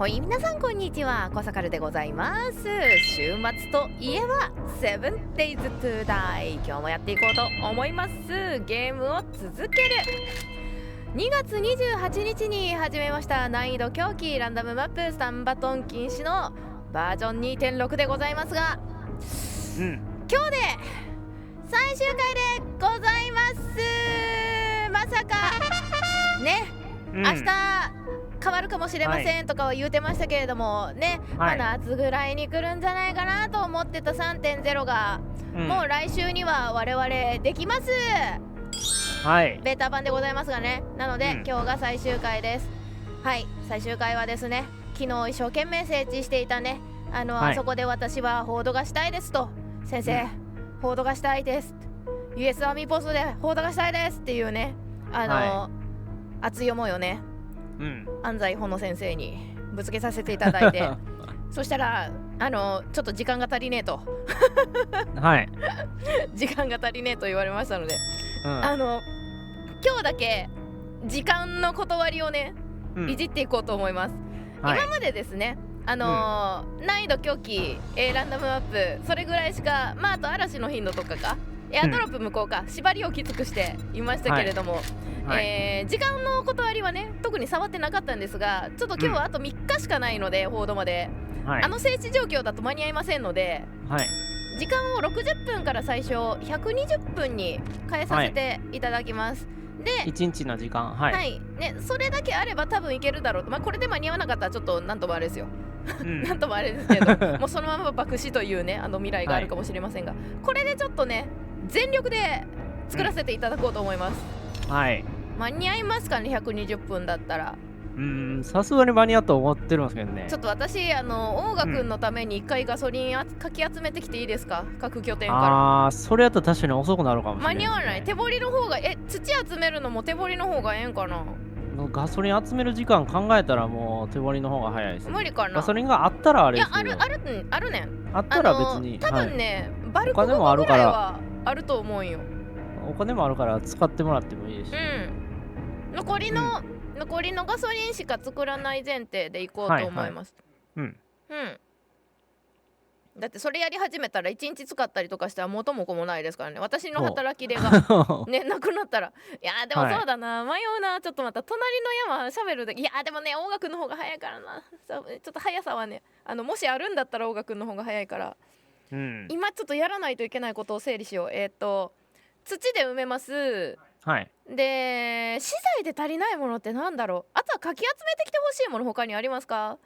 はい、皆さんこんにちは、コサカルでございます。週末といえば 7days to die、 今日もやっていこうと思います。ゲームを続ける。2月28日に始めました難易度狂気ランダムマップ3バトン禁止のバージョン 2.6 でございますが、今日で最終回でございます。まさかね、明日変わるかもしれませんとかは言うてましたけれどもね、まだ夏ぐらいに来るんじゃないかなと思ってた 3.0 が、もう来週には我々できます。ベータ版でございますがね。なので、今日が最終回です。はい、最終回はですね、昨日一生懸命設置していたね、あそこで私は報道がしたいですと、先生、報道がしたいです、 US アーミーポストで報道がしたいですっていうね、熱い思いをね、安西穂野先生にぶつけさせていただいてそしたらちょっと時間が足りねえと時間が足りねえと言われましたので、今日だけ時間の断りをね、いじっていこうと思います。今までですね、難易度狂気、ランダムマップ、それぐらいしか、あと嵐の頻度とかかエアドロップ無効か、縛りをきつくしていましたけれども、時間の断りはね特に触ってなかったんですが、ちょっと今日はあと3日しかないので、報道まで、静止状況だと間に合いませんので、時間を60分から最初120分に変えさせていただきます。で、1日の時間、ね、それだけあれば多分いけるだろうと、これで間に合わなかったらちょっとなんともあれですよなんともあれですけどもうそのまま爆死というね、未来があるかもしれませんが、これでちょっとね全力で作らせていただこうと思います。間に合いますかね、120分だったら。さすがに間に合うと思ってるんですけどね。ちょっと私オーガ君のために一回ガソリンかき集めてきていいですか、各拠点から。それやったら確かに遅くなるかもしれない、間に合わない。手掘りの方が土集めるのも手掘りの方がええんかな。ガソリン集める時間考えたらもう手掘りの方が早いです、ね、無理かな。ガソリンがあったらあれですけど。いや、あるねん。あったら別に多分ね、バルク5個ぐらいはあると思うんよ。お金もあるから使ってもらってもいいですし、残りのガソリンしか作らない前提でいこうと思います。だってそれやり始めたら1日使ったりとかしたら元も子もないですからね、私の働き手がねなくなったら。いやでもそうだな、迷うな。ちょっとまた隣の山シャベルで、いやでもね大学の方が早いからな。ちょっと速さはね、もしあるんだったら大学の方が早いから、今ちょっとやらないといけないことを整理しよう。土で埋めます。で、資材で足りないものってなんだろう。あとはかき集めてきてほしいもの他にありますか。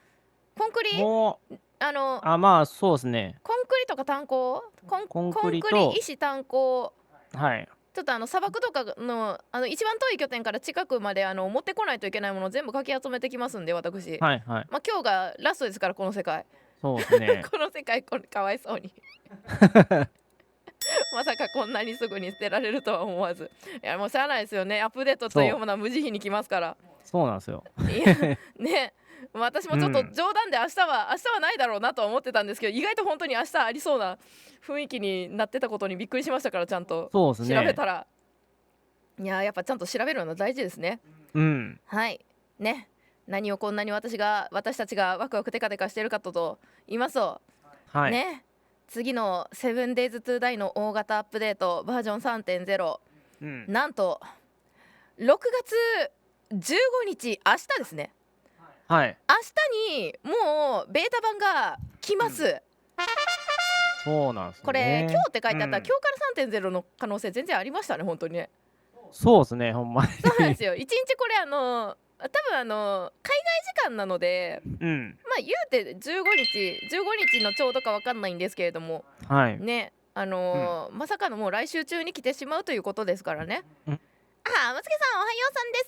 コンクリ、まあそうですね、コンクリとか炭鉱、コンクリ、石、炭鉱、ちょっと砂漠とかの一番遠い拠点から近くまで持ってこないといけないものを全部かき集めてきますんで、私。今日がラストですから、この世界。そうですねこの世界かわいそうにまさかこんなにすぐに捨てられるとは思わず。いやもうしゃあないですよね、アップデートというものは無慈悲に来ますから。そうなんですよいやね、私もちょっと冗談で明日はないだろうなとは思ってたんですけど、意外と本当に明日ありそうな雰囲気になってたことにびっくりしましたから、ちゃんと調べたら。いややっぱちゃんと調べるのは大事ですね。はいね、何をこんなに私たちがワクワクテカテカしてるかと言いますと、ね、次の 7days to die の大型アップデートバージョン 3.0、なんと6月15日、明日ですね。明日にもうベータ版が来ます。そうなんですね。これ今日って書いてあったら、今日から 3.0 の可能性全然ありましたね、本当にね。そうですね、ほんまにそうなんですよ。1日これ多分海外時間なので、言うて15日のちょうどか分かんないんですけれども、ね、まさかのもう来週中に来てしまうということですからね。まつげさんおはようさんです。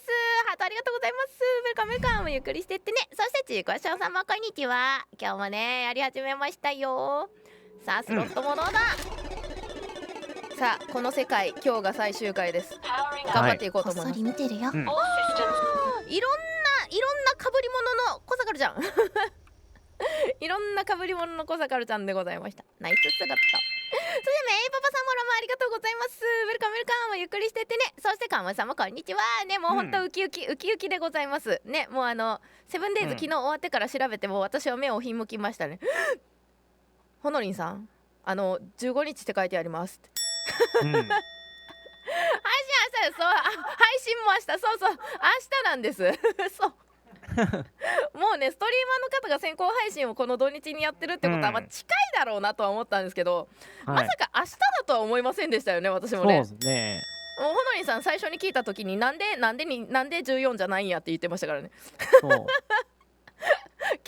ハートありがとうございます。ウェルカムウェルカム、ゆっくりしてってね。そしてちいこしょうさんもこんにちは。今日もねやり始めましたよ。さあスロットものだ。さあこの世界今日が最終回です。頑張っていこうと思います。こっそり見てるよ。いろんなかぶり物の小坂ちゃんいろんなかぶり物の小坂ちゃんでございました。ナイス姿。それでメイパパさんもどうもありがとうごございます。ウェルカムウェルカム、ゆっくりしてってね。そしてカモさんもこんにちはね。もうほんとウキウキでございますね。もうセブンデイズ昨日終わってから調べても私は目をひんむきましたね。ほのりんさん15日って書いてありますって。配信明日です。そう、配信も明日、そうそう明日なんですそうもうねストリーマーの方が先行配信をこの土日にやってるってことは、まあ近いだろうなとは思ったんですけど、まさか明日だとは思いませんでしたよね、私もね。そうですね。もうほのりんさん最初に聞いた時になんで14じゃないんやって言ってましたからね。そう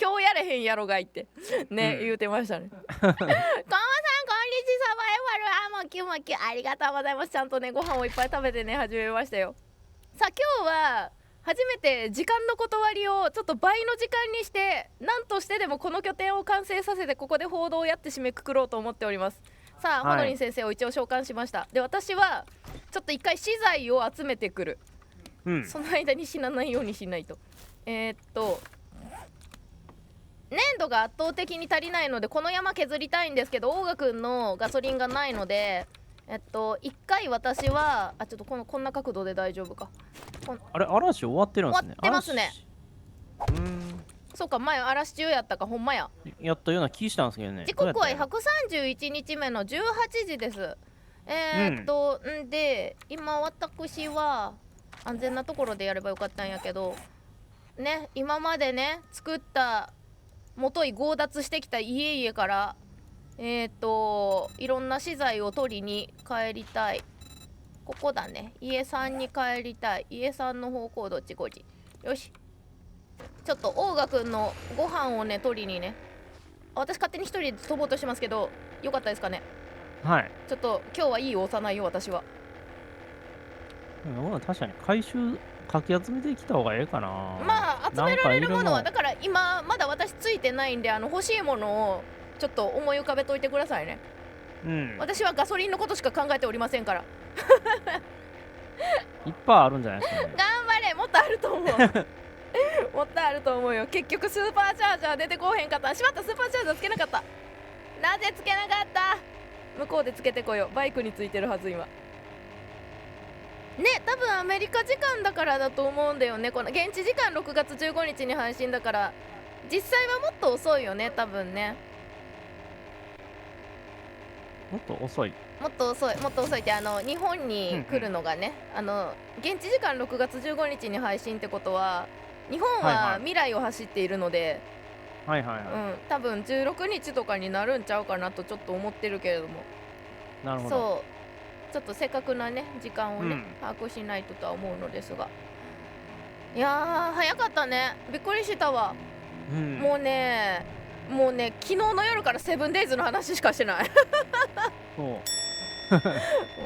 今日やれへんやろがいってね、言うてましたね。こんばんはさん、こんにちは、サバイバル、もうキュもキュ、ありがとうございます。ちゃんとねご飯をいっぱい食べてね始めましたよ。さあ今日は初めて時間の断りをちょっと倍の時間にして、何としてでもこの拠点を完成させてここで報道をやって締めくくろうと思っております。さあ、ほのりん先生を一応召喚しました。で私はちょっと一回資材を集めてくる、その間に死なないようにしないと。粘土が圧倒的に足りないのでこの山削りたいんですけど、オーガくんのガソリンがないので一回私はちょっとこんな角度で大丈夫か。あれ嵐終わってるんですね。終わってますね。そうか、前嵐中やったか。ほんまややったような気したんですけどね。時刻は131日目の18時です。んで今私は安全なところでやればよかったんやけどね、今までね作ったもとい強奪してきた家々からいろんな資材を取りに帰りたい。ここだね、家さんに帰りたい。家さんの方向どっちこっち。よし、ちょっとオーガくんのご飯をね取りにね。私勝手に一人で飛ぼうとしてますけどよかったですかね。はい。ちょっと今日はいい押さないよ私は。確かに回収かき集めてきた方がええかな。まあ集められるものはだから今まだ私ついてないんで欲しいものをちょっと思い浮かべといてくださいね。私はガソリンのことしか考えておりませんからいっぱいあるんじゃないですかね。頑張れ、もっとあると思うもっとあると思うよ。結局スーパーチャージャー出てこうへんかった。しまった、スーパーチャージャーつけなかった。なぜつけなかった。向こうでつけてこよう。バイクについてるはず今ね。多分アメリカ時間だからだと思うんだよね。この現地時間6月15日に配信だから実際はもっと遅いよね多分ね。もっと遅いって日本に来るのがね、現地時間6月15日に配信ってことは日本は未来を走っているので、多分16日とかになるんちゃうかなとちょっと思ってるけれども。なるほど。そうちょっと正確なね時間をね、把握しないととは思うのですが、いやー早かったね。びっくりしたわ。もうね昨日の夜からセブンデイズの話しかしてないもう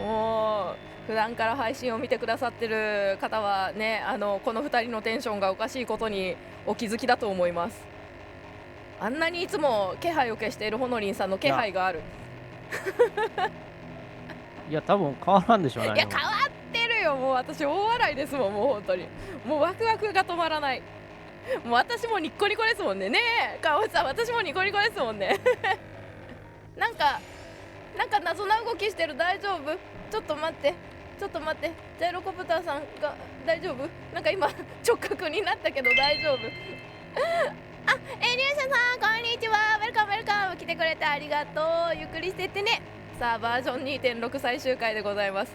普段から配信を見てくださってる方はねこの2人のテンションがおかしいことにお気づきだと思います。あんなにいつも気配を消しているほのりんさんの気配があるいや多分変わらんでしょうね。いや変わってるよ。もう私大笑いですもん。もう本当にもうワクワクが止まらない。もう私もニッコニコですもんね。ねえかおさん、私もニコニコですもんねなんか謎な動きしてる。大丈夫？ちょっと待ってジャイロコプターさんが大丈夫？なんか今直角になったけど大丈夫リュウシャさんこんにちは。ウェルカム来てくれてありがとう。ゆっくりしてってね。さあバージョン 2.6 最終回でございます。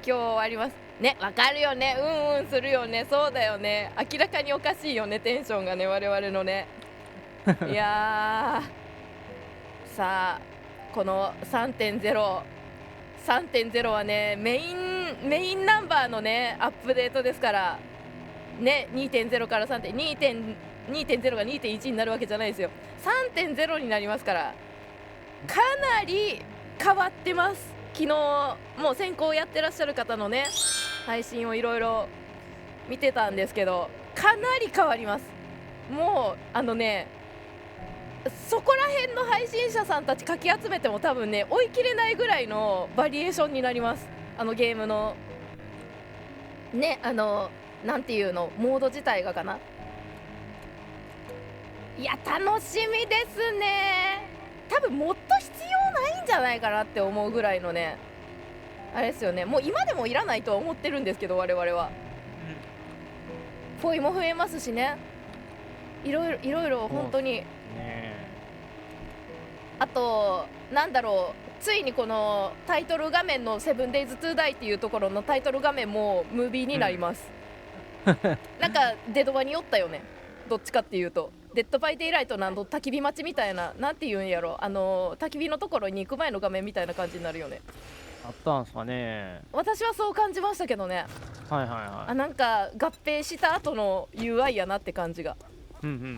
今日終わりますね。わかるよね。するよね。そうだよね。明らかにおかしいよねテンションがね我々のねいやーさあこの 3.0 はねメインナンバーのねアップデートですからね。 2.0 から 2.0 が 2.1 になるわけじゃないですよ。 3.0 になりますからかなり変わってます。昨日もう先行やってらっしゃる方のね配信をいろいろ見てたんですけどかなり変わります。もうそこら辺の配信者さんたちかき集めても多分ね追い切れないぐらいのバリエーションになります。ゲームのねなんていうのモード自体がかな。いや楽しみですね。多分もっと必要ないんじゃないかなって思うぐらいのねあれですよね、もう今でもいらないとは思ってるんですけど、我々はポイも増えますしね、いろいろ本当に。あとなんだろう、ついにこのタイトル画面の「セブンデイズ・トゥ・ダイ」っていうところのタイトル画面もムービーになります、なんかデドバに寄ったよね、どっちかっていうと。デッドバイデイライトの焚き火待ちみたいな、なんて言うんやろ、焚き火のところに行く前の画面みたいな感じになるよね。あったんすかね。私はそう感じましたけどね。はいはいはい。なんか合併した後の UI やなって感じが。ワオーン、や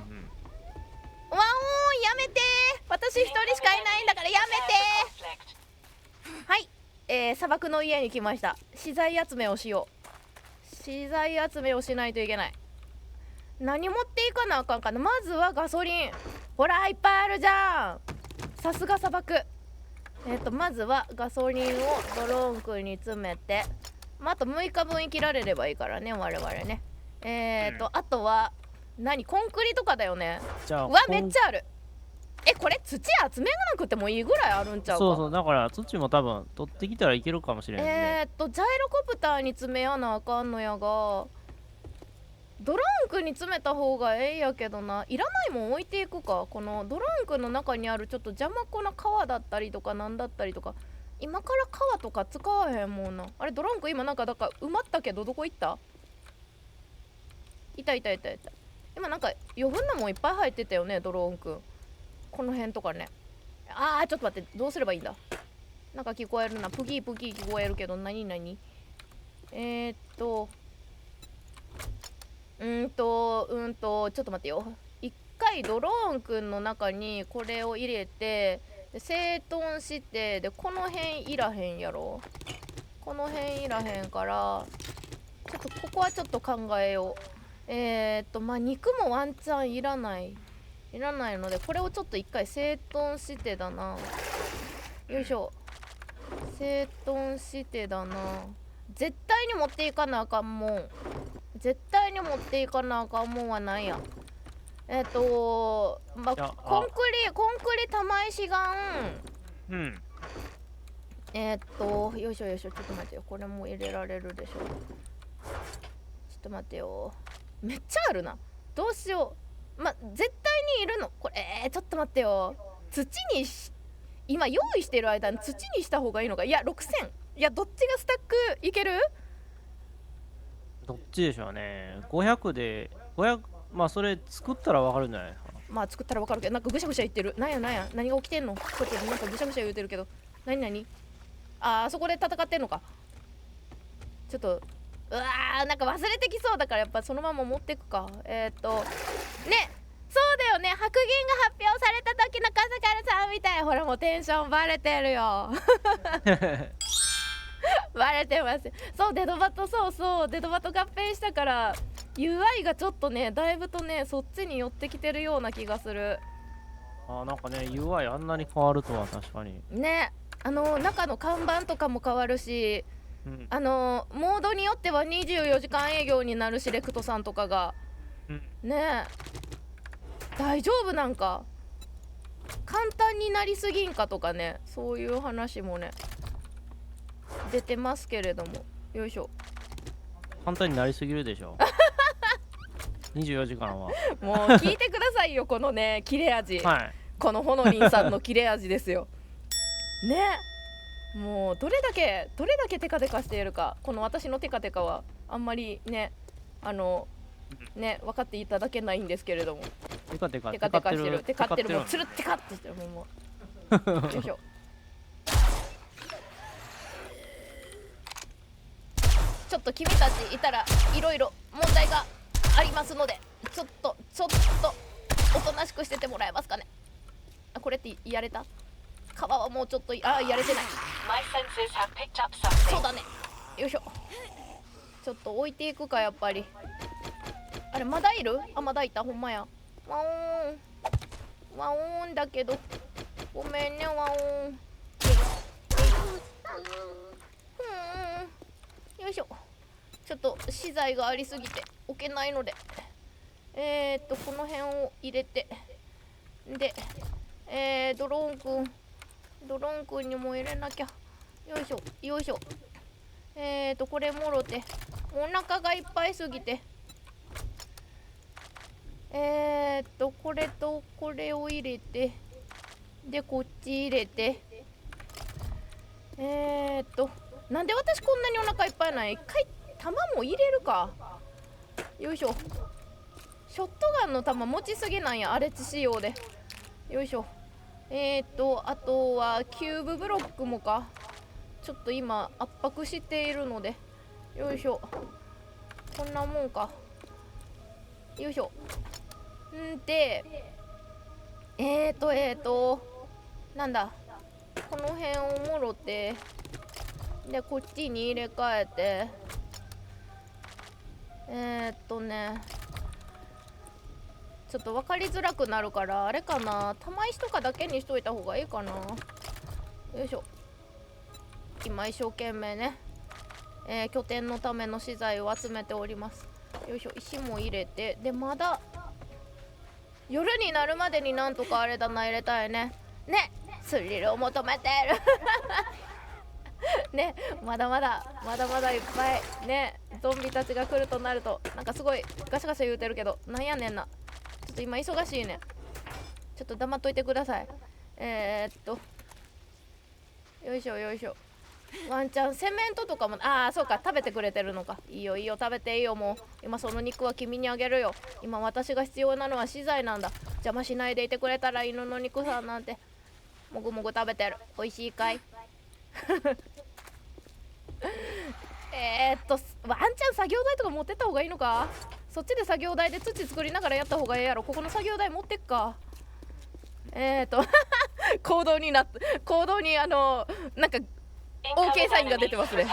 めてー、私一人しかいないんだからやめてー。はい、砂漠の家に来ました。資材集めをしよう。資材集めをしないといけない。何持っていかなあかんかな。まずはガソリン、ほらいっぱいあるじゃん、さすが砂漠。まずはガソリンをドローンくんに詰めて、あと6日分生きられればいいからね、我々ね。あとは何、コンクリとかだよね。じゃあうわ、めっちゃある。これ土集めなくてもいいぐらいあるんちゃうか。そうそう、だから土も多分取ってきたらいけるかもしれないね。ジャイロコプターに詰めやなあかんのやが、ドローンくんに詰めた方がええやけどな。いらないもん置いていくか。このドローンくんの中にあるちょっと邪魔こな川だったりとかなんだったりとか、今から川とか使わへんもんな。あれドローンくん今なんかだから埋まったけど、どこ行った？いた。今なんか余分なもんいっぱい入ってたよね、ドローンくん。この辺とかね。ちょっと待って、どうすればいいんだ。なんか聞こえるな、プギープギー聞こえるけど、何ちょっと待ってよ。一回ドローンくんの中にこれを入れて、で整頓して、でこの辺いらへんやろ、この辺いらへんから、ちょっとここはちょっと考えよう。肉もワンチャンいらないので、これをちょっと一回整頓してだな。よいしょ、整頓してだな。絶対に持っていかなあかんもん、はなんや。コンクリ玉石岩、よいしょ、ちょっと待ってよ、これも入れられるでしょ。ちょっと待ってよ、めっちゃあるな。どうしよう。絶対にいるのこれ。ちょっと待ってよ、今用意してる間に土にした方がいいのか。いや6000、いやどっちがスタックいける？どっちでしょうね。500で500、それ作ったらわかるんじゃないですか。作ったらわかるけど、なんかぐしゃぐしゃ言ってる。なんや何が起きてんの。こっちなんかぐしゃぐしゃ言うてるけど、何あそこで戦ってんのか。ちょっとなんか忘れてきそうだから、やっぱそのまま持ってくか。ね、そうだよね、白銀が発表された時の笠原さんみたい。ほらもうテンションバレてるよバレてます。そう、デドバと合併したから UI がちょっとね、だいぶとねそっちに寄ってきてるような気がする。なんかね UI あんなに変わるとは。確かにね、中の看板とかも変わるし、モードによっては24時間営業になるし、レクトさんとかが、ね大丈夫なんか、簡単になりすぎんかとかね、そういう話もね出てますけれども。よいしょ。簡単になりすぎるでしょ24時間はもう聞いてくださいよこのね切れ味、このほのりんさんの切れ味ですよね。もうどれだけテカテカしているか。この私のテカテカはあんまりね分かっていただけないんですけれども、テカテカしてる、テカってる、もうつるテカってしてる、もうよいしょ。ちょっと君たちいたらいろいろ問題がありますので、ちょっとおとなしくしててもらえますかね。これってやれた？皮はもうちょっとやれてない。そうだね、よいしょ。ちょっと置いていくか、やっぱり。あれまだいる？まだいた、ほんまや。ワオーンだけどごめんね、ワオーン。よいしょ。ちょっと資材がありすぎて置けないので、この辺を入れて、でドローンくんにも入れなきゃ。よいしょよいしょ。これもろてお腹がいっぱいすぎて、これとこれを入れて、でこっち入れて、なんで私こんなにお腹いっぱいない？一回弾も入れるか。よいしょ。ショットガンの弾持ちすぎなんや、アレツ仕様で。よいしょ。あとはキューブブロックもか。ちょっと今圧迫しているので、よいしょ。こんなもんか。よいしょ。んで、なんだ、この辺をもろて、でこっちに入れ替えて、ちょっと分かりづらくなるからあれかな、玉石とかだけにしといた方がいいかな。よいしょ。今一生懸命ね、拠点のための資材を集めております。よいしょ。石も入れて、でまだ夜になるまでになんとかあれだな、入れたいね。ね、スリルを求めてるね、まだまだいっぱいね、ゾンビたちが来るとなると、なんかすごいガシャガシャ言うてるけど、なんやねんな。ちょっと今忙しいね。ちょっと黙っといてください。よいしょよいしょ。ワンチャンセメントとかも、そうか、食べてくれてるのか。いいよいいよ、食べていいよ。もう今その肉は君にあげるよ。今私が必要なのは資材なんだ。邪魔しないでいてくれたら、犬の肉さんなんてもぐもぐ食べてる。おいしいかいワンチャン作業台とか持ってった方がいいのか。そっちで作業台で土作りながらやった方がええやろ。ここの作業台持ってっか。行動になんかOK サインが出てますね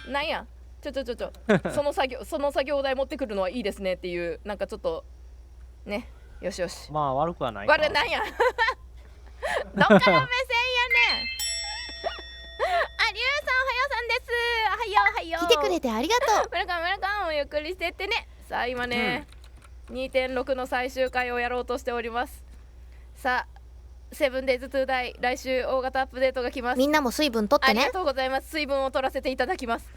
なんや、その作業台持ってくるのはいいですねっていう、なんかちょっとね。よしよし、まあ悪くはないか。悪なんやどっから目線やねんあ、りゅうさん、おはようさんです。おはよう。来てくれてありがとう。ウェルカムウェルカム。ゆっくりしてってね。さあ今ね、2.6 の最終回をやろうとしております。さあセブンデイズトゥーダイ、来週大型アップデートが来ます。みんなも水分とってね。ありがとうございます。水分を取らせていただきますそ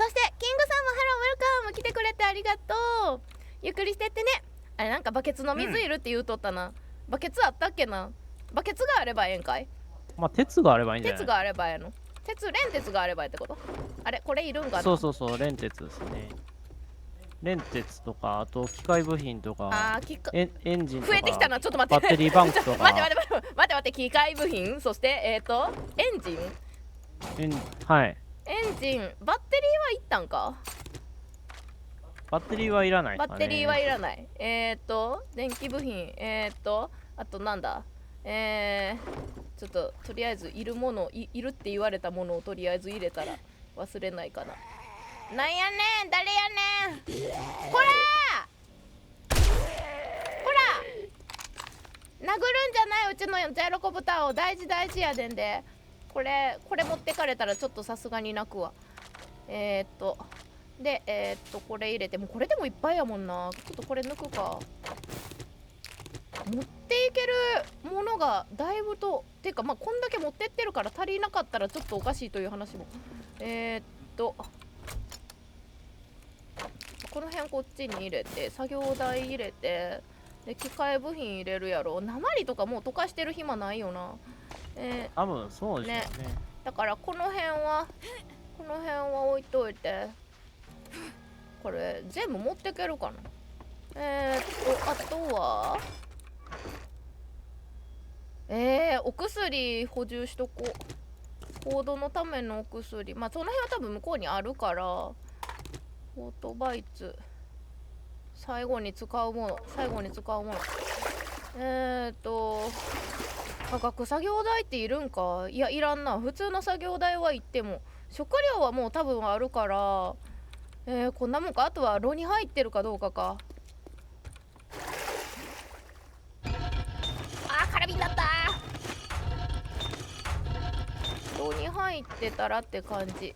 してキングさんもハローウェルカム。来てくれてありがとう。ゆっくりしてってね。あれ、なんかバケツの水いるって言うとったな。バケツあったっけな。バケツがあればええんかい。まあ鉄があればいいんじゃない。鉄があればええの。連鉄があればええってこと。あれ、これいるんかな。そう連鉄ですね。連鉄とか、あと機械部品とか、エンジンとか、増えてきたな。ちょっと待って、バッテリーバンクとか待って機械部品、そしてエンジン、はい。エンジン、バッテリーはいったんか。バッテリーはいらないですかね。バッテリーはいらない。電気部品、あとなんだ、ちょっととりあえずいるって言われたものをとりあえず入れたら忘れないかな。なんやねん、誰やねん、こら殴るんじゃない、うちのジャイロコプターを。大事やでんで。これ持ってかれたらちょっとさすがに泣くわ。でこれ入れて、もうこれでもいっぱいやもんな。ちょっとこれ抜くか。持っていけるものがだいぶと、ていうかまあこんだけ持ってってるから足りなかったらちょっとおかしいという話も。この辺こっちに入れて、作業台入れて、で機械部品入れるやろ。鉛とかもう溶かしてる暇ないよな。多分そうでしょうね。だからこの辺は置いといて、これ全部持ってけるかな。あとはお薬補充しとこう。コードのためのお薬、まあその辺は多分向こうにあるから。オートバイツ、最後に使うもの。価格作業台っているんか。いや、いらんな。普通の作業台は行っても、食料はもう多分あるから、こんなもんか。あとは炉に入ってるかどうかか。空瓶だった。炉に入ってたらって感じ。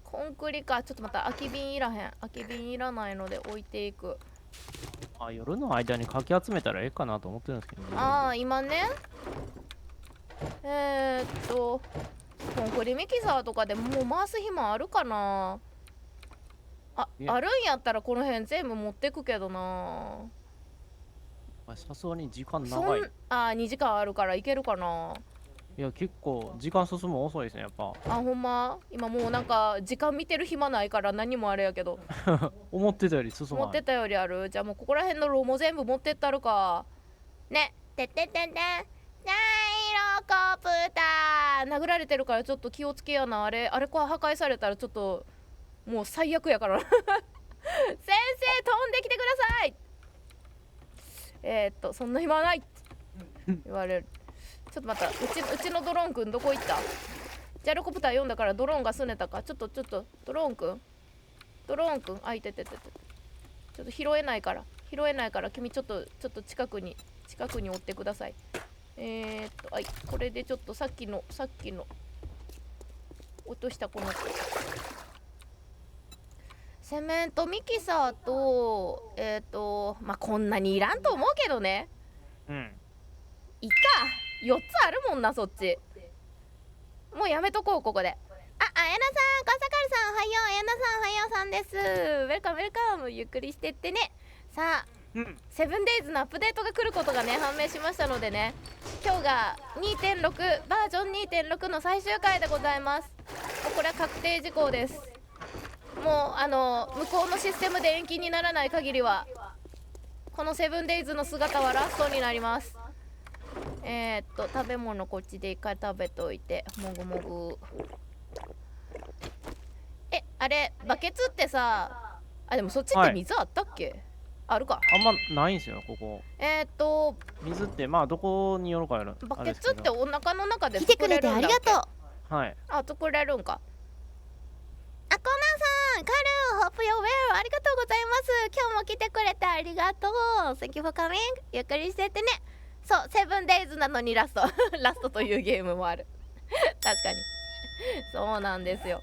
コンクリか。ちょっと待った。空き瓶いらへん。空き瓶いらないので置いていく。あ、夜の間にかき集めたらええかなと思ってるんですけどね。ああ、今ね。コンクリミキサーとかでもう回す暇あるかな。あいやるんやったらこの辺全部持ってくけどな。さすがに時間そん長い。2時間あるからいけるかな。いや、結構時間進むの遅いですね、やっぱ。ほんま今もうなんか時間見てる暇ないから何もあれやけど、思ってたより進まない。持ってたよりある。じゃあもうここら辺のロも全部持ってったるかね。てってってんてん、ジャイロコプター殴られてるからちょっと気をつけやな。あれこう破壊されたらちょっともう最悪やから先生飛んできてください。そんな暇はないって言われる。ちょっと待った、うちのドローンくんどこ行った。ジャイロコプター読んだからドローンがすねたか。ちょっとドローンくんあ、いてちょっと拾えないから君ちょっと近くに追ってください。はい、これでちょっとさっきの落としたこのセメントミキサーとまあこんなにいらんと思うけどね。うん。いっか、4つあるもんな。そっちもうやめとこう。ここであやなさん、コサカルさんおはよう。あやなさんおはようさんです。ウェルカム。ゆっくりしてってね。さあ、セブンデイズのアップデートが来ることがね判明しましたのでね、今日が2.6バージョン 2.6 の最終回でございます。もうこれは確定事項です。もう向こうのシステムで延期にならない限りはこのセブンデイズの姿はラストになります。食べ物こっちで一回食べといて、もぐもぐ。あれバケツってさ、でもそっちって水あったっけ。あるか。あんまないんすよ、ここ。水ってまあどこによるかやる。バケツってお腹の中で来てくれて作れるんだっけ。ありがとう。はい。作れるんか。コナさん、カルー、ホップヨーウェル、ありがとうございます。今日も来てくれてありがとう。Thank you for coming。ゆっくりしてってね。そう、セブンデイズなのにラストラストというゲームもある確かにそうなんですよ。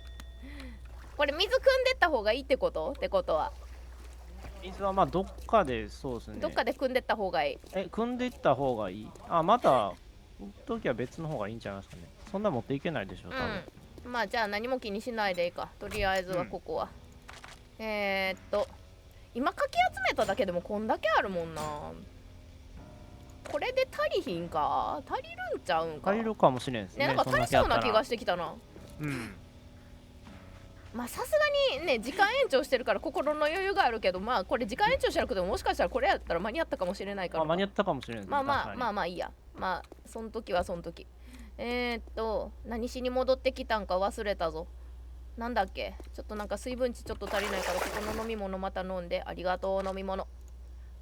これ水汲んでった方がいいってことは、水はまあどっかで、そうですね。どっかで汲んでった方がいい。汲んでいった方がいい。また時は別の方がいいんちゃいますかね。そんな持っていけないでしょ、多分。まあじゃあ何も気にしないでいいか。とりあえずはここは、今かき集めただけでもこんだけあるもんな。これで足りひんか。足りるんちゃうんか。足りるかもしれんですね。なんか足りそうな気がしてきたな。まあさすがにね時間延長してるから心の余裕があるけど、まあこれ時間延長しなくてももしかしたらこれやったら間に合ったかもしれないから。間に合ったかもしれない。まあいいや。まあその時はその時。何しに戻ってきたんか忘れたぞ。なんだっけ。ちょっとなんか水分値ちょっと足りないからここの飲み物また飲んで。ありがとう。飲み物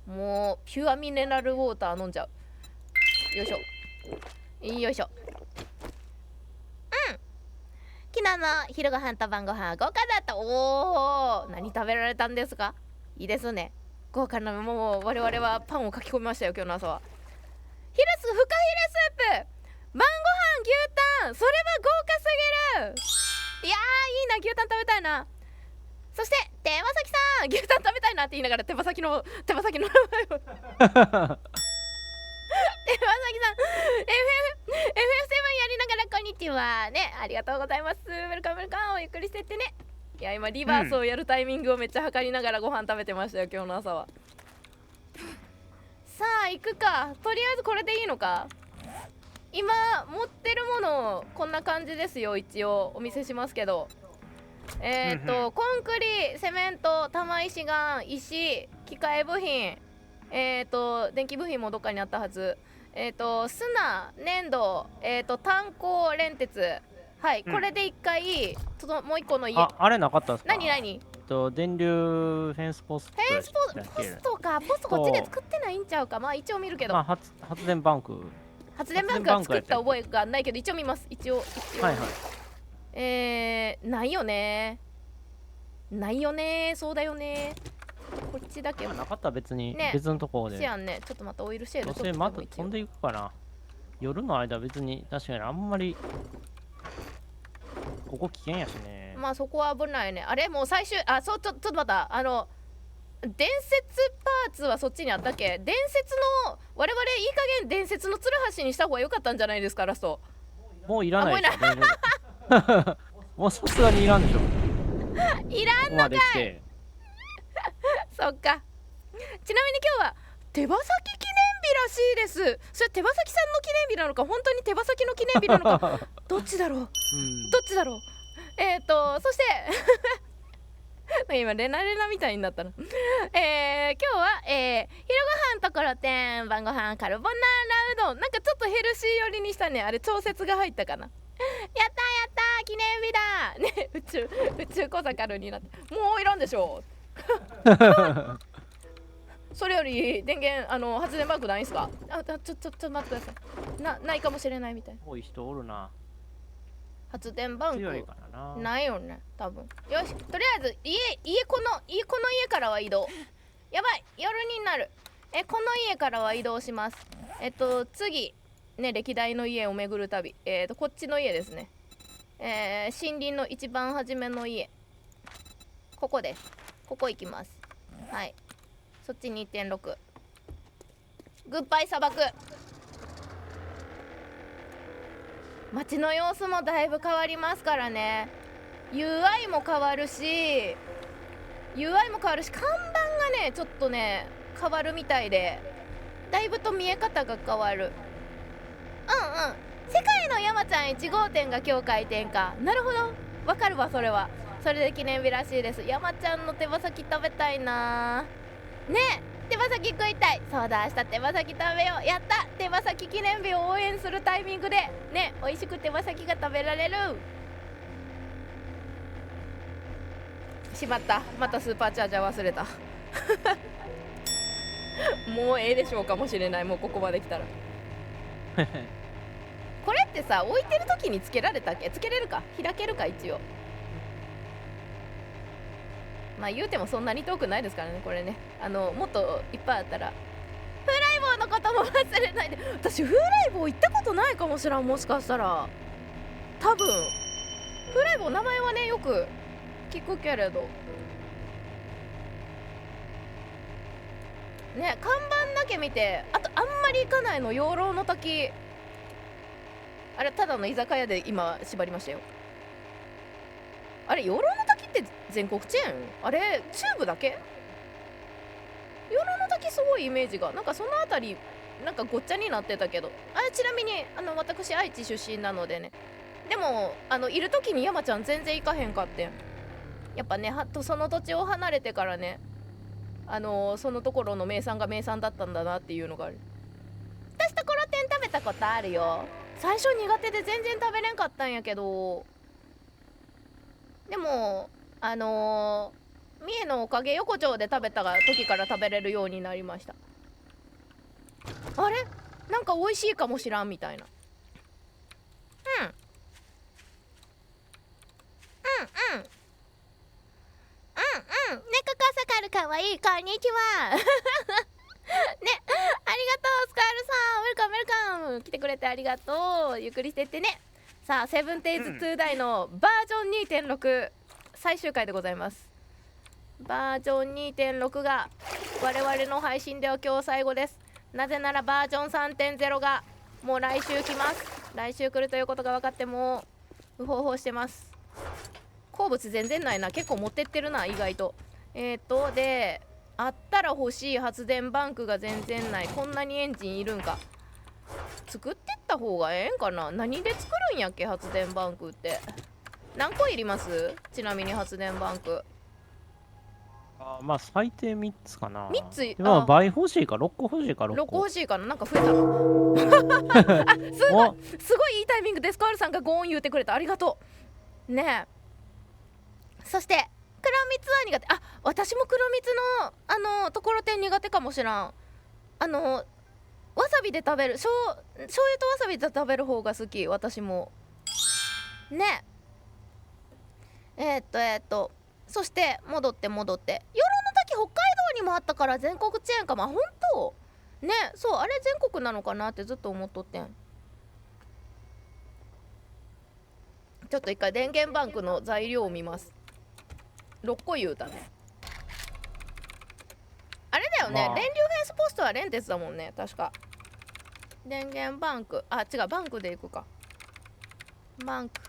もうピュアミネラルウォーター飲んじゃう。よいしょよいしょ。昨日の昼ご飯と晩ご飯豪華だった。おお、何食べられたんですか。いいですね、豪華な。もう我々はパンをかき込みましたよ今日の朝は。フカヒレスープ、晩ご飯牛タン、それは豪華すぎる。いやーいいな、牛タン食べたいな。そして手羽先さん、牛タン食べたいなって言いながら手羽先の名前を手羽先さん FF7 やりながらこんにちはね。ありがとうございます。ウェルカムゆっくりしてってね。いや今リバースをやるタイミングをめっちゃ測りながらご飯食べてましたよ今日の朝は。さあ行くか。とりあえずこれでいいのか。今持ってるものこんな感じですよ。一応お見せしますけど、コンクリ、セメント、玉石岩、石、機械部品、電気部品もどっかにあったはず。砂、粘土、炭鉱、連鉄。はい、これで一回もう一個の家。あれなかったっすか。何電流フェンスポスト。フェンスポストか。ポストこっちで作ってないんちゃうか。まあ一応見るけど、発電バンクは作った覚えがないけど一応見ます。一応はいはい。ないよね。そうだよね。こっちだけなかったら別に、ね、別のところで。ちょっとまたオイルシェードそれまた飛んでいくかな。夜の間別に確かにあんまりここ危険やしね。まあそこは危ないね。あれもう最終ちょっと待った。伝説パーツはそっちにあったっけ？伝説の我々いい加減伝説のツルハシにした方が良かったんじゃないですか、ラスト。もういらないでしょ。あ大丈夫もうさすがにいらんでしょ。こいらんこまで来て。そっか。ちなみに今日は手羽先記念日らしいです。それ手羽先さんの記念日なのか本当に手羽先の記念日なのかどっちだろううん。どっちだろう。そして今レナレナみたいになったな今日は、昼ご飯ところてん、晩ご飯カルボナーラうどん、なんかちょっとヘルシー寄りにしたね。あれ調節が入ったかな。やったやった記念日だね。宇宙小魚になってもういらんでしょそれより電源発電バンクないんすか？ちょっと待ってください。ないかもしれないみたい。多い人おるな。発電バン強いクからな。ないよね多分。よし、とりあえずこの家からは移動。やばい、夜になる。この家からは移動します。次ね、歴代の家を巡る旅、こっちの家ですね。森林の一番初めの家、ここです。ここ行きます。はい、そっち 2.6。 グッバイ砂漠。街の様子もだいぶ変わりますからね。 UI も変わるし看板がねちょっとね変わるみたいで、だいぶと見え方が変わる。世界の山ちゃん1号店が今日開店か。なるほど、わかるわ。それはそれで記念日らしいです。山ちゃんの手羽先食べたいなね。手羽先食いたい。そうだ、明日手羽先食べよう。やった、手羽先記念日を応援するタイミングでね、美味しく手羽先が食べられる。しまった、またスーパーチャージャー忘れたもうええでしょうかもしれない。もうここまで来たらこれってさ、置いてる時につけられたっけ？つけれるか、開けるか一応。まあ言うてもそんなに遠くないですからねこれね。もっといっぱいあったら。風来坊のことも忘れないで。私風来坊行ったことないかもしらん。もしかしたら多分風来坊名前はねよく聞くけれどね、看板だけ見て、あとあんまり行かないの養老の滝。あれただの居酒屋で今縛りましたよ。あれ養老の滝って全国チェーン？あれチューブだけ？養老の滝すごいイメージがなんかそのあたりなんかごっちゃになってたけど。ちなみに私愛知出身なのでね。でもいる時に山ちゃん全然行かへんかってん。やっぱねその土地を離れてからね、そのところの名産が名産だったんだなっていうのがある。私ところてん食べたことあるよ。最初苦手で全然食べれんかったんやけど、でも三重のおかげ横丁で食べた時から食べれるようになりました。あれなんか美味しいかもしらんみたいな。猫こそかるかわいい、こんにちはね、ありがとうスカールさん、ウェルカムウェルカム。来てくれてありがとう。ゆっくりしてってね。さあセブンテイズ2ダイのバージョン 2.6 最終回でございます。バージョン 2.6 が我々の配信では今日最後です。なぜならバージョン 3.0 がもう来週来ます。来週来るということが分かってもううほうほうしてます。鉱物全然ないな。結構持ってってるな意外と。であったら欲しい発電バンクが全然ない。こんなにエンジンいるんか。作ってった方がええんかな。何で作るんやっけ発電バンクって。何個いります？ちなみに発電バンク。まあ最低3つかな。3つ。今は倍欲しいか6個欲しいか6 6個個欲しいかな。なんか増えたなすごいいいタイミングでスカールさんがゴーン言うてくれた。ありがとうね。そして黒蜜は苦手。私も黒蜜のところてん苦手かもしらん。わさびで食べる醤油とわさびで食べる方が好き。私もね。そして戻って養老の滝北海道にもあったから全国チェーンか。まあ本当ね。そう、あれ全国なのかなってずっと思っとってん。ちょっと一回電源バンクの材料を見ます。6個言うたね。よね、まあ電流フェンスポストは連鉄だもんね確か。電源バンク、あ違うバンクで行くか。バンク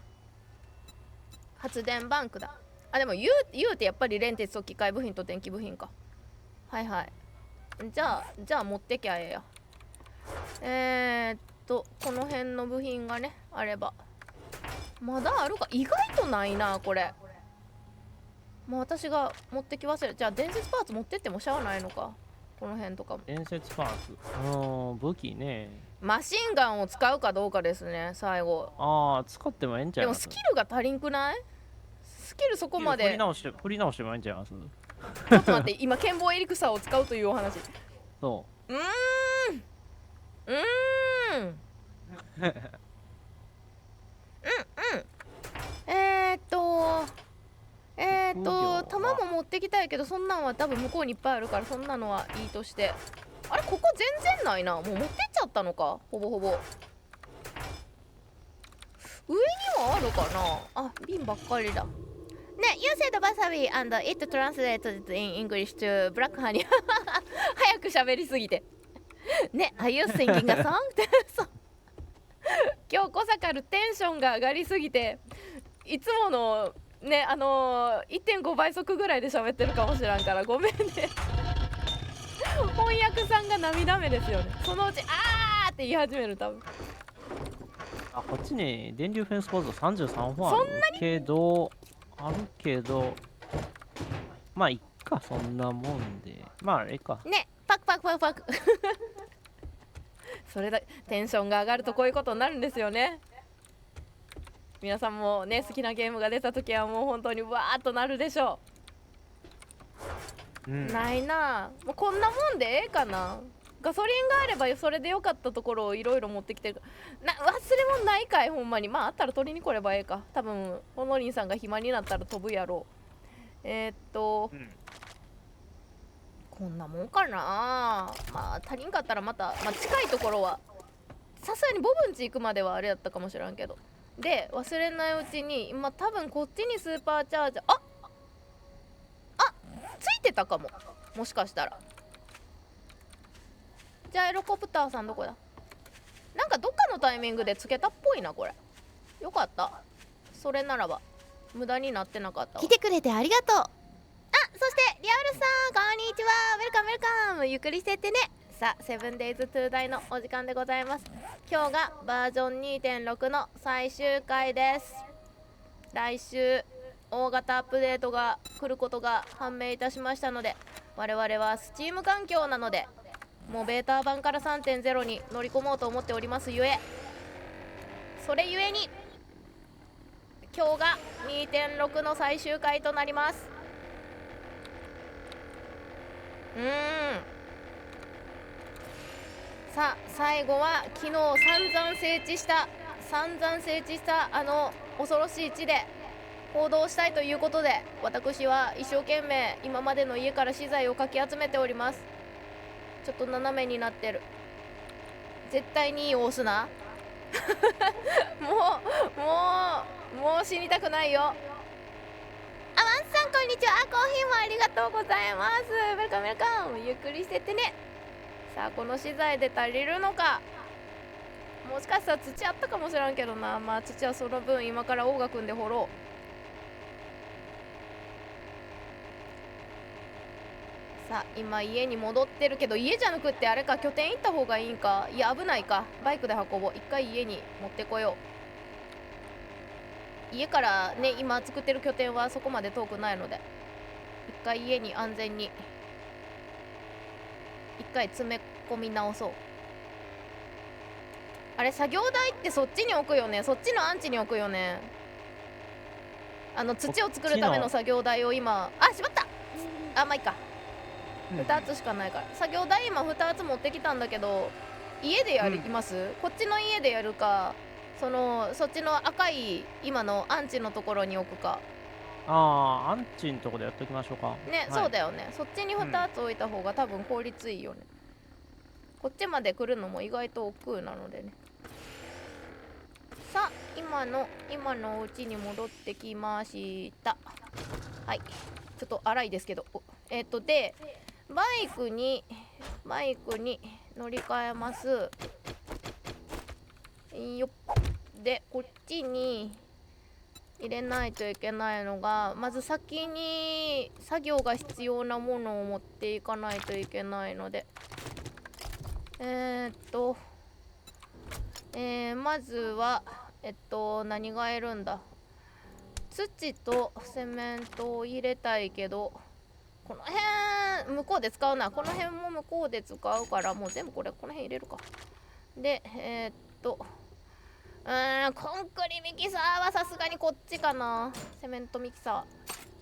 発電バンクだ。あでも言うてやっぱり連鉄と機械部品と電気部品か。はいはい、じゃあ持ってきゃええや。この辺の部品がねあれば。まだあるか、意外とないなこれ。もう私が持ってき忘れ、じゃあ伝説パーツ持ってってもしゃあないのか。この辺とかも伝説パーツ。武器ね。マシンガンを使うかどうかですね最後。ああ、使ってもええんちゃでもいます？スキルが足りんくない？スキルそこまで。振り直してもええんちゃいます？ちょっと待って、今剣棒エリクサーを使うというお話。そうーん弾も持ってきたいけどそんなんは多分向こうにいっぱいあるからそんなのはいいとして。あれここ全然ないな、もう持ってっちゃったのかほぼほぼ。上にはあるかなあ、瓶ばっかりだね。You said wasabi and it translated in English to black honey 早く喋りすぎてね。 Are you singing a song? そう今日小坂るテンションが上がりすぎていつものね1.5 倍速ぐらいで喋ってるかもしらんからごめんね翻訳さんが涙目ですよね。そのうちあーって言い始める多分。あ、こっちに電流フェンスポーズ33本あるけど、まあいっか、そんなもんで。まああれか。ね、パクパクパクパクそれだ、テンションが上がるとこういうことになるんですよね。皆さんもね好きなゲームが出た時はもう本当にわーっとなるでしょう。ないなあ、もうこんなもんでええかな。ガソリンがあればそれでよかったところをいろいろ持ってきてるな。忘れ物ないかいほんまに。まああったら取りに来ればええか。多分ほのりんさんが暇になったら飛ぶやろう。こんなもんかな。まあ足りんかったらまた、近いところはさすがにボブンチ行くまではあれやったかもしらんけど。で忘れないうちに今多分こっちにスーパーチャージャーついてたかも、もしかしたら。じゃあエロコプターさんどこだ。なんかどっかのタイミングでつけたっぽいなこれ。よかった、それならば無駄になってなかったわ。来てくれてありがとう。そしてリアルさんこんにちは、ウェルカムウェルカム。ゆっくりしてってね。さあ 7days to die のお時間でございます。今日がバージョン 2.6 の最終回です。来週大型アップデートが来ることが判明いたしましたので、我々は Steam 環境なのでもうベータ版から 3.0 に乗り込もうと思っておりますゆえ、それゆえに今日が 2.6 の最終回となります。さあ最後は昨日散々整地したあの恐ろしい地で行動したいということで、私は一生懸命今までの家から資材をかき集めております。ちょっと斜めになってる。絶対にいい押すなもう死にたくないよ。あ、ワンさんこんにちは。コーヒーもありがとうございます。ウェルカムウェルカム。ゆっくりしてってね。さあこの資材で足りるのか。もしかしたら土あったかもしらんけどな。まあ土はその分今から大賀くんで掘ろう。さあ今家に戻ってるけど、家じゃなくってあれか、拠点行った方がいいんか。いや危ないか、バイクで運ぼう。一回家に持ってこよう。家からね今作ってる拠点はそこまで遠くないので、一回家に安全に一回詰め込み直そう。あれ作業台ってそっちに置くよね。そっちのアンチに置くよね。土を作るための作業台を今しまった。まあいいか。2つしかないから、作業台今2つ持ってきたんだけど、家でやります、こっちの家でやるか、そっちの赤い今のアンチのところに置くか。アンチのとこでやっておきましょうかね、そうだよね。そっちに2つ置いた方が多分効率いいよね。こっちまで来るのも意外と億劫なのでね。さあ今のお家に戻ってきました。はい、ちょっと荒いですけど、でバイクに乗り換えます。よっ。でこっちに入れないといけないのが、まず先に作業が必要なものを持っていかないといけないので、まずは何がいるんだ。土とセメントを入れたいけど、この辺向こうで使うな。この辺も向こうで使うから、もう全部この辺入れるか。でコンクリミキサーはさすがにこっちかな。セメントミキサ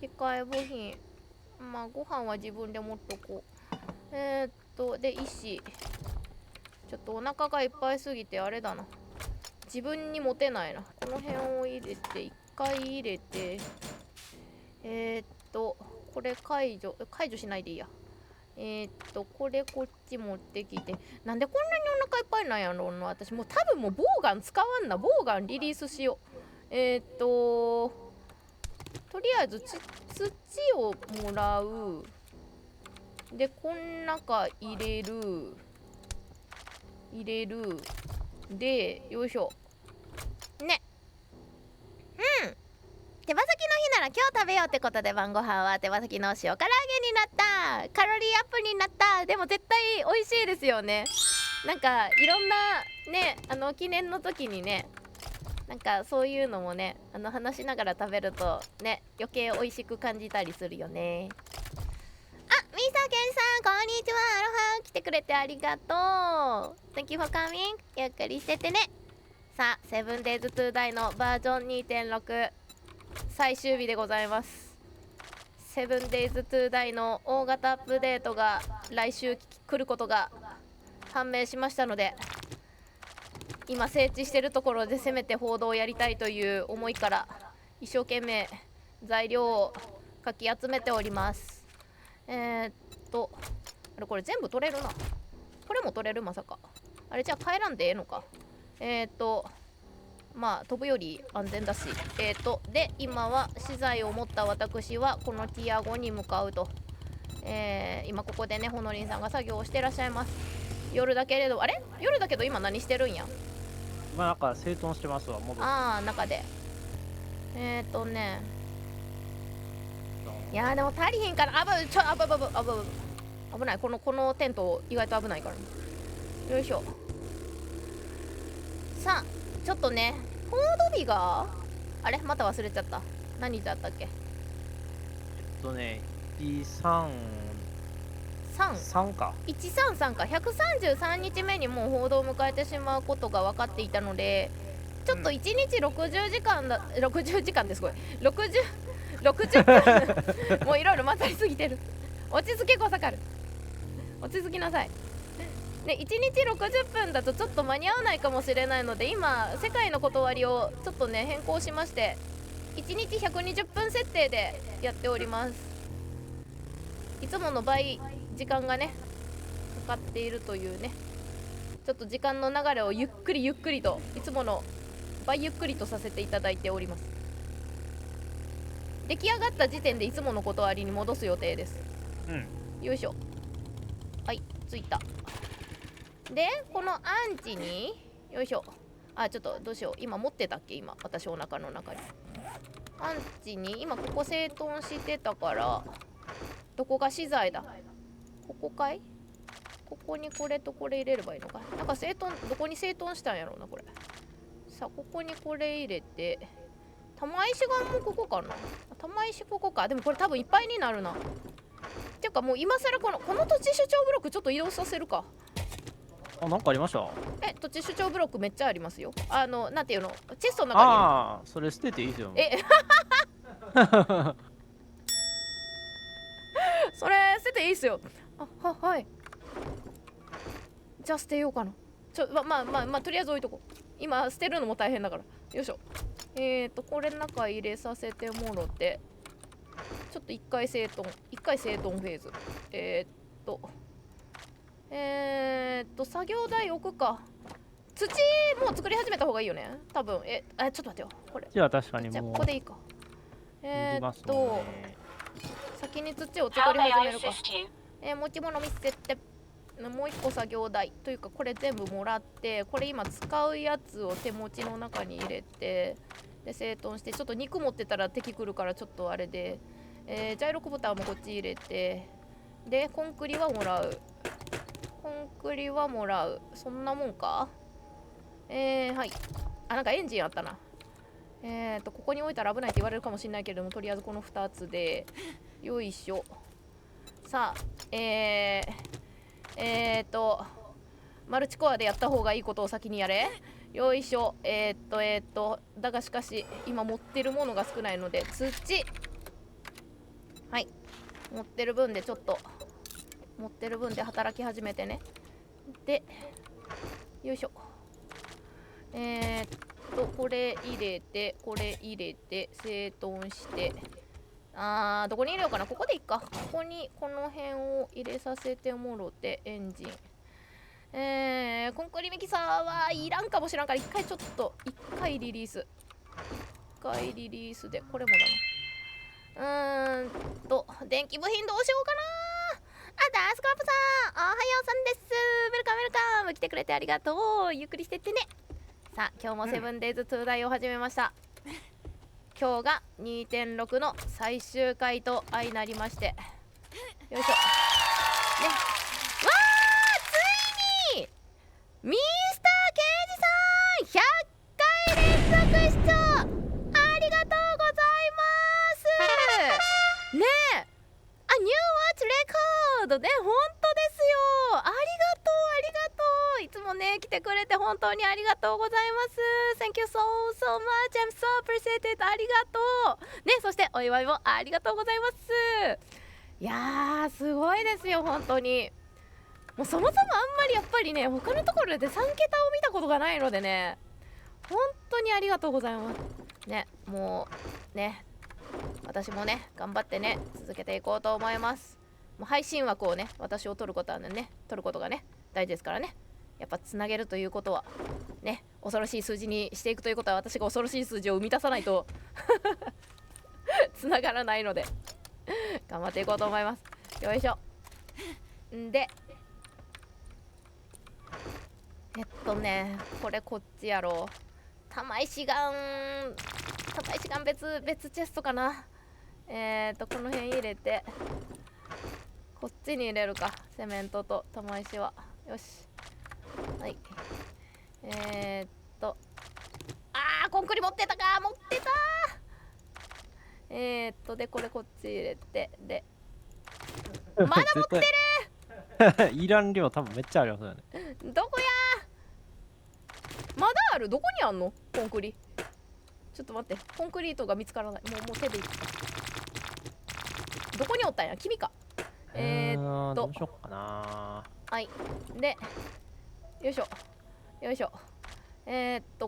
ー、機械部品、まあご飯は自分で持っとこう。で石、ちょっとお腹がいっぱいすぎてあれだな、自分に持てないな。この辺を入れて一回入れて、これ解除しないでいいや。これこっち持ってきて、なんでこんなにお腹いっぱいなんやろうな。私もう多分もうボウガン使わんな。ボウガンリリースしよう。とりあえず土をもらう。でこん中入れるで、よいしょね。手羽先の日なら今日食べようってことで、晩ご飯は手羽先の塩唐揚げになった。カロリーアップになった。でも絶対美味しいですよね。なんかいろんなね、記念の時にね、なんかそういうのもね、話しながら食べるとね、余計美味しく感じたりするよね。あ、みさけんさんこんにちは。アロハ、来てくれてありがとう。 Thank you for coming。 ゆっくりしててね。さあ 7days to die のバージョン 2.6 最終日でございます。 7days to die の大型アップデートが来週来ることが判明しましたので、今整地してるところでせめて報道をやりたいという思いから一生懸命材料をかき集めております。あれこれ全部取れるな。これも取れる、まさか。あれじゃあ帰らんでええのか。まあ飛ぶより安全だし。で今は資材を持った私はこのティア5に向かうと。今ここでね、ほのりんさんが作業をしてらっしゃいます。夜だけれど、あれ夜だけど今何してるんや。まあなんか整頓してますわ。戻って。ああ、中でいやーでも足りひんから。危ない。このテント意外と危ないから。よいしょ。さあちょっとね、コード日があれまた忘れちゃった。何日だったっけ。133か133か。133日目にもう報道を迎えてしまうことが分かっていたので、ちょっと1日60時間だ、60時間です。ごい60分もういろいろ混ざりすぎてる。落ち着け、こさかる。落ち着きなさい。で1日60分だとちょっと間に合わないかもしれないので、今世界の断りをちょっとね変更しまして、1日120分設定でやっております。いつもの倍時間がねかかっているというね、ちょっと時間の流れをゆっくりと、いつもの倍ゆっくりとさせていただいております。出来上がった時点でいつもの断りに戻す予定です。よいしょ。はい、着いた。でこのアンチによいしょ。ちょっとどうしよう。今持ってたっけ。今私お腹の中にアンチに今ここ整頓してたから、どこが資材だ。ここかい。ここにこれとこれ入れればいいのか。なんか整頓どこに整頓したんやろうなこれ。さあここにこれ入れて、玉石がもうここかな。玉石ここか。でもこれ多分いっぱいになるな。っていうかもう今更この土地主張ブロックちょっと移動させるか。なんかありました。土地主張ブロックめっちゃありますよ。なんていうの、チェストの中に。ああ、それ捨てていいですよ。それ捨てていいっすよ。はい。じゃあ捨てようかな。まあとりあえず置いとこう。今捨てるのも大変だから。よいしょ。これ中入れさせてもろて、ちょっと一回整頓フェーズ。作業台置くか。土もう作り始めた方がいいよね多分。ちょっと待ってよ。これじゃあ確かにもうじゃあここでいいか。いりますもんね。先に土を作り始めるか。持ち物見せて。もう1個作業台というかこれ全部もらって、これ今使うやつを手持ちの中に入れて、で整頓して、ちょっと肉持ってたら敵来るからちょっとあれで、ジャイロコプターもこっち入れて、でコンクリはもらう、そんなもんか。はい。あ、なんかエンジンあったな。ここに置いたら危ないって言われるかもしれないけれども、とりあえずこの2つでよいしょ。さあマルチコアでやった方がいいことを先にやれ。よいしょ。だがしかし今持ってるものが少ないので土、はい、持ってる分で働き始めてね。でよいしょ。これ入れて整頓して、どこに入れようかな。ここでいっか。ここにこの辺を入れさせてもろて、エンジン、コンクリミキサーはいらんかもしらんから、一回リリースで、これもだな。電気部品どうしようかな。ダースコープさん、おはようさんです。ウェルカム来てくれてありがとう。ゆっくりしてってね。さあ今日もセブンデイズ2ダイを始めました。今日が 2.6 の最終回と相なりまして、よいしょね。わー、ついにミスター刑事さん100回連続視聴ありがとうございますね。ニューワッチレコードね、本当ですよ。ありがとう、いつもね来てくれて本当にありがとうございます。 Thank you so much. I'm so appreciated. ありがとうね。そしてお祝いもありがとうございます。いやーすごいですよ本当に。もうそもそもあんまりやっぱりね他のところで3桁を見たことがないのでね、本当にありがとうございますね。もうね私もね頑張ってね続けていこうと思います。もう配信枠をね私を取ることがね大事ですからね。やっぱつなげるということはね、恐ろしい数字にしていくということは、私が恐ろしい数字を生み出さないとつながらないので頑張っていこうと思います。よいしょ。んでこれこっちやろう。玉石岩別チェストかな。この辺入れてこっちに入れるか、セメントと玉石は。よし、はい。コンクリ持ってた。でこれこっち入れて、でまだ持ってるいらん量多分めっちゃありますよね。どこやまだある。どこにあんのコンクリ。ちょっと待って、コンクリートが見つからない。もう手でいい。どこにおったんや君か。どうしよっかな。はい。でよいしょ。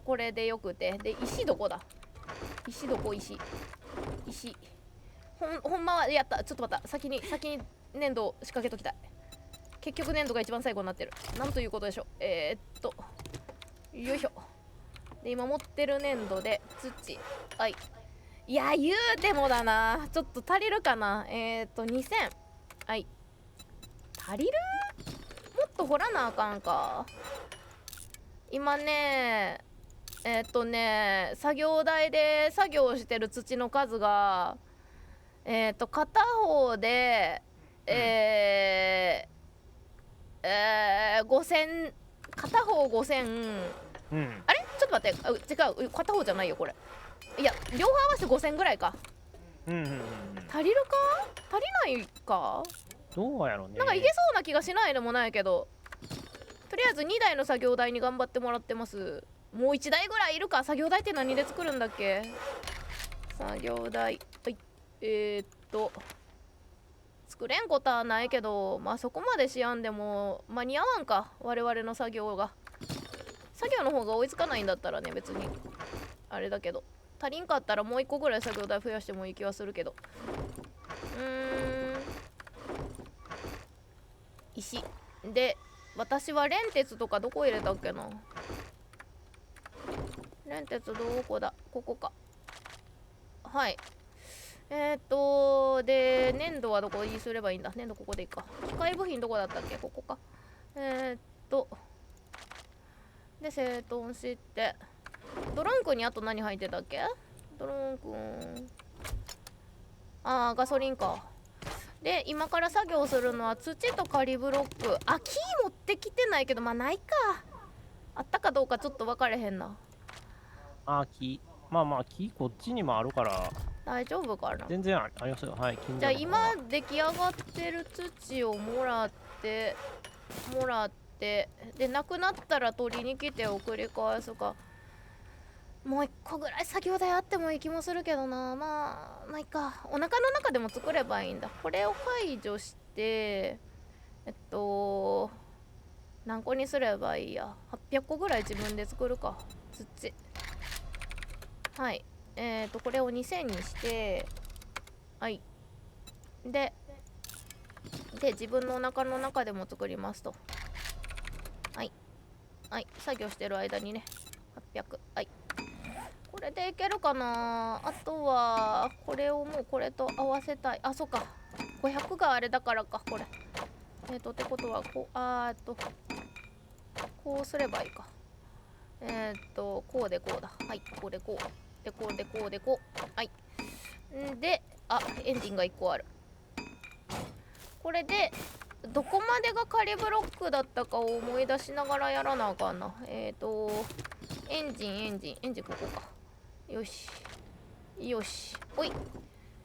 これでよくて、で石どこだ。石ほんまはやった。ちょっと待った、先に粘土を仕掛けときたい。結局粘土が一番最後になってる。なんということでしょう。よいしょ。で今持ってる粘土で土、はい。いや言うてもだな、ちょっと足りるかな。2000、はい。足りる。もっと掘らなあかんか。今ね作業台で作業してる土の数が片方で5000、片方5000、あれちょっと待って、違う、片方じゃないよこれ。いや両方合わせて5000ぐらいか。足りるか足りないか。どうやろうね。なんかいけそうな気がしないでもないけど、とりあえず2台の作業台に頑張ってもらってます。もう1台ぐらいいるか。作業台って何で作るんだっけ。作業台、はい。作れんことはないけど、まあそこまでしやんでも間に合わんか、我々の作業の方が追いつかないんだったらね、別にあれだけど、足りんかったらもう1個ぐらい作業台増やしてもいい気はするけど。石で、私は連鉄とかどこ入れたっけな。連鉄どこだ。ここか。はい。で粘土はどこにすればいいんだ。粘土ここでいいか。機械部品どこだったっけ？ここか。で整頓して、ドランクにあと何入ってたっけ？ドランクガソリンか。で今から作業するのは土と仮ブロック。木持ってきてないけど、まあないか。あったかどうかちょっと分かれへんな。木。まあまあ、木こっちにもあるから、大丈夫かな。全然ありますよ。はい、近所の方は。じゃあ今出来上がってる土をもらって、でなくなったら取りに来てを繰り返すか。もう一個ぐらい作業台あってもいい気もするけどな。まあいいか。お腹の中でも作ればいいんだ。これを解除して何個にすればいいや。800個ぐらい自分で作るか。土。はい。これを2000にして、はい。で自分のお腹の中でも作りますと。はい作業してる間にね、800。はい、これでいけるかな。あとはこれをもうこれと合わせたい。そうか、500があれだからか。これってことはこうすればいいか。こうでこうだ。はい、これこうでこうでこうでこう。はい。でエンジンが1個ある。これでどこまでが仮ブロックだったかを思い出しながらやらなあかんな。エンジンここか。よしおい、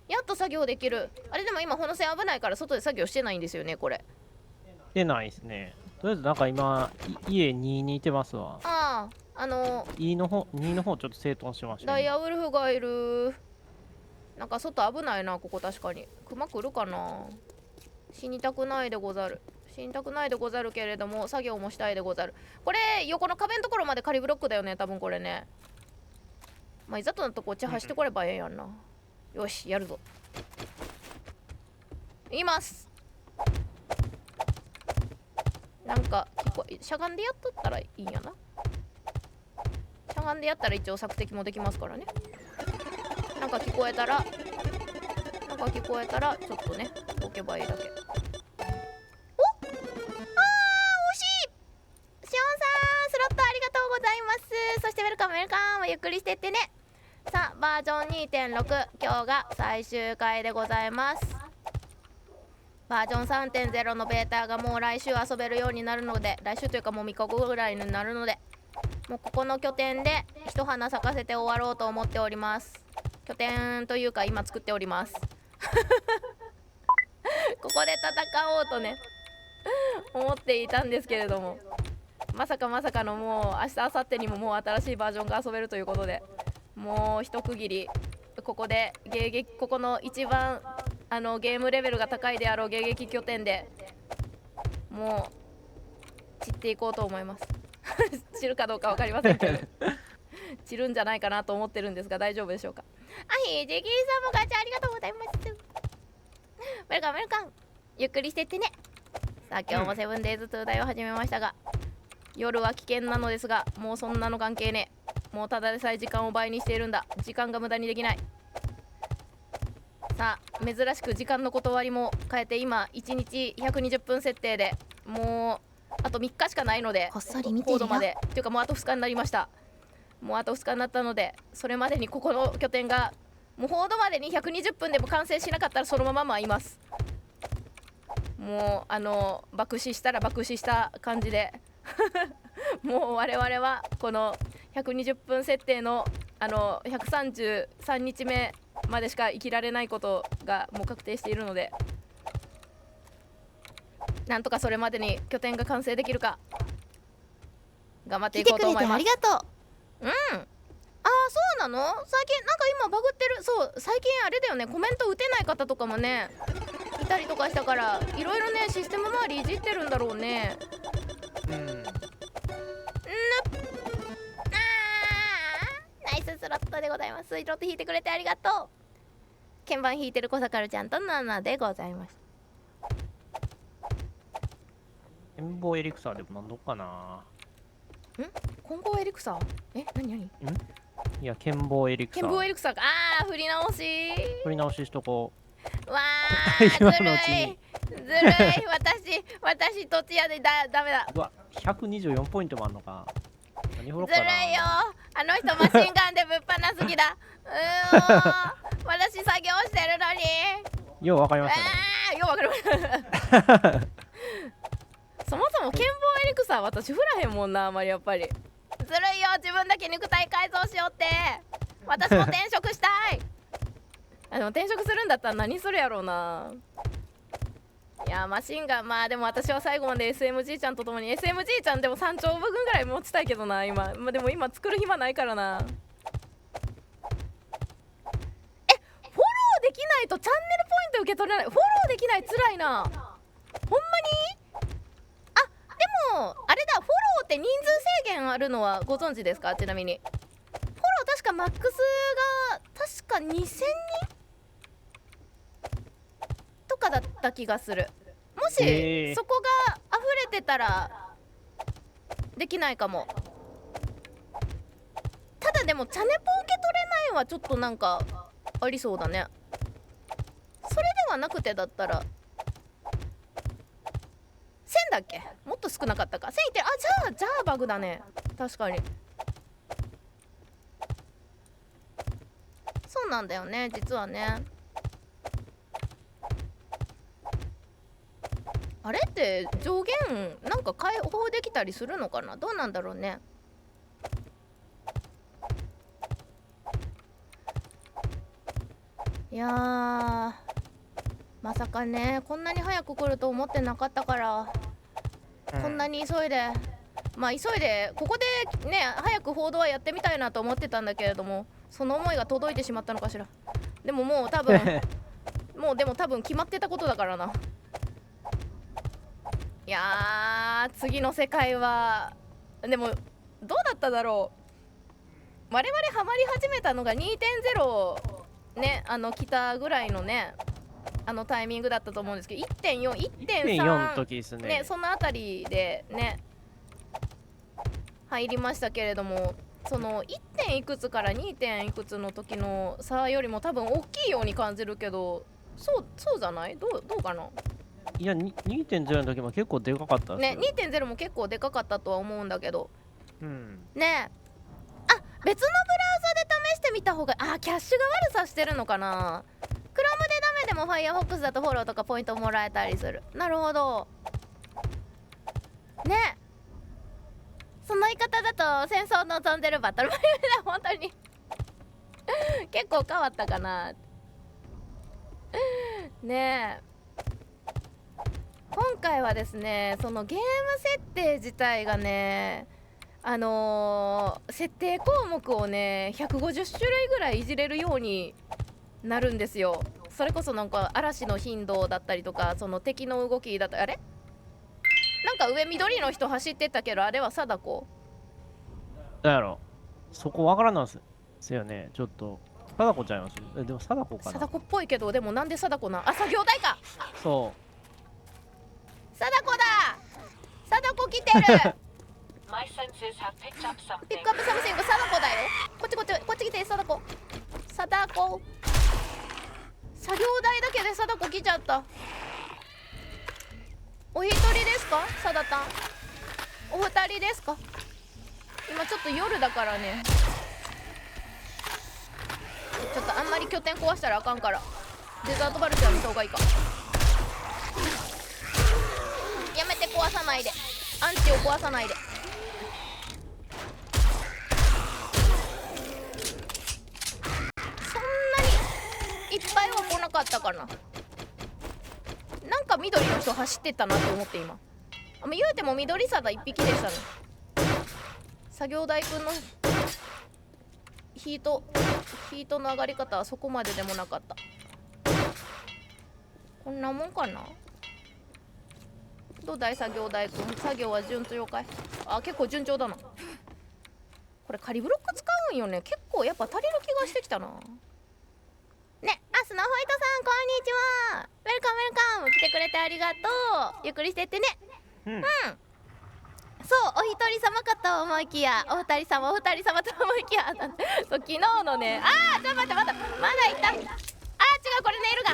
やっと作業できる。あれでも今この線危ないから外で作業してないんですよね。これ出ないですね。とりあえずなんか今家2にいてますわ。2の方ちょっと整頓しました。ダイヤウルフがいる。なんか外危ないな。ここ確かにクマ来るかな。死にたくないでござるけれども作業もしたいでござる。これ横の壁のところまで仮ブロックだよね多分これね。まあいざとなとこっち走ってこればええやんな。よしやるぞ。います。なんかしゃがんでやっとったらいいんやな。しゃがんでやったら一応索敵もできますからね。なんか聞こえたらちょっとね置けばいいだけ。惜しい。しおんさんスロットありがとうございます。そしてウェルカムゆっくりしてってね。さあバージョン 2.6 今日が最終回でございます。バージョン 3.0 のベータがもう来週遊べるようになるので、来週というかもう3日後ぐらいになるので、もうここの拠点で一花咲かせて終わろうと思っております。拠点というか今作っておりますここで戦おうとね思っていたんですけれども、まさかのもう明日明後日にももう新しいバージョンが遊べるということで、もう一区切りここでここの一番ゲームレベルが高いであろう迎撃拠点でもう散っていこうと思います散るかどうか分かりませんけど散るんじゃないかなと思ってるんですが、大丈夫でしょうか。ジェキーさんもガチャありがとうございます。ウェルカムゆっくりしてってね。さあ今日もセブンデイズ2台を始めましたが、夜は危険なのですが、もうそんなの関係ねえ。もうただでさえ時間を倍にしているんだ。時間が無駄にできない。さあ珍しく時間の断りも変えて、今1日120分設定で、もうあと3日しかないので、こっそり見てるよ。コードまでっていうかもうあと2日になりました。もうあと2日になったので、それまでにここの拠点がもうホードまでに120分でも完成しなかったらそのまま舞います。もう爆死したら爆死した感じでもう我々はこの120分設定の133日目までしか生きられないことがもう確定しているので、なんとかそれまでに拠点が完成できるか頑張っていこうと思います。来てくれてありがとう。そうなの。最近なんか今バグってる。そう最近あれだよね、コメント打てない方とかもねいたりとかしたから、いろいろねシステム周りいじってるんだろうね。ナイススロットでございます。スロット引いてくれてありがとう。鍵盤弾いてる小坂ちゃんと7でございます。展望エリクサーでも飲んどっかな。混合エリクサー何いや、剣棒エリクサ剣舞エリクサーか。あー、振り直し。取り直ししとこわー、ず今るのうちにい。ずるい。私、土地屋でダメだ。う。うわ、124ポイントもあんのか。何掘ろうずるかな。いよ。あの人マシンガンでぶっ放す気だ。私作業してるのに。ようわかりましたね。ようわかる。そもそも剣棒エリクサー私振らへんもんな、あまりやっぱり。ずるいよ、自分だけ肉体改造しようって。私も転職したい。でも転職するんだったら何するやろうな。いやマシンガン、まあでも私は最後まで SMG ちゃんと共に SMG ちゃんでも3丁分ぐらい持ちたいけどな今、でも今作る暇ないからな。フォローできないとチャンネルポイント受け取れない。フォローできない、つらいな。ほんまに。あ、でもあれだ、フォローって人数制限あるのはご存知ですか？ちなみにフォロー確かマックスが確か2000人とかだった気がする。もしそこが溢れてたらできないかも。ただでもチャネポ受け取れないはちょっとなんかありそうだね。それではなくてだったら1000だっけ？もっと少なかったか。1000いってる。あ、じゃあバグだね。確かにそうなんだよね、実はね。あれって上限なんか解放できたりするのかな。どうなんだろうね。いやー、まさかねこんなに早く来ると思ってなかったから、こんなに急いで、まあ急いでここでね早く報道はやってみたいなと思ってたんだけれども、その思いが届いてしまったのかしら。でももう多分でも多分決まってたことだからな。いやー、次の世界はでもどうだっただろう。我々ハマり始めたのが 2.0 ね、来たぐらいのねタイミングだったと思うんですけど、 1.4、1.3 の時ですね。そのあたりでね入りましたけれども、その 1. 点いくつから 2. 点いくつの時の差よりも多分大きいように感じるけど、そうじゃない？どうかな。いや、2.0 の時も結構でかかったですよね、2.0 も結構でかかったとは思うんだけど、うんねえ、あ、別のブラウザで試してみた方が、キャッシュが悪さしてるのかな。Chrome でダメでも Firefox だとフォローとかポイントもらえたりする。なるほどね。その言い方だと戦争を望んでるバトルマリオだ。本当に結構変わったかなねえ。今回はですね、そのゲーム設定自体がね、設定項目をね150種類ぐらいいじれるようになるんですよ。それこそなんか嵐の頻度だったりとか、その敵の動きだったり、あれなんか上緑の人走ってったけど、あれは貞子なんやろ、そこわからないですよね。ちょっと貞子ちゃいます。でも貞子かな。貞子っぽいけど、でもなんで貞子な。あ、作業台か。そ貞子だ。貞子来てるピックアップサムシング、貞子だよ。こっち来て、貞子。貞子、作業台だけで貞子来ちゃった。お一人ですか、貞たん。お二人ですか。今ちょっと夜だからね、ちょっとあんまり拠点壊したらあかんから、デザートバルチャー見た方がいいか。やめて、壊さないで、アンチを壊さないで。そんなにいっぱいは来なかったかな。なんか緑の人走ってったなと思って。今言うても緑さだ1匹でしたね。作業台くんのヒートの上がり方はそこまででもなかった。こんなもんかな。どうだい作業台くん、作業は順調かい。結構順調だな。これ仮ブロック使うんよね。結構やっぱ足りる気がしてきたな。ね、スノホイトさんこんにちは。ウェルカム来てくれてありがとう。ゆっくりしてってね。う。うん。そうお一人様かと思いきやお二人様と思いきやそう昨日のねちょっと待ってまだいた違うこれネイルガ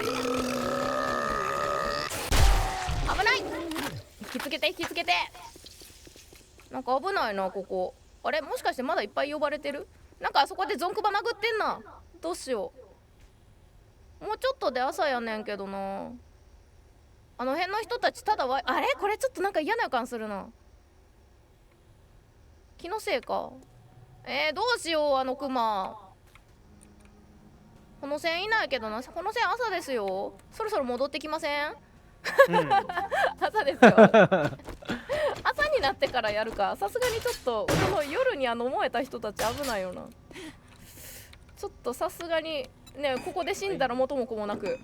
ン危ない引きつけてなんか危ないなここあれもしかしてまだいっぱい呼ばれてるなんかあそこでゾンクバ殴ってんなどうしようもうちょっとで朝やねんけどなあの辺の人たちただあれこれちょっとなんか嫌な予感するな気のせいかどうしようあのクマこの線いないけどなこの線朝ですよそろそろ戻ってきません朝ですよ朝になってからやるかさすがにちょっとこの夜に燃えた人たち危ないよなちょっとさすがにねここで死んだら元も子もなく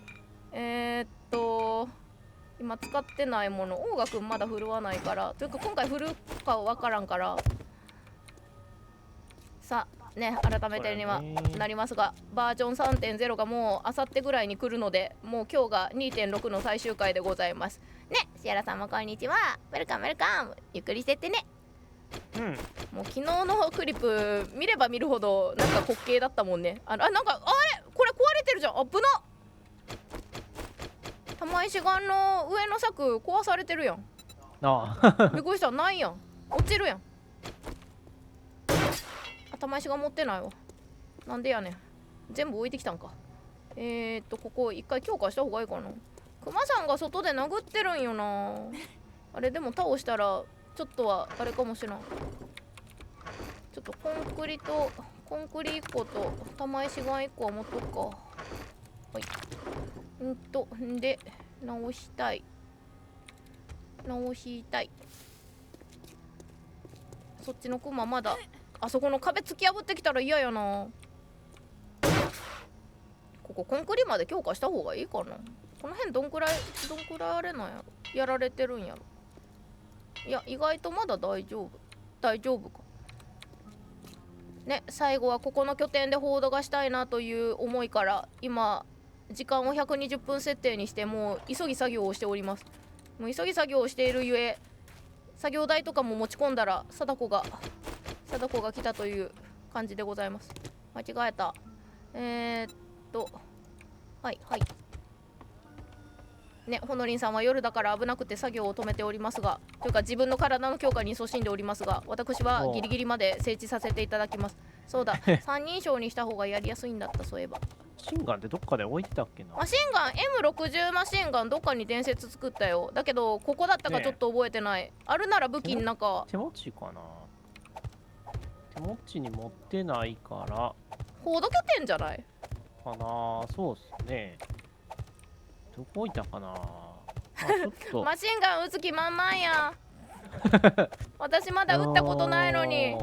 今使ってないものオーガくんまだ振るわないからというか今回振るかわからんからさあね改めてにはなりますがバージョン 3.0 がもうあさってぐらいに来るのでもう今日が 2.6 の最終回でございますね。シアラさんもこんにちはウェルカムゆっくりしてってね。もう昨日のクリップ見れば見るほどなんか滑稽だったもんね。なんかあれこれ壊れてるじゃん。危なっ玉石岩の上の柵壊されてるやん。びっくりしたないやん落ちるやん。玉石が持ってないわなんでやねん全部置いてきたんか。ここ一回強化した方がいいかな。クマさんが外で殴ってるんよなあれでも倒したらちょっとはあれかもしれん。ちょっとコンクリ1個と玉石が1個は持っとくか。はいで直したいそっちのクマまだあそこの壁突き破ってきたら嫌やな。ここコンクリまで強化した方がいいかな。この辺どんくらいあれなんやろやられてるんやろ。いや意外とまだ大丈夫かね。最後はここの拠点で報道がしたいなという思いから今時間を120分設定にしてもう急ぎ作業をしております。もう急ぎ作業をしているゆえ作業台とかも持ち込んだら貞子が来たという感じでございます。間違えた。はいね、ほのりんさんは夜だから危なくて作業を止めておりますがというか自分の体の強化に勤しんでおりますが私はギリギリまで整地させていただきます。そうだ三人称にした方がやりやすいんだったそういえば。マシンガンってどっかで置いてたっけな。マシンガン M60 マシンガンどっかに伝説作ったよ。だけどここだったかちょっと覚えてない、あるなら武器の中手持ちかな。手持ちに持ってないから報道拠点じゃないかな。そうっすね。どこ置いたかな。ちょっとマシンガン撃つ気満々や私まだ撃ったことないのに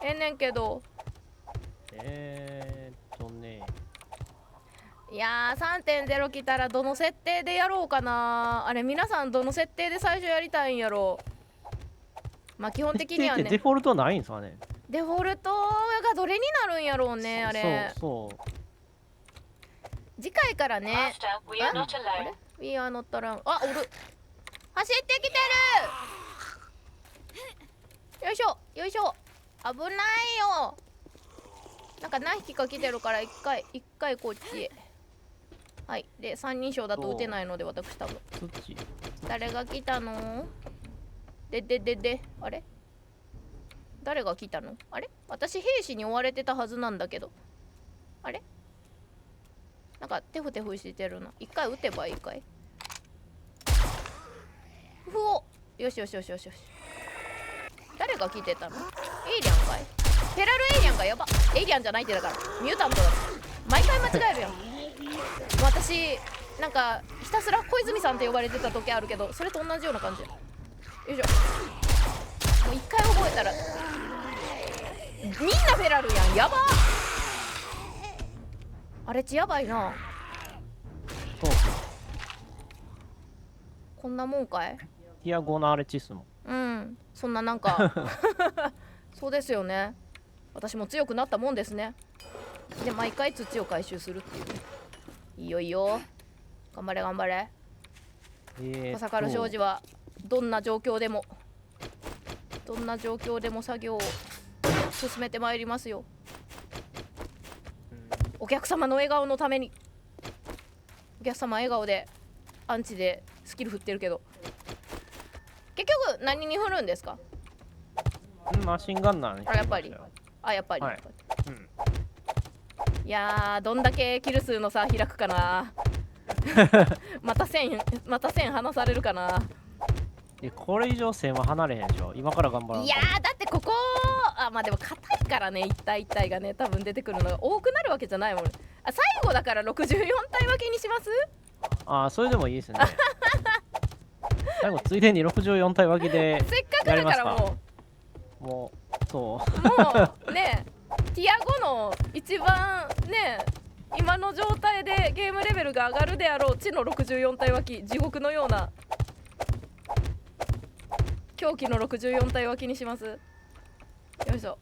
ねんけどいやー 3.0 来たらどの設定でやろうかな。あれ皆さんどの設定で最初やりたいんやろ。まあ基本的にはねデフォルトないんすかね。デフォルトがどれになるんやろうね。あれそう次回からね。あれ We are not alone。 あおる走ってきてる。よいしょ危ないよ。なんか何匹か来てるから一回こっちへ。はいで三人称だと撃てないので私多分誰が来たのであれ誰が来たの。あれ私兵士に追われてたはずなんだけどあれなんかテフテフしてるな。一回撃てばいいかい。ふおよし誰が来てたの。エイリアンかい。フェラルエイリアンか。やばエイリアンじゃないってだからミュータントだ。毎回間違えるやん私なんかひたすら小泉さんって呼ばれてた時あるけどそれと同じような感じ。よいしょもう一回覚えたらみんなフェラルやん。やばあれちやばいな。こんなもんかい。ティアゴのアレチスもそんななんかそうですよね。私も強くなったもんですね。で毎回土を回収するっていうね。いいよ頑張れ小坂の庄司はどんな状況でもどんな状況でも作業を進めてまいりますよ。お客様の笑顔のために。お客様笑顔でアンチでスキル振ってるけど、結局何に振るんですか？マシンガンナーに。あ、やっぱり。あ、やっぱり。はいうん、いやー、どんだけキル数の差開くかな。また1000離されるかな。これ以上線は離れへんでしょ。今から頑張らんと。いやー、だってここ、あ、まあでも硬いからね、一体一体がね、多分出てくるのが多くなるわけじゃないもん。あ、最後だから64体分けにします？あ、それでもいいですね。最後ついでに64体分けでせっかくだからもうそうもうね、ティア5の一番ね、今の状態でゲームレベルが上がるであろう地の64体脇、地獄のような狂気の64体脇にします。よいしょ。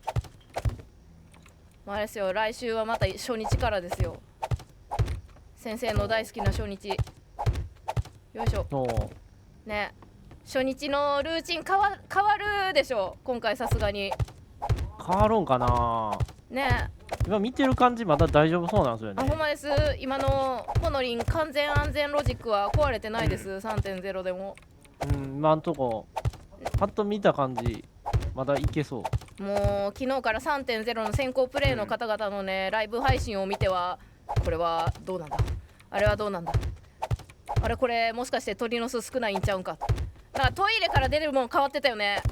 まあ、あれですよ、来週はまた初日からですよ。先生の大好きな初日。よいしょ。ね、初日のルーチン変わるでしょ今回、さすがに。変わるんかなね。今見てる感じまだ大丈夫そうなんですよね。あ、ほんまです。今のコノリン完全安全ロジックは壊れてないです、3.0 でも。今んとこパッと見た感じまだいけそう。もう昨日から 3.0 の先行プレイの方々のね、ライブ配信を見ては、これはどうなんだ、あれはどうなんだ、あれこれもしかして鳥の巣少ないんちゃうんか。だからトイレから出るもん変わってたよね。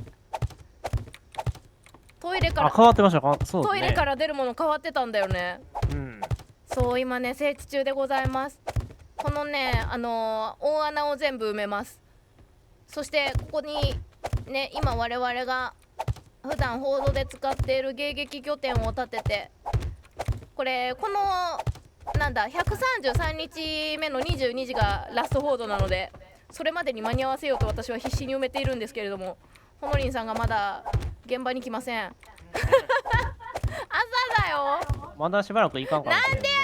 トイレから変わってましたか。そうですね、トイレから出るもの変わってたんだよね。そう、今ね整地中でございます。このね、大穴を全部埋めます。そしてここにね、今我々が普段報道で使っている迎撃拠点を立てて、このなんだ133日目の22時がラスト報道なので、それまでに間に合わせようと私は必死に埋めているんですけれども、ほのりんさんがまだ現場に来ません。朝だよ。まだしばらくいかんかもしれなんでや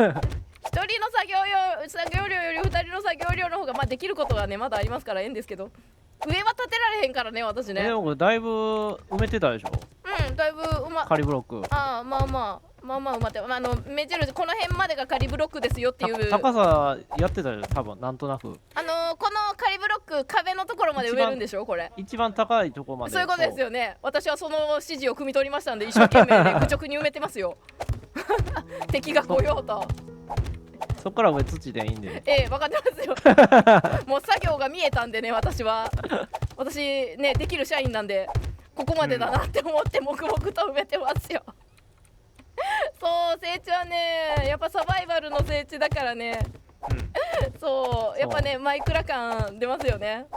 ねんな。一人の作業量より二人の作業量の方ができることがねまだありますからええんですけど、上は立てられへんからね私ね。でもこれだいぶ埋めてたでしょ。だいぶ仮ブロック。まあ埋まって、目印この辺までが仮ブロックですよっていう。高さやってたよ多分、なんとなく。この仮ブロック壁のところまで植えるんでしょこれ。一番高いところまで。そういうことですよね。私はその指示を汲み取りましたんで、一生懸命ね愚直に埋めてますよ。敵が来ようと。そっから上土でいいんで。分かってますよ。もう作業が見えたんでね、私ねできる社員なんで、ここまでだなって思って黙々と埋めてますよ。そう、整地はねやっぱサバイバルの整地だからね、そうやっぱねマイクラ感出ますよね。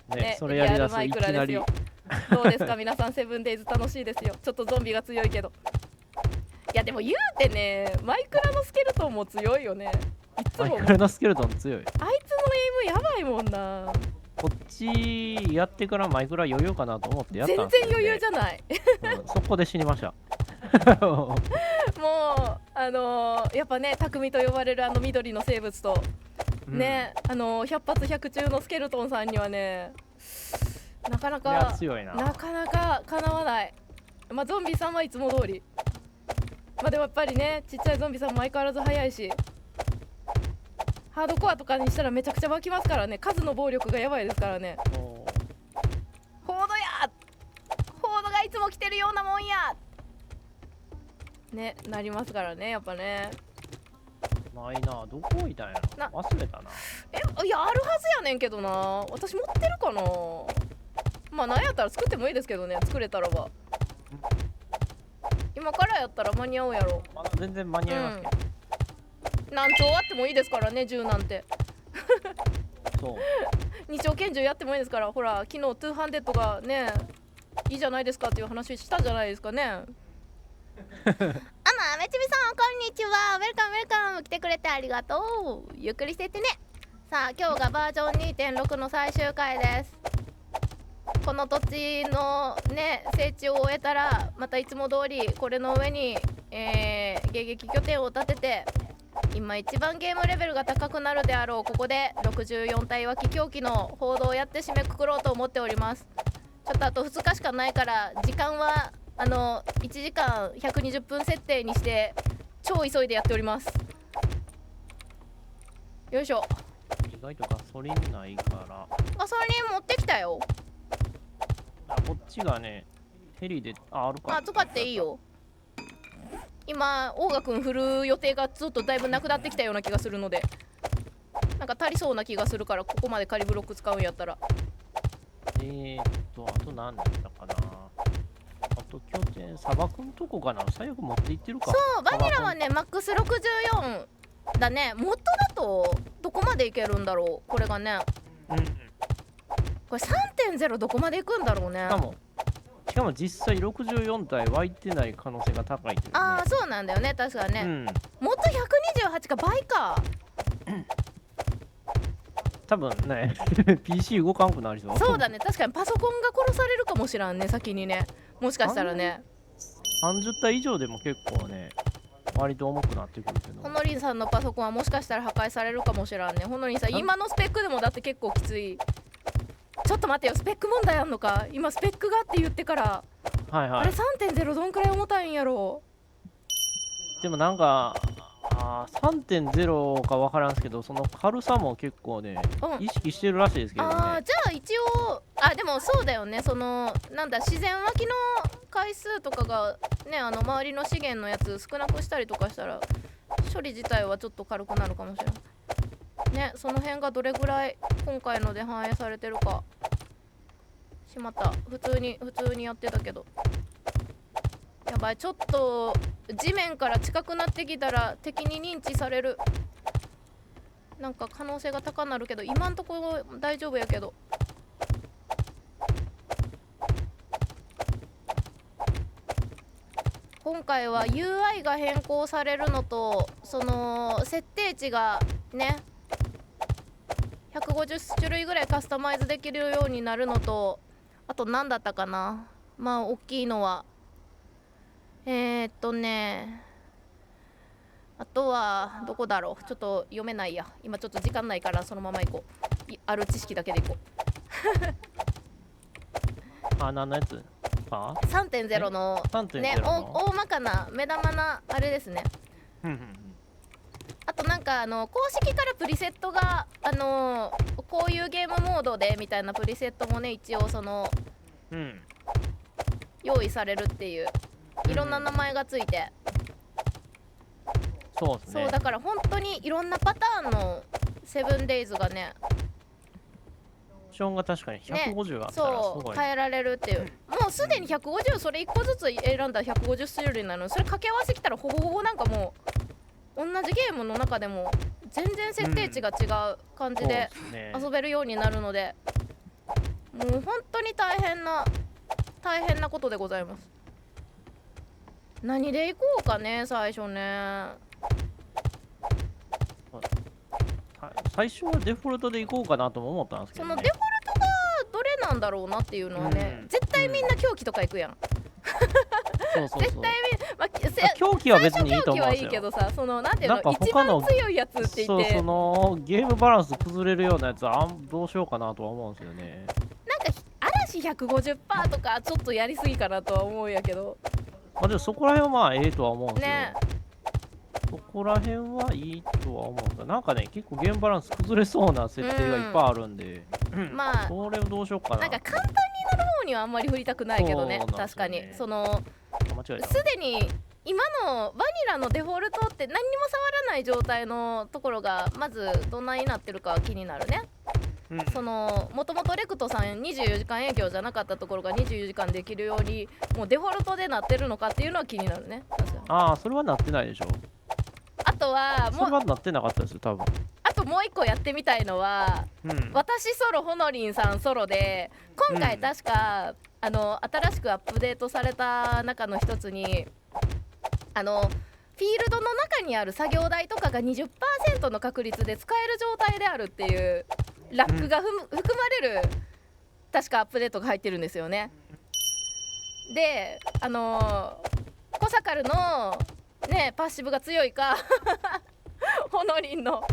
ね、それやりだすといきなり。どうですか皆さん、セブンデイズ楽しいですよ。ちょっとゾンビが強いけど。いやでも言うてね、マイクラのスケルトンも強いよね。いつもマイクラのスケルトン強い。あいつのエイムやばいもんな。こっちやってからマイクラ余裕かなと思ってやったんです全然余裕じゃない。そこで死にました。もうやっぱね匠と呼ばれる緑の生物と、ね100発100中のスケルトンさんにはねなかなかかなわない。ゾンビさんはいつも通り。でもやっぱりねちっちゃいゾンビさんも相変わらず速いし、ハードコアとかにしたらめちゃくちゃ湧きますからね。数の暴力がやばいですからね。ホードや、ホードがいつも来てるようなもんやね、なりますからね、やっぱね。ないな、どこ置いたんやろ。忘れたな。いや、あるはずやねんけどな。私持ってるかな。なんやったら作ってもいいですけどね、作れたらば。今からやったら間に合うやろ。まだ全然間に合いますけど。何丁あってもいいですからね、銃なんて。そう。2丁拳銃やってもいいですから。ほら、昨日200がね、いいじゃないですかっていう話したじゃないですかね。めちびさん、こんにちは。ウェルカムウェルカム。来てくれてありがとう。ゆっくりしてってね。さあ、今日がバージョン 2.6 の最終回です。この土地のね整地を終えたら、またいつも通りこれの上に、迎撃拠点を立てて、今一番ゲームレベルが高くなるであろうここで64体脇狂気の報道をやって締めくくろうと思っております。ちょっとあと2日しかないから時間は1時間120分設定にして超急いでやっております。よいしょ。意外とガソリンないから。ガソリン持ってきたよ。こっちがね、ヘリで、あるか。使っていいよ。今オーガ君振る予定がずっとだいぶなくなってきたような気がするので、なんか足りそうな気がするから、ここまで仮ブロック使うんやったら。あと何だったかな。あと拠点、砂漠のとこかな。最悪持っていってるか。そう、バニラはねマックス64だね。元だとどこまでいけるんだろうこれがね。うん。これ 3.0 どこまでいくんだろうね。しかも実際64体湧いてない可能性が高いっていうね。ああそうなんだよね、確かね、うん、もっと128か倍か。多分ねPC 動かんくなりそう。そうだね、確かにパソコンが殺されるかもしらんね、先にね。もしかしたらね30体以上でも結構ね割と重くなってくるけど、ほのりんさんのパソコンはもしかしたら破壊されるかもしらんね。ほのりんさん今のスペックでもだって結構きつい。ちょっと待ってよ、スペック問題あんのか。今スペックがって言ってから、はいはい、あれ 3.0 どんくらい重たいんやろう。でもなんか3.0 か分からんすけど、その軽さも結構ね、意識してるらしいですけどね。じゃあ一応でもそうだよね、そのなんだ自然湧きの回数とかがね、周りの資源のやつ少なくしたりとかしたら処理自体はちょっと軽くなるかもしれないね。その辺がどれぐらい今回ので反映されてるか。しまった、普通にやってたけど、やばい、ちょっと地面から近くなってきたら敵に認知されるなんか可能性が高なるけど、今んところ大丈夫やけど。今回は UI が変更されるのと、その設定値がね150種類ぐらいカスタマイズできるようになるのと、あと何だったかな、まあ大きいのはあとはどこだろう、ちょっと読めないや今、ちょっと時間ないからそのまま行こう。ある知識だけで行こう何のやつか 3.0 のね、大まかな目玉なあれですね。あとなんか公式からプリセットがこういうゲームモードでみたいなプリセットもね一応その、用意されるっていう、いろんな名前がついて、そうですね。そうだから本当にいろんなパターンのセブンデイズがね、オプションが確かに150あったらすごい、そう変えられるっていう。もうすでに150、それ1個ずつ選んだら150種類なのに、それ掛け合わせきたらほぼほぼなんかもう同じゲームの中でも全然設定値が違う感じで遊べるようになるので、もう本当に大変なことでございます。何でいこうかね、最初ね。最初はデフォルトでいこうかなとも思ったんですけど、ね、そのデフォルトがどれなんだろうなっていうのはね、絶対みんな狂気とか行くやん。絶対狂気は別にいいと思うんですよ。狂気はいいけどさ、そのなんていうの、一番強いやつって言って、そのゲームバランス崩れるようなやつどうしようかなとは思うんですよね。なんか嵐 150% とかちょっとやりすぎかなとは思うんやけど、でもそこら辺はまあええとは思うんですよね。そこら辺はいいとは思うんだ。なんかね、結構ゲームバランス崩れそうな設定がいっぱいあるんで、まあそれをどうしようかな。なんか簡単になる方にはあんまり振りたくないけどね、確かに。そのすでに今のバニラのデフォルトって何にも触らない状態のところがまずどんなになってるか気になるね。そのもともとレクトさん24時間営業じゃなかったところが24時間できるようにもうデフォルトでなってるのかっていうのは気になるね。それはなってないでしょ。あとはそれはなってなかったですよ多分。あともう一個やってみたいのは、私ソロほのりんさんソロで今回確か、新しくアップデートされた中の一つにフィールドの中にある作業台とかが 20% の確率で使える状態であるっていうラックが含まれる確かアップデートが入ってるんですよね。でコサカルのねパッシブが強いかほのりんの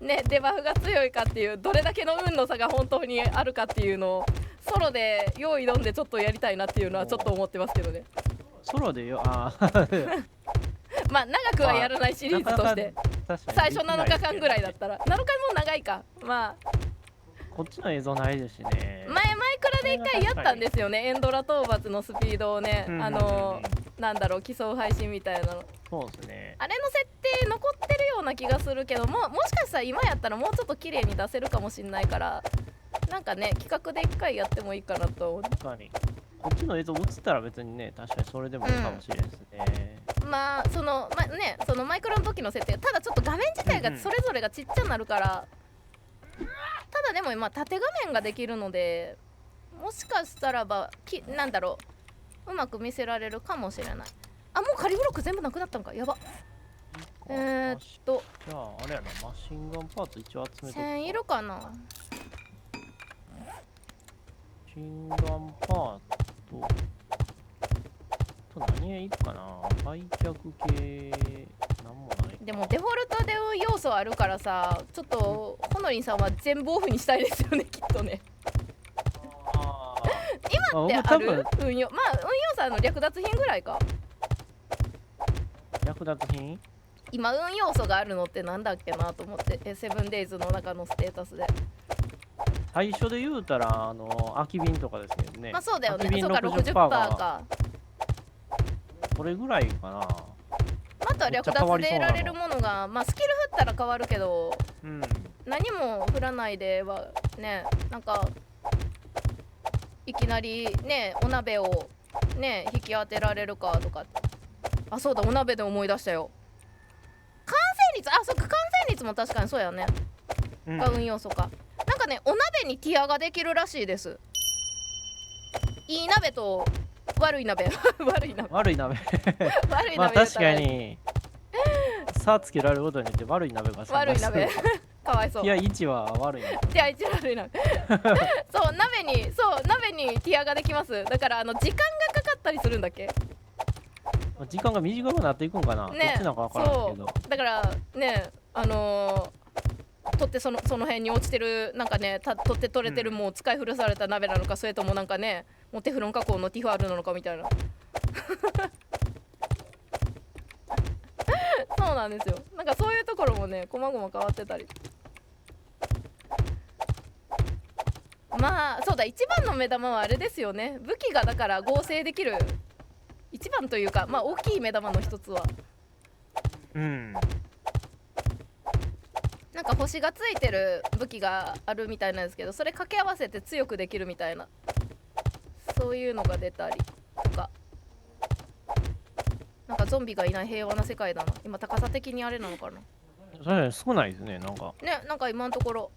ねデバフが強いかっていう、どれだけの運の差が本当にあるかっていうのをソロで用意どんでちょっとやりたいなっていうのはちょっと思ってますけどね。ソロでよ、あーまあ長くはやらないシリーズとして確かに最初7日間ぐらいだったら、7日も長いか。まあこっちの映像ないですしね。前クラで1回やったんですよね、エンドラ討伐のスピードをね、なんだろう、競う配信みたいなの。そうですね。あれの設定残ってるような気がするけども、もしかしたら今やったらもうちょっと綺麗に出せるかもしれないから、なんかね企画で1回やってもいいかなと思う。確かにこっちの映像映ったら別にね、確かにそれでもいいかもしれないですね。まあそのマイクロの時の設定、ただちょっと画面自体がそれぞれがちっちゃになるから、ただでも今縦画面ができるので、もしかしたらばなんだろう、うまく見せられるかもしれない。あ、もうカリブロック全部なくなったんか、やば。じゃああれやな、マシンガンパーツ一応集めて1000いるかな。マシンガンパーツと何がいいかな。売却系なんもない。でもデフォルトで要素あるからさ、ちょっとほのりんさんは全部オフにしたいですよねきっとね。今ってある運用、まあ運用さんの略奪品ぐらいか。略奪品今運要素があるのってなんだっけなと思って、セブンデイズの中のステータスで。最初で言うたら空き瓶とかですけどね。まあそうだよね。空き瓶そうか 60% か。これぐらいかな。あとは略奪で得られるものが、まあスキル振ったら変わるけど、何も振らないではね、なんかいきなりねお鍋をね引き当てられるかとか。あ、そうだ、お鍋で思い出したよ。完成率、あ、そっか、完成率も確かにそうやね、が運要素か。なんかね、お鍋にティアができるらしいです。いい鍋と悪い鍋悪い鍋悪い鍋まあ確かに差つけられることによって悪い鍋が悪い鍋かわいそう。ティア1は悪い鍋。ティア1悪い鍋そう、鍋にティアができます。だから時間がかかったりするんだっけ。時間が短くなっていくんかな、ね、どっちなんか分からんけど。だからね、取ってその辺に落ちてるなんかね、取って取れてるもう使い古された鍋なのか、それともなんかねもうテフロン加工のティファールなのかみたいなそうなんですよ。なんかそういうところもね細々変わってたり。まあそうだ、一番の目玉はあれですよね。武器がだから合成できる一番というか、まあ大きい目玉の一つはなんか星がついてる武器があるみたいなんですけど、それ掛け合わせて強くできるみたいな、そういうのが出たりとか。なんかゾンビがいない平和な世界だな。今高さ的にあれなのかな。それ少ないですね、なんかね、なんか今のところ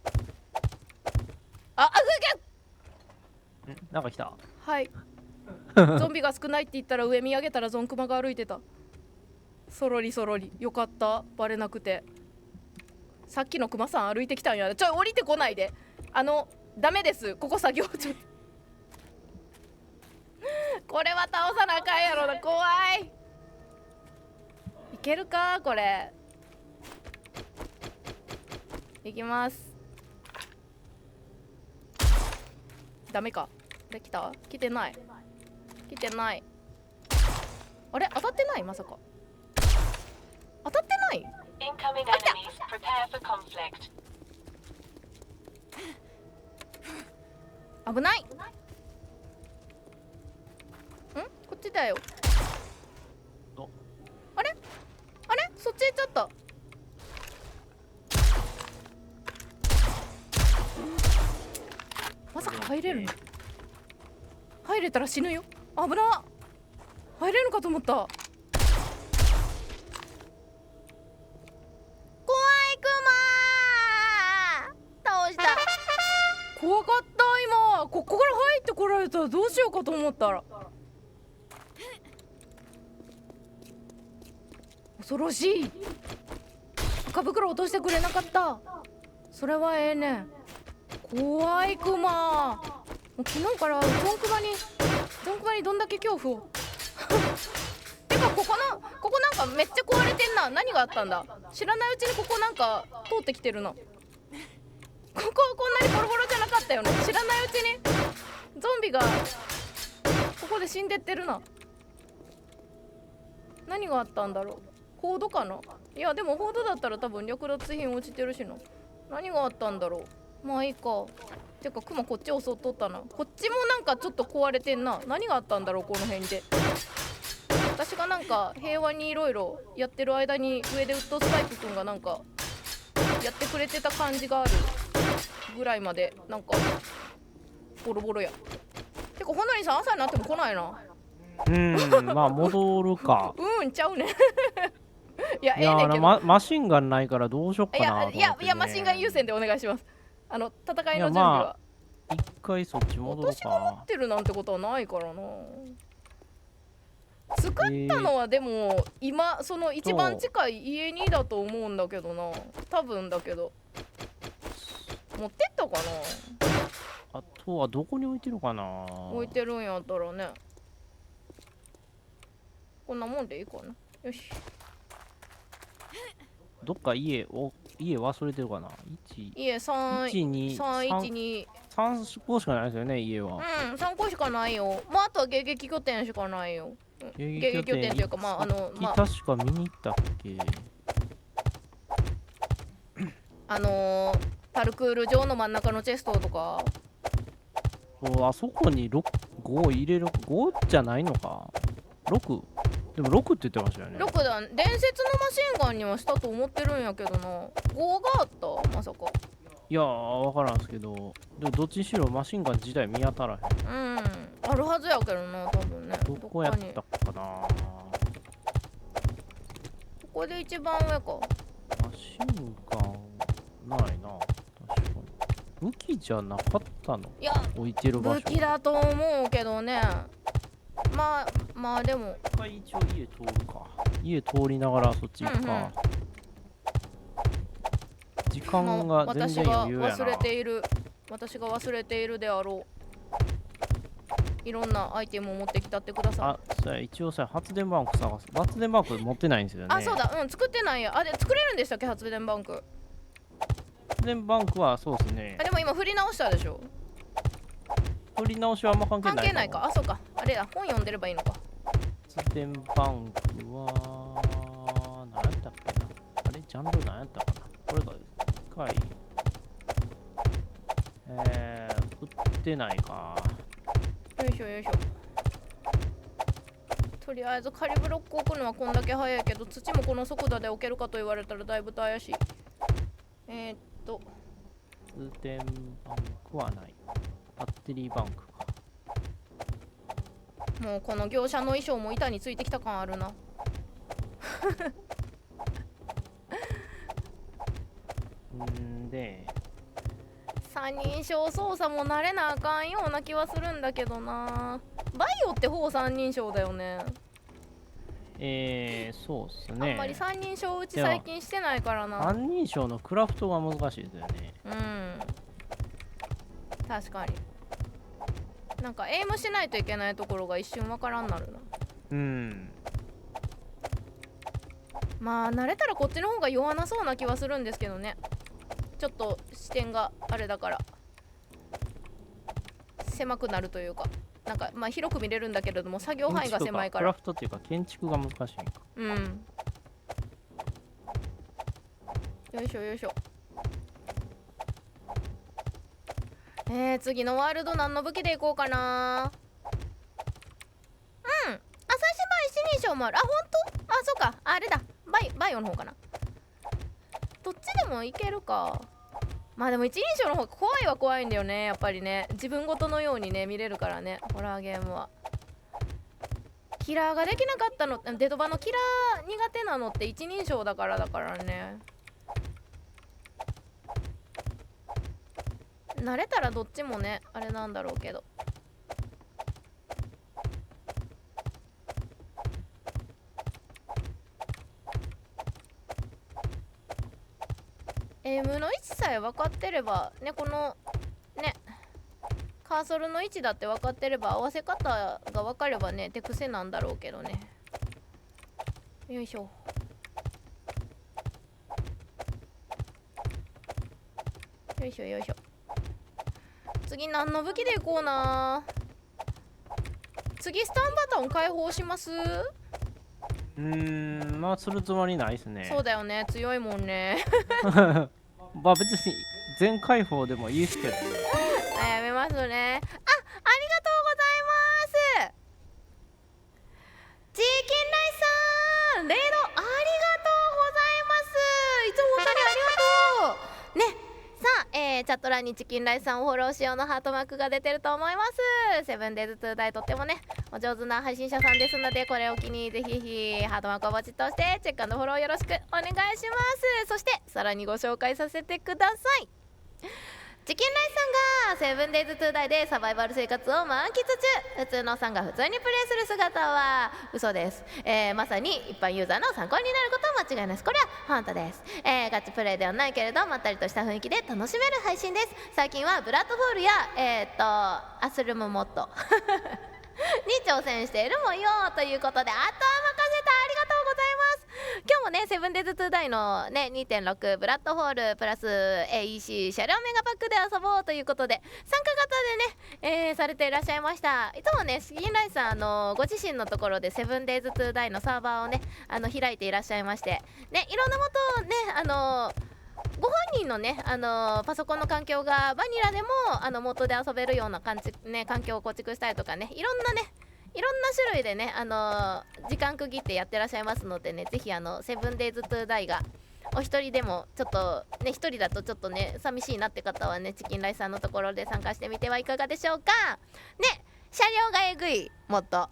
なんか来た。はいゾンビが少ないって言ったら上見上げたらゾンクマが歩いてた。そろりそろり、よかった、バレなくて。さっきのクマさん歩いてきたんや。降りてこないで、ダメです、ここ作業中これは倒さなあかんやろな、怖い。いけるかこれ。いきます。ダメか。できた？来てない。来てない。あれ、当たってない？まさか当たってない？危ない。ん？こっちだよ。あれ？あれ？そっち行っちゃった。まさか入れるの？入れたら死ぬよ。危な。入れるのかと思った。怖いクマー倒した。怖かった。今ここから入ってこられたらどうしようかと思ったら、恐ろしい。赤袋落としてくれなかった。それはええね。怖いクマ。もう昨日からゾンクマにどんだけ恐怖をてかここなんかめっちゃ壊れてんな。何があったんだ。知らないうちにここなんか通ってきてるな。こここんなにボロボロじゃなかったよね。知らないうちにゾンビがここで死んでってるな。何があったんだろう。報道かな。いやでも報道だったら多分略奪品落ちてるしな。何があったんだろう。まあいいか。てかクマこっち襲っとったな。こっちもなんかちょっと壊れてんな。何があったんだろうこの辺で。私がなんか平和にいろいろやってる間に上でウッドスパイクくんがなんかやってくれてた感じがあるぐらいまでなんかボロボロや。てかほなりさん朝になっても来ないな。まあ戻るか。ちゃうねいやいやねんけど、マシンガンないからどうしよっかなと思って、ね、いやマシンガン優先でお願いします。戦いの準備は。まあ、一回そっち戻るか。私が持ってるなんてことはないからな。作ったのはでも、今その一番近い家にだと思うんだけどな。多分だけど持ってったかな。あとはどこに置いてるかな。置いてるんやったらね、こんなもんでいいかな。よし。どっか家忘れてるかな。家312 3個しかないですよね、家は。3個しかないよ。まああとは迎撃拠点しかないよ。迎撃拠点っていうかまあ確か見に行ったっけ。パルクール上の真ん中のチェストとか。あそこに5入れる。5じゃないのか。6でも6って言ってましたよね。6だ。伝説のマシンガンにはしたと思ってるんやけどな。5があったまさか。いや分からんすけど、でもどっちにしろマシンガン自体見当たらへん。あるはずやけどな、多分ね。どこやったかな。ここで一番上か。マシンガンないな。確かに武器じゃなかったの。いや置いてる場所武器だと思うけどね。まあでも一回一応家通るか。家通りながらそっち行くか。時間が全然余裕やな。私が忘れているであろういろんなアイテムを持ってきたってください。一応さ、発電バンク探す。発電バンク持ってないんですよね。あ、そうだ、作ってないや。で作れるんでしたっけ、発電バンク。発電バンクはそうですね。でも今振り直したでしょ。振り直しはあんま関係ない。関係ないか。あ、そうか。あれだ、本読んでればいいのか。発電バンクは何やったっけな。あれジャンル何やったかな。これが1回振ってないか。よいしょよいしょ。とりあえず仮ブロック置くのはこんだけ早いけど、土もこの速度で置けるかと言われたらだいぶと怪しい。発電バンクはない。バッテリーバンクか。もうこの業者の衣装も板についてきた感あるなで三人称操作も慣れなあかんような気はするんだけどな。バイオってほぼ三人称だよね。そうっすね。あんまり三人称うち最近してないからな。三人称のクラフトが難しいですよね。確かに。なんかエイムしないといけないところが一瞬わからんなるな。まあ慣れたらこっちの方が弱なそうな気はするんですけどね。ちょっと視点があれだから狭くなるというか、なんかまあ広く見れるんだけれども作業範囲が狭いから。クラフトっていうか建築が難しいんか。よいしょよいしょ。次のワールド何の武器でいこうかな。最初一人称もある。あ、ほんと？あ、そうか。あれだ。バイオの方かな。どっちでもいけるか。まあでも一人称の方が怖いは怖いんだよね。やっぱりね。自分ごとのようにね、見れるからね。ホラーゲームは。キラーができなかったの、デドバのキラー苦手なのって一人称だからね。慣れたらどっちもね、あれなんだろうけど。エイムの位置さえ分かってればね、このねカーソルの位置だって分かってれば、合わせ方が分かればね手癖なんだろうけどね。よいしょ。よいしょよいしょ。次何の武器でいこうな。次スタンバトン解放します。まあするつもりないですね。そうだよね、強いもんね。まあ別に全開放でもいいですけどね。やめますね。ありがとうございます。チキンライスさん、レイドありがとうございます。いつも本当にありがとうね。さあ、チャット欄にチキンライスさんをフォローしようのハートマークが出てると思います。セブンデイズ2ダイとってもねお上手な配信者さんですので、これを機にぜひぜひハートマークをポチッとしてチェック&フォローよろしくお願いします。そしてさらにご紹介させてください。チキンライスさんがセブンデイズ2ダイでサバイバル生活を満喫中。普通のさんが普通にプレイする姿は嘘です。まさに一般ユーザーの参考になることは間違いないです。これは本当です。ガチプレイではないけれどまったりとした雰囲気で楽しめる配信です。最近はブラッドボールやアスルムモッドに挑戦している模様ということで、あとは任せた。ありがとうございます。今日もねセブンデイズ2ダイのね 2.6 ブラッドホールプラス AEC 車両メガパックで遊ぼうということで参加型でね、されていらっしゃいました。いつもねチキンライスさんご自身のところでセブンデイズ2ダイのサーバーをね開いていらっしゃいましてね、いろんなことをねご本人のね、パソコンの環境がバニラでも元で遊べるような環境を構築したりとかね、いろんな種類でね、時間区切ってやってらっしゃいますのでね、ぜひセブンデイズ2ダイがお一人でもちょっとね、一人だとちょっとね寂しいなって方はねチキンライスさんのところで参加してみてはいかがでしょうかね。車両がえぐいもっと。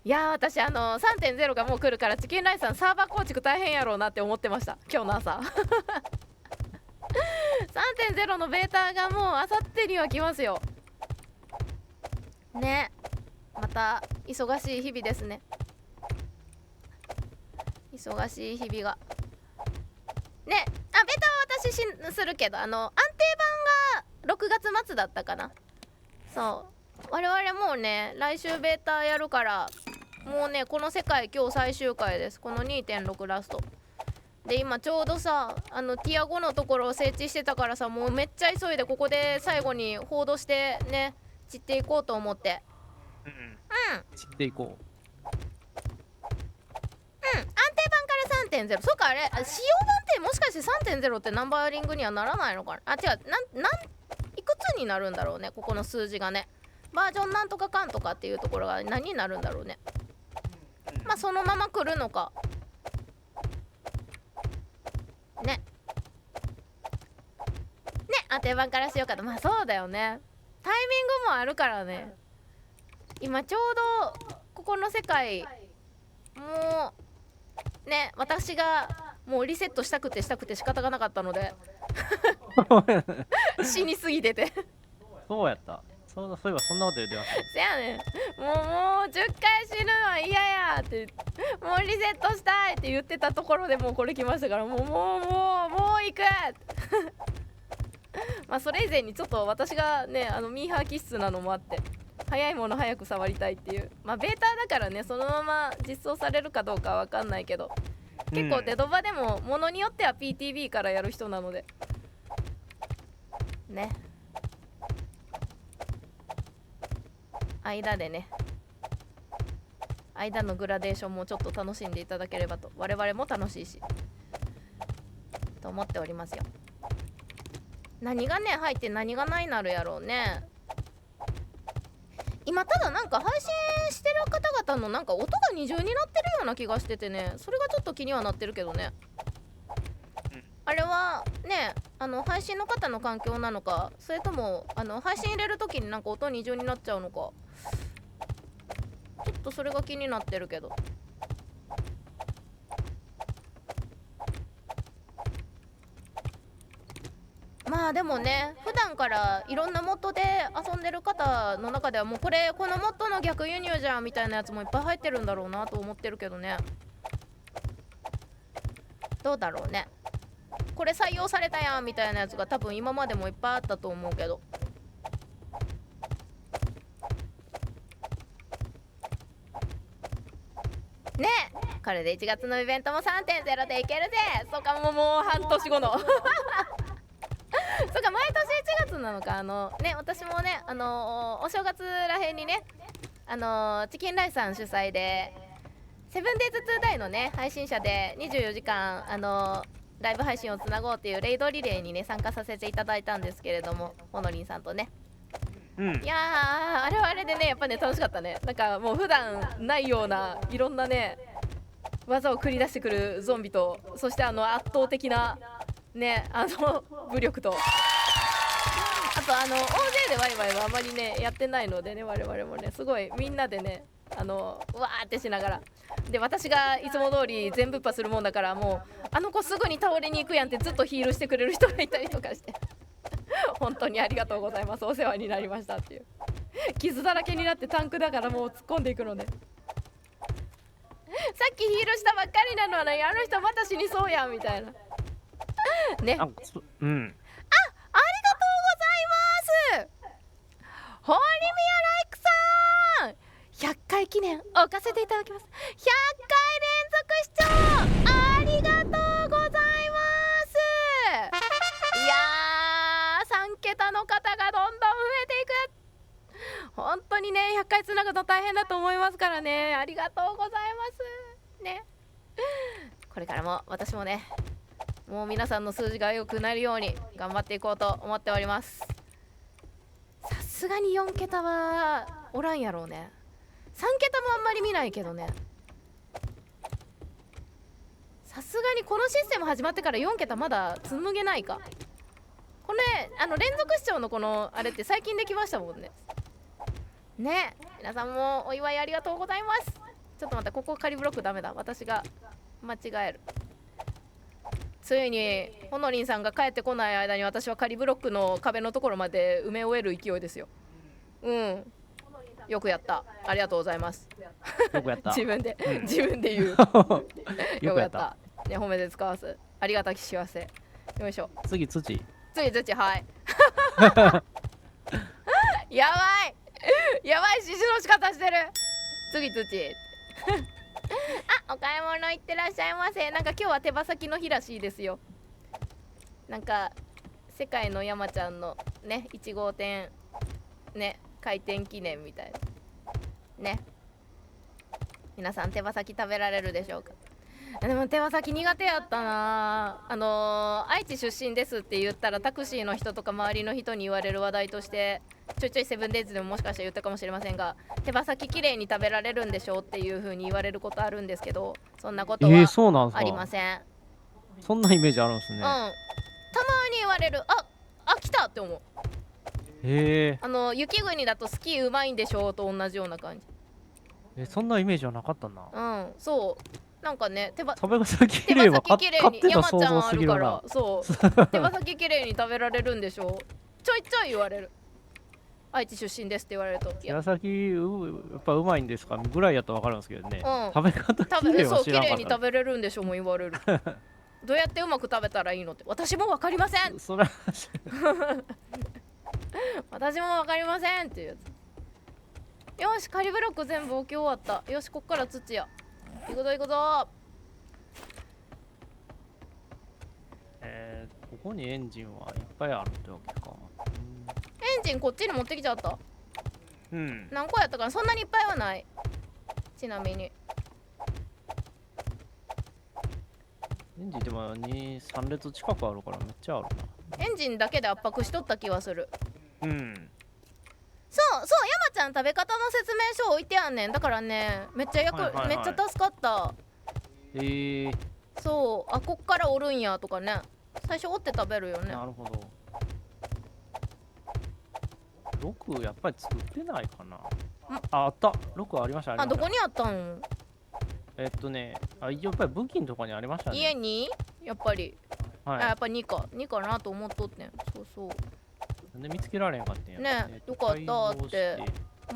いやー私3.0 がもう来るからチキンライスさんサーバー構築大変やろうなって思ってました今日の朝3.0 のベータがもうあさってには来ますよね。また忙しい日々ですね。忙しい日々がね。ベータは私するけど安定版が6月末だったかな。そう我々もうね来週ベータやるからもうねこの世界今日最終回です。この 2.6 ラストで今ちょうどさティア5のところを整地してたからさ、もうめっちゃ急いでここで最後に報道してね散っていこうと思って。散っていこう。安定版から 3.0 そうか。あれ仕様版ってもしかして 3.0 ってナンバーリングにはならないのかな。違う、いくつになるんだろうね。ここの数字がねバージョンなんとかかんとかっていうところが何になるんだろうね。まあそのまま来るのかね。安定版からしようかと。まあそうだよね、タイミングもあるからね。今ちょうどここの世界もうね私がもうリセットしたくて仕方がなかったので死にすぎててそうやった。そういえばそんなこと言ってました。せやねん、もう10回死ぬのは嫌やってもうリセットしたいって言ってたところでもうこれ来ましたから、もう行くまあそれ以前にちょっと私がねミーハー気質なのもあって早いもの早く触りたいっていう、まあベータだからねそのまま実装されるかどうかは分かんないけど、結構デドバでもものによっては PTB からやる人なのでね、間でね間のグラデーションもちょっと楽しんでいただければと、我々も楽しいしと思っておりますよ。何がね入って何がないなるやろうね。今ただなんか配信してる方々のなんか音が二重になってるような気がしててね、それがちょっと気にはなってるけどね。あれはね配信の方の環境なのか、それとも配信入れる時になんか音二重になっちゃうのか、ちょっとそれが気になってるけど。まあでもね普段からいろんなモッドで遊んでる方の中ではもうこのモッドの逆輸入じゃんみたいなやつもいっぱい入ってるんだろうなと思ってるけどね。どうだろうね、これ採用されたやんみたいなやつが多分今までもいっぱいあったと思うけど。ねこれで1月のイベントも 3.0 でいけるぜ。そうかもう半年後のそうか毎年1月なのか、私もね、お正月らへんにね、チキンライスさん主催でセブンデイズトゥーダイのね配信者で24時間ライブ配信をつなごうっていうレイドリレーにね参加させていただいたんですけれども、ほのりんさんとね、うん。いやー、あれはあれでね、やっぱね楽しかったね。なんかもう普段ないようないろんなね技を繰り出してくるゾンビと、そして圧倒的なね武力と、あと大勢でワイワイはあまりねやってないのでね、我々もねすごいみんなでねうわーってしながら、で私がいつも通り全ぶっ破するもんだから、もうあの子すぐに倒れに行くやんってずっとヒールしてくれる人がいたりとかして本当にありがとうございます、お世話になりましたっていう。傷だらけになってタンクだからもう突っ込んでいくので、さっきヒールしたばっかりなのにあの人また死にそうやんみたいなね。なんかうん。ありがとうございます。ホーリミアライクさん、100回記念置かせていただきます。100回連続視聴ありがとうございます。いやー、3桁の方がどんどん増えていく。本当にね100回つなぐと大変だと思いますからね、ありがとうございますね。これからも私もね、もう皆さんの数字が良くなるように頑張っていこうと思っております。さすがに4桁はおらんやろうね。3桁もあんまり見ないけどね。さすがにこのシステム始まってから4桁まだ紡げないか。これ連続視聴のこのあれって最近できましたもんね。ね、皆さんもお祝いありがとうございます。ちょっと待って、ここ仮ブロックダメだ、私が間違える。ついにほのりんさんが帰ってこない間に私は仮ブロックの壁のところまで埋め終える勢いですよ。うん、よくやった、ありがとうございます。よくやった。自分で言うよよくやっくやった。たね、褒めて使わす、ありがたき幸せ。よいしょ、次土。土はいやばいやばい、指示の仕方してる。次土あ、お買い物行ってらっしゃいませ。なんか今日は手羽先の日らしいですよ。なんか世界の山ちゃんのね1号店ね開店記念みたいなね。皆さん手羽先食べられるでしょうか。でも手羽先苦手やったな。愛知出身ですって言ったらタクシーの人とか周りの人に言われる話題として、ちょいちょいセブンデイズでももしかしたら言ったかもしれませんが、手羽先きれいに食べられるんでしょうっていう風に言われることあるんですけど、そんなことはそうなんすか。ありません。そんなイメージあるんですね。たまに言われる。来たって思う。へ雪国だとスキーうまいんでしょうと同じような感じ。え。そんなイメージはなかったな。そうなんかね、手羽先きれいは勝手な想像すぎるな。そう手羽先きれいに食べられるんでしょう、ちょいちょい言われる。愛知出身ですって言われると、手羽先やっぱうまいんですかぐらいやったら分かるんですけどね。食べ方きれいはそう、き知らんかった。れいに食べれるんでしょも言われるどうやってうまく食べたらいいのって私も分かりませんそれ私も分かりませんっていうやつ。よし、仮ブロック全部置き終わった。よし、こっから土や。行くぞ行くぞ。ここにエンジンはいっぱいあるってわけか。エンジンこっちに持ってきちゃった。うん。何個やったかな、そんなにいっぱいはない。ちなみにエンジンでも2、3列近くあるからめっちゃあるエンジンだけで圧迫しとった気はする。な。うん。そう、山ちゃん食べ方の説明書置いてあんねん。だからね、めっちゃめっちゃ助かった。そう、こっから折るんやとかね。最初折って食べるよね。なるほど。6やっぱり作ってないかな。あった。6ありました。どこにあったん？やっぱり武器のとこにありましたね。家にやっぱり。はい。やっぱ2かなと思っとってん。そう。なんで見つけられへんかったんや。ね、よかったって。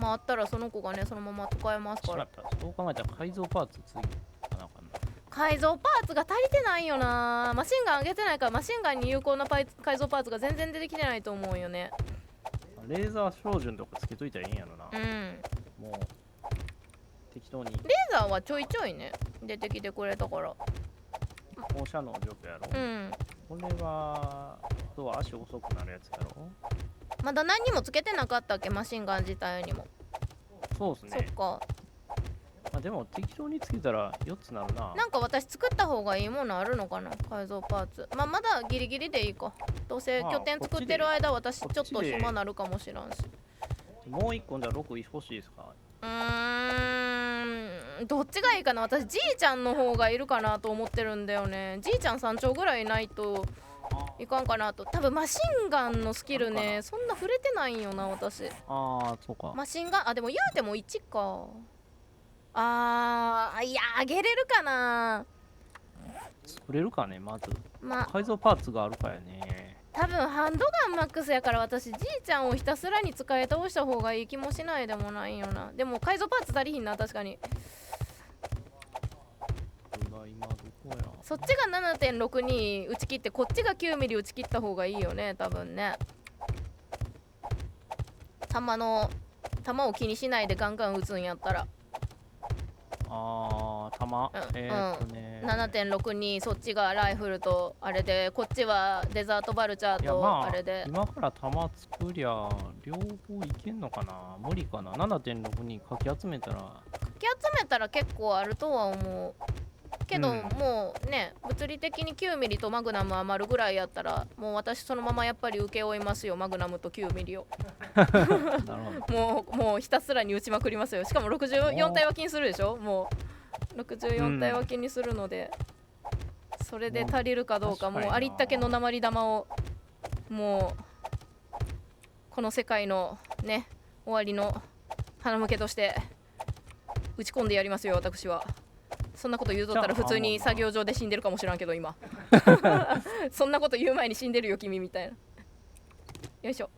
あったらその子がね、そのまま使えますから。そう考えたら改造パーツ次かな。改造パーツが足りてないよな。マシンガン上げてないから、マシンガンに有効な改造パーツが全然出てきてないと思うよね。レーザー照準とかつけといたらいいんやろな。もう適当に。レーザーはちょいちょいね出てきてくれたから。放射能力やろ。これは足遅くなるやつやろ。まだ何にもつけてなかったっけ、マシンガン自体にも。そうですね。そっか。まあ、でも適当につけたら4つなるな。なんか私作った方がいいものあるのかな、改造パーツ。まあまだギリギリでいいか。どうせ拠点作ってる間私ちょっと暇なるかもしらんし。もう1個じゃ6欲しいですか？どっちがいいかな。私じいちゃんの方がいるかなと思ってるんだよね。じいちゃん3丁ぐらいないといかんかなと。多分マシンガンのスキルね、そんな触れてないんよな私。ああ、そうか。マシンガン、あ、でも言うても1か。いや、あげれるかな。作れるかね、まず。まあ改造パーツがあるからね。多分ハンドガンマックスやから、私じいちゃんをひたすらに使い倒した方がいい気もしないでもないよな。でも改造パーツ足りひんな、確かに。今どこや。そっちが 7.6 に打ち切って、こっちが9ミリ打ち切った方がいいよね、多分ね。弾を気にしないでガンガン撃つんやったら。弾、7.6 にそっちがライフルとあれで、こっちはデザートバルチャーとまああれで。今から弾作りゃ両方いけんのかな。無理かな。 7.6 にかき集めたら。かき集めたら結構あるとは思うけど、もうね、物理的に9ミリとマグナム余るぐらいやったら、もう私そのままやっぱり請け負いますよ、マグナムと9ミリを。なるほど。もうひたすらに打ちまくりますよ。しかも64体脇にするでしょ。もう64体脇にするので、それで足りるかどうか、もうありったけの鉛玉をもうこの世界のね終わりの花向けとして打ち込んでやりますよ、私は。そんなこと言うとったら普通に作業場で死んでるかもしらんけど今そんなこと言う前に死んでるよ君みたいな。よいしょ。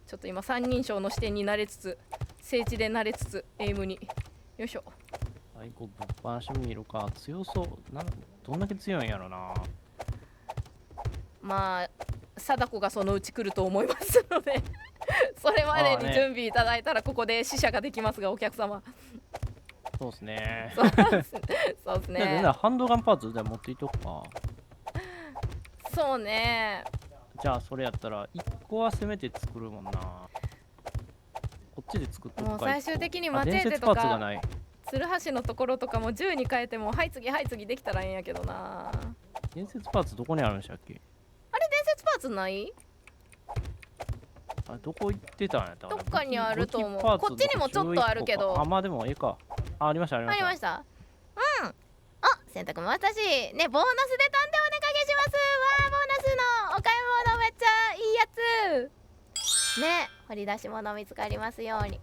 ちょっと今三人称の視点に慣れつつ、聖地で慣れつつ、エイムによいしょ。最後ぶっ放してみるか。強そう。どんだけ強いんやろな。まあ貞子がそのうち来ると思いますのでそれまでに準備いただいたらここで試写ができますが、お客様。そうですね。そうですね。ハンドガンパーツで持っていとくか。そうね。じゃあそれやったら1個はせめて作るもんな。こっちで作っとくか。もう最終的にマチ伝ェーテと説パーツがかない。ツルハシのところとかも10に変えてもはい次はい次できたらいいんやけどな。伝説パーツどこにあるんでしたっけ？あれ伝説パーツない？あれどこ行ってたんやったかな。どっかにあると思う。武器パーツこっちにもちょっとあるけど。まあでもええか。ありましたありました。ありました。うん。あ、洗濯も私ね、ボーナスでたんでお願いします。わー、ボーナスのお買い物めっちゃいいやつね。掘り出し物見つかりますように。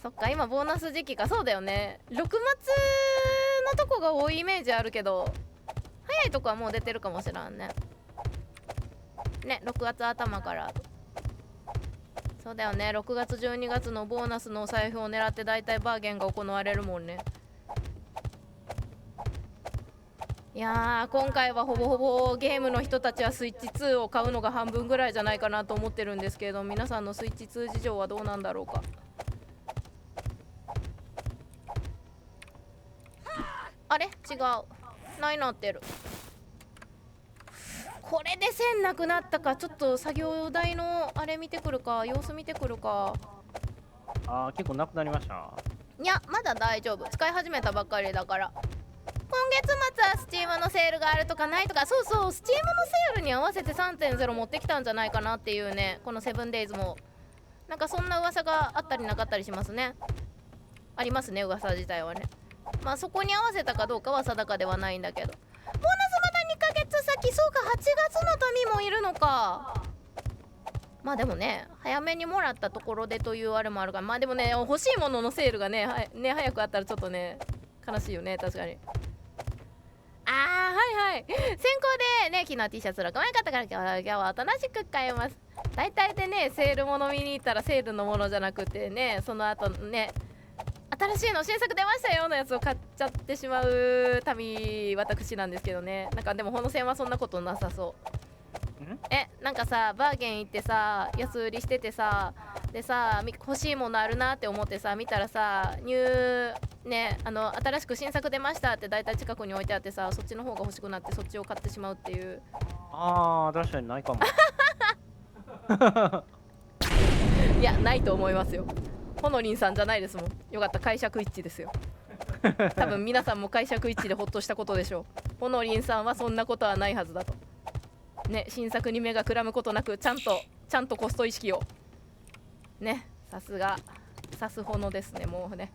そっか、今ボーナス時期か。そうだよね。6月のとこが多いイメージあるけど、早いとこはもう出てるかもしらんね。ね、6月頭からそうだよね。6月12月のボーナスのお財布を狙ってだいたいバーゲンが行われるもんね。いやー、今回はほぼほぼゲームの人たちはスイッチ2を買うのが半分ぐらいじゃないかなと思ってるんですけれど、皆さんのスイッチ2事情はどうなんだろうか。あれ違う、ないなってる。これで線なくなったか。ちょっと作業台のあれ見てくるか、様子見てくるか。結構なくなりました。いや、まだ大丈夫。使い始めたばっかりだから。今月末はスチームのセールがあるとかないとか。そうそう、スチームのセールに合わせて 3.0 持ってきたんじゃないかなっていうね。この 7days もなんかそんな噂があったりなかったりしますね。ありますね、噂自体はね。まあそこに合わせたかどうかは定かではないんだけど。ボーナスまだ2ヶ月先。そうか、8月の民もいるのか。まあでもね、早めにもらったところでというあれもあるから。まあでもね、欲しいもののセールがね、早くあったらちょっとね悲しいよね、確かに。はいはい、先行でね、昨日 T シャツ6枚買ったから今日はおとなしく買います。大体でね、セールもの見に行ったらセールのものじゃなくてね、その後ね、新しいの新作出ましたよのやつを買っちゃってしまう私なんですけどね。なんかでもこの線はそんなことなさそう。なんかさ、バーゲン行ってさ、安売りしててさ、でさ、欲しいものあるなって思ってさ、見たらさ、ね、新しく新作出ましたって大体近くに置いてあってさ、そっちの方が欲しくなってそっちを買ってしまうっていう。確かにないかもいやないと思いますよ。ほのりんさんじゃないですもん。よかった、解釈一致ですよ。多分皆さんも解釈一致でほっとしたことでしょう。ほのりんさんはそんなことはないはずだとね。新作に目がくらむことなくちゃんとコスト意識をね。さすがさすほのですね。もうね、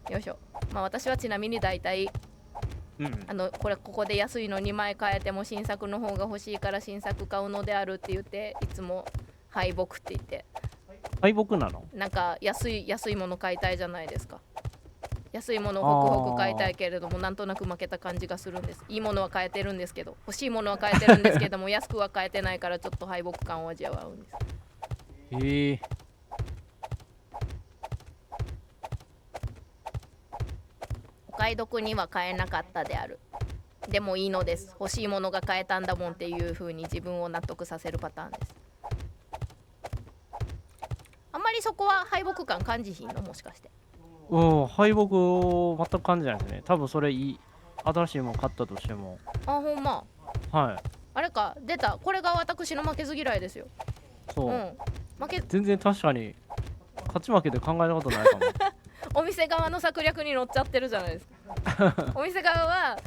よいしょ。まあ私はちなみに大体ここで安いの2枚買えても新作の方が欲しいから新作買うのであるって言って、いつも敗北って言って、敗北なの？なんか安いもの買いたいじゃないですか。安いものをホクホク買いたいけれども、なんとなく負けた感じがするんです。いいものは買えてるんですけど、欲しいものは買えてるんですけども安くは買えてないから、ちょっと敗北感を味わうんです。お買い得には買えなかったである。でもいいのです。欲しいものが買えたんだもんっていう風に自分を納得させるパターンです。あんまりそこは敗北感感じひんの？もしかして。敗北を全く感じないですね。多分それ新しいもの買ったとしても。あ、ほんま。はい。あれか、出た。これが私の負けず嫌いですよ。そう。全然確かに勝ち負けで考えたことないかも。お店側の策略に乗っちゃってるじゃないですか。お店側は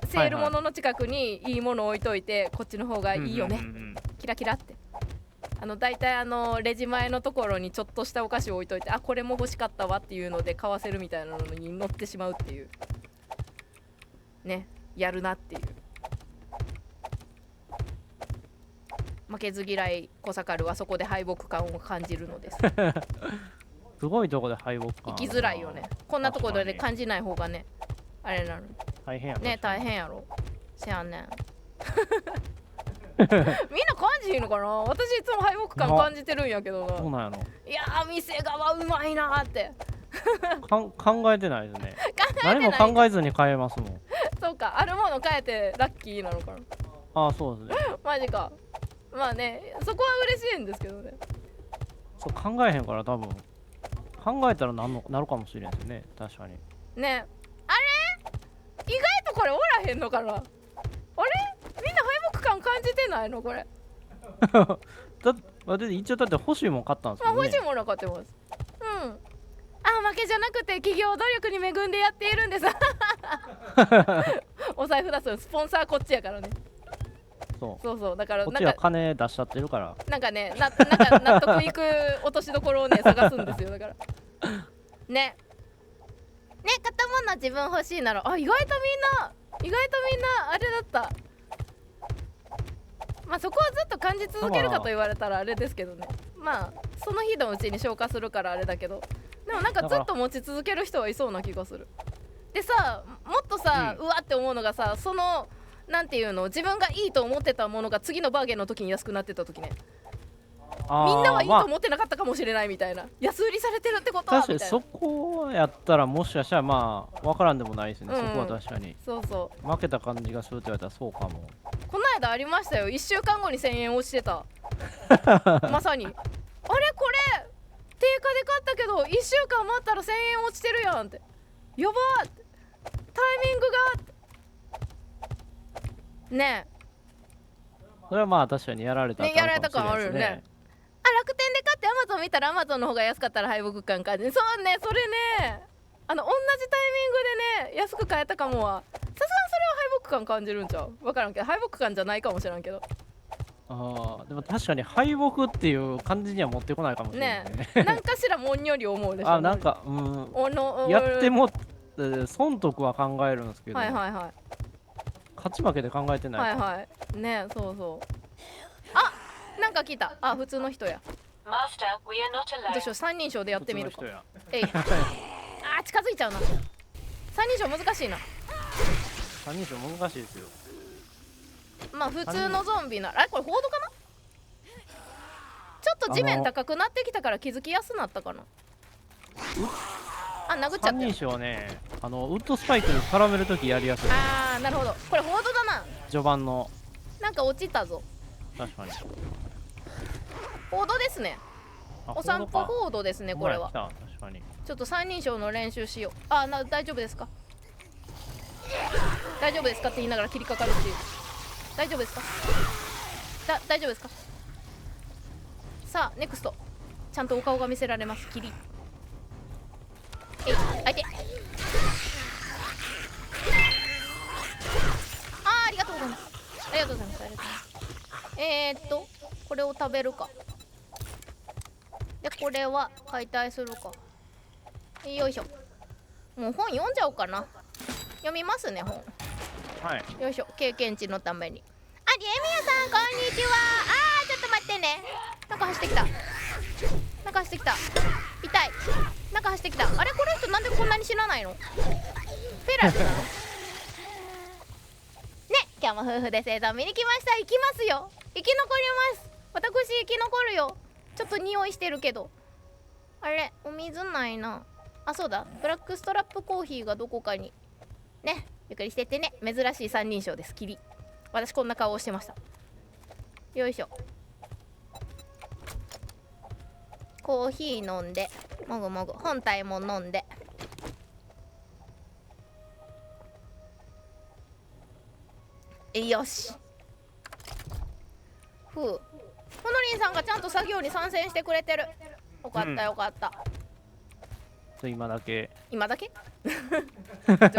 セール物の近くにいいもの置いといて、こっちの方がいいよね。キラキラって。だいたいレジ前のところにちょっとしたお菓子を置いといて、あ、これも欲しかったわっていうので買わせるみたいなのに乗ってしまうっていうね。やるなっていう。負けず嫌いコサカルはそこで敗北感を感じるのです。すごいとこで敗北感。生きづらいよね。こんなところで感じない方がね、あれなの。大変やね。大変やろ。せやねん。みんな感じいいのかな。私いつも敗北感感じてるんやけどな。そうなんやろ。いやー、店側うまいなーって考えてないですね。何も考えずに買えますもん。そうか、あるもの変えてラッキーなのかな。ああ、そうですね。マジか。まあね、そこは嬉しいんですけどね。そう考えへんから多分考えたらなるかもしれんですね。確かにね。あれ意外とこれおらへんのかな。あれみんな敗北感感じてないのこれ。だって一応だって欲しいもん買ったんですよね。欲しいもの買ってます。うん。あ、負けじゃなくて企業努力に恵んでやっているんです。お財布出すスポンサーこっちやからね。そうだからこっちは金出しちゃってるから、なんかね、なんか納得いく落としどころをね探すんですよ。だからね買ったもの自分欲しいなら、あ、意外とみんなあれだった。まあそこはずっと感じ続けるかと言われたらあれですけどね。まあその日のうちに消化するからあれだけど、でもなんかずっと持ち続ける人はいそうな気がする。でさ、もっとさ、うわって思うのがさ、そのなんていうの、自分がいいと思ってたものが次のバーゲンの時に安くなってた時ね、みんなはいいと思ってなかったかもしれないみたいな、安売りされてるってことはみたいな。確かにそこやったらもしかしたらまあ分からんでもないですね、そこは確かに。そう負けた感じがするって言われたらそうかも。この間ありましたよ、1週間後に1000円落ちてた。まさにあれこれ定価で買ったけど1週間待ったら1000円落ちてるやんって、やばーって、タイミングがねえ。それはまあ確かにやられたね、やられた感あるよね。あ、楽天で買ってアマゾン見たらアマゾンの方が安かったら敗北感感じる。そうね、それね、同じタイミングでね安く買えたかもは、さすがにそれは敗北感感じるんちゃう。分からんけど敗北感じゃないかもしれんけど。でも確かに敗北っていう感じには持ってこないかもしれないね。なんかしらもんより思うでしょ。なんかやっても損得は考えるんですけど、勝ち負けで考えてないね。そうそう。あ、なんか来た。あ、普通の人や。どうしよう、三人称でやってみるか。えい。あ、近づいちゃうな。三人称難しいな。三人称難しいですよ。まあ普通のゾンビなら、これフォードかな。ちょっと地面高くなってきたから気づきやすくなったかな。あ、殴っちゃった。三人称ね、ウッドスパイクに絡めるときやりやすい。あー、なるほど。これフォードだな。序盤のなんか落ちたぞ。確かにフォードですね。お散歩フォードですね、これは。確かにちょっと三人称の練習しよう。あ、大丈夫ですか、大丈夫ですかって言いながら切りかかるっていう。大丈夫ですか、大丈夫ですか。さあネクストちゃんとお顔が見せられます。キリえい相手ありがとうございます。ありがとうございます。ありがとうございます。これを食べるか。でこれは解体するか。よいしょ。もう本読んじゃおうかな。読みますね本。はい。よいしょ。経験値のために。ありえみやさんこんにちは。ちょっと待ってね。なんか走ってきた。なんか走ってきた。痛い。なんか走ってきた。あれこの人なんでこんなに知らないの？フェラルなの？ね、今日も夫婦で生産見に来ました。行きますよ。生き残ります。私生き残るよ。ちょっと匂いしてるけど。あれお水ないな。あ、そうだ。ブラックストラップコーヒーがどこかに。ね、ゆっくりしてってね。珍しい三人称です。キリ。私こんな顔をしてました。よいしょ。コーヒー飲んでもぐもぐ本体も飲んでよし。ふう。ほのりんさんがちゃんと作業に参戦してくれてる。よかったよかった。今だけ。今だけ？どういうこと？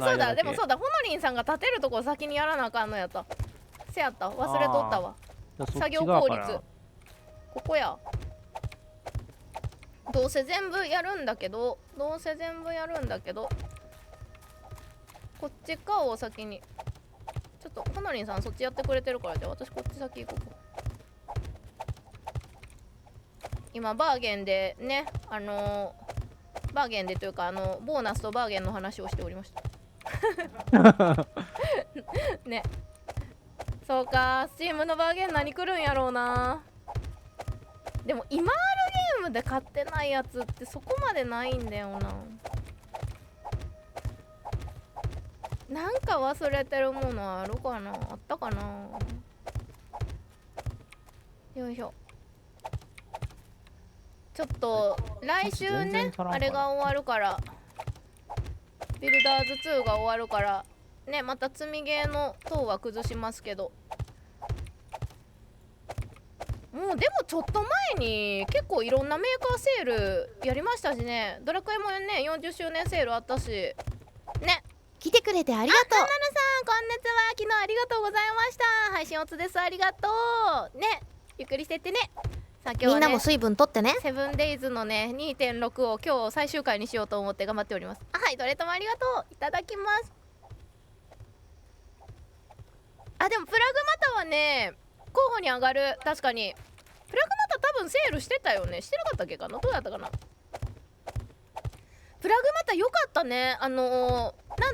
そうだ。でもそうだ。ほのりんさんが立てるとこ先にやらなあかんのやった。せやった。忘れとったわ。作業効率。ここや。どうせ全部やるんだけどこっちかを先に。ちょっとほのりんさんそっちやってくれてるから、じゃあ私こっち先行こう。今バーゲンでね、バーゲンでというかボーナスとバーゲンの話をしておりましたね。そうか、スチームのバーゲン何来るんやろうな。でも今あるゲームで買ってないやつってそこまでないんだよな。なんか忘れてるものあるかな。あったかな。よいしょ。ちょっと来週ねあれが終わるから、ビルダーズ2が終わるからね、また積みゲーの塔は崩しますけど、もうでもちょっと前に結構いろんなメーカーセールやりましたしね。ドラクエもね40周年セールあったしね。来てくれてありがとう。ナナさんこんにちは。昨日ありがとうございました。配信おつです。ありがとうね。ゆっくりしてってね。さあ今日はね、みんなも水分とってね。セブンデイズのね 2.6 を今日最終回にしようと思って頑張っております。はい、どれともありがとう。いただきます。でもプラグマタはね候補に上がる。確かにプラグマタ多分セールしてたよね。してなかったっけかな。どうやったかな。プラグマタ良かったね。なん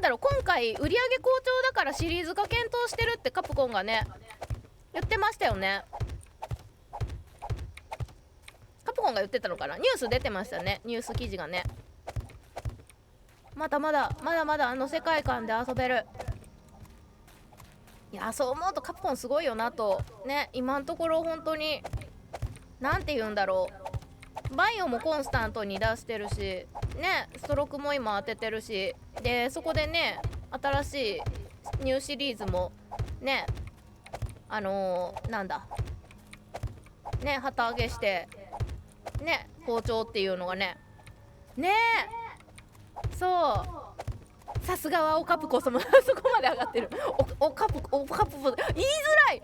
だろう、今回売り上げ好調だからシリーズ化検討してるってカプコンがね言ってましたよね。カプコンが言ってたのかな。ニュース出てましたね。ニュース記事がね。まだまだ世界観で遊べる。いや、そう思うとカプコンすごいよなとね。今のところ本当になんて言うんだろう、バイオもコンスタントに出してるしね、ストロークも今当ててるし、でそこでね新しいニューシリーズもねなんだね旗揚げしてね好調っていうのがねそうさすがはオカプコ様そこまで上がってる。オカプ言いづらい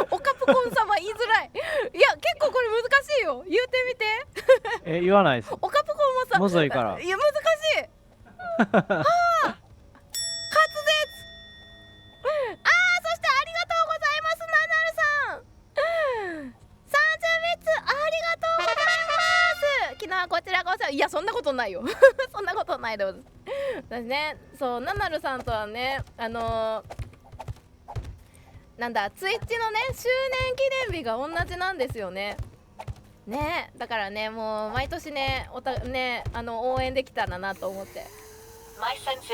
オカプコン様言いづらい。いや結構これ難しいよ。言うてみて言わないです。オカプコンもさむずいから。いや難しいはあ滑舌。そしてありがとうございますナナルさん。30ビッツありがとうございます。昨日はこちらこそ。いやそんなことないよそんなことないでございます。私ね、そうナナルさんとはねなんだツイッチのね周年記念日が同じなんですよね。ねだからねもう毎年ね応援できたらなと思って。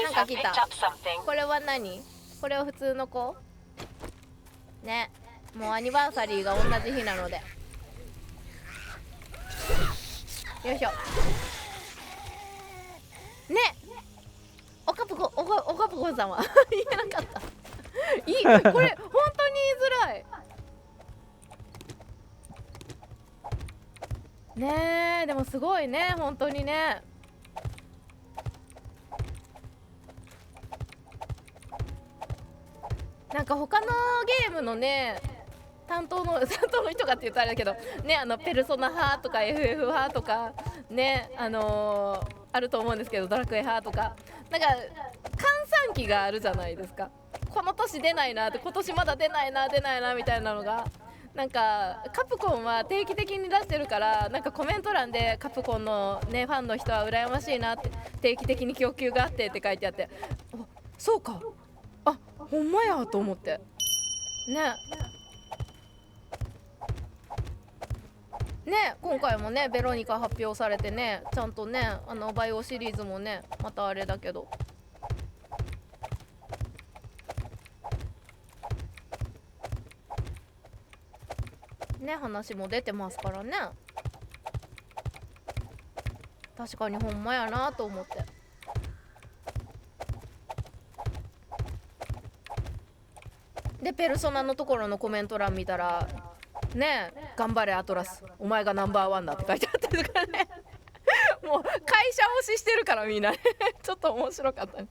なんか来た。これは何？これは普通の子ね。もうアニバーサリーが同じ日なのでよいしょね。オカプコさんは言えなかったこれ本当に言いづらい。ねえでもすごいね本当にね。なんか他のゲームのね担当の人がって言ったらあれだけどね、ペルソナ派とか FF 派とかね、あると思うんですけど、ドラクエ派とかなんか閑散期があるじゃないですか。この年出ないなって、今年まだ出ないなみたいなのが、なんかカプコンは定期的に出してるから、なんかコメント欄でカプコンのねファンの人は羨ましいなって、定期的に供給があってって書いてあって、あそうか、あほんまやと思ってね。今回もねベロニカ発表されてね、ちゃんとねバイオシリーズもねまたあれだけどね話も出てますからね。確かにほんまやなと思って。でペルソナのところのコメント欄見たらねえ頑張れアトラス、お前がナンバーワンだって書いてあったりとかねもう会社推ししてるからみんなねちょっと面白かったね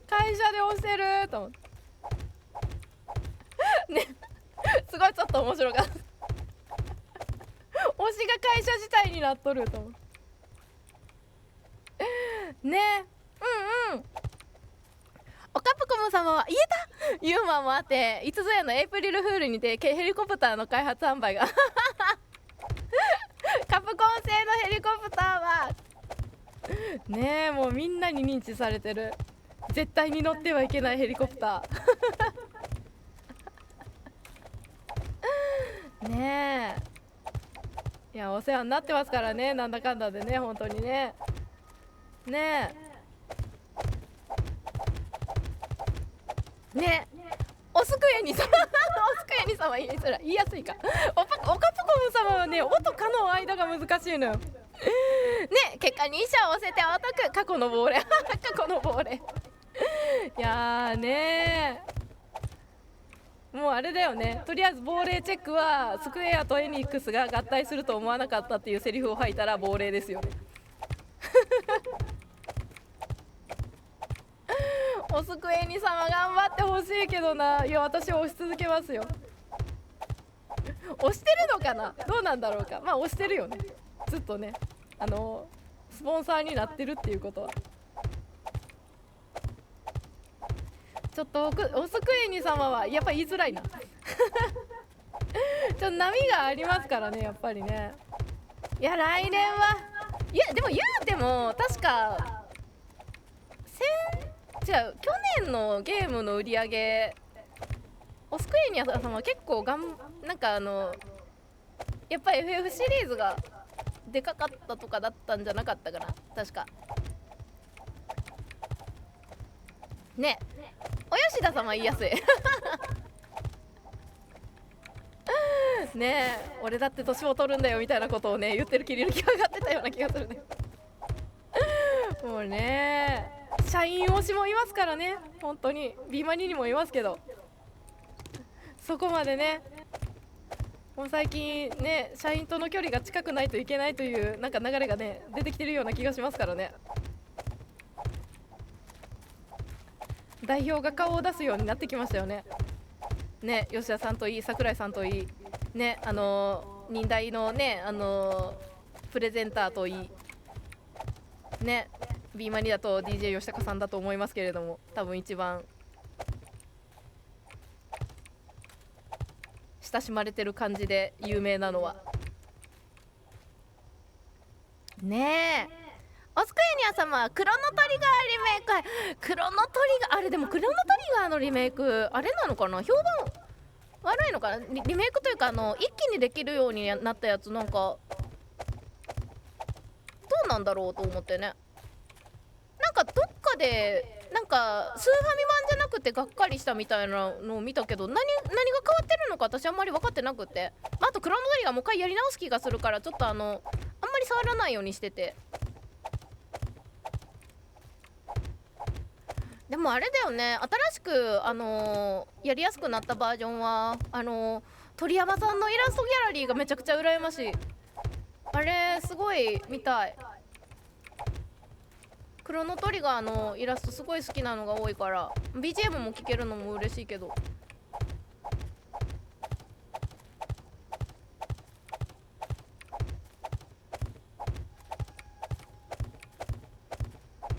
会社で推してると思ってねすごいちょっと面白かった推しが会社自体になっとると思ってね。おカプコム様は言えたユーモアもあって、いつぞやのエイプリルフールにてヘリコプターの開発販売がカプコン製のヘリコプターはねえもうみんなに認知されてる、絶対に乗ってはいけないヘリコプターねえ、いやお世話になってますからね、なんだかんだでね本当にね。ねえねおすくえに様おすくえに様言いやすいかおカプコム様はね、おとかの間が難しいのよね。結果2勝押せてお得、過去の亡霊過去の亡霊いやーねーもうあれだよね、とりあえず亡霊チェックはスクエアとエニックスが合体すると思わなかったっていうセリフを吐いたら亡霊ですよねおすくえに様頑張ってほしいけどな。いや私は押し続けますよ。押してるのかな、どうなんだろうか。まあ押してるよねずっとね、スポンサーになってるっていうことは。ちょっとおすくえに様はやっぱ言いづらいなちょっと波がありますからねやっぱりね。いや来年はいやでも言うても確か違う去年のゲームの売り上げオスクエニア様は結構なんかやっぱり FF シリーズがでかかったとかだったんじゃなかったかな確かね。お吉田様言いやすいねえ俺だって年を取るんだよみたいなことをね言ってるキリルキが上がってたような気がするねもうね社員推しもいますからね本当に。ビーマニにもいますけどそこまでねもう最近ね社員との距離が近くないといけないというなんか流れがね出てきてるような気がしますからね。代表が顔を出すようになってきましたよね。ね吉田さんといい櫻井さんといいね忍耐のねプレゼンターといいねビーマニだと DJ 吉高さんだと思いますけれども、多分一番親しまれてる感じで有名なのはねえオスクエニア様はクロノトリガーリメイク。クロノトリガーあれでもクロノトリガーのリメイクあれなのかな、評判悪いのかな。リメイクというか一気にできるようになったやつなんかどうなんだろうと思ってね。なんかどっかでなんかスーファミ版じゃなくてがっかりしたみたいなのを見たけど、何が変わってるのか私あんまり分かってなくて、あとクロノトリガーもう一回やり直す気がするからちょっとあんまり触らないようにしてて。でもあれだよね、新しくやりやすくなったバージョンは鳥山さんのイラストギャラリーがめちゃくちゃ羨ましい。あれすごい見たい。クロノトリガーのイラストすごい好きなのが多いから BGM も聴けるのも嬉しいけど。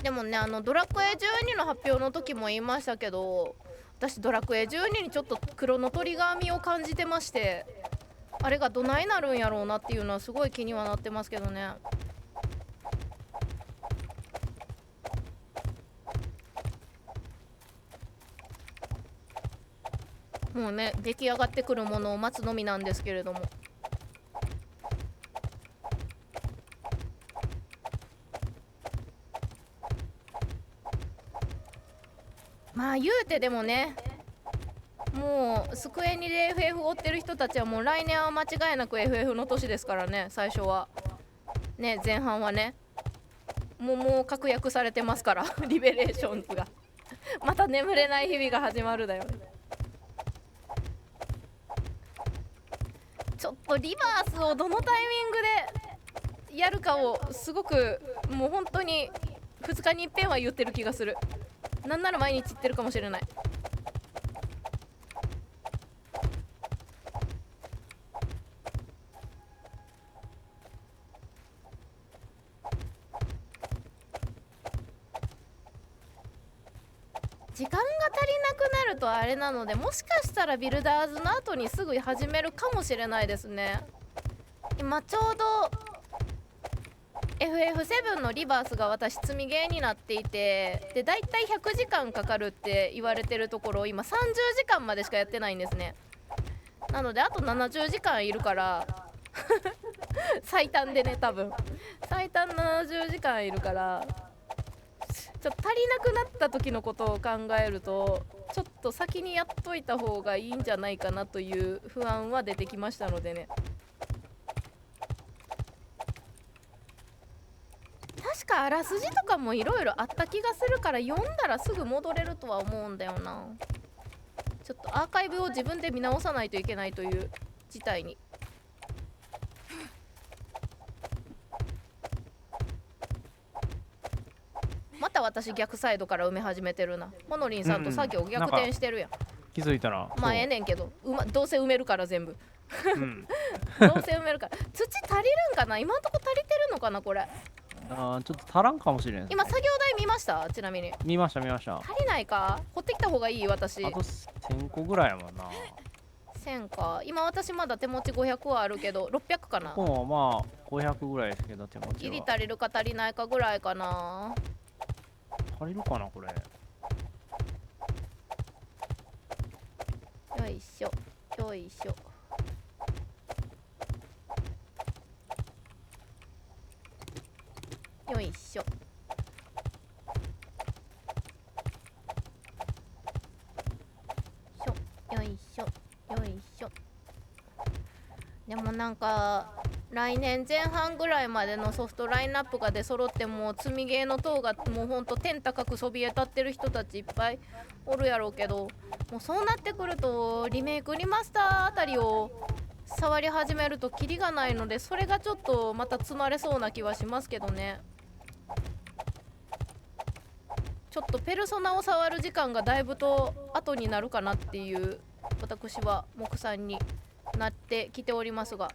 でもねドラクエ12の発表の時も言いましたけど、私ドラクエ12にちょっとクロノトリガー味を感じてまして、あれがどないなるんやろうなっていうのはすごい気にはなってますけどね。もうね出来上がってくるものを待つのみなんですけれども。まあ言うてでもね、もうスクエニで FF 追ってる人たちはもう来年は間違いなく FF の年ですからね。最初はね、前半はねもう確約されてますからリベレーションズがまた眠れない日々が始まるだよね。ちょっとリバースをどのタイミングでやるかをすごくもう本当に2日に一遍は言ってる気がする。なんなら毎日言ってるかもしれない。時間が足りなくなるとあれなので、もしかしたらビルダーズの後にすぐ始めるかもしれないですね。今ちょうど FF7 のリバースが私積みゲーになっていて、でだいたい100時間かかるって言われてるところを今30時間までしかやってないんですね。なのであと70時間いるから最短でね、多分最短70時間いるから、ちょっと足りなくなった時のことを考えるとちょっと先にやっといた方がいいんじゃないかなという不安は出てきましたのでね。確かあらすじとかもいろいろあった気がするから読んだらすぐ戻れるとは思うんだよな。ちょっとアーカイブを自分で見直さないといけないという事態に。また私逆サイドから埋め始めてるな。モノリンさんと作業逆転してるやん。気づいたらまあええねんけど、どうせ埋めるから全部うん、どうせ埋めるから土足りるんかな。今んとこ足りてるのかなこれ。ちょっと足らんかもしれん、今作業台見ました？ちなみに見ました足りないか。掘ってきた方がいい。私あと1000個ぐらいやもんな。1000か。今私まだ手持ち500はあるけど600かな。もうまあ500ぐらいですけど手持ちはギリ足りるか足りないかぐらいかな。足りるかなこれ。よいしょよいしょ。よいしょ。よいしょよいしょ。でもなんか来年前半ぐらいまでのソフトラインナップが出揃っても積みゲーの塔がもうほんと天高くそびえ立ってる人たちいっぱいおるやろうけど、もうそうなってくるとリメイクリマスターあたりを触り始めるとキリがないので、それがちょっとまた積まれそうな気はしますけどね。ちょっとペルソナを触る時間がだいぶと後になるかなっていう私は目算になってきておりますが、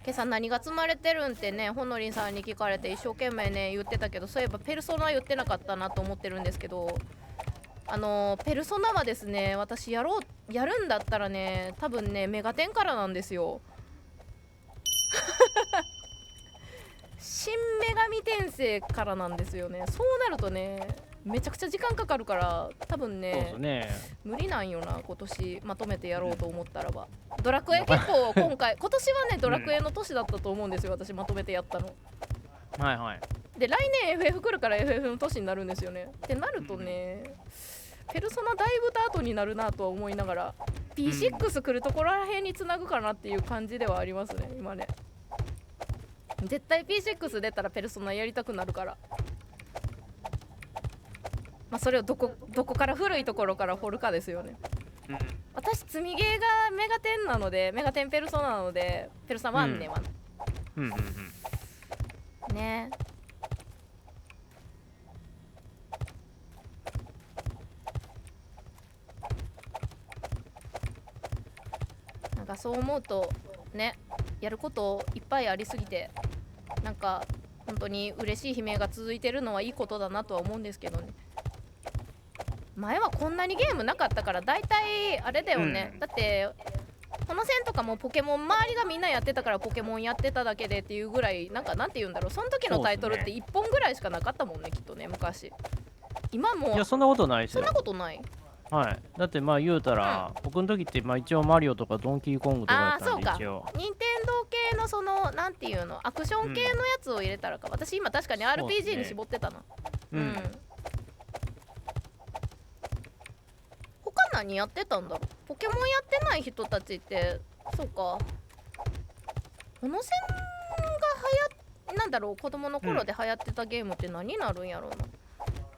今朝何が積まれてるんってね、ほのりんさんに聞かれて一生懸命ね言ってたけど、そういえばペルソナ言ってなかったなと思ってるんですけど、ペルソナはですね、私やるんだったらね多分ねメガテンからなんですよ新女神転生からなんですよね。そうなるとねめちゃくちゃ時間かかるから多分そうねですね。無理なんよな今年まとめてやろうと思ったらば。ドラクエ結構今年はねドラクエの年だったと思うんですよ、私まとめてやったのはいはい。で。来年 FF 来るから FF の年になるんですよね。ってなるとね、ペルソナだいぶと後になるなとは思いながら P6 来るところらへんにつなぐかなっていう感じではありますね今ね。絶対 P6 出たらペルソナやりたくなるから、まあそれをどこから古いところから掘るかですよね。うん、私私積みゲーがメガテンなので、メガテンペルソナなので、ペルソナ1ね、うんうんうん。ね。なんかそう思うとね、やることいっぱいありすぎて、なんか本当に嬉しい悲鳴が続いてるのはいいことだなとは思うんですけどね。前はこんなにゲームなかったから大体あれだよね、だってこの線とかもポケモン周りがみんなやってたからポケモンやってただけでっていうぐらい、なんて言うんだろう、その時のタイトルって1本ぐらいしかなかったもんね、きっとね、昔。今もいや、そんなことないですよ。そんなことない。はい。だってまあ言うたら、僕の時ってまあ一応マリオとかドンキーコングとかやったんで一応。任天堂系のそのなんていうの、アクション系のやつを入れたらか、私今確かに RPG に絞ってたな。他何やってたんだろう。ポケモンやってない人たちって、そうか、この線がなんだろう、子供の頃で流行ってたゲームって何になるんやろうな。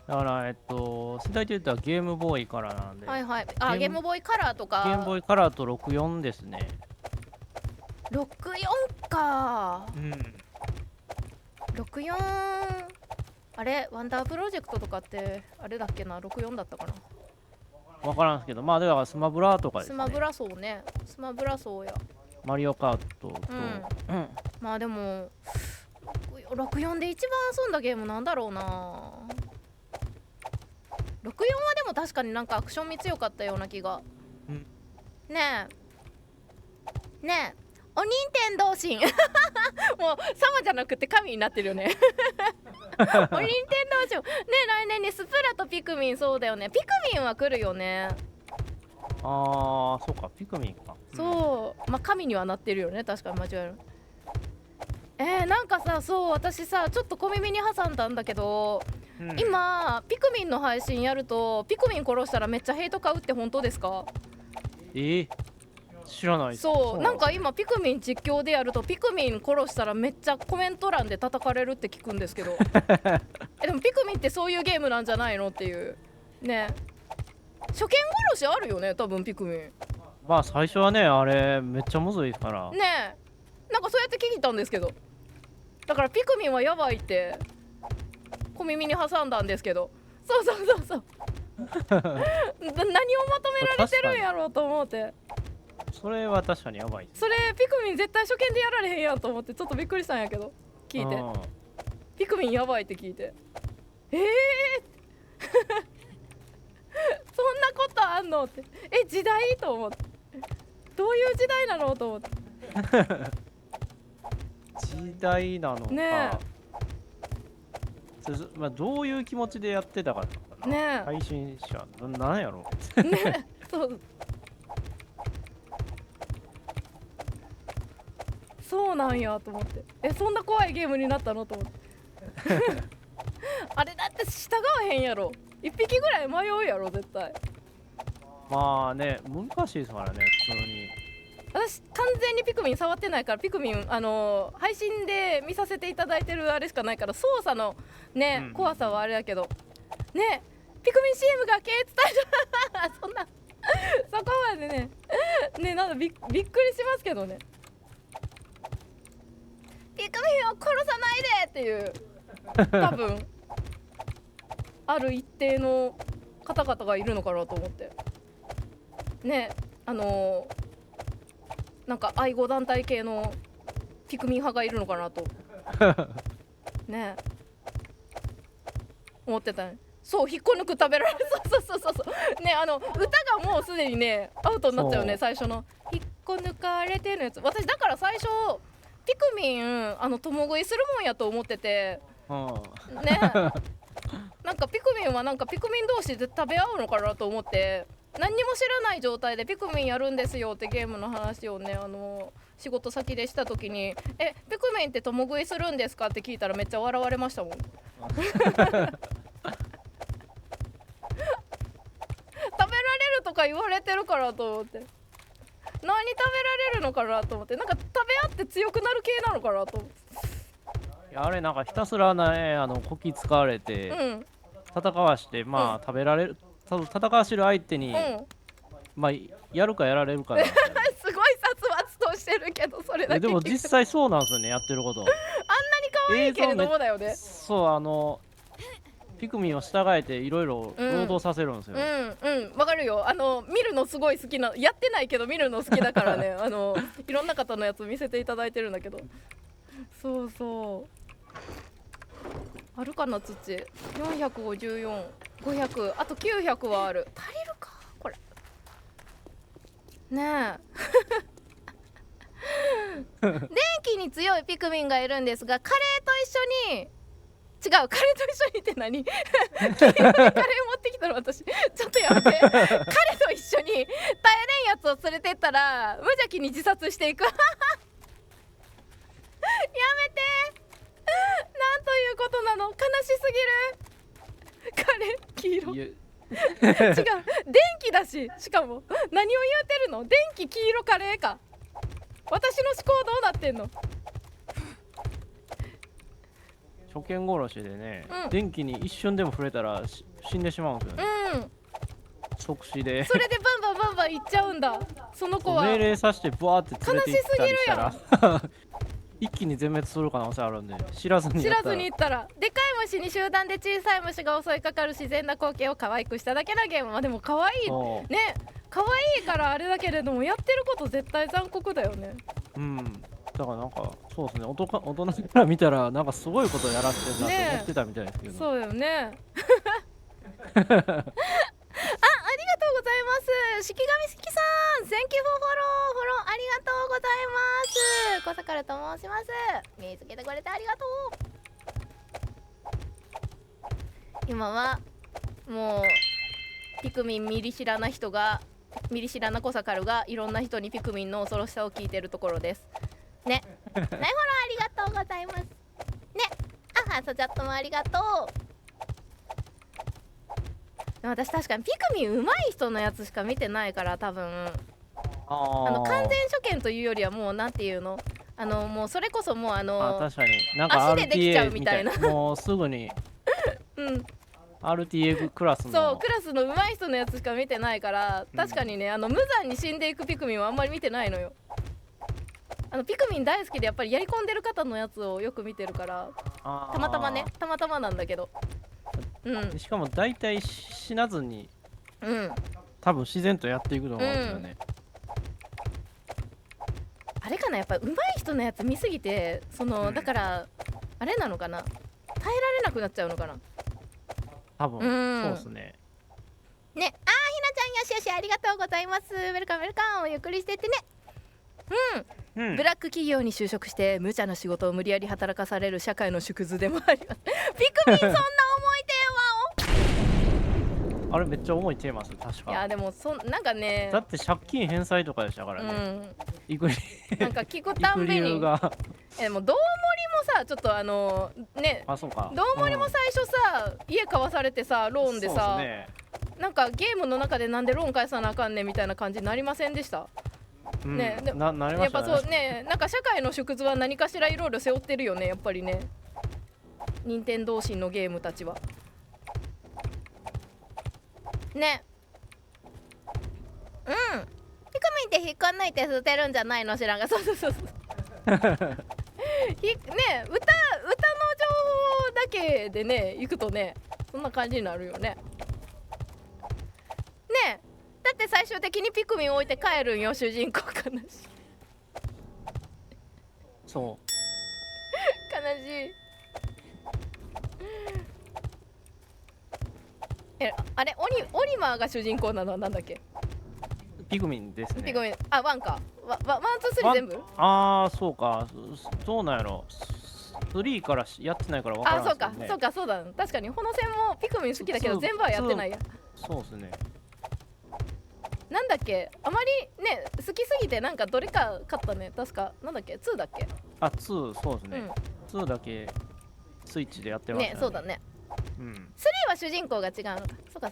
だから世代で言ったらゲームボーイからなんで。はいはい。あ、ゲームボーイカラーとか。ゲームボーイカラーと64ですね。64か。64、あれワンダープロジェクトとかってあれだっけな、64だったかな。分からんすけど、まあだからスマブラとかですね。スマブラそうね、スマブラそうや。マリオカートと、まあでも64で一番遊んだゲームなんだろうな。64はでも確かになんかアクション味強かったような気が。ねえねえ、お任天堂神もう様じゃなくて神になってるよねお任天堂神ね、来年にスプラとピクミン、そうだよね、ピクミンは来るよね。あー、そうか、ピクミンか。そう、まあ神にはなってるよね、確かに間違いない。なんかさ、そう私さちょっと小耳に挟んだんだけど、今ピクミンの配信やるとピクミン殺したらめっちゃヘイト買うって本当ですか？知らない。そうなんか今ピクミン実況でやるとピクミン殺したらめっちゃコメント欄で叩かれるって聞くんですけどでもピクミンってそういうゲームなんじゃないのっていうね。初見殺しあるよね多分ピクミン。まあ最初はね、あれめっちゃむずいからねえ、なんかそうやって聞いたんですけど、だからピクミンはやばいって小耳に挟んだんですけど、そう何をまとめられてるんやろうと思って。それは確かにやばい。それピクミン絶対初見でやられへんやんと思ってちょっとびっくりしたんやけど、聞いてピクミンやばいって聞いてそんなことあんのって、時代と思って、どういう時代なのと思って時代なのかねえ、まあ、どういう気持ちでやってたかとかな、ねえ配信者なんやろねそうなんやと思って、そんな怖いゲームになったのと思ってあれだって従わへんやろ、1匹ぐらい迷うやろ絶対。まあね、難しいですからね、普通に。私完全にピクミン触ってないから、ピクミン配信で見させていただいてるあれしかないから操作のね、怖さはあれだけどね、ピクミン CM が経営伝えたそんなそこまでねなんかびっくりしますけどね、ピクミンを殺さないでっていう多分ある一定の方々がいるのかなと思ってね。なんか愛護団体系のピクミン派がいるのかなとね思ってたね。そう引っこ抜く食べられるそうね、歌がもうすでにねアウトになっちゃうね、最初の引っこ抜かれてのやつ。私だから最初ピクミン共食いするもんやと思っててねなんかピクミンはなんかピクミン同士で食べ合うのかなと思って、何にも知らない状態でピクミンやるんですよってゲームの話をね仕事先でした時にピクミンって共食いするんですかって聞いたらめっちゃ笑われましたもん食べられるとか言われてるからと思って、何食べられるのかなと思って、なんか食べ合って強くなる系なのかなと思って。あれなんかひたすらね、こき使われて、戦わしてまあ食べられる、戦わしてる相手にまあやるかやられるかなんですよねすごい殺伐としてるけど、それだけでも聞く実際そうなんですよね、やってること可愛いけれどもだよね。そうピクミンを従えていろいろ労働させるんですよ、わかるよ。見るのすごい好きな、やってないけど見るの好きだからねいろんな方のやつ見せていただいてるんだけど、そうそうあるかな土。454、500、あと900はある。足りるかこれねえ電気に強いピクミンがいるんですが、カレーと一緒に違う、カレーと一緒にって何カレー持ってきたの私。ちょっとやめて。彼と一緒に耐えれんやつを連れてったら無邪気に自殺していくやめて。なんということなの、悲しすぎる。カレー黄色違う、電気だし、しかも何を言うてるの。電気黄色カレーか。私の思考どうなってんの。初見殺しでね、うん電気に一瞬でも触れたら死んでしまうんですよね、即死でそれでバンバンバンバンいっちゃうんだ。その子は命令させてブワーって連れて行ったりした悲しら一気に全滅する可能性あるんで、知らずにやったら行ったら、でかい虫に集団で小さい虫が襲いかかる自然な光景を可愛くしただけなゲームは、でも可愛いそうね、可愛いからあれだけれども、やってること絶対残酷だよね。だからなんかそうですね、大人から見たらなんかすごいことやらせてるなと思ってたみたいですけど、そうよねあ、ありがとうございます。式神式さん、Thank you for follow、 フォローありがとうございます。小坂と申します。見つけてくれてありがとう。今はもうピクミンミリ知らな人が、ミリ知らな小坂がいろんな人にピクミンの恐ろしさを聞いてるところですね。ナイフォローありがとうございますね。あ、ハソチャットもありがとう。私確かにピクミン上手い人のやつしか見てないから、多分完全初見というよりはもうなんていうの、もうそれこそもう確かになんか足でできちゃう RTA みたいなもうすぐにうん RTA クラスそうのクラスの上手い人のやつしか見てないから、確かにね無残に死んでいくピクミンはあんまり見てないのよ。ピクミン大好きでやっぱりやり込んでる方のやつをよく見てるから、たまたまね、たまたまなんだけど、しかも大体死なずに多分自然とやっていくと思うんですよね、あれかな、やっぱ上手い人のやつ見すぎて、だからあれなのかな、耐えられなくなっちゃうのかな。多分そうですね。ね、ひなちゃん、よしよし、ありがとうございます。ウェルカムウェルカム、ゆっくりしてってね。ブラック企業に就職して無茶な仕事を無理やり働かされる社会の縮図でもあります。ピクミンそんな重いテーマをあれめっちゃ重いテーマです確か。いやでもなんかね、だって借金返済とかでしたからね、なんか聞くたんびにでもどうもりもさ、ちょっとね、そうか、どうもりも最初さ、家買わされてさ、ローンでさ、なんかゲームの中でなんでローン返さなあかんねんみたいな感じになりませんでした？ね、なりましたね。やっぱそうね、なんか社会の縮図は何かしらいろいろ背負ってるよね、やっぱりね。任天堂神のゲームたちはね。ピクミンって引っこ抜いて捨てるんじゃないの、知らんが。そうね、歌の情報だけでね行くとね、そんな感じになるよね。ね、だって最終的にピクミン置いて帰るんよ、主人公。悲しいそう悲しい。あれオリマーが主人公なのはなんだっけ？ピクミンですね。ピクミン、あ、ワンか。ワン、ツー、スリー全部？そうか、そうなんやろ。3からやってないから分からないですね。そうだ。確かにこの線もピクミン好きだけど全部はやってないや。そうですね。なんだっけ、あまりね好きすぎてなんかどれか買ったね。確かなんだっけ、2だっけ。2、そうですね、2だけスイッチでやってましたね。そうだね。3は主人公が違うのか。そうか。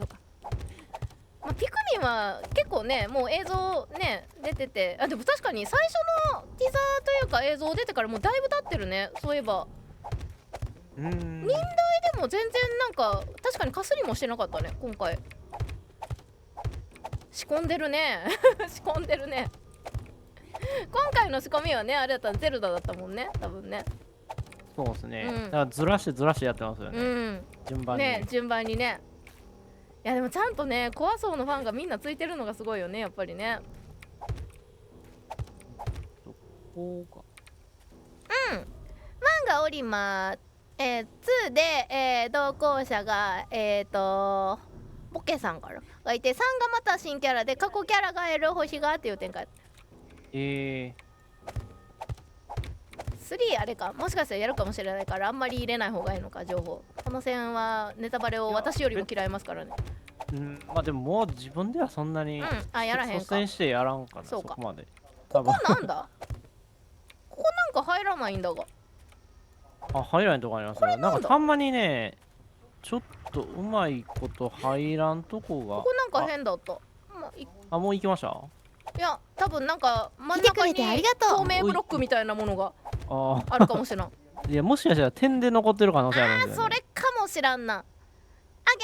ピクミンは結構ね、もう映像ね出てて、でも確かに最初のティザーというか映像出てからもうだいぶ経ってるね。そういえば年代でも全然なんか確かにかすりもしてなかったね今回。仕込んでるね仕込んでるね。今回の仕込みはねあれだったらゼルダだったもんね多分ね。そうですね、うんだからずらしてやってますよね、うん順番に。ね順番にね。いやでもちゃんとねコア層のファンがみんなついてるのがすごいよねやっぱりね。こうか。漫画オリマ2で、同行者がボケさんからがいて、3がまた新キャラで過去キャラがエル星がっていう展開。3あれか、もしかしたらやるかもしれないからあんまり入れない方がいいのか情報。この線はネタバレを私よりも嫌いますからね。まあでももう自分ではそんなにやらへんか。率先してやらんかな。そうかそこまで。ここなんだここなんか入らないんだが。入らないとこありますね。なんかたんまにね、ちょっとうまいこと入らんとこが。ここなんか変だった。もう行きました？いや、多分なんか真ん中に透明ブロックみたいなものがあるかもしれん。いや、もしかしたら点で残ってる可能性あるんですよね。それかもしらんな。原始人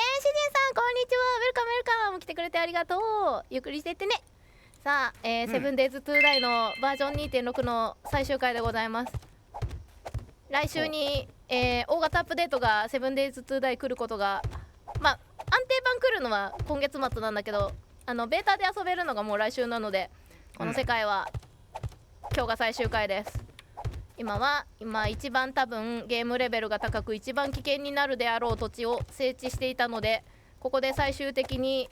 さんこんにちは、ウェルカムウェルカム、来てくれてありがとう。ゆっくりしてってね。さあ、セブンデイズトゥーダイのバージョン 2.6 の最終回でございます。来週に、大型アップデートがセブンデイズトゥーダイ来ることが、まあ安定版来るのは今月末なんだけど、ベータで遊べるのがもう来週なので、この世界は、今日が最終回です。今一番多分ゲームレベルが高く一番危険になるであろう土地を整地していたので、ここで最終的に、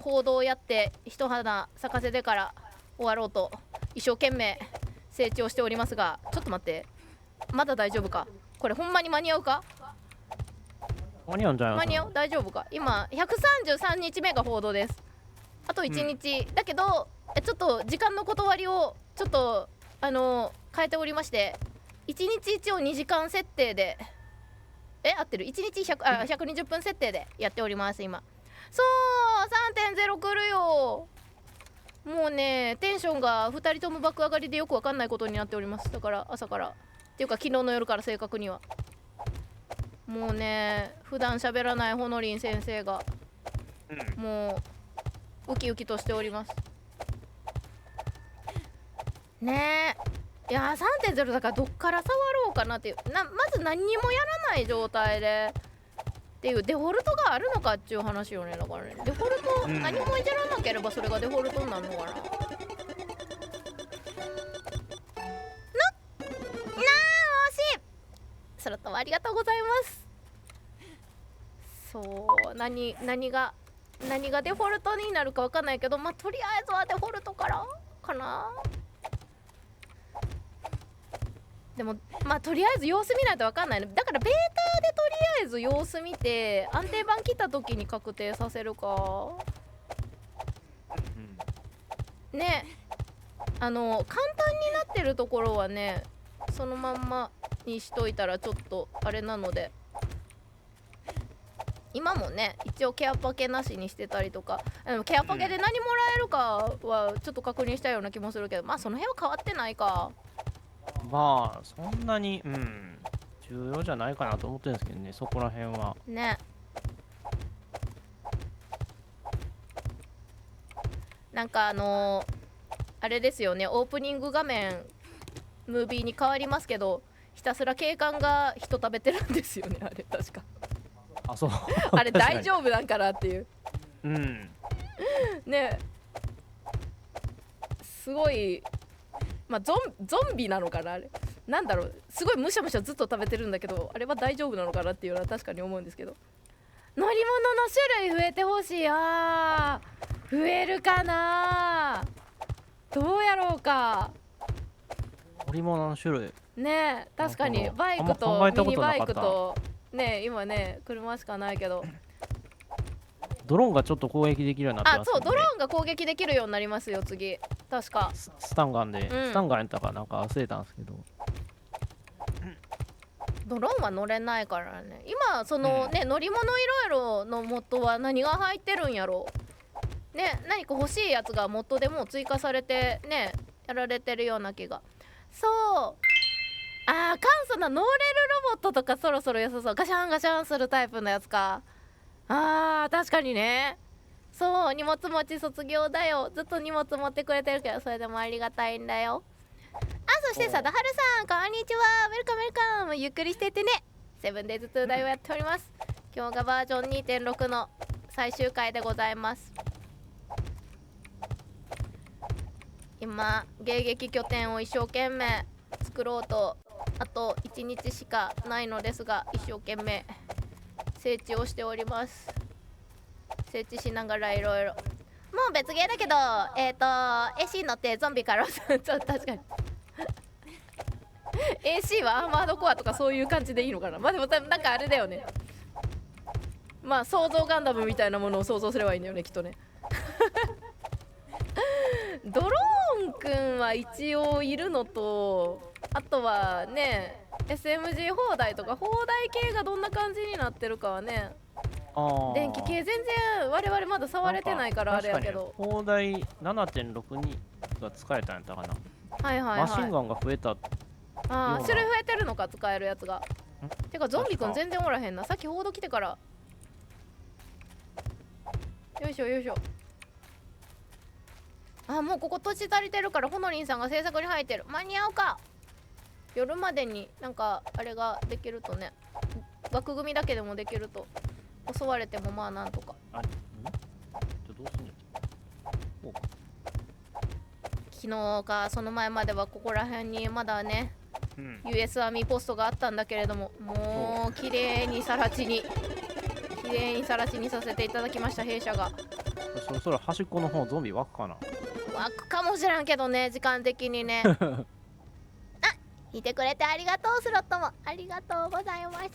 報道をやって一花咲かせてから終わろうと一生懸命整地をしておりますが、ちょっと待って、まだ大丈夫か、これほんまに間に合うか。間に合うんじゃない間に合う、大丈夫か。今133日目が報道です。あと1日、だけどちょっと時間の断りをちょっと変えておりまして、1日一応2時間設定で合ってる、1日120分設定でやっております今。そう 3.0 来るよ。もうねテンションが2人とも爆上がりでよくわかんないことになっております。だから朝からっていうか昨日の夜から正確にはもうね、普段喋らないほのりん先生が、もうウキウキとしておりますね。いやー 3.0 だからどっから触ろうかなっていう、まず何にもやらない状態でっていうデフォルトがあるのかっていう話よね。だからね、デフォルト、何もいじらなければそれがデフォルトになるのかな。惜しい。スロットもありがとうございます。そう何がデフォルトになるかわかんないけど、まあとりあえずはデフォルトからかな。でもまあとりあえず様子見ないとわかんないね。だからベータでとりあえず様子見て安定版来た時に確定させるか、ね。簡単になってるところはねそのまんまにしといたらちょっとあれなので、今もね一応ケアパケなしにしてたりとか、ケアパケで何もらえるかはちょっと確認したような気もするけど、まあその辺は変わってないか。まあそんなに重要じゃないかなと思ってるんですけどね、そこら辺はね。なんかあれですよね、オープニング画面ムービーに変わりますけど、ひたすら警官が人食べてるんですよね、あれ確か。そうあれ大丈夫なんかなっていうね。すごい、まあゾンビなのかな、あれなんだろう、すごいむしゃむしゃずっと食べてるんだけど、あれは大丈夫なのかなっていうのは確かに思うんですけど、乗り物の種類増えてほしい。増えるかな、どうやろうか。乗り物の種類ねえ、確かにバイクとミニバイクとね、今ね車しかないけど、ドローンがちょっと攻撃できるようになってます、ね。そう、ドローンが攻撃できるようになりますよ次、確かスタンガンで、スタンガンやったかなんか忘れたんですけど、ドローンは乗れないからね。今そのね、乗り物いろいろのモッドは何が入ってるんやろうね。何か欲しいやつがモッドでもう追加されてねやられてるような気が。そう簡素な乗れるロボットとかそろそろ良さそう。ガシャンガシャンするタイプのやつか。確かにね。そう荷物持ち卒業だよ。ずっと荷物持ってくれてるけどそれでもありがたいんだよ。そして貞治さんこんにちは。ウェルカムウェルカム。ゆっくりしてってね。セブンデイズトゥーダイをやっております。今日がバージョン 2.6 の最終回でございます。今迎撃拠点を一生懸命作ろうとあと1日しかないのですが一生懸命整地をしております。整地しながらいろいろもう別ゲーだけどAC 乗ってゾンビからちょっと確かにAC はアーマードコアとかそういう感じでいいのかな。まあでもなんかあれだよね。まあ想像ガンダムみたいなものを想像すればいいんだよねきっとねドローンくんは一応いるのとあとはね SMG 砲台とか砲台系がどんな感じになってるかはね。電気系全然我々まだ触れてないからあれやけど砲台 7.62 が使えたんやったかな。はいはいはい。マシンガンが増えた。種類増えてるのか使えるやつが。てかゾンビくん全然おらへんな。さっき報道来てからよいしょよいしょ。もうここ土地足りてるからほのりんさんが制作に入ってる。間に合うか。夜までになんかあれができるとね枠組みだけでもできると襲われてもまあなんとか。じゃどうすんの。昨日かその前まではここら辺にまだね、US アーミーポストがあったんだけれどももう綺麗にさら地にさせていただきました。弊社がそろそろ端っこの方ゾンビ湧くかな。湧くかもしらんけどね時間的にねいてくれてありがとう。スロットもありがとうございます。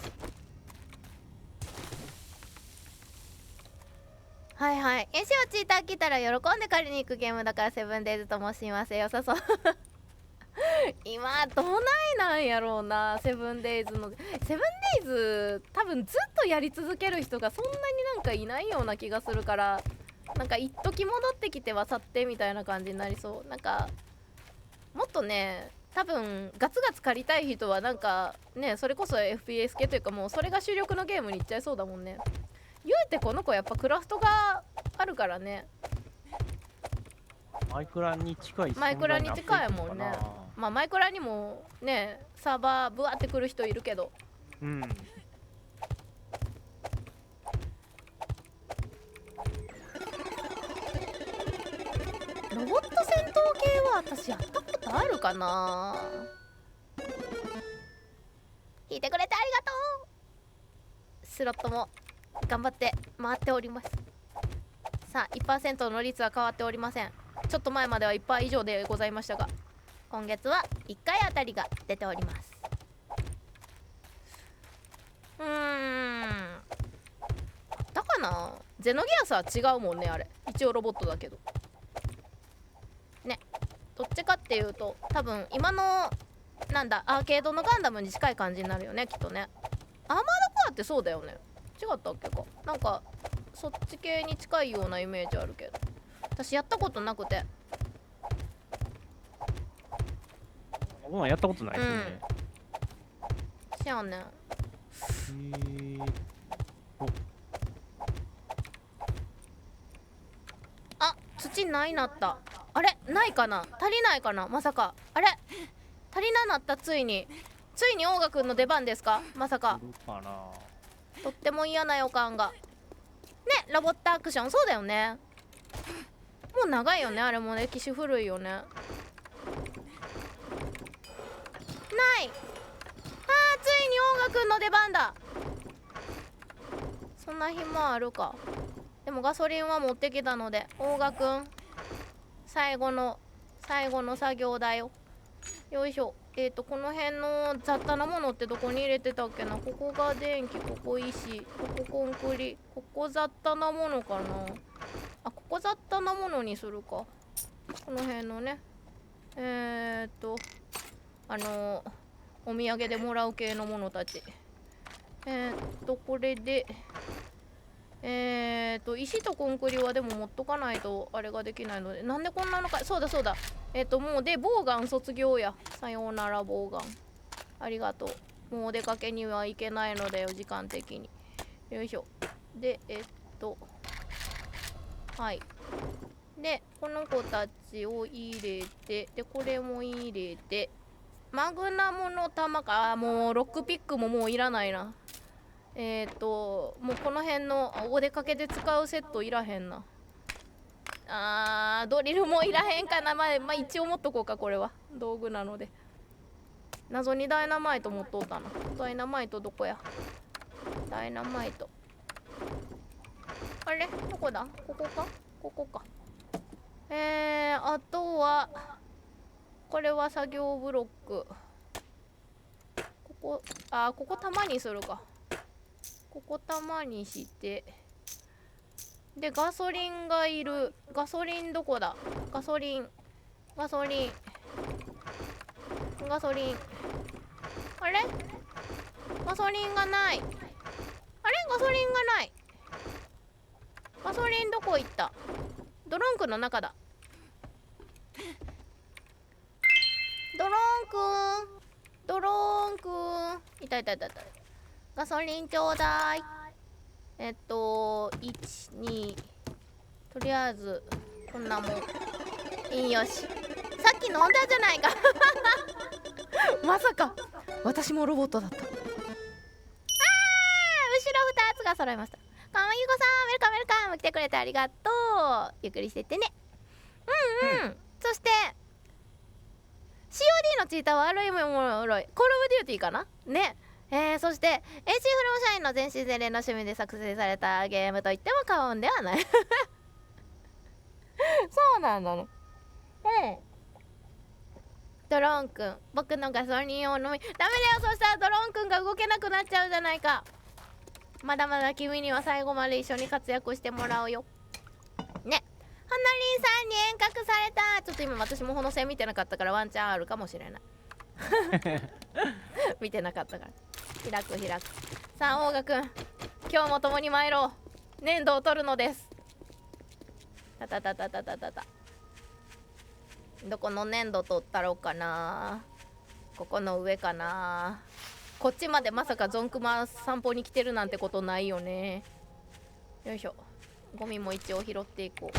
はいはい。石をチーター来たら喜んで借りに行くゲームだからセブンデイズと申します。良さそう今どないなんやろうな。セブンデイズ多分ずっとやり続ける人がそんなになんかいないような気がするからなんか一時戻ってきては去ってみたいな感じになりそう。なんかもっとね多分ガツガツ借りたい人はなんかねそれこそ FPS 系というかもうそれが主力のゲームにいっちゃいそうだもんね。言うてこの子やっぱクラフトがあるからね。マイクラに近い。マイクラに近いもんね。まあマイクラにもねサーバーブワってくる人いるけどロボット戦闘系は私やったことあるかな。聞いてくれてありがとう。スロットも頑張って回っております。さあ 1% の率は変わっておりません。ちょっと前までは 1% 以上でございましたが今月は1回あたりが出ております。だかな。ゼノギアスは違うもんね。あれ一応ロボットだけどね。どっちかっていうと多分今のなんだアーケードのガンダムに近い感じになるよねきっとね。アーマードコアってそうだよね。違ったっけか。なんかそっち系に近いようなイメージあるけど私やったことなくて。僕はやったことないですね。しやねん。土ないなった。あれないかな。足りないかな。まさかあれ足りななった。ついにオーガくんの出番ですか。まさか。とっても嫌な予感がね。ロボットアクションそうだよね。もう長いよねあれもね。機種古いよね。ない。ついにオーガくんの出番だ。そんな暇あるか。でもガソリンは持ってきたのでオーガくん最後の作業だよ。よいしょ。この辺の雑多なものってどこに入れてたっけな。ここが電気、ここ石、ここコンクリ、ここ雑多なものかな。ここ雑多なものにするか。この辺のねお土産でもらう系のものたち。これで石とコンクリはでも持っとかないとあれができないので。なんでこんなのか。そうだもうでボウガン卒業や。さようならボウガン。ありがとう。もうお出かけには行けないのだよ時間的に。よいしょ。ではいでこの子たちを入れて、でこれも入れて、マグナムの弾か。もうロックピックももういらないな。もうこの辺のお出かけで使うセットいらへんな。ドリルもいらへんかな。まあ一応持っとこうか。これは道具なので。謎にダイナマイト持っとったな。ダイナマイトどこや。ダイナマイトあれどこだ。ここか。ここか。あとはこれは作業ブロック。ここ玉にするか。ここ玉にして、でガソリンがいる。ガソリンどこだ。ガソリンガソリンガソリン。あれガソリンがない。あれガソリンがない。ガソリンどこ行った。ドロンクの中だ。ドロンくんドロンくんいたいたいたいた。ガソリンちょうだい。1、2とりあえずこんなもん。よし。さっき飲んだじゃないかまさか私もロボットだった。後ろ2つが揃いました。かまゆこさん、ウェルカムウェルカム。来てくれてありがとう。ゆっくりしてってね。そして COD のチーターは RM おもろい。コールオブデューティーかなね。そして AC フロー社員の全身全霊の趣味で作成されたゲームといっても過言ではないそうなんだね。ドローンくん、僕のガソリンを飲み。ダメだよ。そしたらドローンくんが動けなくなっちゃうじゃないか。まだまだ君には最後まで一緒に活躍してもらうよね。花凛さんに遠隔された。ちょっと今私も炎線見てなかったからワンチャンあるかもしれない見てなかったから。開く。さあオーガくん、今日も共に参ろう。粘土を取るのです。たたたたたたたた。どこの粘土取ったろうかな。ここの上かな。こっちまでまさかゾンクマ散歩に来てるなんてことないよね。よいしょ。ゴミも一応拾っていこ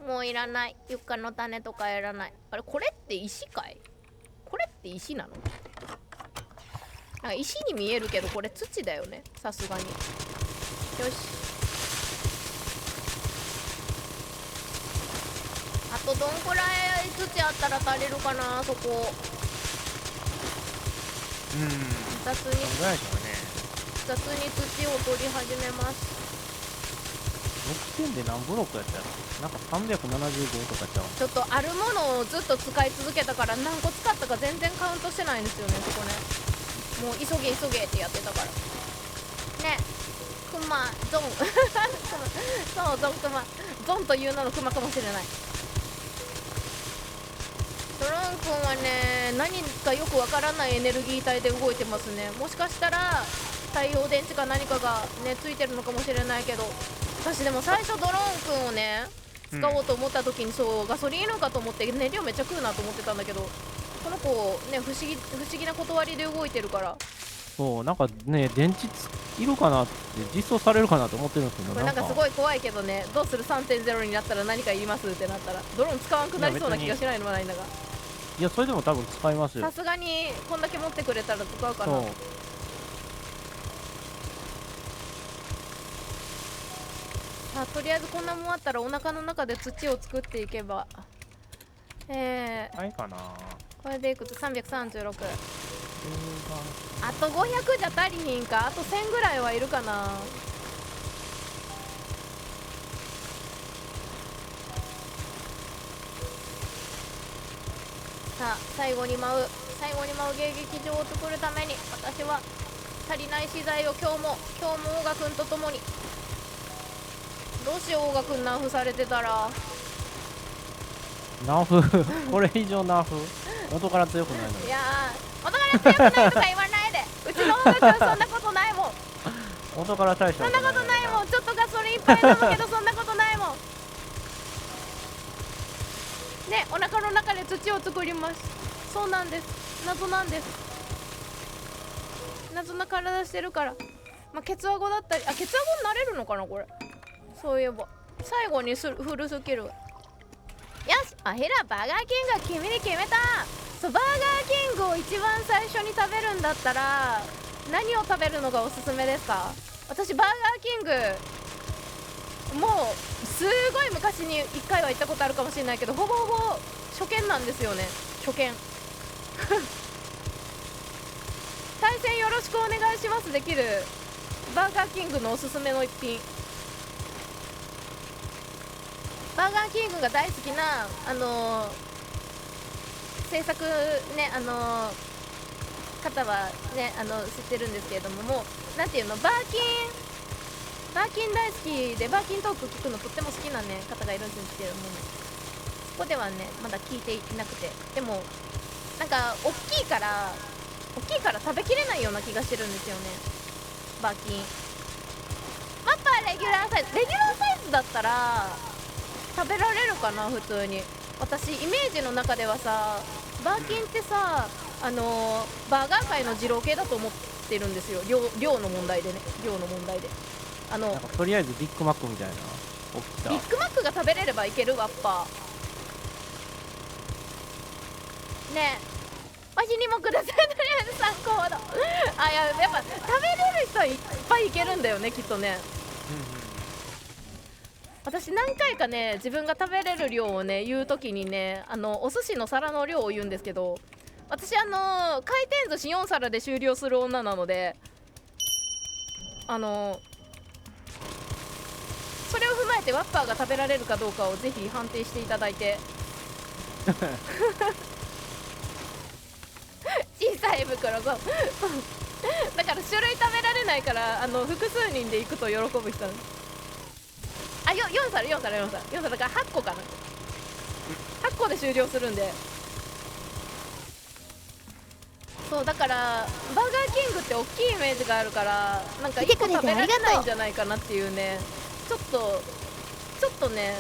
う。もういらない。床の種とかやらない。あれこれって石かい。これって石なの。なんか石に見えるけどこれ土だよね、さすがに。よし。あとどんくらい土あったら足りるかな。そこ雑にぐらいでしょうね。土を取り始めます。6点で何ブロックやったらなんか375とかちゃう。ちょっとあるものをずっと使い続けたから何個使ったか全然カウントしてないんですよね。そこね、もう急げってやってたからね。クマゾンそうゾンクマゾンという名のクマかもしれない。ドローンくんはね、何かよくわからないエネルギー体で動いてますね。もしかしたら太陽電池か何かがねついてるのかもしれないけど、私でも最初ドローンくんをね使おうと思った時に、そうガソリンいるかと思って燃料めっちゃ食うなと思ってたんだけど、この子ね不思議な断りで動いてるから。そうなんかね電池いるかなって実装されるかなと思ってるんですけど、これなんかすごい怖いけどね。どうする 3.0 になったら何かいりますってなったらドローン使わんくなりそうな気がしないのもないんだが。いやそれでも多分使いますよ。さすがにこんだけ持ってくれたら使うかな。そうさあとりあえずこんなもんあったらお腹の中で土を作っていけばないかな。これでいくと336。あと500じゃ足りひんか。あと1000ぐらいはいるかな。さあ最後に舞う迎撃場を作るために私は足りない資材を今日もオーガくんと共に。どうしようオーガくんナーフされてたら。ナーフこれ以上ナーフ元から強くないのに。いやー元から強くないとか言わないでうちのオーガくんそんなことないもん元から大したそんなことないもん。ちょっとガソリンいっぱい飲むけどそんなことないもんね。お腹の中で土を作ります。そうなんです。謎なんです。謎な体してるから。まあ、ケツアゴだったり、ケツアゴになれるのかなこれ。そういえば最後にフルスキル。よし、アヒラ、バーガーキングは君に決めた。そう、バーガーキングを一番最初に食べるんだったら何を食べるのがおすすめですか？私バーガーキングもうすごい昔に1回は行ったことあるかもしれないけど、ほぼほぼ初見なんですよね。初見対戦よろしくお願いしますできるバーガーキングのおすすめの一品。バーガーキングが大好きな制作ね方はね知ってるんですけれども、もうなんていうの、バーキン大好きで、バーキントーク聞くのとっても好きなね方がいるんですけれども、ここではねまだ聞いていなくて、でもなんか大きいから食べきれないような気がしてるんですよね、バーキン。マッパーレギュラーサイズだったら食べられるかな、普通に。私イメージの中ではさ、バーキンってさバーガー界の二郎系だと思ってるんですよ。量の問題でね、なんかとりあえずビッグマックみたいな大きさ。ビッグマックが食べれればいけるワッパーねえ。わしにもください、とりあえず参考だあ、やっぱ食べれる人はいっぱいいけるんだよね、きっとね。私何回かね自分が食べれる量をね言うときにねお寿司の皿の量を言うんですけど、私回転寿司4皿で終了する女なので、それを踏まえてワッパーが食べられるかどうかをぜひ判定していただいて小さい袋5だから種類食べられないから複数人で行くと喜ぶ人。あ、4皿だから8個かな、8個で終了するんで。そうだからバーガーキングって大きいイメージがあるから、なんか1個食べられないんじゃないかなっていうね、ちょっとね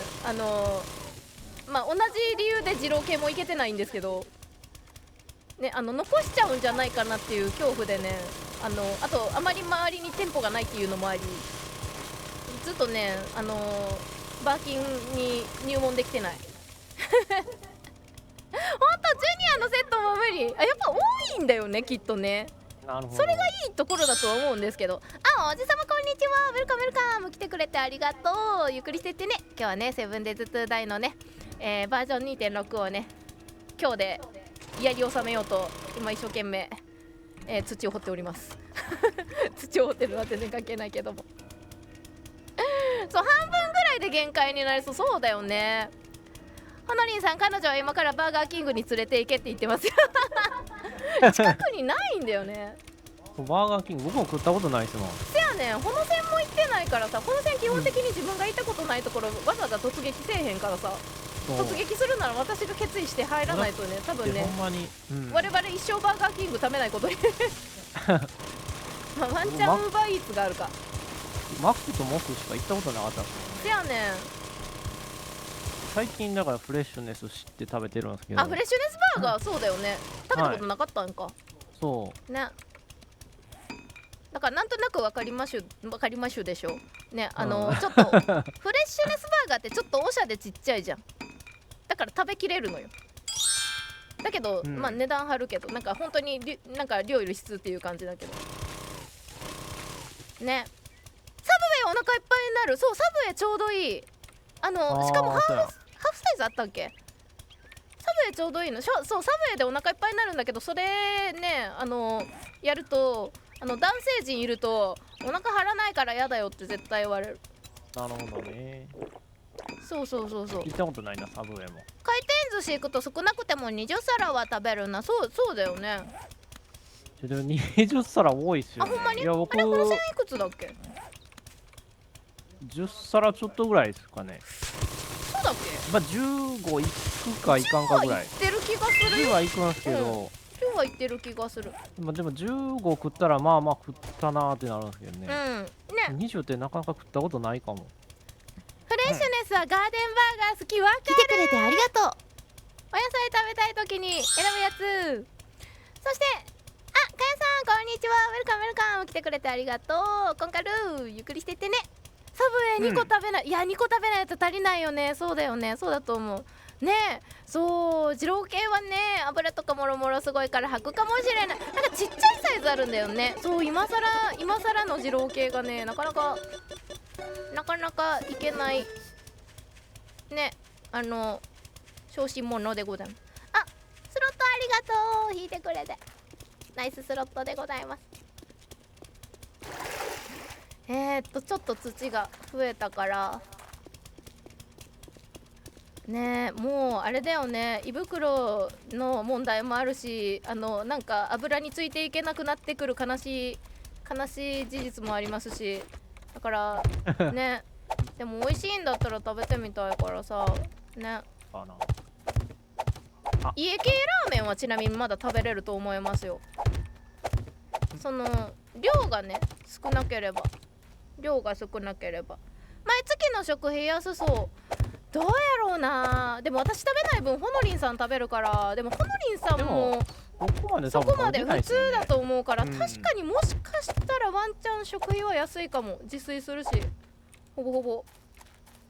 まあ同じ理由で二郎系もいけてないんですけどね、残しちゃうんじゃないかなっていう恐怖でね、あとあまり周りに店舗がないっていうのもあり、ずっとねバーキンに入門できてないほんとジュニアのセットも無理。やっぱ多いんだよねきっとね。なるほど。それがいいところだとは思うんですけど。あ、おじさまこんにちは、ウェルカムウェルカム、来てくれてありがとう。ゆっくりしてってね。今日はねセブンデイズ2ダイのね、バージョン 2.6 をね今日でやり収めようと今一生懸命、土を掘っております土を掘ってるのは全然関係ないけどもそう、半分ぐらいで限界になりそう。そうだよね。ほのりんさん、彼女は今からバーガーキングに連れて行けって言ってますよ近くにないんだよね。バーガーキング僕も食ったことないですもん。せやねん、ほの線も行ってないからさ、ほの線基本的に自分が行ったことないところわざわざ突撃せえへんからさ、突撃するなら私が決意して入らないとね、多分ね、ほんまに、我々一生バーガーキング食べないことにまあワンチャンウーバーイーツがあるか。マックとモスしか行ったことなかったっす。せやねん。最近だからフレッシュネス知って食べてるんですけど。あ、フレッシュネスバーガー、そうだよね。食べたことなかったんか。そうね。だからなんとなく分かりましゅでしょね。ちょっとフレッシュネスバーガーってちょっとおしゃでちっちゃいじゃん。だから食べきれるのよ。だけど、まあ値段張るけど、なんか本当になんか量より質っていう感じだけどね。サブウェイお腹いっぱいになる。そう、サブウェイちょうどいい。しかもハーフサイズあったっけ。サブウェイちょうどいいの。そう、サブウェイでお腹いっぱいになるんだけど、それねやると男性陣いるとお腹張らないから嫌だよって絶対言われる。なるほどね。そう行ったことないな、サブウェイも。回転寿司行くと少なくても20皿は食べるな。そうだよね。でも20皿多いっすよね。あ、ほんまに。いや僕あれ、この線いくつだっけ。10皿ちょっとぐらいですかね。そうだっけ。まあ15いくかいかんかぐらい。10はいってる気がするよ。10はいくんですけど、10はいってる気がする。でも15食ったらまあまあ食ったなーってなるんですけどね。ね。20ってなかなか食ったことないかも。フレッシュネスはガーデンバーガー好き。わかる。来てくれてありがとう。お野菜食べたい時に選ぶやつ。そしてあ、かやさんこんにちは、ウェルカムウェルカム、来てくれてありがとう。コンカルー、ゆっくりしてってね。多分2個食べない、いや2個食べないと足りないよね。そうだよね、そうだと思うね。そう二郎系はね油とかもろもろすごいから吐くかもしれない。なんかちっちゃいサイズあるんだよね。そう今さらの二郎系がねなかなかいけないね。小心者でございます。あ、スロットありがとう、引いてくれてナイススロットでございます。ちょっと土が増えたからね。もうあれだよね、胃袋の問題もあるし、なんか油についていけなくなってくる悲しい事実もありますし、だからねでも美味しいんだったら食べてみたいからさね。かな。家系ラーメンはちなみにまだ食べれると思いますよ。その量がね少なければ毎月の食費安そう。どうやろうな。でも私食べない分ほのりんさん食べるから。でもほのりんさんもそこまで普通だと思うから、確かにもしかしたらワンチャン食費は安いかも。自炊するしほぼほぼ。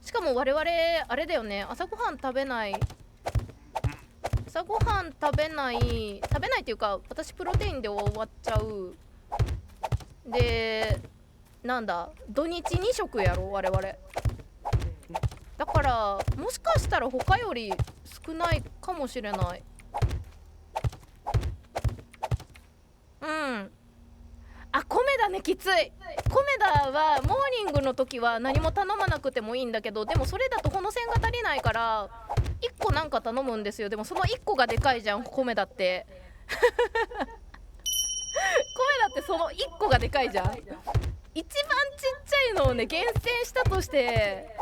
しかも我々あれだよね、朝ごはん食べないっていうか、私プロテインで終わっちゃう。でなんだ土日2食やろ我々。だからもしかしたら他より少ないかもしれない。あ、米だね、きつい。米田はモーニングの時は何も頼まなくてもいいんだけど、でもそれだとこの線が足りないから1個なんか頼むんですよ。でもその1個がでかいじゃん、米田って米田ってその1個がでかいじゃん。一番ちっちゃいのをね厳選したとして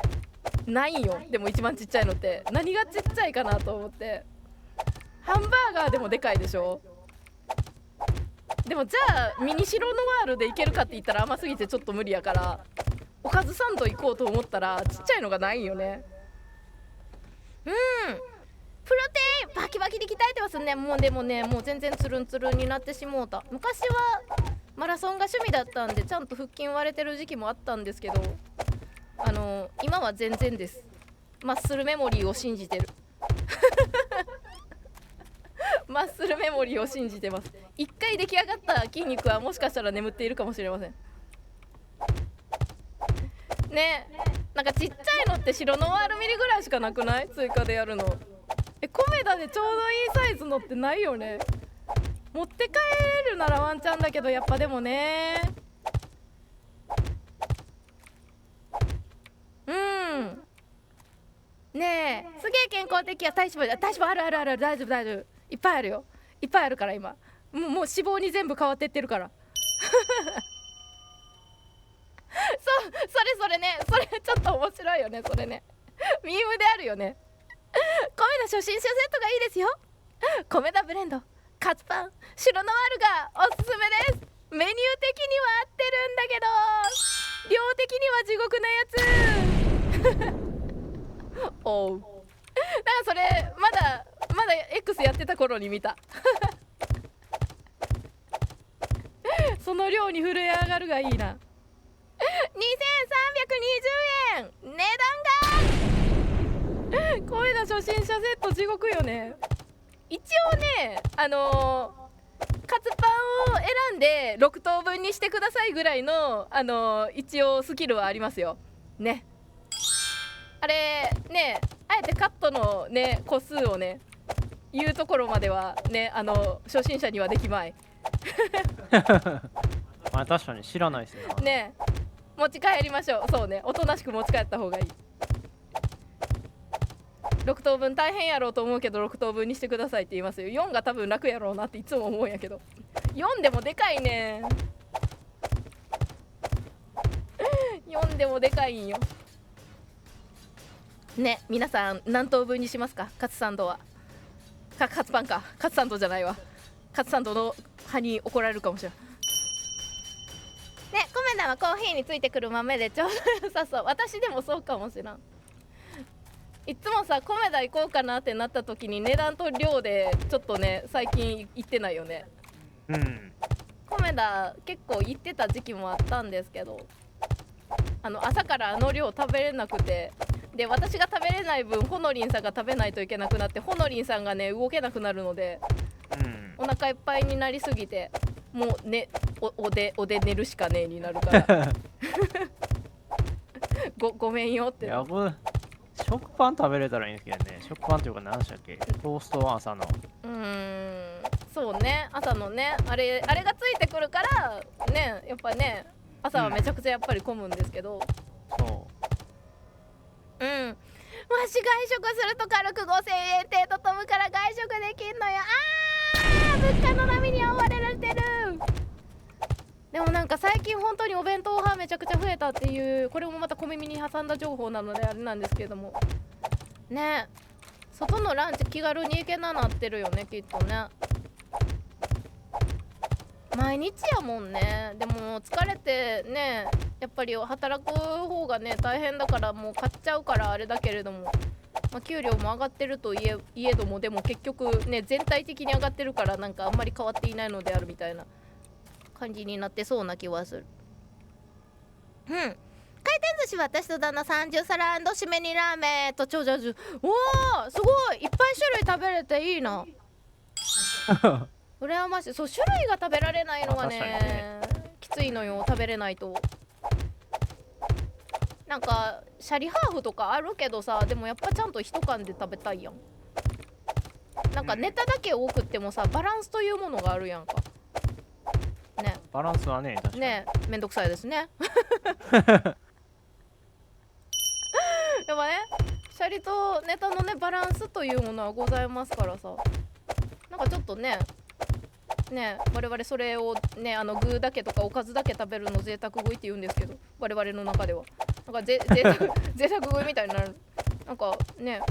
ないんよ。でも一番ちっちゃいのって何がちっちゃいかなと思って。ハンバーガーでもでかいでしょ。でもじゃあミニシロノワールでいけるかって言ったら甘すぎてちょっと無理やから、おかずサンド行こうと思ったらちっちゃいのがないんよね。プロテインバキバキに鍛えてますね。もうでもねもう全然ツルンツルンになってしもうた。昔はマラソンが趣味だったんでちゃんと腹筋割れてる時期もあったんですけど、今は全然です。マッスルメモリーを信じてるマッスルメモリーを信じてます。一回出来上がった筋肉はもしかしたら眠っているかもしれませんね。なんかちっちゃいのって白ノワールミリぐらいしかなくない？追加でやるの。米田でちょうどいいサイズのってないよね。持って帰るならワンチャンだけど、やっぱでもねねえ、すげえ健康的や。体脂肪ある大丈夫いっぱいあるよ。いっぱいあるから今もう脂肪に全部変わってってるからそれね、それちょっと面白いよね。それねミームであるよね。米田初心者セットがいいですよ。米田ブレンドカツパン白ノワールがおすすめです。メニュー的には合ってるんだけど量的には地獄なやつおう。だからそれまだ X やってた頃に見たその量に震え上がるがいいな。2320円値段が米田初心者セット地獄よね。一応ねカツパンを選んで6等分にしてくださいぐらいの一応スキルはありますよね。あれね、あえてカットのね個数をね言うところまではね初心者にはできまいまあ確かに知らないですね。ね持ち帰りましょう。そうね、おとなしく持ち帰った方がいい。6等分大変やろうと思うけど6等分にしてくださいって言いますよ。4が多分楽やろうなっていつも思うんやけど4でもでかいね4でもでかいんよね。皆さん何等分にしますか？カツサンドはカツパンか。カツサンドじゃないわ。カツサンドの派に怒られるかもしれないね。米田はコーヒーについてくる豆でちょうど良さそう。私でもそうかもしらん。いつもさ米田行こうかなってなった時に値段と量でちょっとね最近行ってないよね。米田結構行ってた時期もあったんですけど朝からあの量食べれなくて、で私が食べれない分ほのりんさんが食べないといけなくなって、ほのりんさんがね動けなくなるので、お腹いっぱいになりすぎて、もうねおで寝るしかねえになるからごめんよっていや、これ食パン食べれたらいいんですけどね。食パンというか何でしたっけ、トーストは朝の。そうね、朝のねあれがついてくるからね、やっぱね朝はめちゃくちゃやっぱり混むんですけど、そわし外食すると軽く5000円程度飛ぶから外食できんのよ。物価の波に追われてる。でもなんか最近本当にお弁当派めちゃくちゃ増えたっていう、これもまた小耳に挟んだ情報なのであれなんですけれどもね、外のランチ気軽に行けななってるよね、きっとね。毎日やもんね。でも疲れてね、やっぱり働く方がね大変だから、もう買っちゃうからあれだけれども、給料も上がってるといえども、でも結局ね全体的に上がってるから、なんかあんまり変わっていないのであるみたいな感じになってそうな気はする。回転寿司私と旦那30皿&締めにラーメンと長者重。おーすごいいっぱい種類食べれていいな羨ましい。そう、種類が食べられないのはねきついのよ、食べれないと。なんかシャリハーフとかあるけどさ、でもやっぱちゃんと一缶で食べたいやん。なんかネタだけ多くってもさ、バランスというものがあるやんかね。バランスはね、確かにね、めんどくさいですねやっぱね、シャリとネタのねバランスというものはございますからさ、なんかちょっとね我々それをね具だけとかおかずだけ食べるの贅沢食いって言うんですけど、我々の中ではなんか贅沢食いみたいになる。なんかね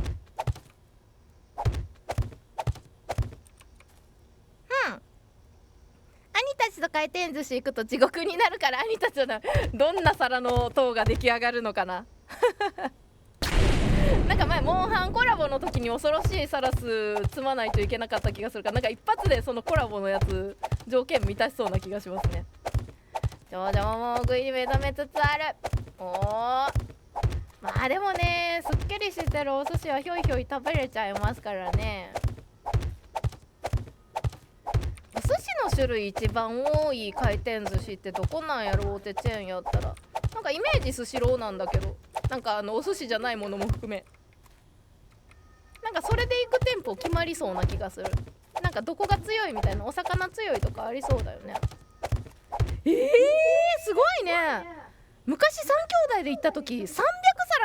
兄たちと回転寿司行くと地獄になるから、兄たちはどんな皿の塔が出来上がるのかななんか前モンハンコラボの時に恐ろしいサラス積まないといけなかった気がするから、なんか一発でそのコラボのやつ条件満たしそうな気がしますね。長者ももう食いに目覚めつつある。まあでもね、すっきりしてるお寿司はひょいひょい食べれちゃいますからね。お寿司の種類一番多い回転寿司ってどこなんやろうってチェーンやったら、なんかイメージスシローなんだけど、なんかお寿司じゃないものも含め、なんかそれで行く店舗決まりそうな気がする。なんかどこが強いみたいな、お魚強いとかありそうだよね。すごいね。昔3兄弟で行った時300皿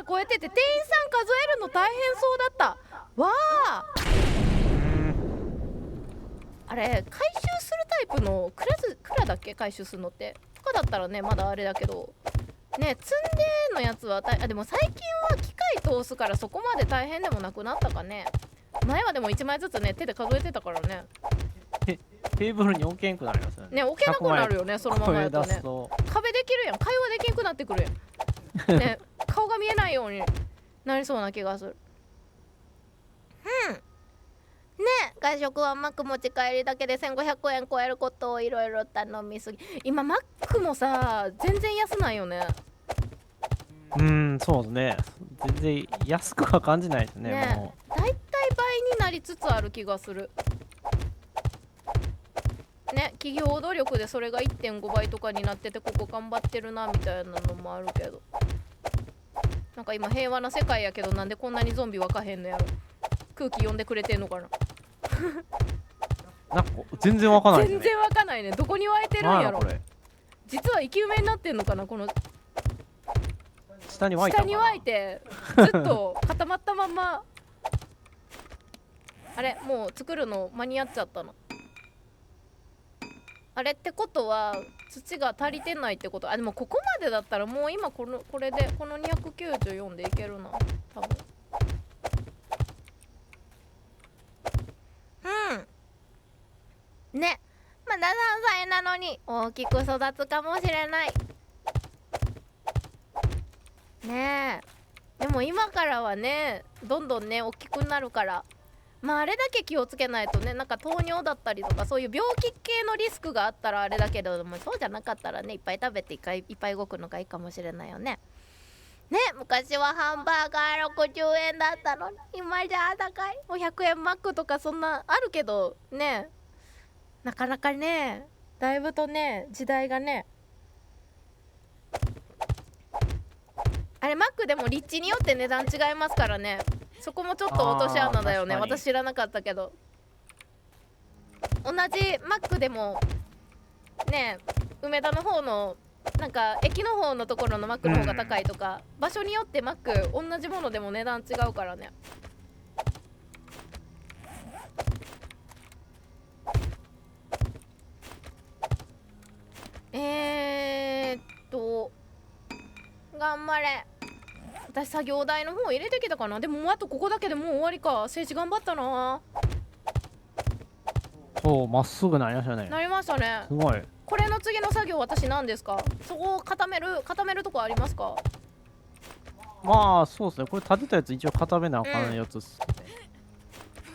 超えてて、店員さん数えるの大変そうだったわあ。あれ回収するタイプの蔵だっけ、回収するのってとかだったらねまだあれだけどね、積んでのやつはでも最近は機械通すからそこまで大変でもなくなったかね。前はでも1枚ずつね手で数えてたからね。テーブルに置けんくなりますよね。置けなくなるよね、そのままやとね。壁できるやん、会話できんくなってくるやんね、顔が見えないようになりそうな気がする。外食はマック持ち帰りだけで1500円超えることをいろいろ頼みすぎ。今マックもさ全然安ないよね。そうですね。全然安くは感じないですね。もうだいたい倍になりつつある気がするね。企業努力でそれが 1.5 倍とかになってて、ここ頑張ってるなみたいなのもあるけど、なんか今平和な世界やけど、なんでこんなにゾンビ湧かへんのやろ。空気読んでくれてんのかななんか全然わかんないですね。全然わかんないね。どこに湧いてるんやろ。実は生き埋めになってんのかな。この下に湧いたのかな。下に湧いてずっと固まったまんまあれもう作るの間に合っちゃったの。あれってことは土が足りてないってこと。でもここまでだったらもう今これでこの294でいけるな多分。ね、まだ3歳なのに大きく育つかもしれないね。でも今からはねどんどんね大きくなるから、あれだけ気をつけないとね、なんか糖尿だったりとかそういう病気系のリスクがあったらあれだけども、そうじゃなかったらねいっぱい食べていっぱい動くのがいいかもしれないよね。ね、昔はハンバーガー60円だったのに今じゃ高い。もう100円マックとかそんなあるけどね、なかなかね、だいぶとね時代がね、あれマックでも立地によって値段違いますからね。そこもちょっと落とし穴だよね。あー確かに私知らなかったけど、同じマックでもね、梅田の方のなんか駅の方のところのマックの方が高いとか、場所によってマック同じものでも値段違うからね。頑張れ。私作業台の方入れてきたかな。でもあとここだけでもう終わりか。政治頑張ったな。そう、まっすぐなりましたね。なりましたね。すごい。これの次の作業私何ですか。そこを固めるとこありますか。まあそうですね、これ立てたやつ一応固めなあかんやつっすね。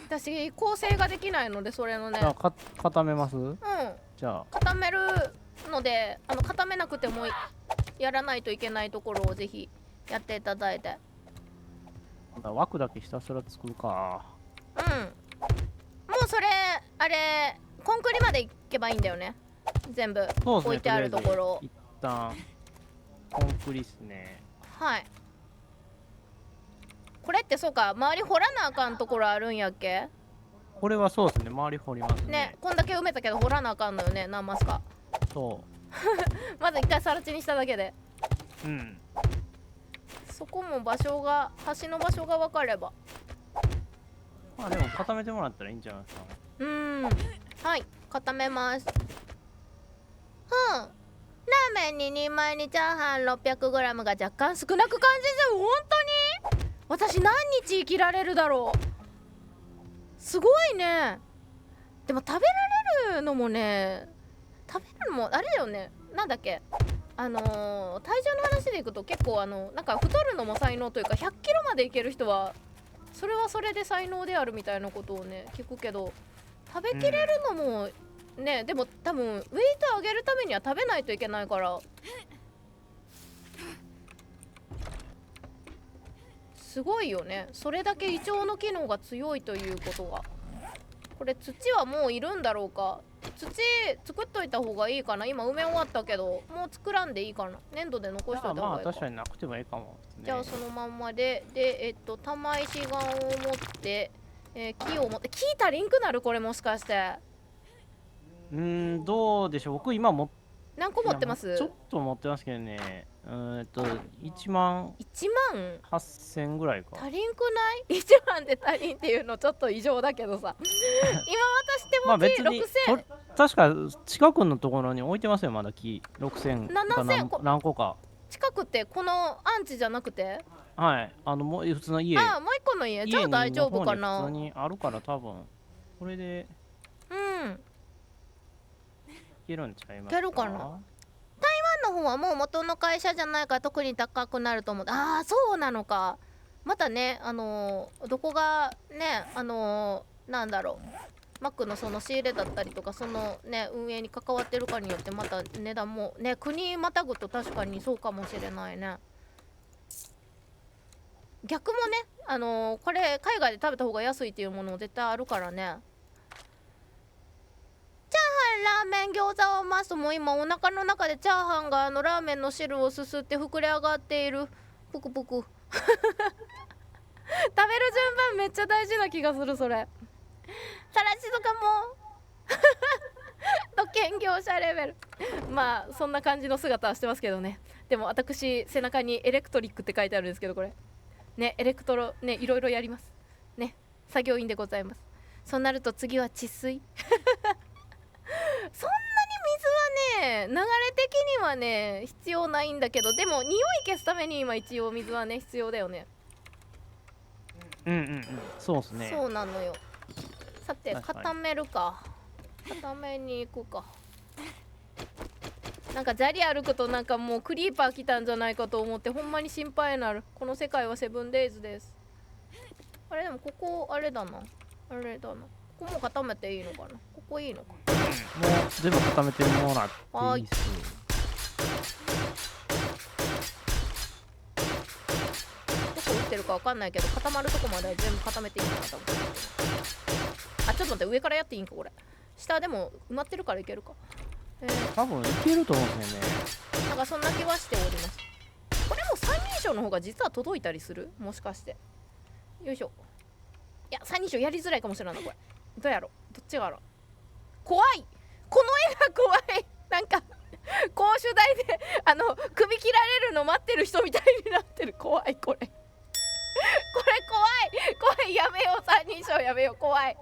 私構成ができないので、それのね、じゃあ固めます。うん、じゃあ固めるので、固めなくてもやらないといけないところをぜひやっていただいて。枠だけひたすら作るか。うん、もうそれあれコンクリまで行けばいいんだよね。全部そうですね、置いてあるところ。一旦コンクリっすね。はい。これってそうか、周り掘らなあかんところあるんやっけ。これはそうですね、周り掘りますね。ね、こんだけ埋めたけど掘らなあかんのよね、何マスか。そまず一回更地にしただけで。う。うん。そこも場所が、橋の場所が分かれば。まあでも固めてもらったらいいんじゃないですか。はい、固めます。ラーメンに2枚にチャーハン 600g が若干少なく感じる。本当に私何日生きられるだろう。すごいね。でも食べられるのもね、食べるのもあれだよね。なんだっけ、体重の話でいくと結構なんか太るのも才能というか、100キロまでいける人はそれはそれで才能であるみたいなことをね聞くけど、食べきれるのもね、でも多分ウェイト上げるためには食べないといけないから、すごいよね。それだけ胃腸の機能が強いということが。これ土はもういるんだろうか。土作っといた方がいいかな。今埋め終わったけどもう作らんでいいかな。粘土で残しといた方まあがいいか。確かになくてもいいかもですね。じゃあそのまんまで玉石岩を持って、木を持って。木足りんくなるこれもしかして。どうでしょう。僕今何個持ってます？ちょっと持ってますけどね。1万1万8000ぐらいか。足りんくない？ 1 万で足りんっていうのちょっと異常だけどさ。今私手まあ持ち別に6000。確か近くのところに置いてますよ、まだ木6000 7000何個か。近くってこのアンチじゃなくて、はい、もう普通の家。もう一個の家じゃあ大丈夫かな。普通にあるから多分これでいけるんちゃいますか。いけるかな。台湾の方はもう元の会社じゃないから特に高くなると思う。ああそうなのか。またね、どこがね、なんだろう、マックのその仕入れだったりとか、そのね運営に関わってるかによってまた値段もね、国またぐと確かにそうかもしれないね。逆もね、これ海外で食べた方が安いっていうもの絶対あるからね。チャーハン、ラーメン、餃子をますと、もう今お腹の中でチャーハンがラーメンの汁をすすって膨れ上がっている。ぷくぷく食べる順番めっちゃ大事な気がする。それさらしとかも土建業者レベル。まあそんな感じの姿はしてますけどね。でも私背中にエレクトリックって書いてあるんですけど、これね、エレクトロね、いろいろやりますね。作業員でございます。そうなると次は治水そんなに水はね、流れ的にはね必要ないんだけど、でも匂い消すために今一応水はね必要だよね。そうですね。そうなのよ。さて固めるか。固めに行くか。なんか砂利歩くとなんかもうクリーパー来たんじゃないかと思ってほんまに心配になる。この世界はセブンデイズです。あれでもここあれだな、あれだな。ここも固めていいのかな。ここいいのか。もう全部固めてもらっていいっす。かわかんないけど、固まるとこまでは全部固めていいのかな多分。あ、ちょっと待って、上からやっていいんかこれ。下でも埋まってるからいけるか。多分いけると思うんですよね。なんかそんな気はしております。これも三人称の方が実は届いたりする、もしかして。よいしょ。いや、三人称やりづらいかもしれないなこれ。どうやろ、どっちがある。怖い、この絵が怖い。なんか公主台で首切られるの待ってる人みたいになってる。怖いこれ。これ怖い怖い、やめよう、三人称やめよう、怖い。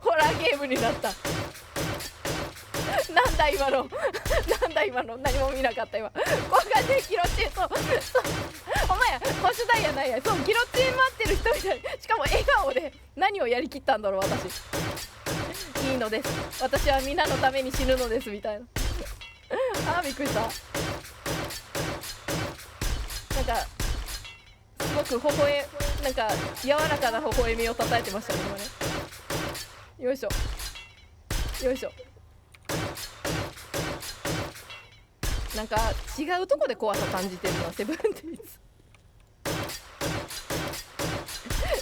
ホラーゲームになった。なんだ今のなんだ今の、何も見なかった今。こうがね、ギロチン、そうお前や公主台やないや、そうギロチン待ってる人みたい。しかも笑顔で何をやりきったんだろう私。いいのです、私は皆のために死ぬのですみたいな。あーびっくりした。なんかすごくなんか柔らかな微笑みをたたえてましたね今ね。よいしょよいしょ。なんか違うとこで怖さ感じてるなセブンティー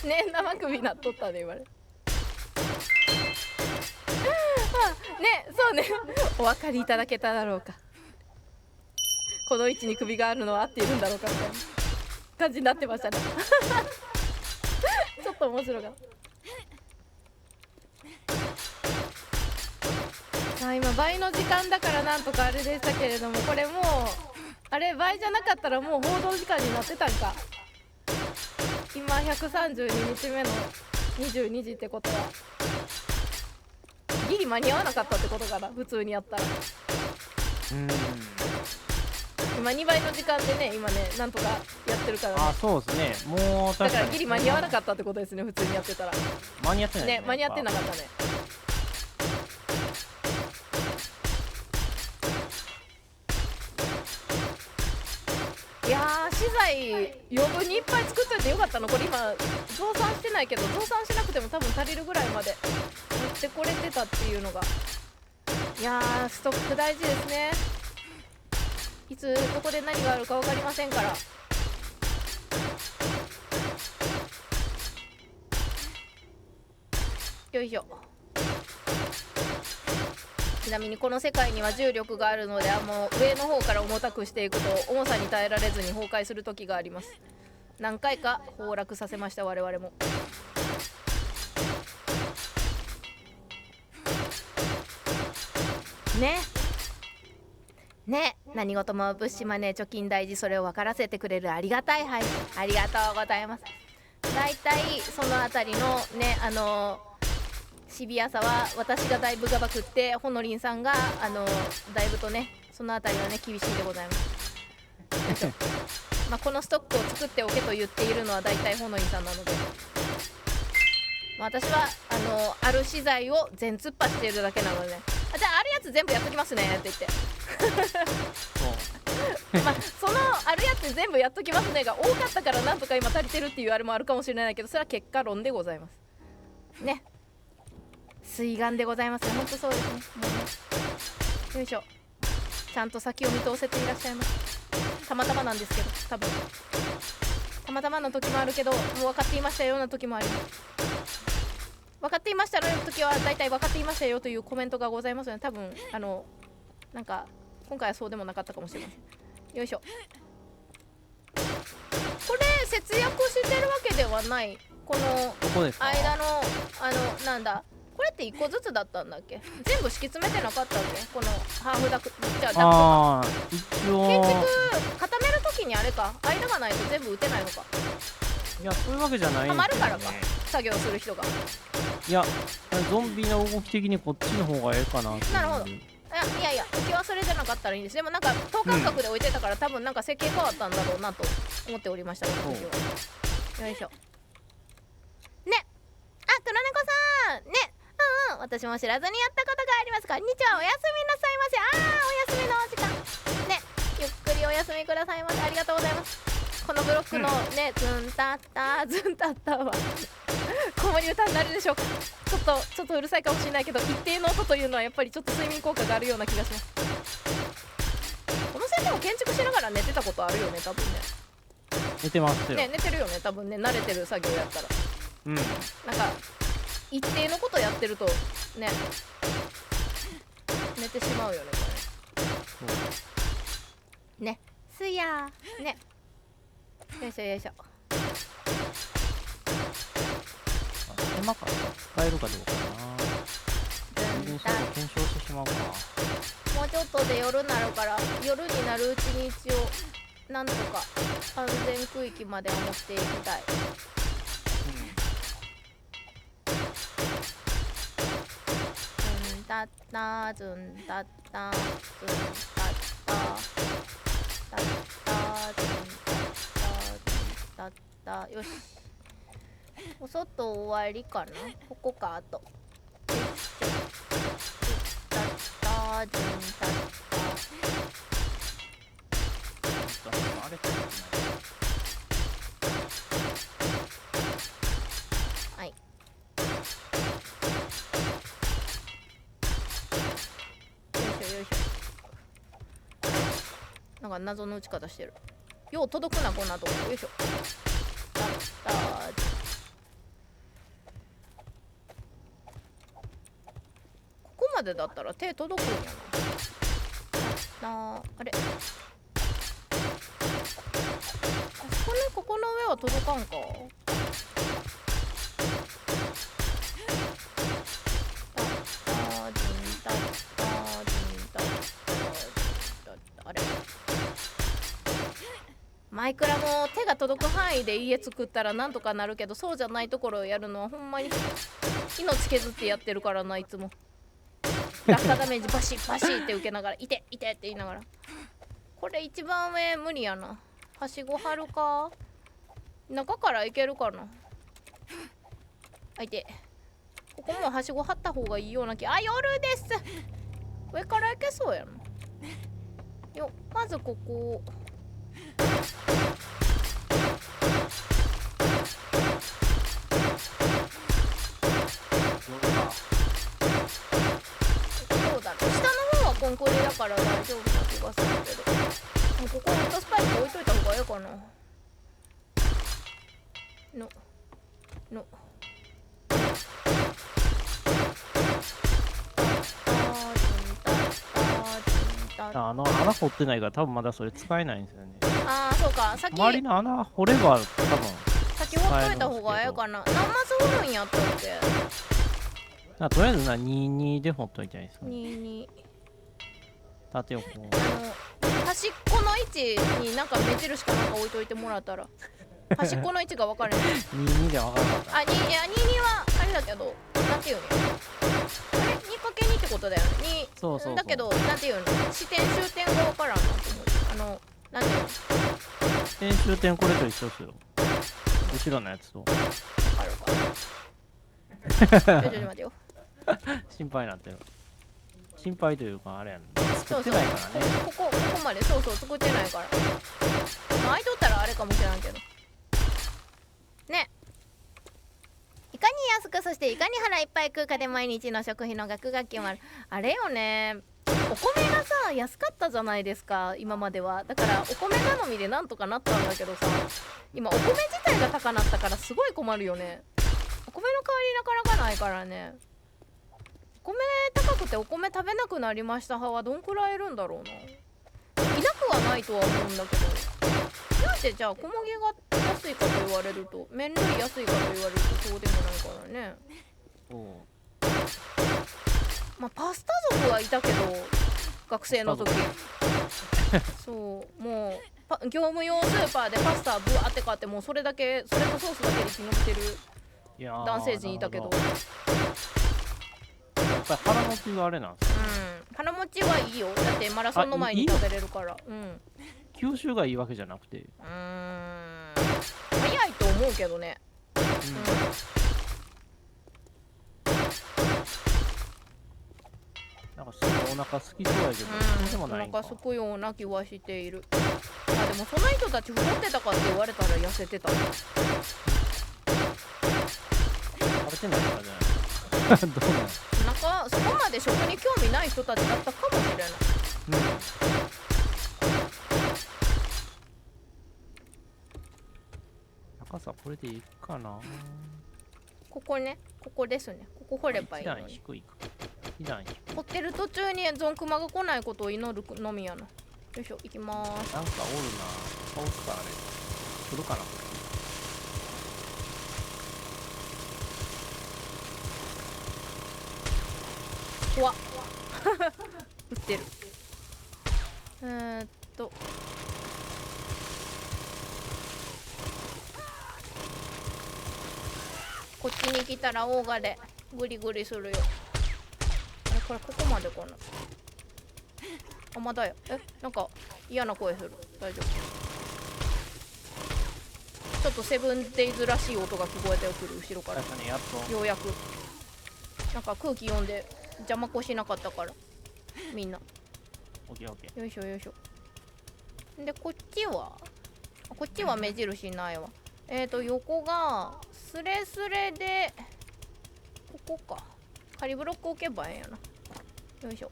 ズ。ね、生首なっとったね今ね。ね、そうね、お分かりいただけただろうか。この位置に首があるのは合っているんだろうかみたいな感じになってましたね。ちょっと面白かった。今倍の時間だからなんとかあれでしたけれども、これもうあれ倍じゃなかったらもう報道時間になってたんか。今132日目の22時ってことはギリ間に合わなかったってことかな、普通にやったら。今2倍の時間でね、今ねなんとかやってるからね。あ、そうですね。もうだからギリ間に合わなかったってことですね、普通にやってたら。間に合ってないね、間に合ってなかったね。いやー、資材余分にいっぱい作っといてよかったの。これ今増産してないけど、増産しなくても多分足りるぐらいまで持ってこれてたっていうのが。いやー、ストック大事ですね。いつどこで何があるか分かりませんから。よいしょ。ちなみにこの世界には重力があるので、もう上の方から重たくしていくと重さに耐えられずに崩壊する時があります。何回か崩落させました我々も。ね、何事も物資マネー貯金大事、それを分からせてくれるありがたい配信ありがとうございます。だいたいそのあたりのね、シビアさは私がだいぶがばくって、ほのりんさんがだいぶとね、そのあたりはね厳しいでございます。まあこのストックを作っておけと言っているのはだいたいほのりんさんなので、まあ、私はある資材を全突破しているだけなのでね。じゃああるやつ全部やっときますねって言ってまあそのあるやつ全部やっときますねが多かったからなんとか今足りてるっていうあれもあるかもしれないけど、それは結果論でございますね。水眼でございますね。ほんとそうですね。もうね、よいしょ。ちゃんと先を見通せていらっしゃいます。たまたまなんですけど、多分たまたまの時もあるけど、もう分かっていましたような時もあります。分かっていましたの時はだいたい分かっていましたよというコメントがございますので、多分なんか今回はそうでもなかったかもしれません。よいしょ。これ節約してるわけではない。この間のなんだこれって1個ずつだったんだっけ。全部敷き詰めてなかったっけ、このハーフダクじゃあ一応建築固める時にあれか、間がないと全部打てないのか。いや、そういうわけじゃないんですよね。はまるからか、作業する人が。いや、ゾンビの動き的にこっちの方がええかなっていう。なるほど。いや置き忘れてなかったらいいんです。でもなんか等間隔で置いてたから、多分なんか設計変わったんだろうなと思っておりました、私は。よいしょ。ね、あ、黒猫さんね、私も知らずにやったことがあります。こんにちは、おやすみなさいませ。お休みのお時間ね、ゆっくりお休みくださいませ。ありがとうございます。このブロックのね、ズンタッタズンタッタは子守歌になるでしょうか。ちょっとうるさいかもしれないけど、一定の音というのはやっぱりちょっと睡眠効果があるような気がします。この先生も建築しながら寝てたことあるよね、多分ね。寝てますよ。ね、寝てるよね多分ね、慣れてる作業やったら。うん。なんか一定のことやってるとね、寝てしまうよねこれね。すやーね。よいしょよいしょ。狭かったら使えるかどうかな。全然それを検証してしまうか。もうちょっとで夜になるから、夜になるうちに一応なんとか安全区域までは持っていきたい。ズンタッタズンタッタズンタッタタッタズンタッタズンタッタ。よし、お外終わりかな。ここか。あとタッタズンタッあれってない。タ。はい、よいしょよいしょ。なんか謎の打ち方してる。よう届くなこんなとこ。よいしょ。タッターズ。ここまでだったら手届くんやな。あれ、あそこね、ここの上は届かんか。あれ、マイクラも手が届く範囲で家作ったらなんとかなるけど、そうじゃないところをやるのはほんまに命削ってやってるからな。いつも落下ダメージバシッバシッって受けながら、いていてって言いながら。これ一番上無理やな。はしご張るか。中から行けるかな。あ、いて。ここもはしご張った方がいいような気。あ、夜です。上から行けそうやな。よ、まずここ。そうだろ、下の方はコンクリだから大丈夫な気がするけど、もうここウッドスパイク置いといた方がいいかな。の穴掘ってないから多分まだそれ使えないんですよね。ああ、そうか。さっき周りの穴掘れば多分先掘っといた方がええかな。何マス掘るんやったっけ。とりあえず22で掘っといたいですね。22。縦横。端っこの位置になんか目印かなんか置いといてもらったら。端っこの位置が分かるんです。22で分からなかった。あ、いや、22はあれだけど、なんていうの、あれ 2×2 ってことだよね。そうそうそう。だけど、なんていうの、支点終点が分からんなと思う。なんていうの、支点終点これと一緒っすよ。後ろのやつと。分かるか。ちょっと待てよ。心配になってる。心配というかあれやん。そうそう、作ってないからね。ここまでそう作ってないから。まあ、空いとったらあれかもしれんけどね。いかに安く、そしていかに腹いっぱい食うかで毎日の食費の額が決まる。あれよね、お米がさ安かったじゃないですか今までは。だからお米頼みでなんとかなったんだけどさ、今お米自体が高なったからすごい困るよね。お米の代わりなかなかないからね。お米高くてお米食べなくなりました派はどんくらいいるんだろうな。いなくはないとは思うんだけど、なんでじゃあ小麦が安いかと言われると、麺類安いかと言われるとそうでもないからね。まあパスタ族はいたけど学生の時そうもう業務用スーパーでパスタブワーって買って、もうそれとソースだけで気のってる男性陣いたけど、やっぱり腹持ちがあれなんですよ。腹持ちはいいよ。だってマラソンの前に食べれるから。吸収がいいわけじゃなくて、早いと思うけどね。なんかすごいお腹空きそうやけど、そうでもないんか。お腹すくような気はしている。あ、でもその人たち太ってたかって言われたら痩せてた。食べてないからじゃないどうなん？なんかそこまで食に興味ない人たちだったかもしれない。高さこれでいいかな。ここね、ここですね。ここ掘ればいい一段のに。低いか。一段低い。掘ってる途中にゾンクマが来ないことを祈るのみやな。よいしょ、行きまーす。なんかおるな。倒すかあれ。来るかな。怖っ撃ってる。こっちに来たらオーガでグリグリするよ。あれこれここまでかな。あ、まだよ。なんか嫌な声する。大丈夫。ちょっとセブンデイズらしい音が聞こえたよ、来る後ろから。確かにやっと。ようやくなんか空気読んで邪魔こしなかったからみんな。オッケーオッケー。よいしょよいしょ。でこっちは目印ないわ。横がスレスレでここか。仮ブロック置けばええんやな。よいしょ。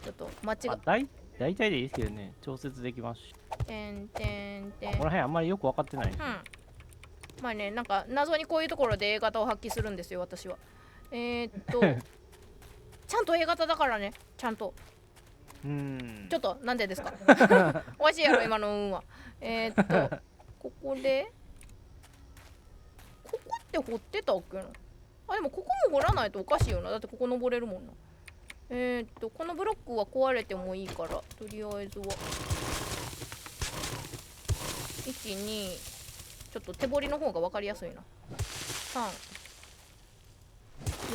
ちょっと間違まあ、大体でいいですけどね。調節できますし。てんてんてん。この辺あんまりよく分かってない。まあね、なんか謎にこういうところで A 型を発揮するんですよ私は。ちゃんと A 型だからね、ちゃんと。ちょっとなんでですかおかしいやろ今の運は。ここでここって掘ってたっけな。あ、でもここも掘らないとおかしいよな。だってここ登れるもんな。このブロックは壊れてもいいからとりあえずは12。ちょっと手彫りの方が分かりやすいな。3、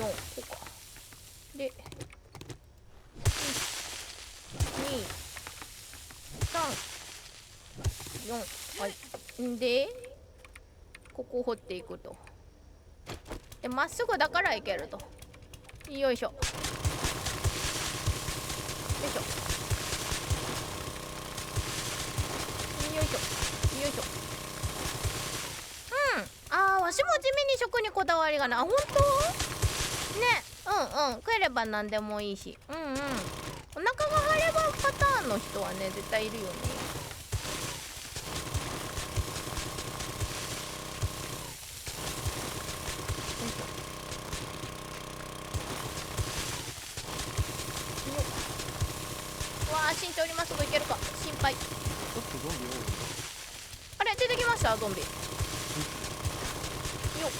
4、こうか。で、1、2、3、4。はい。んで、ここを掘っていくと。で、まっすぐだからいけると。よいしょ。よいしょ。よいしょ。よいしょ。わしも地味に食にこだわりがない。あ、ほんとね。食えれば何でもいいし。お腹が張ればパターンの人はね絶対いるよね。うわー、身長今すぐいけるか心配。ちょっとゾンビ多い。あれ出てきましたゾンビ。よっ。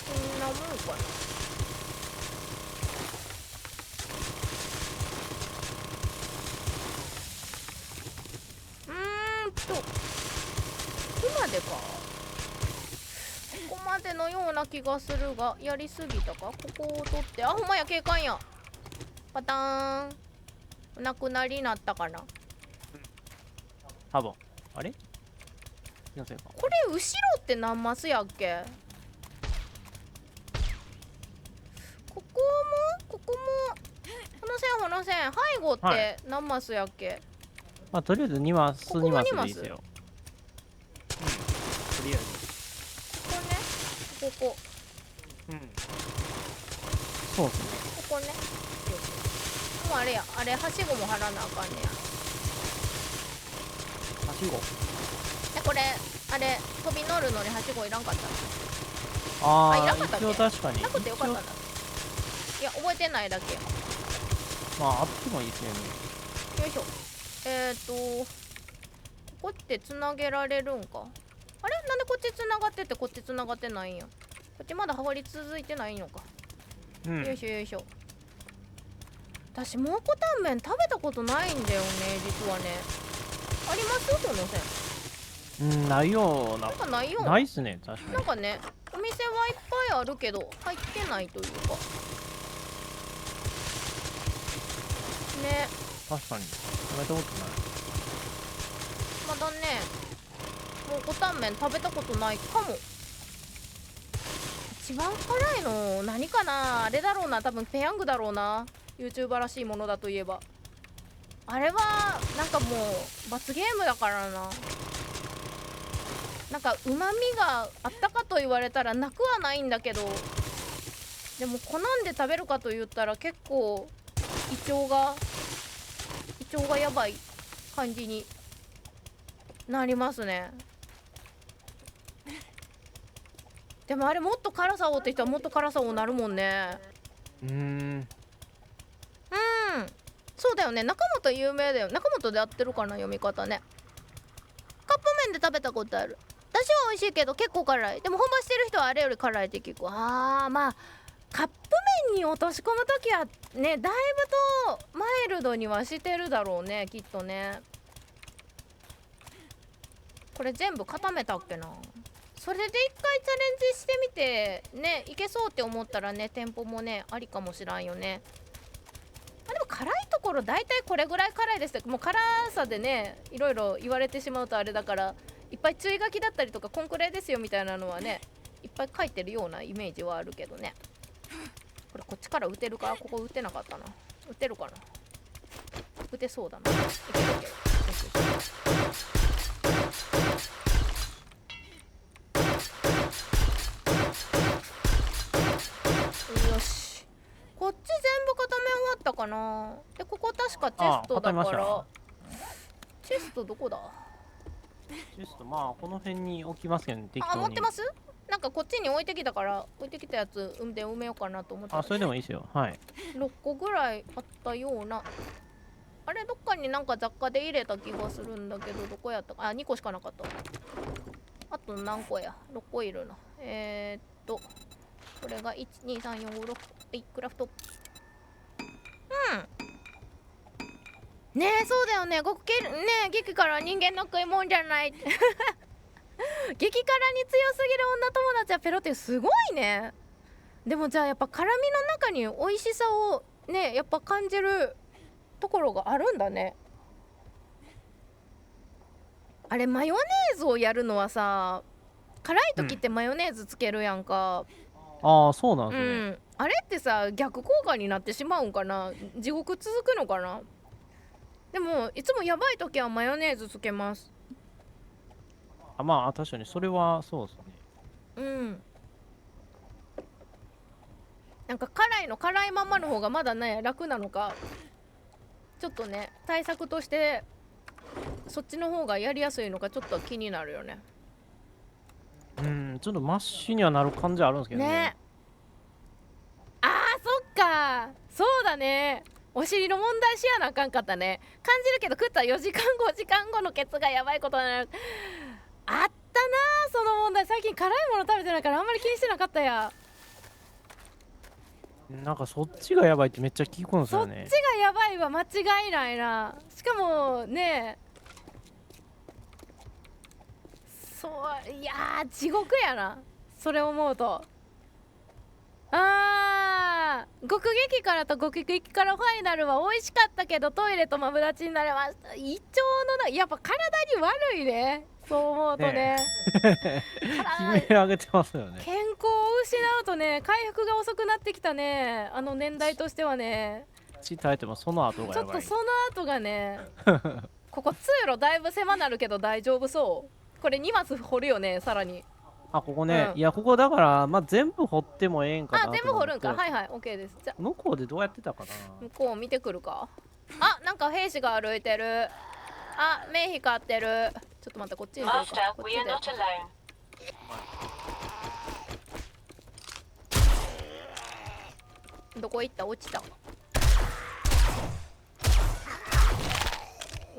こんなもんかな。ここまでか。ここまでのような気がするがやりすぎたか。ここを取って、あ、ほんまや警官や。パターン。お亡くなりになったかな。多分。あれ？気のせいか。これ後ろって何マスやっけ。ここもこの線背後って何マスやっけ。まあ、とりあえず2マスここが2マスでいいですよ。とりあえず。ここ。そうですね。ここね。もうあれや、あれはしごも張らなあかんねや。はしご。これあれ飛び乗るのにはしごいらんかった。あいらんかったっけ。一応確かに。なくてよかったんだ。いや覚えてないだけ。まああってもいいですよね。よいしょ。ここってつなげられるんか。あれなんでこっちつながっててこっちつながってないんや。こっちまだ羽織り続いてないのか。よいしょよいしょ。私蒙古タンメン食べたことないんだよね実はね。ありますその線。ないような。なんかないよ。ないっすね確かに。なんかねお店はいっぱいあるけど入ってないというかね。確かに食べたことない。まだね蒙古タンメン食べたことないかも。一番辛いの何かな。あれだろうな、多分ペヤングだろうな。 YouTuber らしいものだといえばあれはなんかもう罰ゲームだからな。なんかうまみがあったかと言われたらなくはないんだけど、でも好んで食べるかと言ったら結構胃腸が胃腸がやばい感じになりますね。でもあれもっと辛さをって人はもっと辛さをなるもんね。そうだよね。中本有名だよ。中本でやってるかな、読み方ね。カップ麺で食べたことある。私は美味しいけど結構辛い。でも本場してる人はあれより辛いって聞く。まあカップ麺に落とし込むときはね、だいぶとマイルドにはしてるだろうね、きっとね。これ全部固めたっけな。それで一回チャレンジしてみてね、いけそうって思ったらね、店舗もねありかもしらんよね。でも辛いところ大体これぐらい辛いですって、もう辛さでねいろいろ言われてしまうとあれだから、いっぱい注意書きだったりとかこんくらいですよみたいなのはねいっぱい書いてるようなイメージはあるけどね。これこっちから打てるか。ここ打てなかったな。打てるかな。打てそうだな。いけるいける。よしよし。よし、こっち全部固め終わったかな。でここ確かチェストだから。チェストどこだ。チェストまあこの辺に置きますけどね、適当に。持ってます。なんかこっちに置いてきたから置いてきたやつで埋めようかなと思って。それでもいいですよ。はい。6個ぐらいあったような。あれどっかになんか雑貨で入れた気がするんだけど、どこやったか。2個しかなかった。あと何個や。6個いるな。これが12345 6。はいクラフト。ねえそうだよね。極刑ねえ激辛人間の食い物じゃない激辛に強すぎる女友達はペロってすごいね。でもじゃあやっぱ辛みの中に美味しさをねやっぱ感じるところがあるんだね。あれマヨネーズをやるのはさ、辛い時ってマヨネーズつけるやんか。そうなんですね。あれってさ逆効果になってしまうんかな。地獄続くのかな。でもいつもやばい時はマヨネーズつけます。まあ確かにそれはそうですね。なんか辛いままの方がまだね楽なのか、ちょっとね対策としてそっちの方がやりやすいのかちょっと気になるよね。ちょっとマッシュにはなる感じあるんですけどね。そっか、そうだね。お尻の問題しやなあかんかったね。感じるけど食った4時間5時間後のケツがやばいことになる。あったなその問題。最近辛いもの食べてないからあんまり気にしてなかったや。なんかそっちがやばいってめっちゃ聞くんですよね。そっちがやばいは間違いないな。しかもねいや地獄やなそれ思うと。極激辛と極激辛ファイナルは美味しかったけどトイレとマブダチになれました。胃腸のやっぱ体に悪いね、そう思うとね悲鳴上げてますよね。健康を失うとね回復が遅くなってきたね、あの年代としてはね。血耐えてもその後がやばい。ちょっとその後がねここ通路だいぶ狭なるけど大丈夫そう。これ2マス掘るよねさらに。ここね、いやここだから全部掘ってもええんかなと思って。全部掘るんか。はいはい OK です。じゃ向こうでどうやってたかな。向こう見てくるか。なんか兵士が歩いてる。目光ってる。ちょっと待って、こっちに出るか。こっちでどこ行った。落ちた。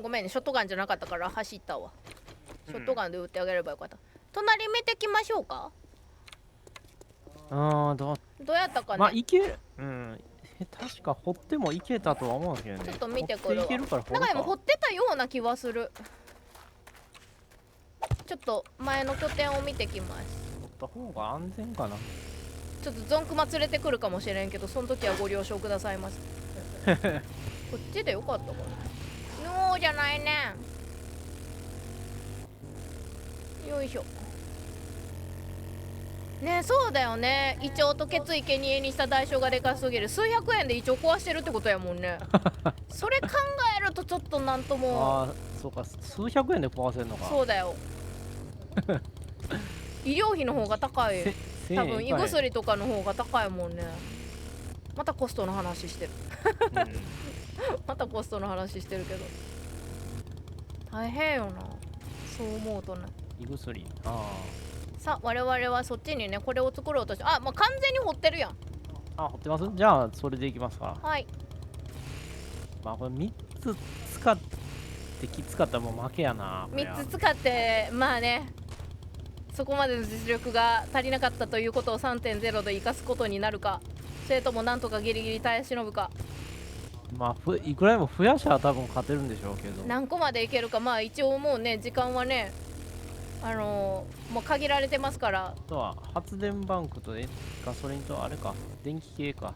ごめんね、ショットガンじゃなかったから走ったわ。ショットガンで撃ってあげればよかった。隣見てきましょうか。どうやったかね。いける。確か掘ってもいけたとは思うんですけどね。ちょっと見てくるわ。いけるから掘るか。なんかでも掘ってたような気はする。ちょっと前の拠点を見てきます。掘った方が安全かな。ちょっとゾンクマ連れてくるかもしれんけど、その時はご了承くださいませこっちでよかったかな。そうじゃないね。よいしょ。ね、そうだよね。胃腸と血液生贄にした代償がでかすぎる。数百円で胃腸壊してるってことやもんねそれ考えるとちょっとなんとも。そうか、数百円で壊せるのか。そうだよ医療費の方が高い。多分胃薬とかの方が高いもんね。またコストの話してるまたコストの話してるけど大変よな、そう思うとね。胃薬。あさあ我々はそっちにねこれを作ろうとして、あ、もう完全に掘ってるやん。あ。あ、掘ってます。じゃあそれでいきますか。はい、まあこれ3つ使ってきつかったらもう負けやな。これは3つ使ってまあねそこまでの実力が足りなかったということを 3.0 で生かすことになるか、それともなんとかギリギリ耐え忍ぶか。まあいくらでも増やしは多分勝てるんでしょうけど。何個までいけるか、まあ一応もうね時間はねもう限られてますから。あとは発電バンクとガソリンとあれか、電気系か。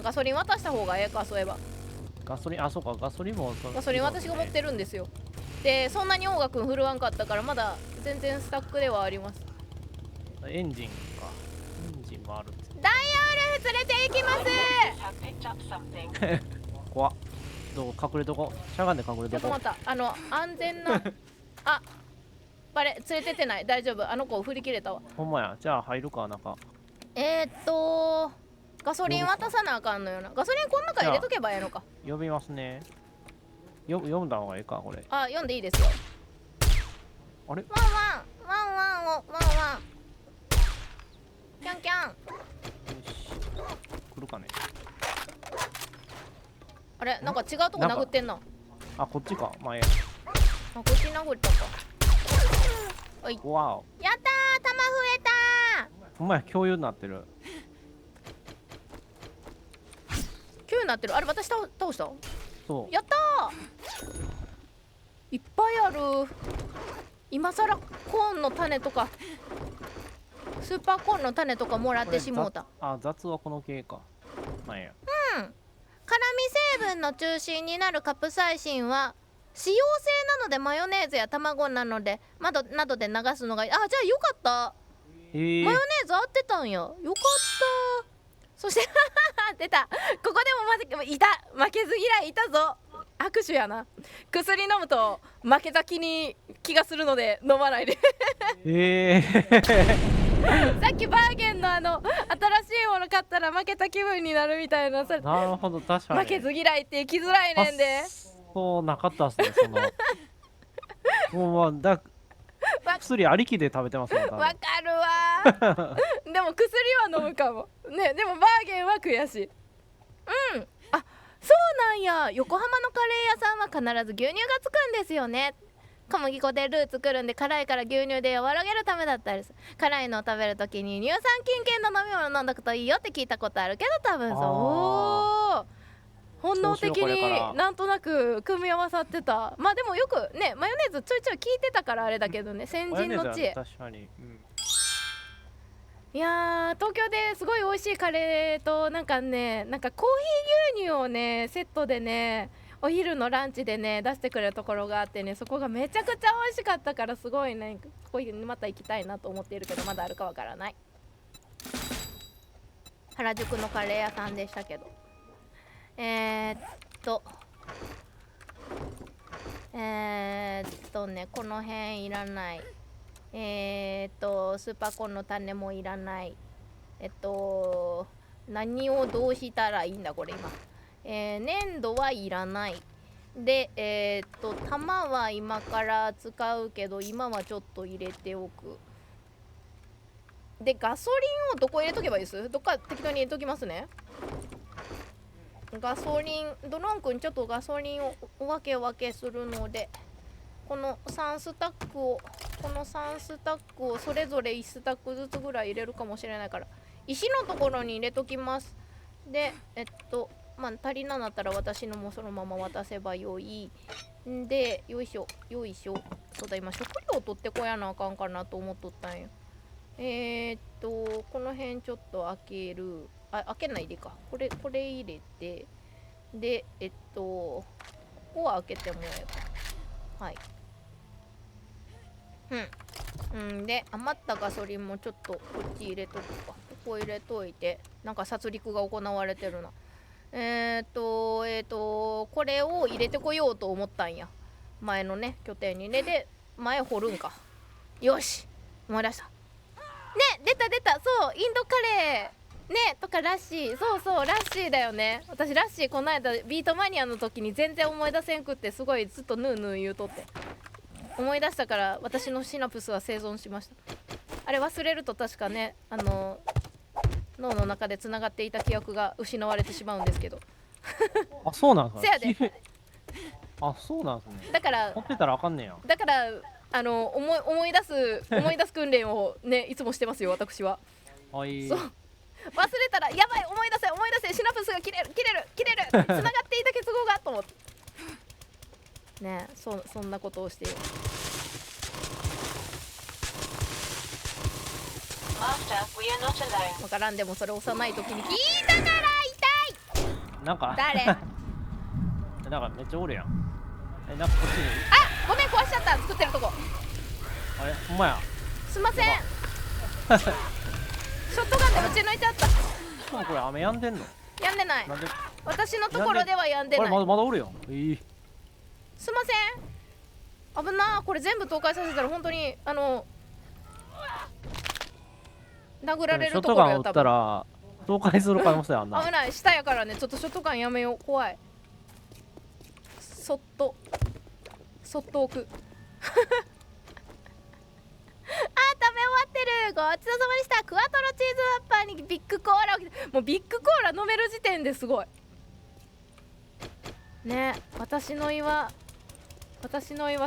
ガソリン渡した方がええか。そういえばガソリン、あ、そうか、ガソリンもガソリン私が持ってるんですよ。でそんなにオーガ君振るわんかったからまだ全然スタックではあります。エンジンか。エンジンもあるって。ダイヤウルフ連れて行きます怖っ。どう隠れとこ。しゃがんで隠れとこちょっと待。った、安全なあ、バレ連れてってない、大丈夫、あの子振り切れたわ。ほんまや。じゃあ入るか、中。ガソリン渡さなあかんのよな。ガソリンこの中入れとけばええのか。呼びますね。読んだ方がいいか、これ。あ、読んでいいですよ。あれ、ワンワンワンワンをワンワンキャンキャン。よし。来るかね。あれ、なんか違うとこ殴ってんな。あ、こっちか。まあ、えあ、こっち殴ったか。おい、え。わお。やったー、弾増えたほんまや、共有になってる。ー。9になってる。あれ、私倒したそう。やったー。いっぱいある。今さらコーンの種とかスーパーコーンの種とかもらってしもうた。あ、雑はこの系か。まあ、ええや。辛味成分の中心になるカプサイシンは脂溶性なのでマヨネーズや卵なのでなどで流すのがいい。あ、じゃあよかった。マヨネーズ合ってたんや。よかった。そして出た、ここでもいた、負けず嫌いいたぞ。握手やな。薬飲むと負けた気がするので飲まないでさっきバーゲンの新しいもの買ったら負けた気分になるみたいな。それなるほど、確かに。負けず嫌いって生きづらいねんで。そうなかったっすね、もう薬ありきで食べてますもん。わかるわでも薬は飲むかもね。でもバーゲンは悔しい。うん、あ、そうなんや。横浜のカレー屋さんは必ず牛乳がつくんですよね。小麦粉でルー作るんで辛いから牛乳で和らげるためだったりする。辛いのを食べるときに乳酸菌系の飲み物飲んどくといいよって聞いたことあるけど多分そう本能的になんとなく組み合わさってた。まあでもよくねマヨネーズちょいちょい効いてたからあれだけどね、先人の知恵。確かに、いやー東京ですごい美味しいカレーとなんかコーヒー牛乳をねセットでねお昼のランチでね出してくれるところがあってね、そこがめちゃくちゃ美味しかったからすごいねここにまた行きたいなと思っているけどまだあるかわからない。原宿のカレー屋さんでしたけどこの辺いらない。スーパーコーンの種もいらない。何をどうしたらいいんだこれ今。粘土はいらない。で玉は今から使うけど今はちょっと入れておく。でガソリンをどこ入れとけばいいです？どっか適当に入れときますね。ガソリンドロン君ちょっとガソリンをお分けするのでこの3スタックをそれぞれ1スタックずつぐらい入れるかもしれないから石のところに入れときます。でまあ足りなかったら私のもそのまま渡せばよいんで、よいしょ。そうだ今食料取ってこやなあかんかなと思っとったんよ。この辺ちょっと開ける。開けないでか。これ入れてでここは開けてもらえばはいで余ったガソリンもちょっとこっち入れとくか。ここ入れといてなんか殺戮が行われてるな。これを入れてこようと思ったんや。前のね拠点にね。で前掘るんか。よし思い出したね。出たそうインドカレーねとかラッシー、そうそうラッシーだよね。私ラッシーこの間ビートマニアの時に全然思い出せんくってすごいずっとヌーヌー言うとって、思い出したから私のシナプスは生存しました。あれ忘れると確かね脳の中でつながっていた記憶が失われてしまうんですけど。あ、そうなんすせやで。あ、そうなんすね。だから持ってたらあかんねや。だから思い出す訓練をねいつもしてますよ私は。はい。そう忘れたらやばい、思い出せシナプスが切れるつながっていた結合がと思ってね。そんなことをしている。わからん、でもそれ幼い時に聞いたから痛い。なんか誰なんかめっちゃおるやん。なんかこっちに。あ、ごめん壊しちゃった、作ってるとこ。あれ、ほんまや。すんませんショットガンで撃ち抜いちゃった。しかもこれ雨やんでんの？やんでない。なんで？私のところではやんでない。あれまだおるよ。すんません、危なー。これ全部倒壊させたら本当に殴られるところよ。ショットガン撃ったら倒壊する可能性あんな。危ない、下やからね。ちょっとショットガンやめよう、怖い。そっと置く食べ終わってる。ごちそうさまでした。クワトロチーズワッパーにビッグコーラを、もうビッグコーラ飲める時点ですごいね。私の胃は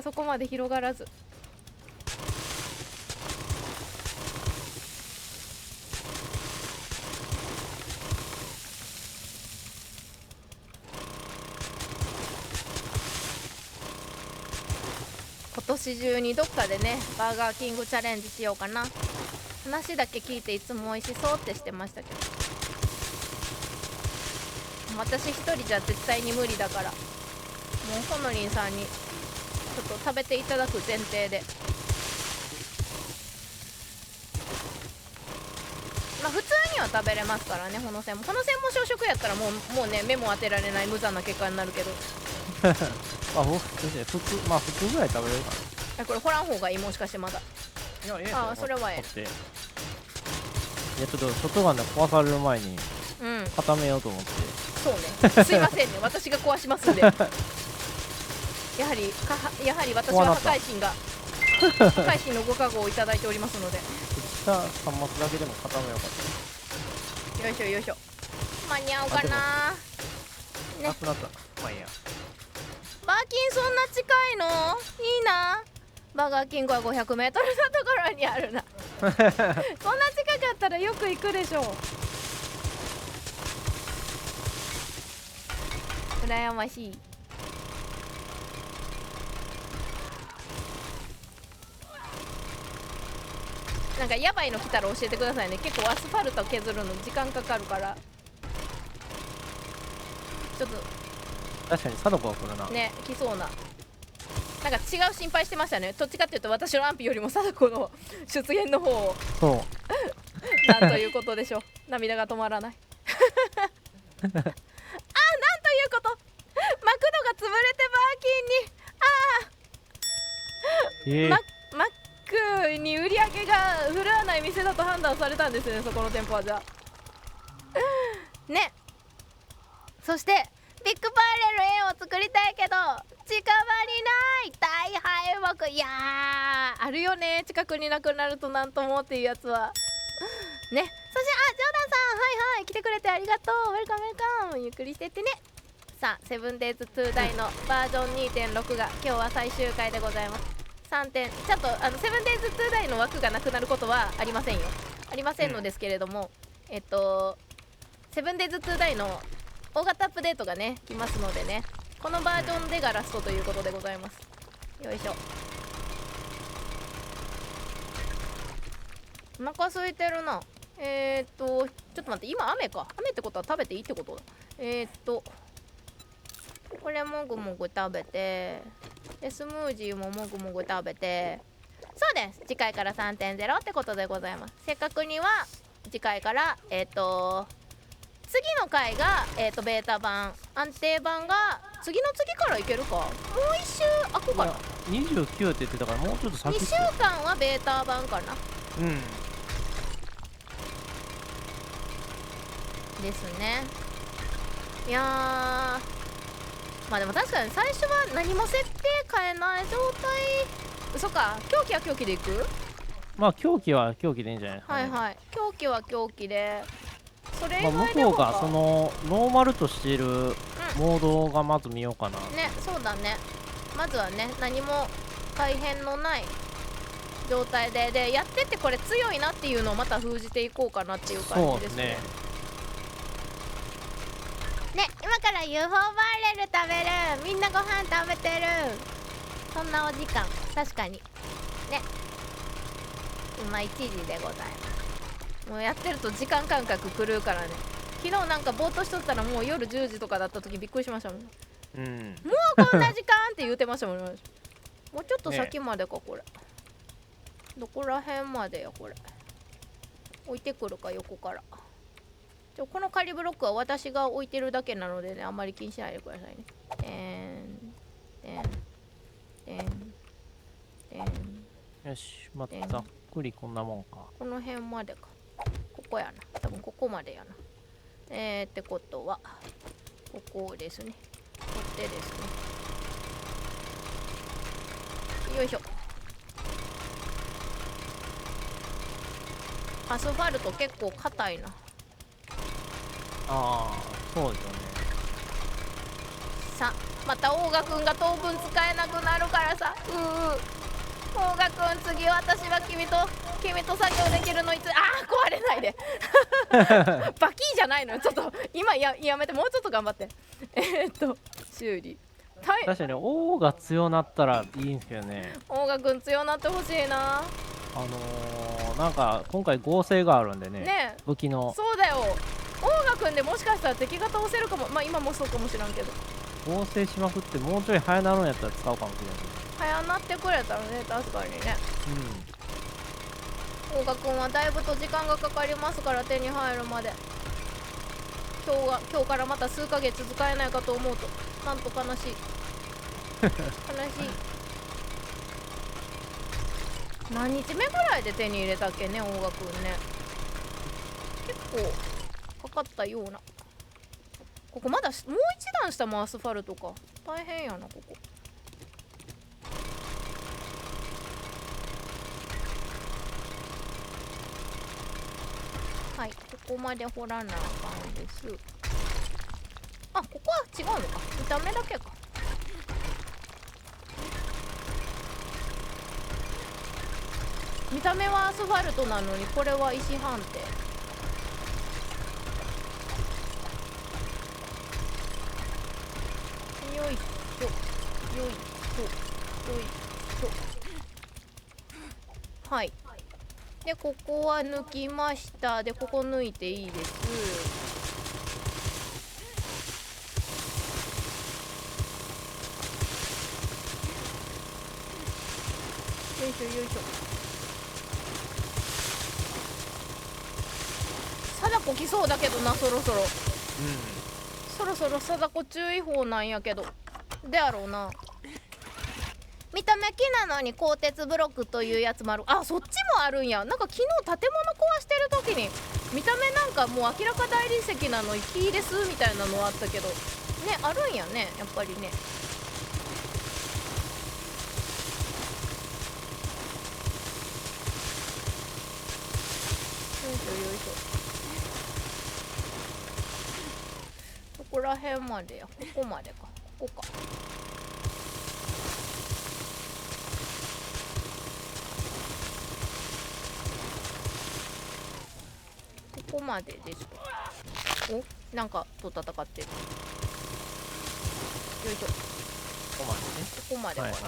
そこまで広がらず。今年中にどっかでねバーガーキングチャレンジしようかな。話だけ聞いていつも美味しそうってしてましたけど、私一人じゃ絶対に無理だから、もうほのりんさんにちょっと食べていただく前提で。まあ普通には食べれますからね。この線も小食やったらもうね目も当てられない無残な結果になるけどまあ普通ぐらい食べれるかこれ掘らん方がいい、もしかしてまだ。な。いや、ああそれはええ。いや、ちょっとショットガンで壊される前にえ。うん、固めようと思って。そうね、すいませんね私が壊しますんでやはり私は破壊神のご加護をいただいておりますので、下3マスだけでも固めようかっよいしょ間に合うかな。た。なくなった。まあいいや。バーキンそんな近いのいいな。バーガーキングは 500m のところにあるなそんな近かったらよく行くでしょう。羨ましい。なんかやばいの来たら教えてくださいね。結構アスファルト削るの時間かかるから。ちょっと確かに貞子は来るな。ね、来そうな。なんか違う心配してましたね。どっちかっていうと私の安否よりも貞子の出現の方をそうなんということでしょう。涙が止まらないあ、なんということ。マクドが潰れてバーキンにマックに売り上げが振るわない店だと判断されたんですね、そこの店舗は。じゃね。そしてビッグパーレル A を作りたいけど近場にない大敗北。いやーあるよね、近くになくなるとなんともっていうやつはね。そしてジョーダンさん、はい来てくれてありがとう。ウェルカムウェルカム。ゆっくりしてってね。さあセブンデイズ2ダイのバージョン 2.6 が今日は最終回でございます。3点ちゃんとセブンデイズ2ダイの枠がなくなることはありませんよ。ありませんのですけれども、セブンデイズ2ダイの大型アップデートがね来ますのでね、このバージョンでがラストということでございます。よいしょ。お腹空いてるな。ちょっと待って、今雨か。雨ってことは食べていいってことだ。これもぐもぐ食べて、でスムージーももぐもぐ食べて、そうです、次回から 3.0 ってことでございます。せっかくには次回から次の回がベータ版、安定版が次の次からいけるか。もう一周開くかな。29って言ってたからもうちょっと先。2週間はベータ版かな。うん。ですね。いやー、まあでも確かに最初は何も設定変えない状態。嘘か、狂気は狂気でいく。まあ狂気は狂気でいいんじゃないですかね。はいはい、狂気は狂気で、それ以まあ、外でも向こうがそのノーマルとしているモードがまず見ようかな。ね、そうだね。まずはね、何も改変のない状態でやってってこれ強いなっていうのをまた封じていこうかなっていう感じですね。ね、今から UFO バーレル食べる。みんなご飯食べてる。そんなお時間、確かにね。今1時でございます。もうやってると時間感覚狂うからね。昨日なんかぼーっとしとったらもう夜10時とかだった時びっくりしましたもん。うん。もうこんな時間って言うてましたもん。もうちょっと先までかこれ。どこら辺までやこれ。置いてくるか横から。この仮ブロックは私が置いてるだけなのでね、あんまり気にしないでくださいね。よし、まあ、ざっくりこんなもんか。この辺までか。ここやな。多分ここまでやな。ってことは、ここですね。取ってですね。よいしょ。アスファルト結構硬いな。ああ、そうですよね。さ、またオーガくんが当分使えなくなるからさ。オーガくん、次私は君と作業できるのいつ。あー、壊れないでバキーじゃないのよ。ちょっと今やめて、もうちょっと頑張って。修理確かに王が強なったらいいんですけどね。オーガくん強なってほしいな。なんか今回合成があるんでね。ねえ、武器のそうだよ。オーガくんでもしかしたら敵が倒せるかも。まあ今もそうかもしらんけど、合成しまくってもうちょい早なるんやったら使うかもしれないけ早なってくれたらね、確かにね。ど。オーガくんはだいぶと時間がかかりますから、手に入るまで。今日からまた数ヶ月使えないかと思うとなんと悲しい悲しい。何日目ぐらいで手に入れたっけね、オーガくんね。結構かかったような。ここまだもう一段下もアスファルトか。大変やなここ。はい、ここまで掘らなあかんです。あ、ここは違うのか。見た目だけか。見た目はアスファルトなのにこれは石判定。よいしょよいしょよいしょ。はい。でここは抜きました。でここ抜いていいです。よいしょよいしょ。貞子来そうだけどな、そろそろ。そろそろ貞子注意報なんやけど。であろうな。見た目木なのに鋼鉄ブロックというやつもある。あ、そっちもあるんや。なんか昨日建物壊してる時に見た目なんかもう明らか大理石なのに木ですみたいなのあったけどね、あるんやね、やっぱりね。よいしょよいしょ。ここら辺までや。ここまでか。ここか。ここまでです。お、なんかと戦ってる。よいしょ。ここまでね。ここまでは、はいはい。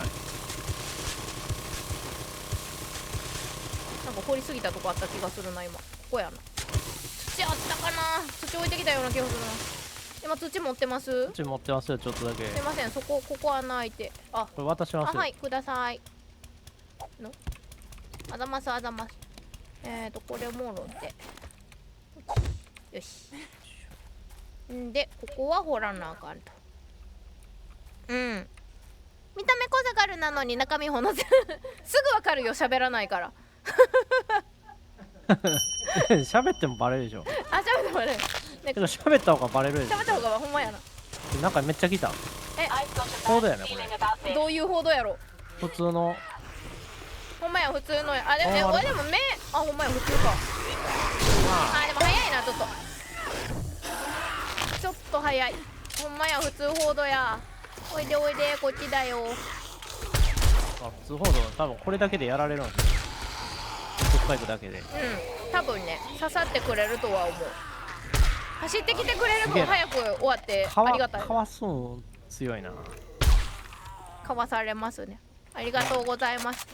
なんか掘りすぎたとこあった気がするな今。ここやな。土あったかな。土置いてきたような気がするな。今土持ってます？こっち持ってますよ、ちょっとだけ。すいません、ここ穴開いて。あ、これ渡しますよ。はい、ください。あざますあざます。これもろで。よし。んで、ここは掘らなあかんと。うん。見た目小魚なのに中身ほのすぐわかるよ、喋らないから。喋ってもバレるでしょ。あ、喋ってもらえる。けど喋った方がバレるや喋った方がほんまやな。つ。なんかめっちゃ来た。え、コードやねこれ。どういう報道やろ。普通の。ほんまや普通のや。あでもあれでも目ほんまや普通か。あでも早いなちょっと。ちょっと早い。ほんまや普通報道や。おいでおいでこっちだよ。あ普通報道多分これだけでやられるんですよ。スパイクだけで。うん多分ね刺さってくれるとは思う。走ってきてくれる分早く終わってありがたい。かわすん強いな。かわされますね。ありがとうございます。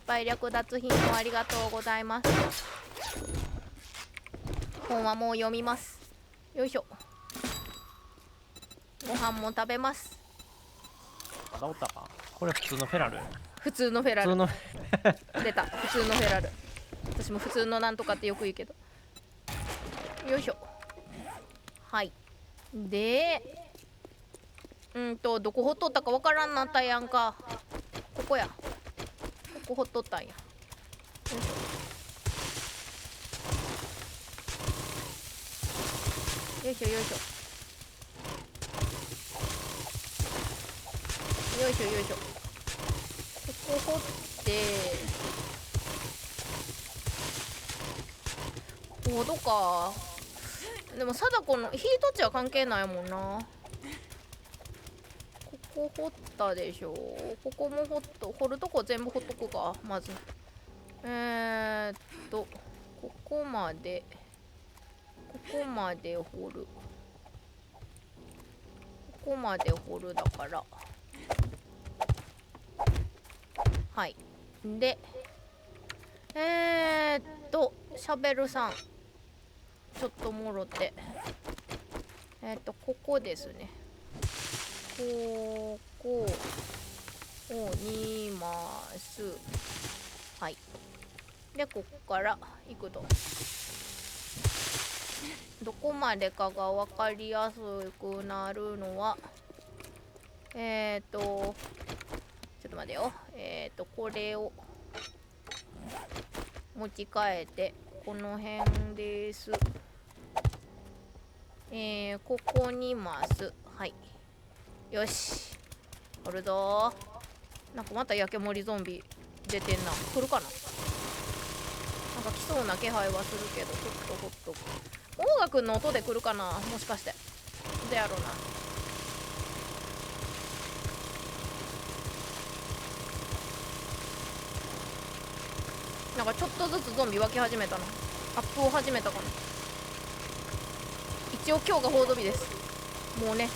売略奪品もありがとうございます。本はもう読みます。よいしょ。ご飯も食べます。まだおったか。これ普通のフェラル。普通のフェラル普通の出た。普通のフェラル。私も普通のなんとかってよく言うけど。よいしょ。はいでどこほっとったかわからんなったやんか。ここや。ここほっとったんや。よいしょよいしょよいしょよいしょよいしょ。ここ掘ってコードか。でも貞子のヒート値は関係ないもんな。ここ掘ったでしょ。ここも掘るとこ全部掘っとくかまず。ここまで掘る。ここまで掘るだからはいでシャベルさんちょっともろてここですね。ここを煮ます。はいでここからいくとどこまでかが分かりやすくなるのはちょっと待てよ。これを持ち替えてこの辺です。ここにます。はいよし掘るぞー。なんかまた焼け盛りゾンビ出てんな。来るかな。なんか来そうな気配はするけどちょっとほっとく。オーガくんの音で来るかなもしかして。どうやろうな。なんかちょっとずつゾンビ湧き始めたな。アップを始めたかな。一応今日が報道日です。もうね、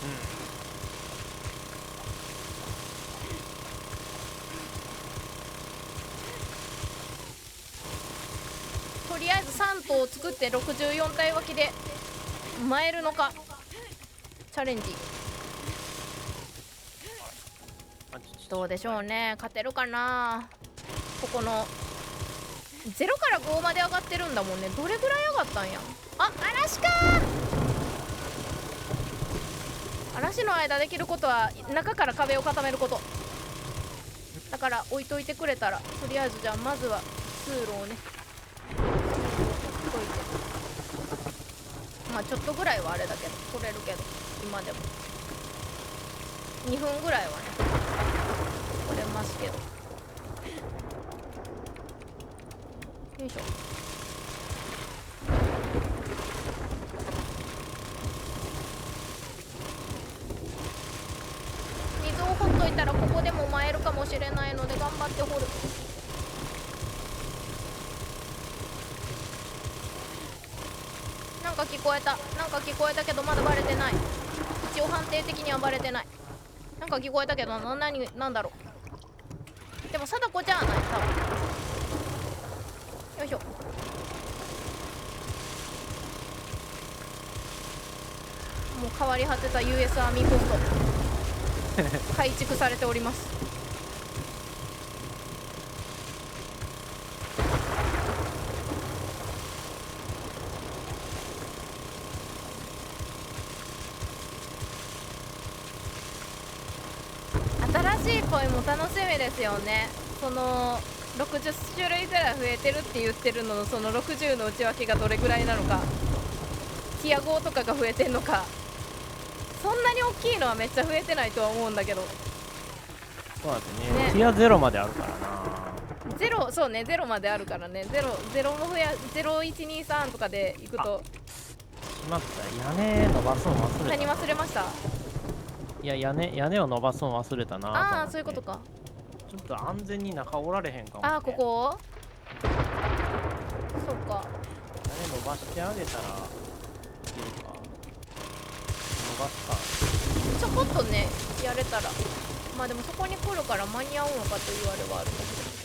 とりあえず3頭作って64体湧きで参るのかチャレンジ。どうでしょうね。勝てるかな。ここの0から5まで上がってるんだもんね。どれぐらい上がったんや。あ、嵐か。嵐の間できることは中から壁を固めることだから置いといてくれたらとりあえずじゃあまずは通路をね置いて、まあちょっとぐらいはあれだけど取れるけど今でも2分ぐらいはね取れますけど。よいしょ。水を掘っといたらここでも舞えるかもしれないので頑張って掘る。なんか聞こえた。なんか聞こえたけどまだバレてない。一応判定的にはバレてない。なんか聞こえたけどなんだろう。でも貞子じゃない多分。よいしょ。もう変わり果てた US アーミーポスト改築されております。新しい恋も楽しみですよね。その60種類ぐらい増えてるって言ってるののその60の内訳がどれぐらいなのかティア5とかが増えてんのか。そんなに大きいのはめっちゃ増えてないとは思うんだけど。そうだってね。ねティア0まであるからな。ゼロ、そうね、ゼロまであるからね。ゼロも増や、0123とかでいくと。しまった。屋根伸ばすの忘れた。何忘れました？いや、屋根を伸ばすの忘れたな。ああ、そういうことか。ちょっと安全に中おられへんかも、ね。ああ、ここそうか。屋根伸ばしてあげたらいけるか。伸ばすちょこっとね、やれたら。まあでもそこに来るから間に合うのかと言われはあるんだけど。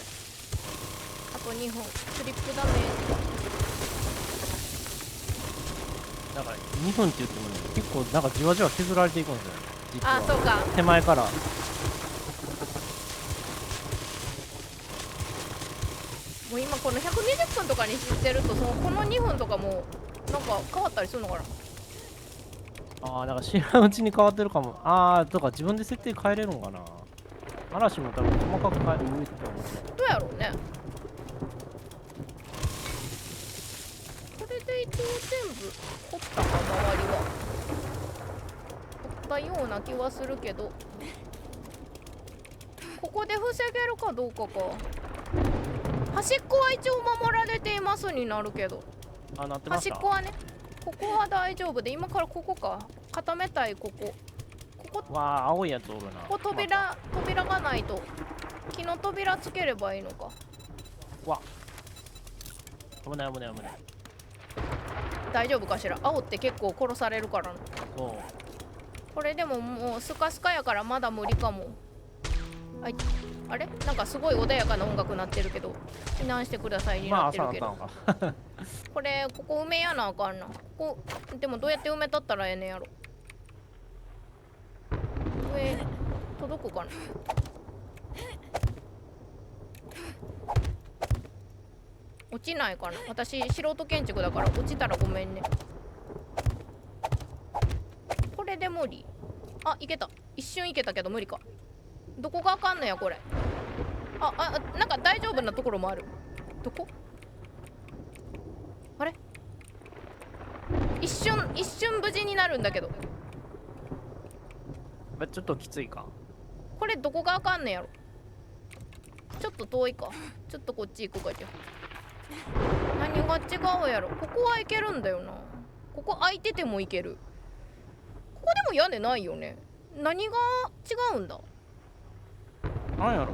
あと2本。スリップダメージ。か。だから2分って言ってもね、結構なんかじわじわ削られていくんですよね。実はああ、そうか。手前から。もう今この120分とかにしてるとこの2分とかもなんか変わったりするのかな。ああ、だから知らんうちに変わってるかも。ああ、とか自分で設定変えれるのかな。嵐も多分細かく変えるって思う。どうやろうね。これで一応全部掘ったか、周りは掘ったような気はするけど、ここで防げるかどうかか。端っこは一応守られていますになるけど、あ、なってました。端っこはね、ここは大丈夫で、今からここか固めたい。ここわあ、青いやつおるな。ここ扉がないと木の扉つければいいのか。わ危ない危ない危ない。大丈夫かしら。青って結構殺されるからな。そうこれでももうスカスカやからまだ無理かも。あれなんかすごい穏やかな音楽鳴ってるけど、避難してくださいにまあなってるけど、朝だったのかここ埋めやなあかんな。ここでもどうやって埋めたったらええねんやろ。上届くかな。落ちないかな。私素人建築だから落ちたらごめんね。これで無理。あ、いけた。一瞬いけたけど無理か。どこがあかんのやこれ。なんか大丈夫なところもある。どこ？あれ？一瞬無事になるんだけど。ちょっときついか。これどこがあかんねんやろ。ちょっと遠いか。ちょっとこっち行くかじゃ。何が違うやろ。ここはいけるんだよな。ここ空いててもいける。ここでも屋根ないよね。何が違うんだ。なんやろ。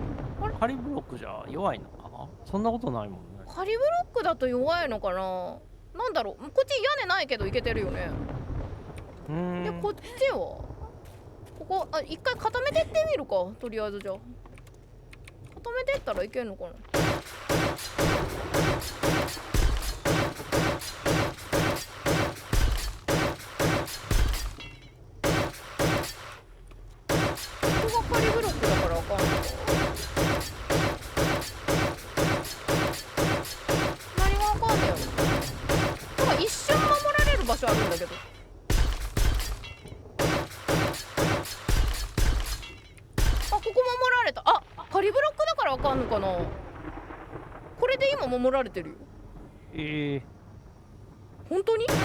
仮ブロックじゃ弱いのかな。そんなことないもんね。仮ブロックだと弱いのかな。なんだろう。こっち屋根ないけどいけてるよね。でこっちはここ一回固めてってみるか。とりあえずじゃあ固めてったらいけんのかな。ここが仮ブロックだからあかんのか。何があかんねやろ。なんか一瞬守られる場所あるんだけど。ここ守られた。仮ブロックだからあかんのかな。これで今守られてるよ。本当に本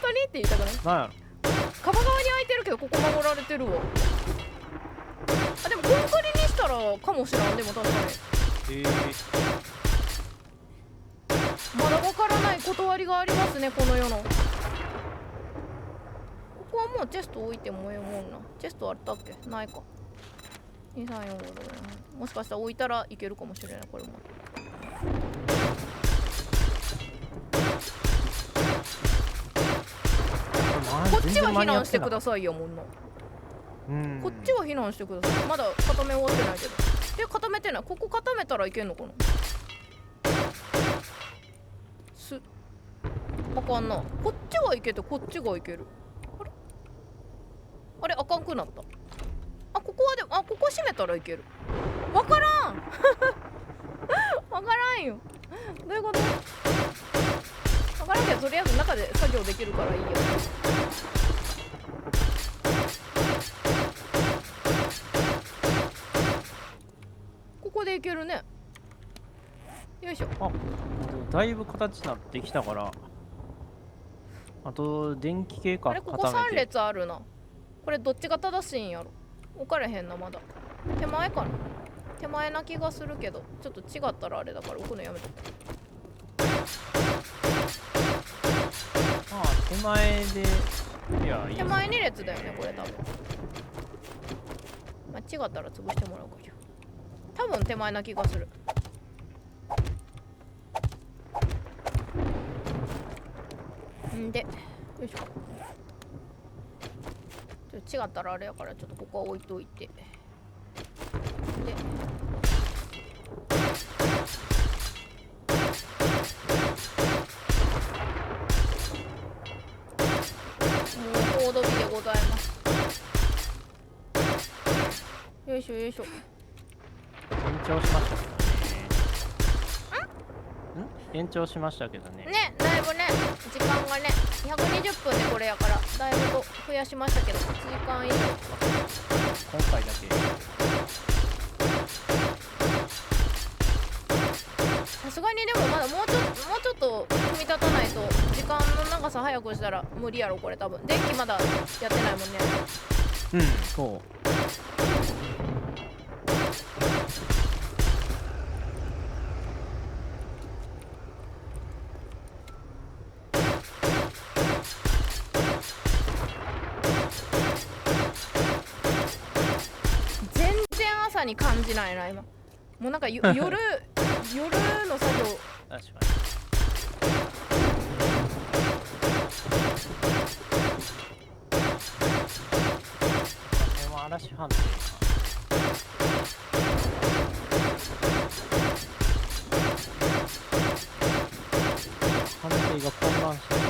当にって言いたくない？なんやろ。壁側に空いてるけどここ守られてるわ。でもコンクリにしたらかもしらん。でも確かにまだわからない断りがありますね、この世の。ここはもうチェスト置いてもええもんな。チェストあったっけ？ないか。2、3、4、5、6、もしかしたら置いたらいけるかもしれない。これもこっちは避難してくださいやもんな。こっちは避難してください。まだ固め終わってないけど。固めてない。ここ固めたらいけんのかな。あかんな。こっちはいけてこっちがいける。あれあかんくなった。ここはでもここ閉めたらいける。わからんわからんよ。どういうこと？わからんけどとりあえず中で作業できるからいいや。ここでいけるね。よいしょ。だいぶ形になってきたからあと電気系か。あれここ3固めて。列あるな。これどっちが正しいんやろ。置かれへんなまだ。手前かな。手前な気がするけど、ちょっと違ったらあれだから置くのやめとく。まあ手前で。いやいい。手前2列だよねこれ多分。まあ、違ったら潰してもらうかじゃ。多分手前な気がする。んで、よいしょ。違ったらあれやからちょっとここは置いといて。で、もうコード日でございます。よいしょよいしょ。延長しましたけどね。延長しましたけどね。ね、だいぶね、時間がね、120分でこれやから、だいぶと増やしましたけど、1時間以上。今回だけ。さすがにでもまだもうちょっと組み立たないと、時間の長さ早くしたら無理やろ、これ多分。電気まだやってないもんね。うん、そう。全然朝に感じないな、今。もうなんか夜の作業。確かに。これも嵐判定か。判定が混乱しても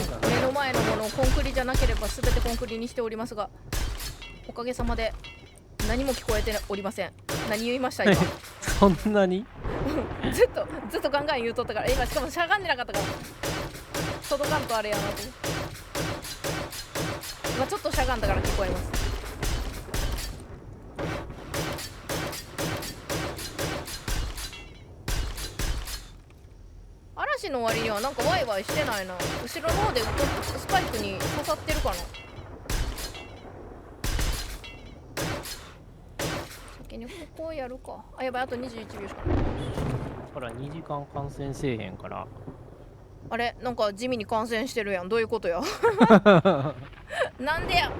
う目の前のものをコンクリじゃなければ全てコンクリにしておりますが、おかげさまで何も聞こえておりません。何言いました今。そんなにずっとガンガン言うとったから、今しかもしゃがんでなかったから届かんとあれやなと。今ちょっとしゃがんだから聞こえます。嵐の割にはなんかワイワイしてないな。後ろの方でスパイクに刺さってるかな。先にここをやるか。あ、やばい、あと21秒しかない。ほら2時間観戦せえへんから。あれ、なんか地味に感染してるやん。どういうことや。なんでや。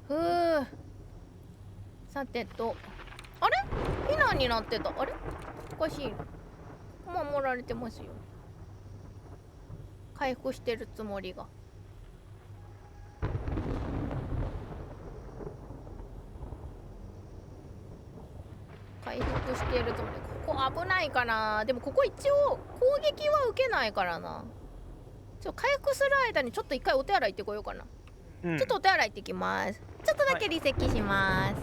ふう。さてと、あれ避難になってた。あれおかしい。守られてますよ。回復してるつもりが。回復しているつもり。ここ危ないかな。でもここ一応攻撃は受けないからな。回復する間にちょっと一回お手洗い行ってこようかな。うん、ちょっとお手洗い行ってきます。ちょっとだけ離席します。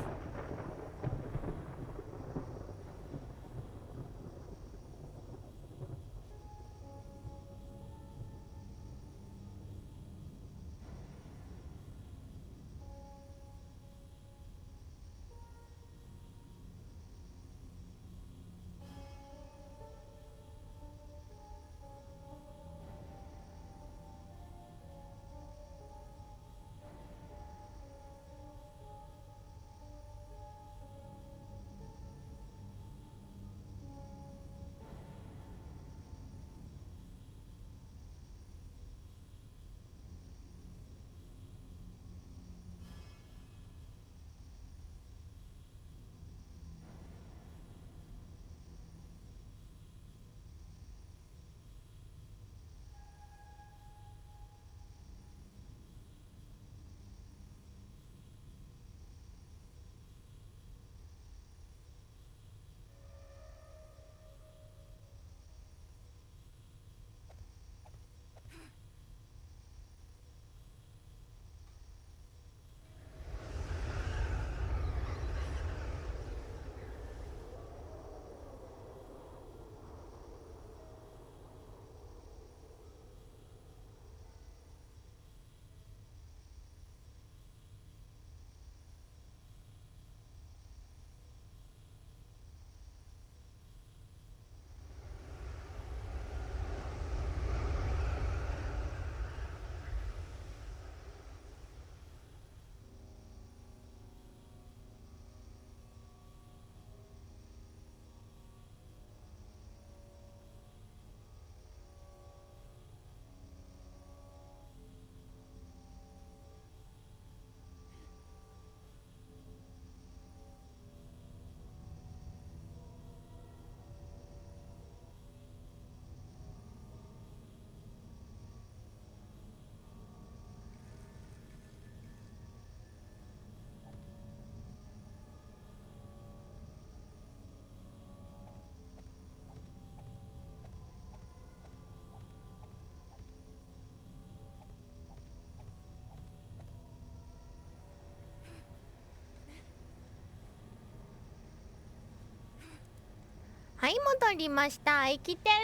はい、戻りました。生きてる。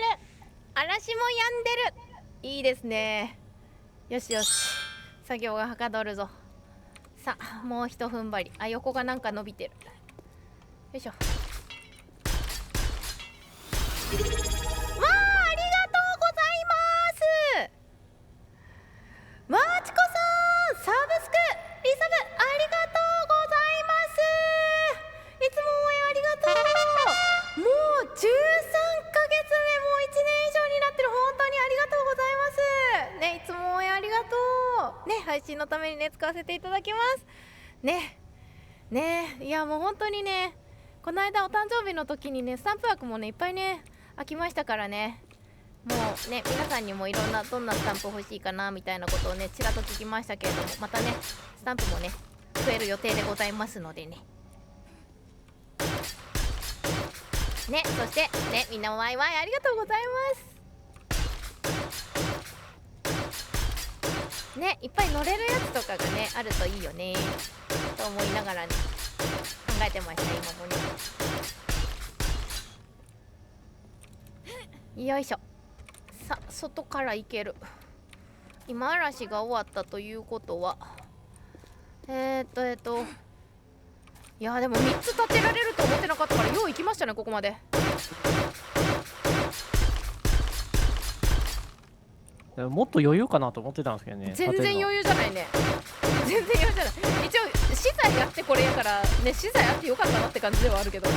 嵐も止んでる。いいですね。よしよし、作業がはかどるぞ。さあ、もうひと踏ん張り。あ、横がなんか伸びてる。よいしょ。わあ、ありがとうございます。マーチコさん、サブスクリサブありがとうございます。いつも応援ありがとう。もう13ヶ月目、もう1年以上になってる。本当にありがとうございますね。いつも応援ありがとうね。配信のためにね、使わせていただきますね。いや、もう本当にね、この間お誕生日の時にね、スタンプ枠もねいっぱいね開きましたからね。もうね、皆さんにもいろんなどんなスタンプ欲しいかなみたいなことをねちらっと聞きましたけれども、またねスタンプもね増える予定でございますのでね。そしてね、みんなワイワイありがとうございますね。いっぱい乗れるやつとかがねあるといいよねと思いながらね考えてました、今もね。よいしょ。さあ、外から行ける。今嵐が終わったということは、いやでも3つ立てられると思ってなかったからよう行きましたね、ここまで。もっと余裕かなと思ってたんですけどね。全然余裕じゃないね。全然余裕じゃない。一応資材やってこれやからね、資材あってよかったなって感じではあるけど、こ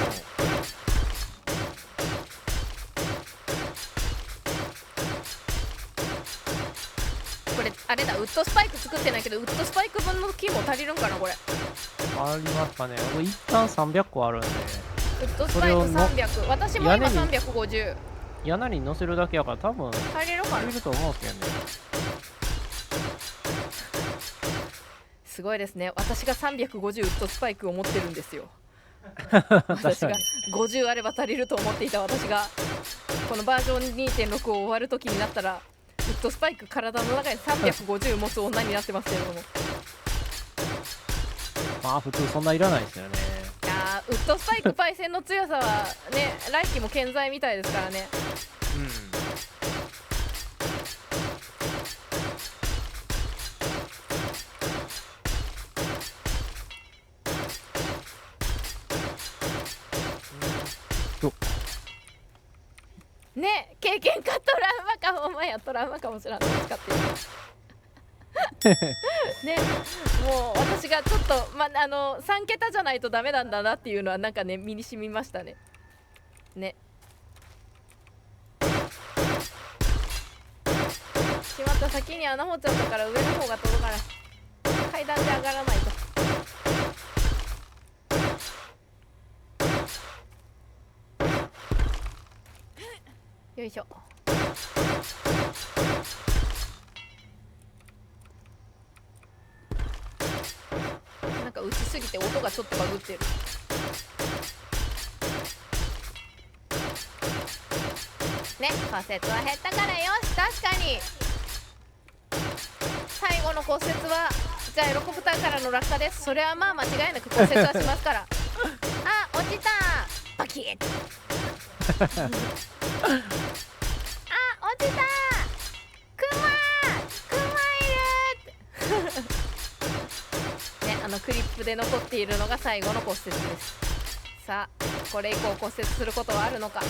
れあれだ、ウッドスパイク作ってないけど、ウッドスパイク分の木も足りるんかなこれ。ありますかね。僕一旦300個あるんで、ウッドスパイク300、私も今350。屋根に乗せるだけやから多分足りるかな。足りると思うんですけどね。すごいですね。私が350ウッドスパイクを持ってるんですよ。私が50あれば足りると思っていた私が、このバージョン 2.6 を終わる時になったらウッドスパイク体の中に350持つ女になってますけれども。まあ普通そんないらないですよね。いやー、ウッドスパイクパイセンの強さはね、来季も健在みたいですからね。ね、経験かトラウマか、お前やトラウマかもしれない使ってね、もう私がちょっと、3桁じゃないとダメなんだなっていうのはなんかね、身に染みましたね。しまった、先に穴掘っちゃったから上の方が届かない。階段で上がらないと。よいしょ。なんか打ちすぎて音がちょっとバグってる。ね、仮説は減ったからよし。確かに最後の骨折はじゃあエロコプターからの落下です。それはまあ間違いなく骨折はしますから。あ、落ちた。バキッあ、落ちた。クマいるね、クリップで残っているのが最後の骨折です。さあ、これ以降骨折することはあるのか。や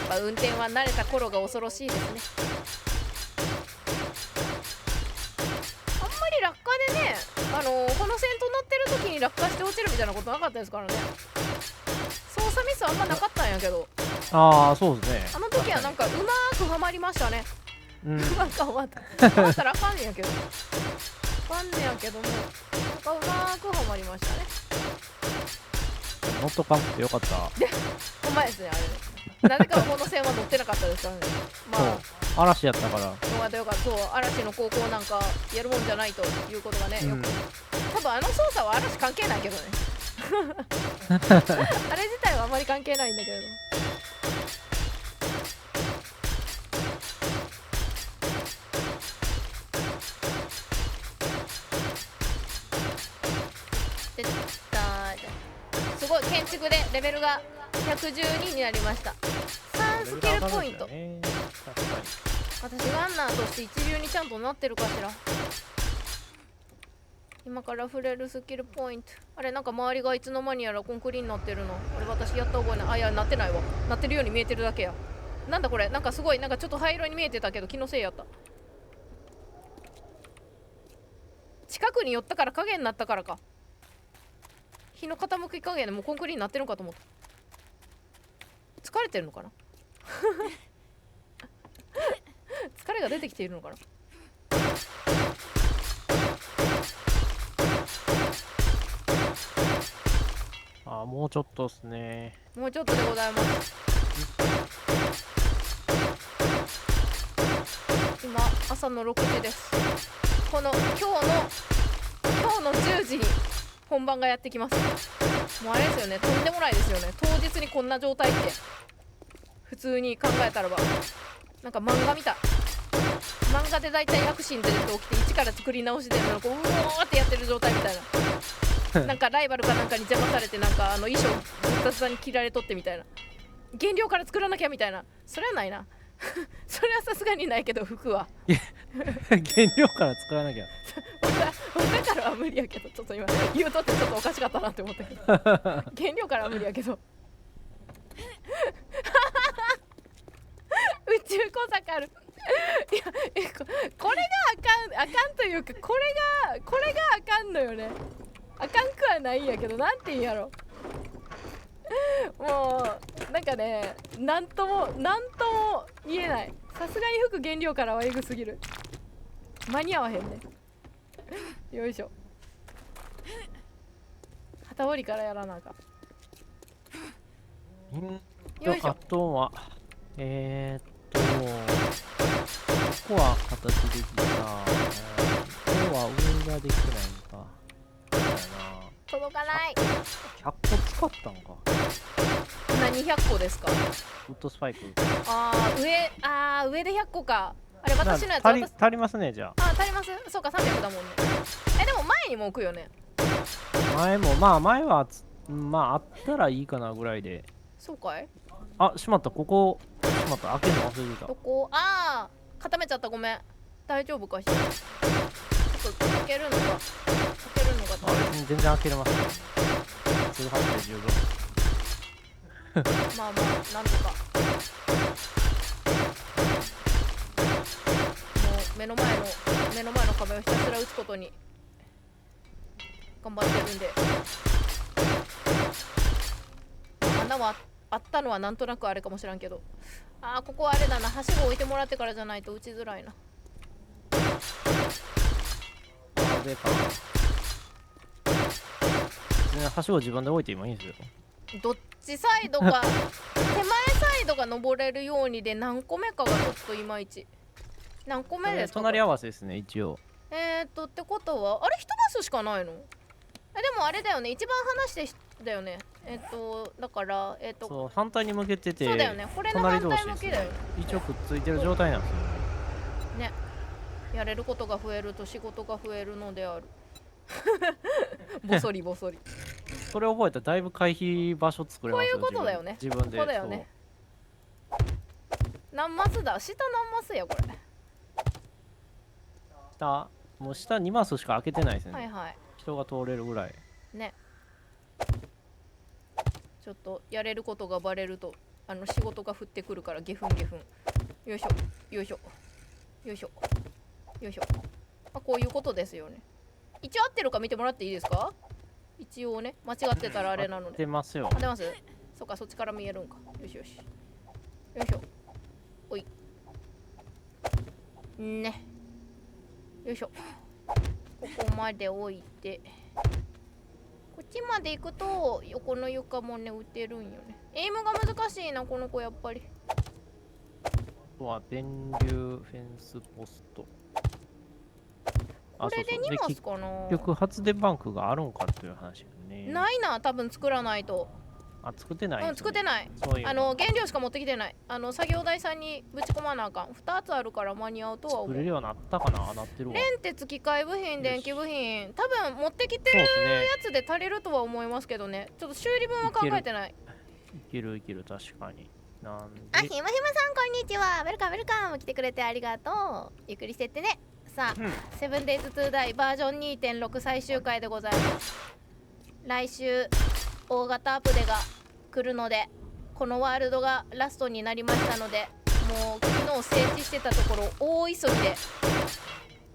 っぱ運転は慣れた頃が恐ろしいですね。あんまり落下でね、この先頭乗ってる時に落下して落ちるみたいなことなかったですからね。操作ミスあんまなかったんやけど、ああ、そうですね。あの時はなんかうまーくはまりましたね。うまくはまったらあかんねやけど、あかんねやけども、なんかうまーくはまりましたね。乗っとかんくてよかった。ほんまですね、あれ。なぜかこの線は乗ってなかったですからね。まあ嵐やったから。よかったよかった。そう、嵐の高校なんかやるもんじゃないということがね、よく。多分あの操作は嵐関係ないけどね。あれ自体はあまり関係ないんだけれども。で建築でレベルが112になりました。3スキルポイント。確かに。私ランナーとして一流にちゃんとなってるかしら。今から触れるスキルポイント。あれなんか周りがいつの間にやらコンクリになってるの。あれ私やった覚えない。あ、いやなってないわ。なってるように見えてるだけや。なんだこれ、なんかすごい、なんかちょっと灰色に見えてたけど気のせいやった。近くに寄ったから影になったからか。日の傾き加減でもうコンクリになってるんかと思った。疲れてるのかな疲れが出てきているのかな。あ、もうちょっとですね。もうちょっとでございます。今朝の6時です。この今日の10時に本番がやってきます。もうあれですよね、とんでもないですよね。当日にこんな状態って普通に考えたらばなんか漫画みたい。漫画でだいたいアクシデント起きて一から作り直しでこううおーってやってる状態みたいななんかライバルかなんかに邪魔されてなんか衣装ずたずたに着られとってみたいな、原料から作らなきゃみたいな。それはないなそれはさすがにないけど服は原料から作らなきゃ。だからは無理やけど、ちょっと今言うとってちょっとおかしかったなって思ったけど原料からは無理やけど宇宙小坂あるいやこれがあかんというかこれがあかんのよね。あかんくはないんやけど、なんて言うんやろ。もうなんかね、なんとも言えない。さすがに服原料からはエグすぎる。間に合わへんねよいしょ。旗織りからやらなあかん。よいしょ。あとはここは形できた。ここは上ができないのか。そうやな。届かない。100個使ったんか。何100個ですか。ウッドスパイク。上で100個か。あれ私のやつ足りますね。じゃあ足ります。そうか300だもんね。でも前にも置くよね。前はあったらいいかなぐらいで。そうかい。あ、しまった。ここしまった。開けるの忘れてた。どこ。固めちゃった。ごめん。大丈夫かしら。ちょっと開けるのが全然開けれますね。通販で十分まあなんとか。もう目の前の壁をひたすら打つことに頑張ってるんで。穴はあったのはなんとなくあれかもしらんけど、ここはあれだな、はしご置いてもらってからじゃないと打ちづらいな。でかはしご自分で置いて今いいんですよ。どっちサイドか手前サイドが登れるようにで何個目かがちょっといまいち。何個目ですか。隣り合わせですね一応。ってことはあれ1マスしかないの。でもあれだよね、一番離してだよね。だからそう反対に向けてて、そうだよね、これの反対向きだよね。一応くっついてる状態なんですよね。やれることが増えると仕事が増えるのであるボソリボソリ。それ覚えたらだいぶ回避場所作れますよ。こういうことだよね。自分で。そうだよね。何マスだ。下何マスやこれ。もう下2マスしか開けてないですね。はいはい。人が通れるぐらいね。ちょっとやれることがバレると仕事が降ってくるからゲフンゲフン。よいしょよいしょよいしょよいしょ。こういうことですよね。一応合ってるか見てもらっていいですか。一応ね、間違ってたらあれなので。合ってますよ。合ってます。そうか、そっちから見えるんか。よしよしよいしょ。おいね。よいしょ。ここまで置いてこっちまで行くと横の床もね打てるんよね。エイムが難しいなこの子やっぱり。あとは電流フェンスポスト。これで2マスかな。結局発電バンクがあるんかという話よね。ないな、多分作らないと。あ、作ってないんですね、作ってない。そういうの原料しか持ってきてない。作業台さんにぶち込まなあかん。2つあるから間に合うとは思う。作れるようになったかな。なってるわ。連鉄機械部品電気部品多分持ってきてるそうですね。やつで足りるとは思いますけどね。ちょっと修理分は考えてない。いけるいける、確かに。なんであ、ひまひまさんこんにちは。ウェルカムウェルカム。来てくれてありがとう。ゆっくりしてってね。さあ、セブンデイズトゥーダイバージョン 2.6 最終回でございます。来週大型アップデが来るので、このワールドがラストになりましたので、もう昨日整地してたところ大急ぎで、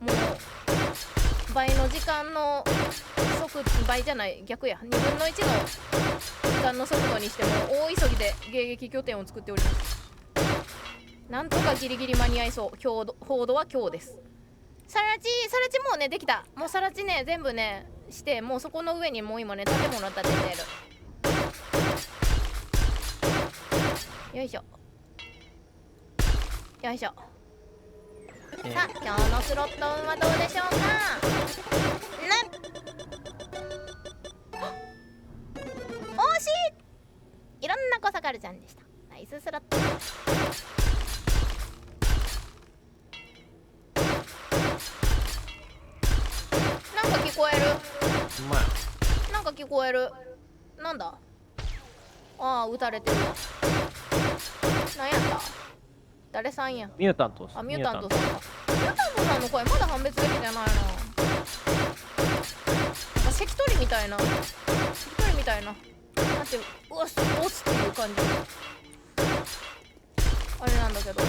もう倍の時間の倍じゃない、逆や、2分の1の時間の速度にしても大急ぎで迎撃拠点を作っております。なんとかギリギリ間に合いそう。報道は今日です。さらちもうねできた。もうさらちね全部ねして、もうそこの上にもう今ね建物建ててる。よいしょよいしょ。さあ今日のスロット運はどうでしょうか。惜しい。いろんな小坂るちゃんでした。ナイススロット。なんか聞こえる。うまい。なんか聞こえる。なんだ。ああ、撃たれてるわ。なんやった。誰さんや。ミュータントです。あ、ミュータントさんか。ミュータントさんの声まだ判別できてないな。なんか関取みたいな。関取みたいな。なんていう、おっっていう感じ。あれなんだけど。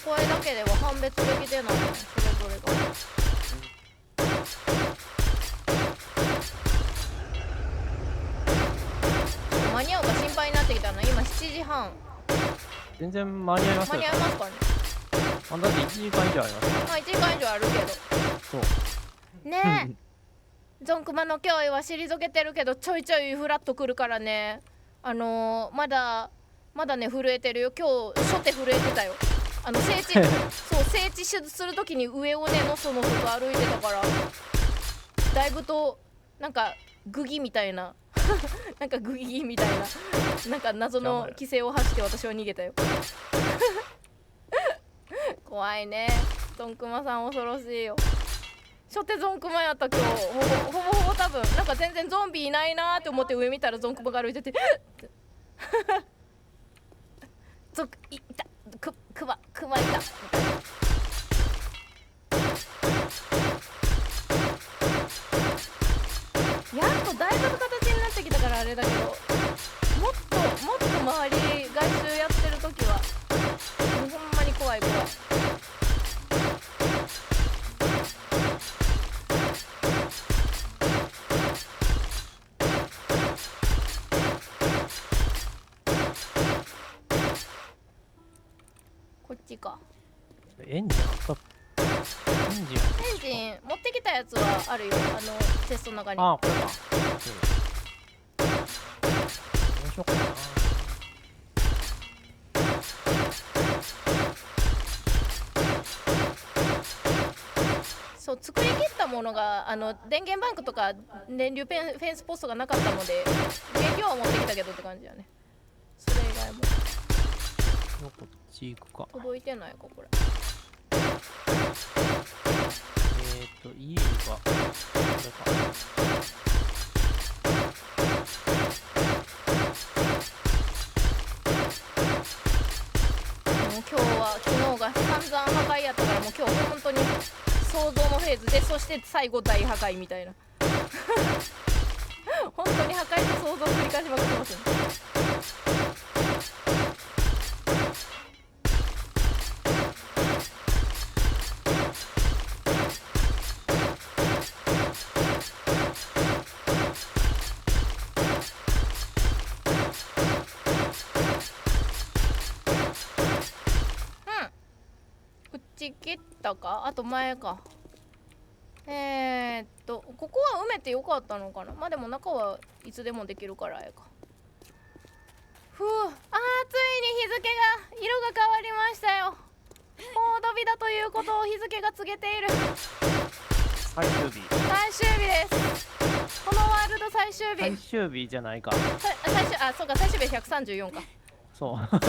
声だけでは判別できてないね、それぞれが。間に合うか心配になってきたな。今7時半。全然間に合いますよ。間に合いますかね。あ、だって1時間以上ありますから。まあ1時間以上あるけど。そうねえゾンクマの脅威は退けてるけど、ちょいちょいフラッとくるからね。まだね震えてるよ。今日初手震えてたよ。整地そう整地するときに上をねのそのそと歩いてたから、だいぶとなんかグギみたいななんかグギみたいな、なんか謎の規制を発して私は逃げたよ怖いね。ゾンクマさん恐ろしいよ。初手ゾンクマやった今日。ほぼ多分なんか全然ゾンビいないなーって思って上見たらゾンクマが歩いてていたクマいたみたいな。やっとだいぶ形になってきたからあれだけど、もっと周り外周やってる時はほんまに怖い。こっちか。エンジンあった。エンジン持ってきたやつはあるよ。テストの中に。ああ、これか。どうしようかな。そう作り切ったものが電源バンクとか電流フェンスポストがなかったので、原料は持ってきたけどって感じだね。それ以外もこっち行くか。届いてないかこれ。家がこれか。もう今日は昨日が散々破壊やったから、もう今日本当に想像のフェーズで、そして最後大破壊みたいな本当に破壊と想像を繰り返しまくってますね。切ったか、あと前か。ここは埋めてよかったのかな。まあでも中はいつでもできるからええか。ついに日付が色が変わりましたよ。コード日だということを日付が告げている。最終日。最終日です。このワールド最終日。最終日じゃないか。そうか、最終日134か。そう。多分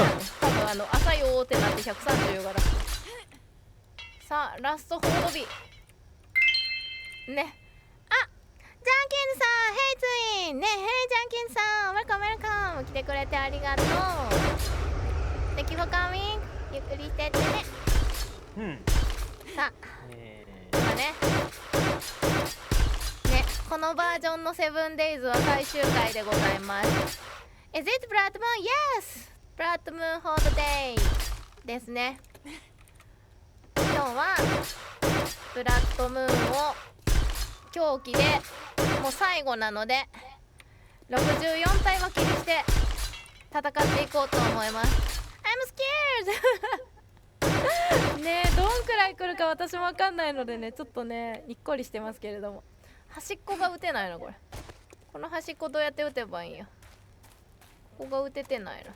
朝よーってなって134がラスト。さあラストホード日ね。あ、ジャンキンさん、ヘイツインね。ヘイジャンキンさん、ウェルカムウェルカム。来てくれてありがとう。Thank you for coming。ゆっくりしてってね。うん。さあ、今ね、このバージョンのセブンデイズは最終回でございます。Is it Blood Moon? Yes! Blood Moon Hold Day ですね。今日はブラッドムーンを狂気でもう最後なので64体分けにして戦っていこうと思います。I'm scared ねえ、どんくらい来るか私も分かんないのでね、ちょっとねにっこりしてますけれども、端っこが打てないの。これこの端っこどうやって打てばいいんや。ここが打ててないの。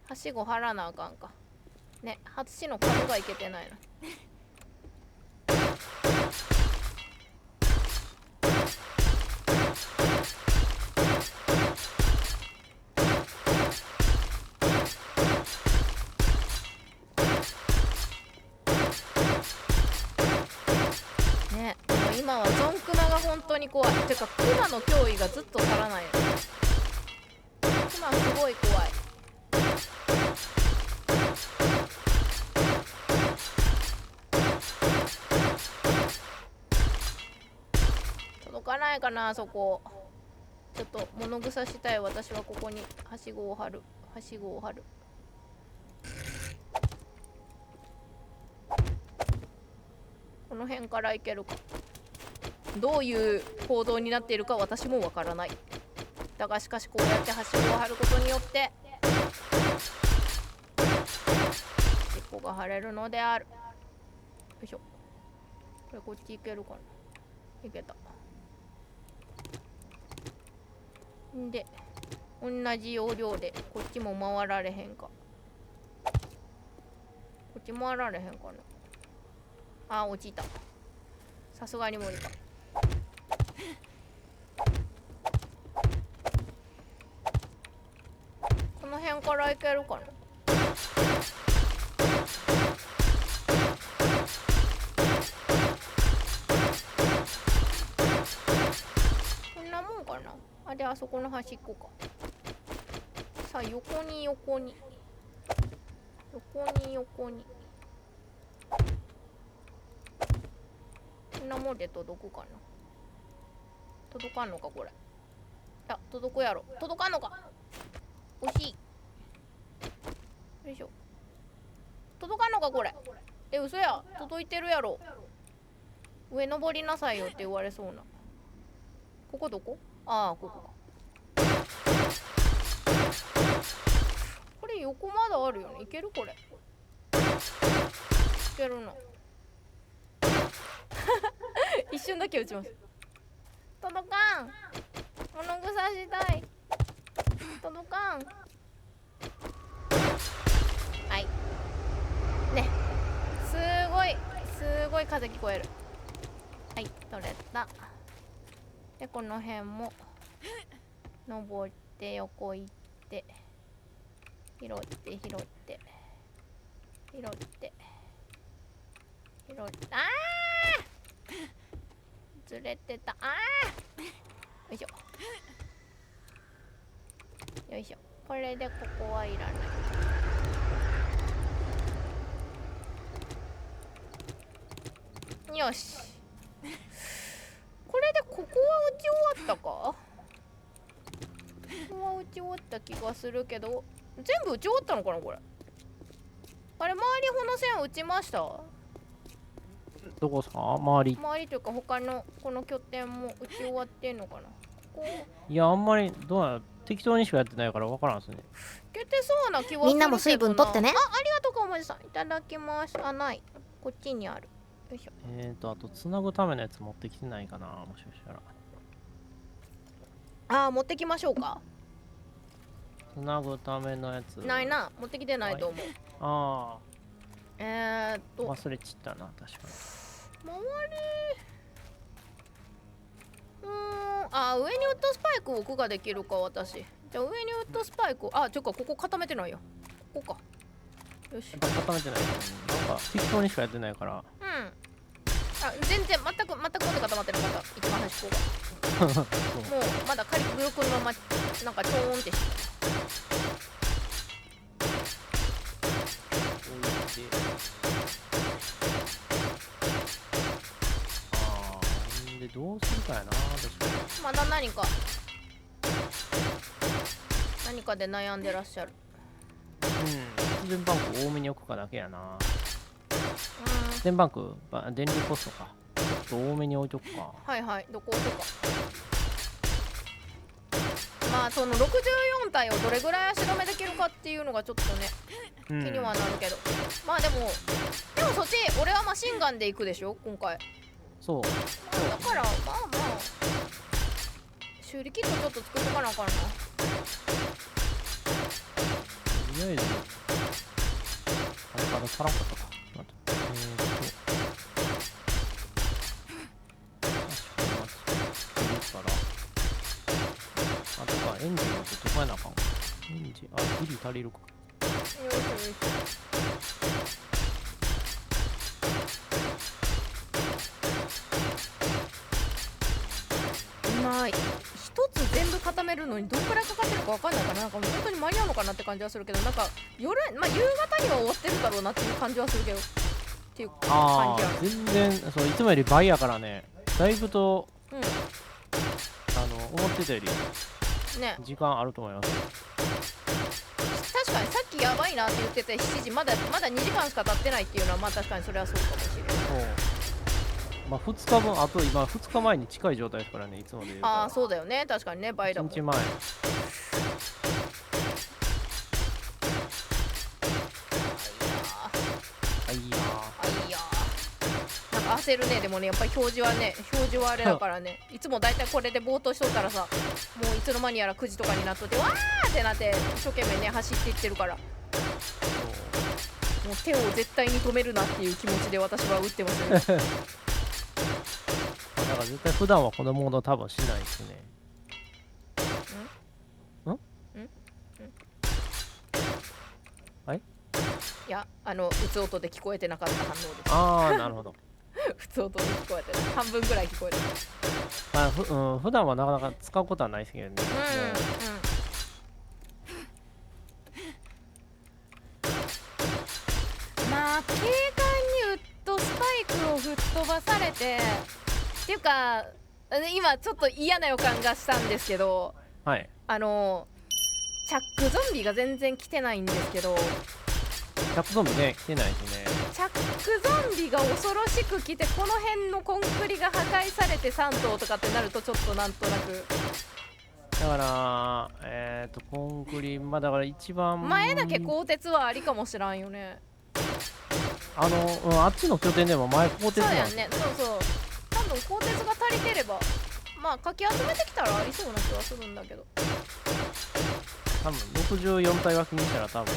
はしご張らなあかんかね。端の角がいけてないの。ね、でも今はゾンクマが本当に怖い。てかクマの脅威がずっと去らないの。クマすごい怖い。届かないかな、そこ。ちょっと物草したい。私はここにはしごを張る。はしごを張る。この辺から行けるか。どういう行動になっているか私もわからない。だがしかしこうやってはしごを張ることによって尻尾が張れるのである。よいしょ。これこっち行けるかな。行けた。んで同じ要領でこっちも回られへんか。こっち回られへんかな。あ、落ちた。さすがに無理か。この辺から行けるかな。こんなもんかな。あ、であそこの端っこか。さあ横に横に横に横に。こんなもんで届くかな。届かんのかこれ。あ、届くやろ。届かんのか。惜しい。よいしょ。届かんのかこれ。え、嘘や。届いてるやろ。上登りなさいよって言われそうな。ここどこ？ああ、ここか。これ横まだあるよね。いけるこれ。いけるな。一瞬だけ打ちます。届かん。物草したい。届かん。はいね。すごい風聞こえる。はい、取れた。でこの辺も登って横行って拾って拾って拾って拾って、あーずれてた。あーよいしょよいしょ。これでここはいらない。よし。これでここは打ち終わったか。ここは打ち終わった気がするけど、全部打ち終わったのかなこれ。あれ、周りほの線打ちました？どこさ周りというか他のこの拠点も打ち終わってんのかな。ここいや、あんまりどうやら適当にしかやってないから分からんですね。いけてそうな気はするけどな。みんなも水分取ってね。ありがとうかおまじさん。いただきます。あ、ない。こっちにある。よいしょ。あとつなぐためのやつ持ってきてないかな、もしかしたら。あー、持ってきましょうか。つなぐためのやつないな、持ってきてないと思う。あ忘れちったな、確か周りあ、上にウッドスパイクを置くができるか私。じゃあ上にウッドスパイクを、あ、ちょっかここ固めてないよ。ここか。よし。に。やっぱ固めてない。なんか適当にしかやってないから。うん。あ、全然全くまだ固まってなかった。一番端っこが。そう。もうまだ仮ブロックのままなんかちょーんってして。置いて。ああ、でどうするかやな、確かに。まだ何かで悩んでらっしゃる。発電バンク多めに置くかだけやな。う発電バンク、電流ポストか。ちょっと多めに置いとくか。ん。はいはい。どこ置くか。まあその64体をどれぐらい足止めできるかっていうのがちょっとね気にはなるけど、まあでもそっち俺はマシンガンで行くでしょ今回。そう。だからまあ修理キットちょっと作っとかなあかんな。とりあえず、あれからさらっかったか。待って。あとか、エンジンをずっと変えなあかんわ。エンジン、ギリ足りるか。よいしょよいしょ。まあ一つ全部固めるのにどんくらいかかってるかわかんないから、なんかもう本当に間に合うのかなって感じはするけど、なんか夕方には終わってるだろうなっていう感じはするけどっていう感じやろ。全然、そう、いつもより倍やからね。だいぶと、うん思ってたよりね、時間あると思います。確かにさっきやばいなって言ってて7時まだ2時間しか経ってないっていうのはまあ確かにそれはそうかもしれない。そう。まあ2日分、あと今2日前に近い状態ですからね、いつもで言うああそうだよね、確かにね、倍だもん。1日前。あいやなんか焦るね。でもねやっぱり表示はあれだからねいつもだいたいこれでぼーっとしとったらさ、もういつの間にやら9時とかになっとってわーってなって一生懸命ね走っていってるから、もう手を絶対に止めるなっていう気持ちで私は打ってますよね。だから絶対普段はこのモード多分しないですね。いや打つ音で聞こえてなかった反応です。ああ、なるほど。打つ音で聞こえてる、半分ぐらい聞こえてる。普段はなかなか使うことはないですけどね。まあ警官にウッドスパイクを吹っ飛ばされてっていうか今ちょっと嫌な予感がしたんですけど、はい。チャックゾンビが全然来てないんですけど、チャックゾンビね、来てないですね。チャックゾンビが恐ろしく来てこの辺のコンクリが破壊されて3頭とかってなるとちょっとなんとなくだからコンクリ、まあだから一番前だけ鋼鉄はありかもしらんよね。あっちの拠点でも前鋼鉄そうなんやんね、そう多分鋼鉄が足りてればまあかき集めてきたらありそうな気はするんだけど、多分64体脇にしたら多分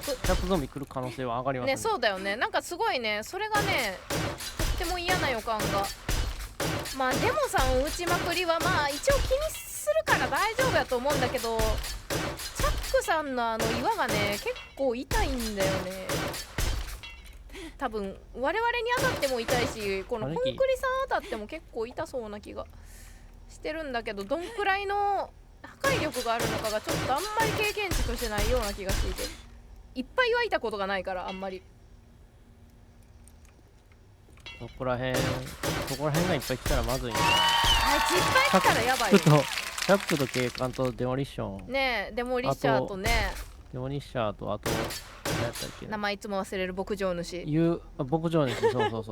チャックゾンビ来る可能性は上がりますね。そうだよね、なんかすごいね、それがねとっても嫌な予感が。まあデモさんを打ちまくりはまあ一応気にするから大丈夫やと思うんだけど、チャックさんの岩がね結構痛いんだよね。多分我々に当たっても痛いし、このコンクリさん当たっても結構痛そうな気がしてるんだけど、どんくらいの破壊力があるのかがちょっとあんまり経験値としてないような気がしていて、いっぱい湧いたことがないからあんまり。そこら辺がいっぱい来たらまずいね。あいついっぱい来たらやばいよ。チャックと警官とデモリッション。ねえ、デモリッシャーとね、デモリッシャーとあと何やったっけ、名前いつも忘れる牧場主。牧場主、そうそうそう。あ、インテルさ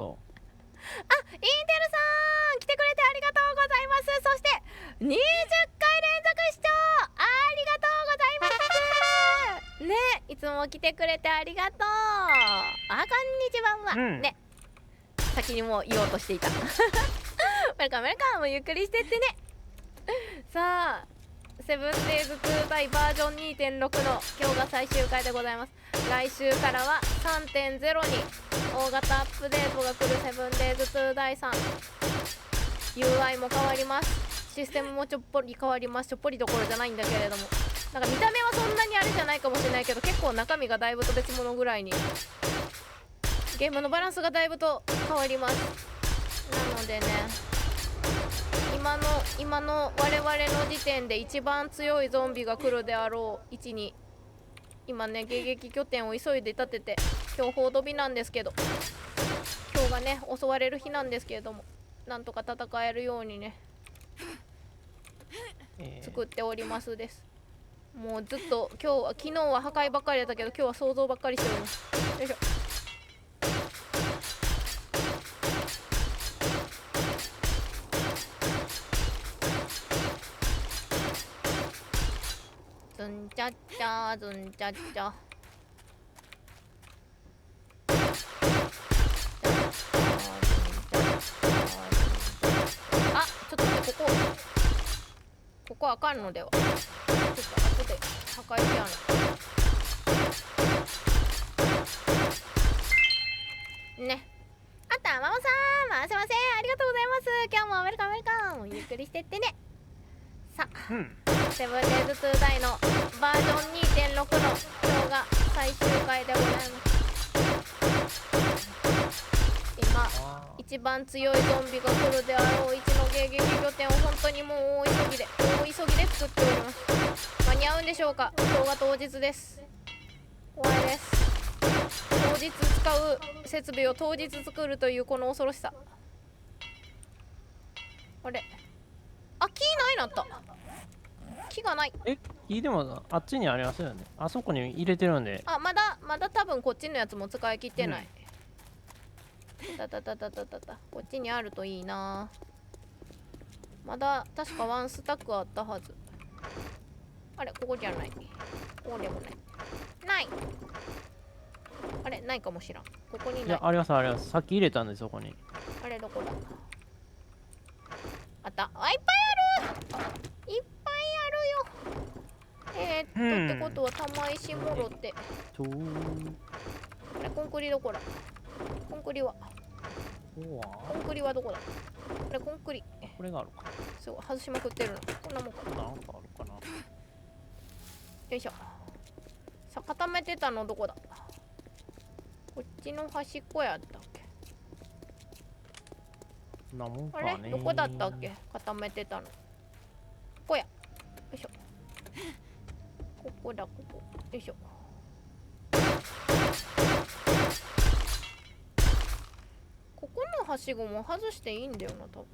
ん来てくれてありがとうございます。そして20回連続視聴ありがとうございますね。いつも来てくれてありがとう。こんにちは、ね、先にもう言おうとしていた。ウェルカムウェルカム、ゆっくりしてってね。さあセブンデイズ2ダイバージョン 2.6 の今日が最終回でございます。来週からは 3.0 に大型アップデートが来るセブンデイズ2ダイさん。 UI も変わります。システムもちょっぽり変わります。ちょっぽりどころじゃないんだけれども、なんか見た目はそんなにあれじゃないかもしれないけど、結構中身がだいぶと別物ぐらいにゲームのバランスがだいぶと変わります。なのでね、今の我々の時点で一番強いゾンビが来るであろう位置に今ね迎撃拠点を急いで立てて、今日報道日なんですけど、今日がね襲われる日なんですけれども、なんとか戦えるようにね作っておりますです。もうずっと昨日は破壊ばっかりだったけど、今日は想像ばっかりしております。よいしょ。ズンチャッチャズンチャッチャ。あ、ちょっと待って、ここあかんのでは。ちょっと後で破壊しやなね。あったママさん、ませません、ありがとうございます。今日もウェルカムウェルカム、ゆっくりしてってね。さあ、セブンデイズ2ダイのバージョン 2.6 の今日が最終回でございます。今一番強いゾンビが来るであろう位置の迎撃拠点を本当にもう大急ぎで作っております。間に合うんでしょうか。今日が当日です。怖いです。当日使う設備を当日作るというこの恐ろしさ。あれ、あ、木ないなった。木がない。木でもあっちにありますよね。あそこに入れてるんで。あ、まだ多分こっちのやつも使い切ってない。こっちにあるといいな。まだ確かワンスタックあったはず。あれ、ここじゃない。ここでもない。ない。あれ、ないかもしらん。ここにない。いや、ありますあります。さっき入れたんで、そこに。あれ、どこだ。あった。あ、いっぱいある。いっぱいあるよ。ってことは玉石もろってあれ、コンクリどこだ。コンクリはどこだ。あれ、コンクリこれがあるか。すごい、外しまくってるな。こんなもんか。なんかあるかな。よいしょ。さあ、固めてたのどこだ。こっちの端っこやったっけ。なもんかあね。れ、どこだったっけ、固めてたの。ここや。よいしょ。ここだ、ここ。よいしょ。ここのはしごも外していいんだよな、多分。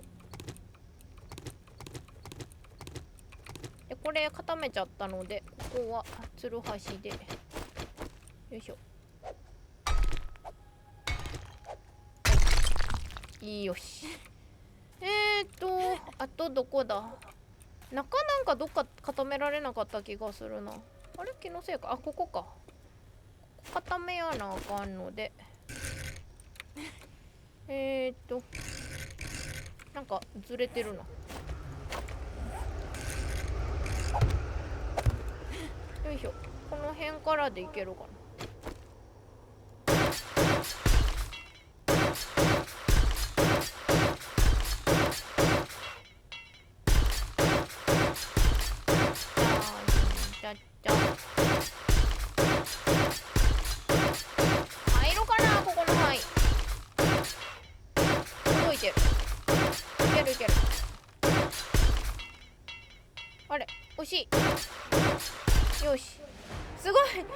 で、これ固めちゃったので、ここはつるはしで。よいしょ。よし。あとどこだ。中なんかどっか固められなかった気がするな。あれ、気のせいか。あ、ここか。固めやなあかんので。なんかずれてるな。よいしょ。この辺からでいけるかな。入ろうかな、ここの範囲。届いてる。いける。あれ、惜しい。よし。すごい、レベルが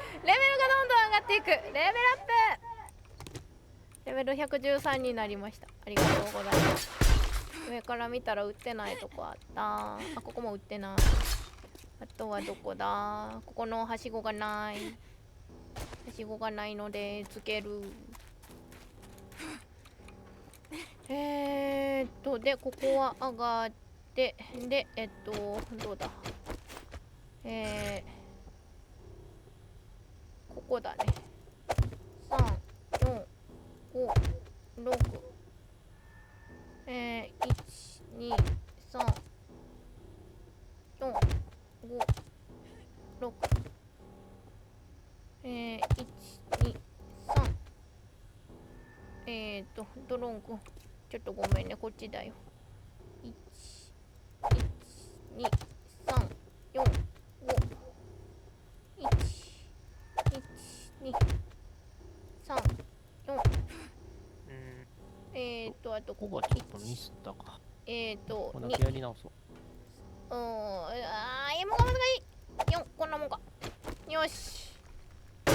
どんどん上がっていく。レベルアップ。レベル113になりました。ありがとうございます。上から見たら売ってないとこあった。あ、ここも売ってない。あとはどこだ。ここのはしごがない。はしごがないのでつける。で、ここは上がって、で、どうだ。ここだね。3、4、5、6。1、2、3、4、ドローンくんちょっとごめんね、こっちだよ。1、1、2、3、4、5、1、1、2、3、4、あとここはちょっとミスったか。こんだけやり直そう。M が難しい。4、こんなもんか。よし。ど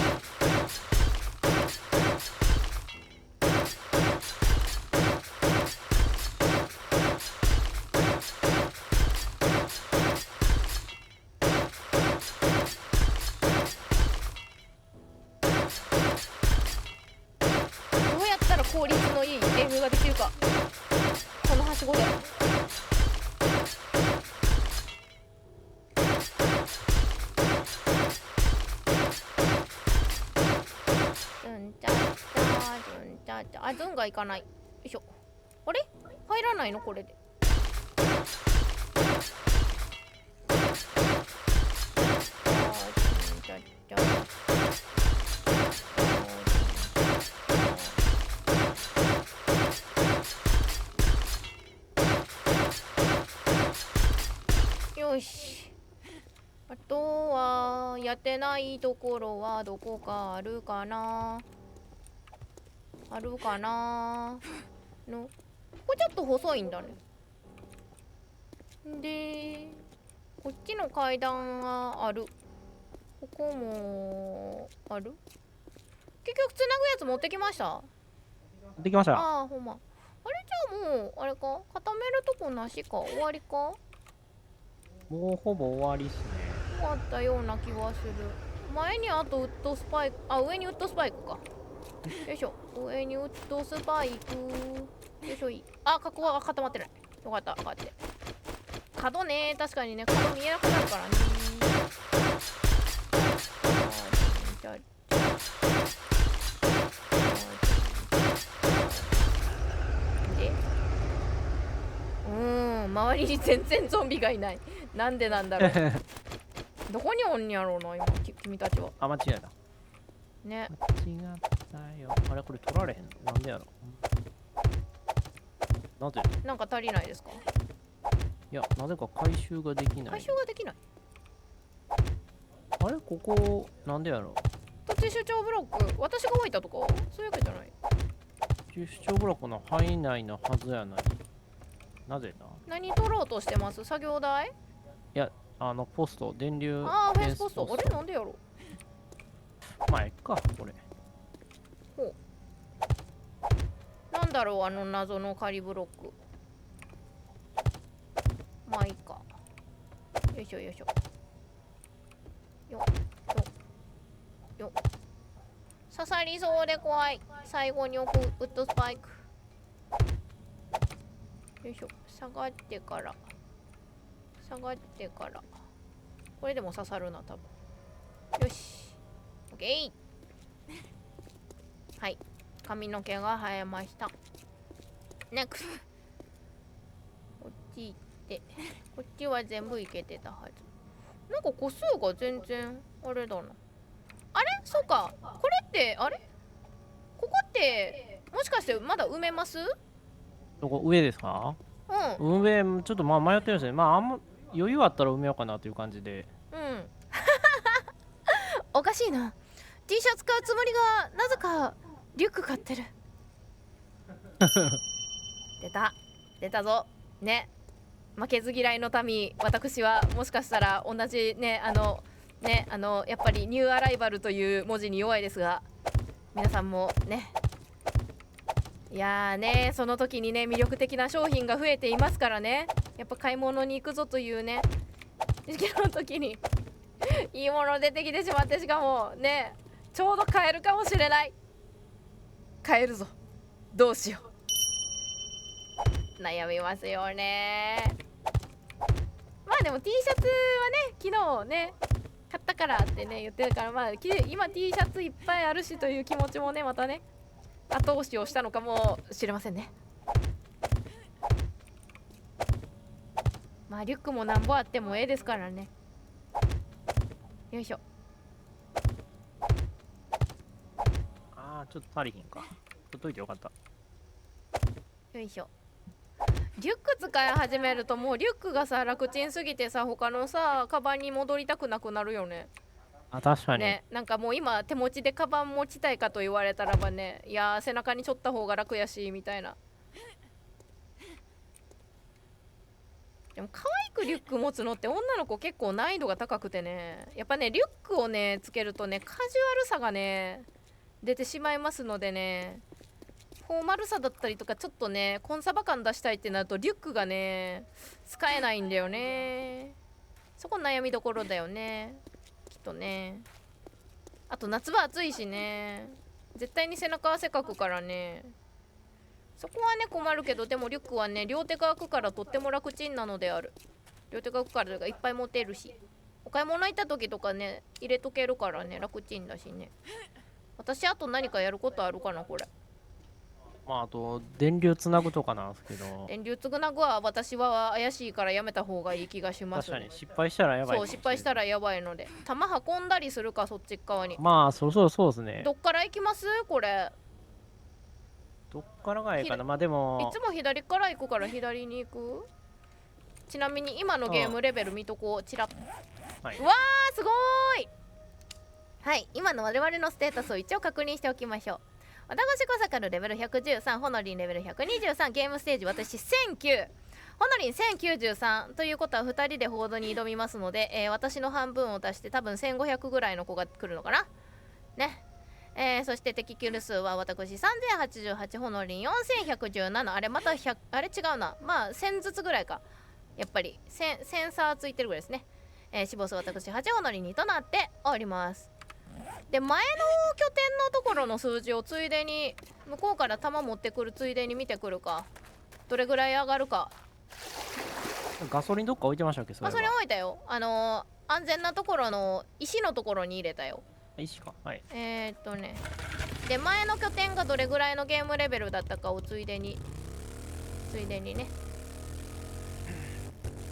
うやったら効率のいいゲームができるか。このはしごで。あ、ズンがいかない。よいしょ。あれ入らないのこれで。よし。あとはやってないところはどこかあるかな。あるかなの。ここちょっと細いんだね。で、こっちの階段がある。ここもある。結局つなぐやつ持ってきました。できました。ああ、ほんま。あれじゃあもうあれか、固めるとこなしか。終わりか。もうほぼ終わりっすね。終わったような気はする。前にあとウッドスパイク、あ、上にウッドスパイクか。よいしょ。上にウッドスパイク。よいしょい。あ、ここは固まってない。よかった、こうやって。角ね、確かにね、角見えなくなるからね。で、周りに全然ゾンビがいない。なんでなんだろう。どこにおんやろうな、今、君たちは。あ、間違えた。ね。間違ったよ。あれこれ取られへん。なんでやろ。なぜなんか足りないですか。いや、なぜか回収ができない。回収ができない。あれここ、なんでやろ。土地主張ブロック、私が置いたとかそういうわけじゃない。主張ブロックの範囲内のはずやのに。なぜだ。何取ろうとしてます。作業台。いや、ポスト、電流。ああ、フェンスポスト。あれなんでやろ。まあ、いっか、これ。ほう。なんだろう、あの謎の仮ブロック。まあいいか。よいしょよいしょ。よっよっよっ。刺さりそうで怖い。最後に置くウッドスパイク。よいしょ。下がってから。下がってから。これでも刺さるな、多分。よし。オッケー。はい。髪の毛が生えました。ネクスト。こっち行って。こっちは全部いけてたはず。なんか個数が全然あれだな。あれそうか。これってあれここってもしかしてまだ埋めます？どこ上ですか？うん。上、ちょっとまあ迷ってるんですね。まあ、あんま余裕あったら埋めようかなという感じで。うん。おかしいな。T シャツ買うつもりがなぜかリュック買ってる。出たぞ。ね。負けず嫌いの民、私はもしかしたら同じね、やっぱりニューアライバルという文字に弱いですが、皆さんもね、いやーね、その時にね、魅力的な商品が増えていますからね、やっぱ買い物に行くぞというね、時期の時にいいもの出てきてしまって、しかもね、ちょうど買えるかもしれない。買えるぞ。どうしよう。悩みますよね。まあでも T シャツはね、昨日ね買ったからってね言ってるから、まあ今 T シャツいっぱいあるしという気持ちもね、またね後押しをしたのかもしれませんね。まあリュックもなんぼあってもええですからね。よいしょ。ああ、ちょっと足りひんか。取っといてよかった。よいしょ。リュック使い始めるともうリュックがさ楽ちんすぎてさ他のさカバンに戻りたくなくなるよね。あ、確かに。ね、なんかもう今手持ちでカバン持ちたいかと言われたらばね、いやー背中に背負った方が楽やしみたいな。でも可愛くリュック持つのって女の子結構難易度が高くてね、やっぱねリュックをねつけるとねカジュアルさがね出てしまいますのでね、フォーマルさだったりとかちょっとねコンサバ感出したいってなるとリュックがね使えないんだよね。そこ悩みどころだよねきっとね。あと夏場暑いしね、絶対に背中汗かくからね、そこはね困るけど、でもリュックはね両手が空くからとっても楽ちんなのである。両手が空くからいっぱい持てるし、お買い物行った時とかね入れとけるからね楽ちんだしね。私あと何かやることあるかなこれ。まあ、あと、電流つなぐとかなんですけど、電流つなぐは私は怪しいからやめた方がいい気がします、確かに失敗したらやばい。そう失敗したらやばいので、弾運んだりするかそっち側に。まあ、そろそろそうですね。どっから行きますこれ。どっからがいいかな。まあでいも、つも左から行くから左に行く。ちなみに今のゲームレベル見とこう。チラッ。はい、うわーすごーい。はい、今の我々のステータスを一応確認しておきましょう。私コサカルレベル113、ホノリンレベル123、ゲームステージ私1009、ホノリン1093ということは2人でホードに挑みますので、私の半分を足して多分1500ぐらいの子が来るのかなね。そして敵キル数は私3088、ホノリン4117、あれまた100、あれ違うな、まあ1000ずつぐらいか、やっぱり1000差ついてるぐらいですね。死亡数私8、ホノリン2となっております。で前の拠点のところの数字をついでに向こうから弾持ってくるついでに見てくるか、どれぐらい上がるか。ガソリンどっか置いてましたっけ？それそれ置いたよ。安全なところの石のところに入れたよ。石か。はい。で前の拠点がどれぐらいのゲームレベルだったかをついでにね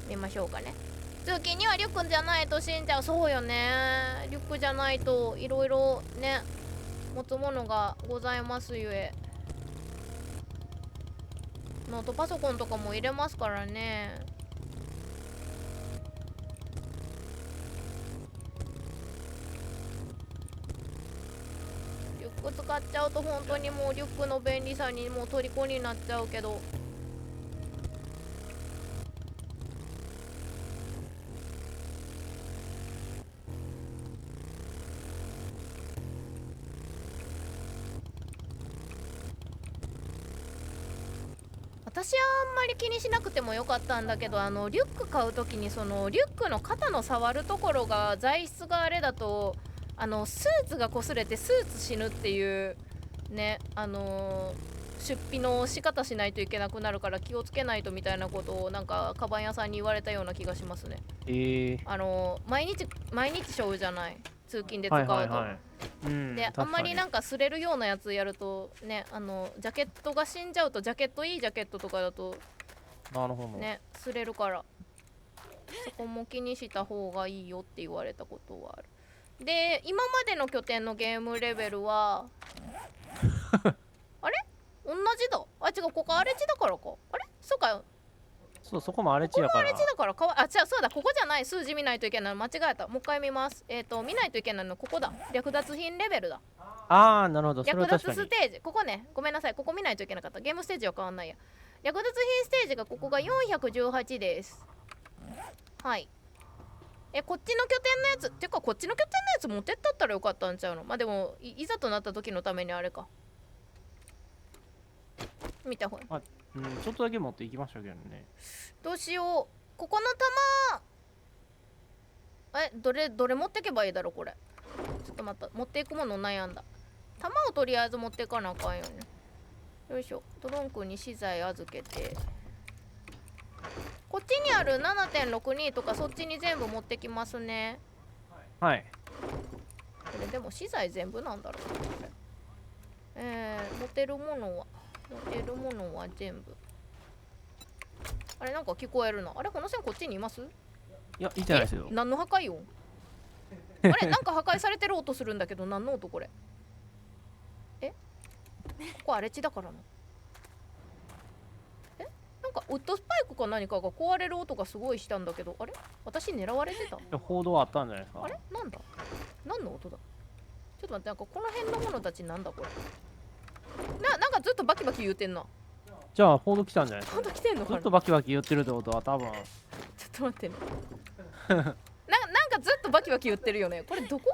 見ましょうかね。通勤にはリュックじゃないと死んじゃう。そうよね、リュックじゃないといろいろね持つものがございますゆえ、ノートパソコンとかも入れますからね。リュック使っちゃうと本当にもうリュックの便利さにもう虜になっちゃうけど、私はあんまり気にしなくてもよかったんだけど、リュック買う時にそのリュックの肩の触るところが材質があれだとスーツが擦れてスーツ死ぬっていうね、出費の仕方しないといけなくなるから気をつけないとみたいなことをなんかカバン屋さんに言われたような気がしますね。毎日背負うじゃない、通勤で使うと。はいはいはい、うん、であんまりなんか擦れるようなやつやるとね、ジャケットが死んじゃうと、ジャケットいいジャケットとかだとなるほどね擦れるから、そこも気にした方がいいよって言われたことはある。で今までの拠点のゲームレベルはあれ同じだ。あ違う、ここ荒れ地だからか。あれそうかよ、そう、そこも荒れ地やから。荒れ地だからあ違う、そうだ、ここじゃない、数字見ないといけないの間違えた。もう一回見ます。見ないといけないのここだ、略奪品レベルだ。ああ、なるほど。それ略は確かに奪ステージ、ここね、ごめんなさい、ここ見ないといけなかった。ゲームステージは変わんないや。略奪品ステージがここが418です。はい。こっちの拠点のやつてか、こっちの拠点のやつ持ってったったらよかったんちゃうの。まあでも いざとなった時のためにあれか、見た方がうん、ちょっとだけ持っていきましたけどね。どうしよう。ここの弾どれ持ってけばいいだろうこれ。ちょっと待った、持っていくもの悩んだ。弾をとりあえず持っていかなあかんよね。よいしょ、トロンクに資材預けて、こっちにある 7.62 とかそっちに全部持ってきますね。はい。これでも資材全部なんだろうこれ。持てるものは全部。あれなんか聞こえるな。あれこの線こっちにいます？いや、いいじゃないですよ。何の破壊音あれなんか破壊されてる音するんだけど、何の音これ。ここ荒れ地だからな。かウッドスパイクか何かが壊れる音がすごいしたんだけど、あれ私狙われてた？報道あったんじゃないですか。あれなんだ、何の音だ。ちょっと待って、なんかこの辺のものたちなんだこれ。なんかずっとバキバキ言うてんな。じゃあ報道来たんじゃないですか。ほんと来てんのかな。ずっとバキバキ言ってるってことは多分。ちょっと待ってね。なんかずっとバキバキ言ってるよね。これどこ？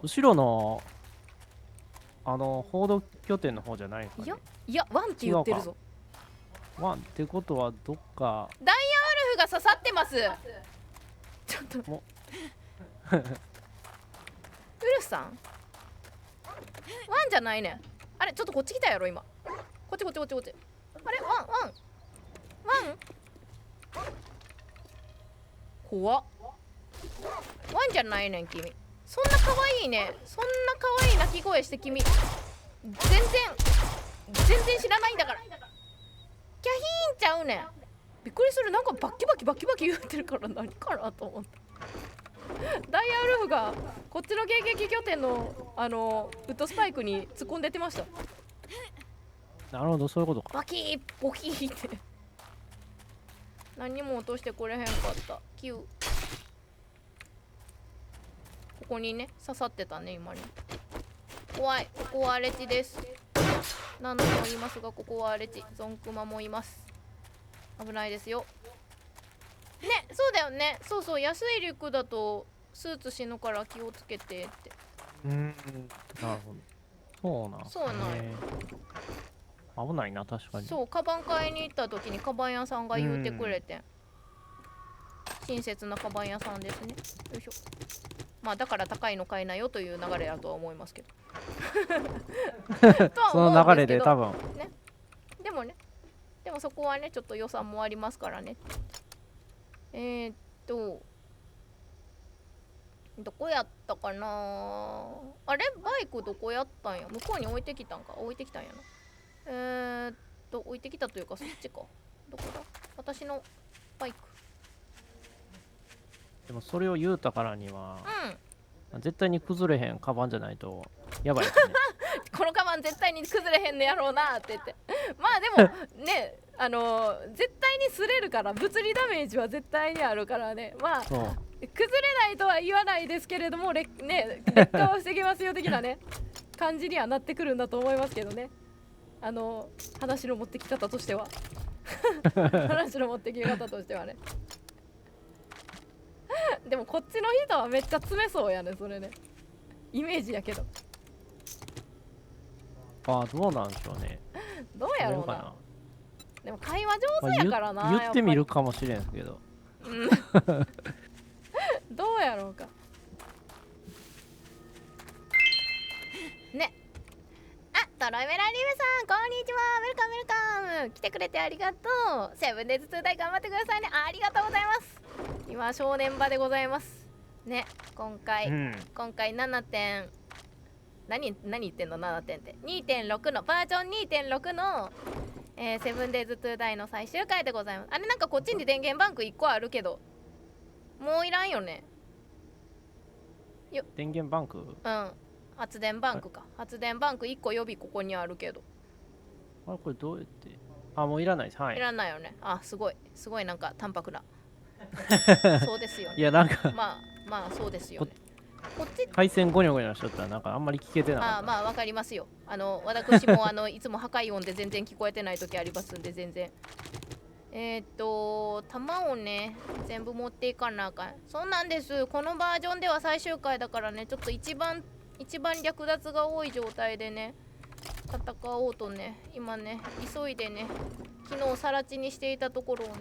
後ろの報道拠点の方じゃないですか、ね。いやワンって言ってるぞ。ワンってことはどっか。ダイヤウルフが刺さってます。ちょっともウルフさんワンじゃないねん。あれちょっとこっち来たやろ今。こっちこっちこっちこっち。あれワン怖っ。ワンじゃないねん君。そんな可愛いね。そんな可愛い鳴き声して君全然知らないんだから。キャヒーンちゃうねん。びっくりする。なんかバキバキバキバキ言ってるから何かなと思った。ダイヤウルフがこっちの迎撃拠点のウッドスパイクに突っ込んでってました。なるほど、そういうことか。バキーボキーって何にも落としてこれへんかった。9ここにね刺さってたね今ね。怖い。ここは荒れ地です。何度も言いますがここは荒れ地。ゾンクマもいます。危ないですよね。そうだよね。そうそう、安いリュックだとスーツ死ぬから気をつけてって。なるほど。そうなん、そうなんよ。危ないな、確かに。そう、カバン買いに行った時にカバン屋さんが言うてくれてん。親切なカバン屋さんですね。よいしょ。まあだから高いの買いなよという流れだとは思いますけどその流れで多分ね。でもそこはねちょっと予算もありますからね。どこやったかなあれ。バイクどこやったんや。向こうに置いてきたんか。置いてきたんやな。置いてきたというかそっちか。どこだ私のバイク。でもそれを言うたからには、うん、絶対に崩れへんカバンじゃないとやばいですねこのカバン絶対に崩れへんのやろうなって言ってまあでもね絶対に擦れるから物理ダメージは絶対にあるからね。まあ崩れないとは言わないですけれども劣化を防ぎますよ的なね感じにはなってくるんだと思いますけどね。話の持ってき方としては話の持ってき方としてはねでもこっちの人はめっちゃ詰めそうやねそれね。イメージやけど。ああ、どうなんでしょうね。どうやろうな。でも会話上手やからな、言ってみるかもしれんすけどどうやろうかね。トロイメラリブさんこんにちは。ウェルカムウェルカム。来てくれてありがとう。セブンデイズ2大頑張ってくださいね。ありがとうございます。今正念場でございますね。今回7点何言ってんの。7点って 2.6 のバージョン 2.6 のセブンデイズ2ダイの最終回でございます。あれなんかこっちに電源バンク1個あるけどもういらんよね。電源バンク。発電バンクか。発電バンク1個予備ここにあるけど。あれこれどうやって。あ、もういらないです。はい。いらないよね。あ、すごいなんか淡白なそうですよね。いやなんかまあそうですよね。こっち回線ゴニョゴニョしとったらなんかあんまり聞けてなかった。まあわかりますよ。私もいつも破壊音で全然聞こえてない時ありますんで全然。弾をね全部持っていかなあかん。そうなんです。このバージョンでは最終回だからねちょっと一番略奪が多い状態でね戦おうとね今ね急いでね昨日更地にしていたところをね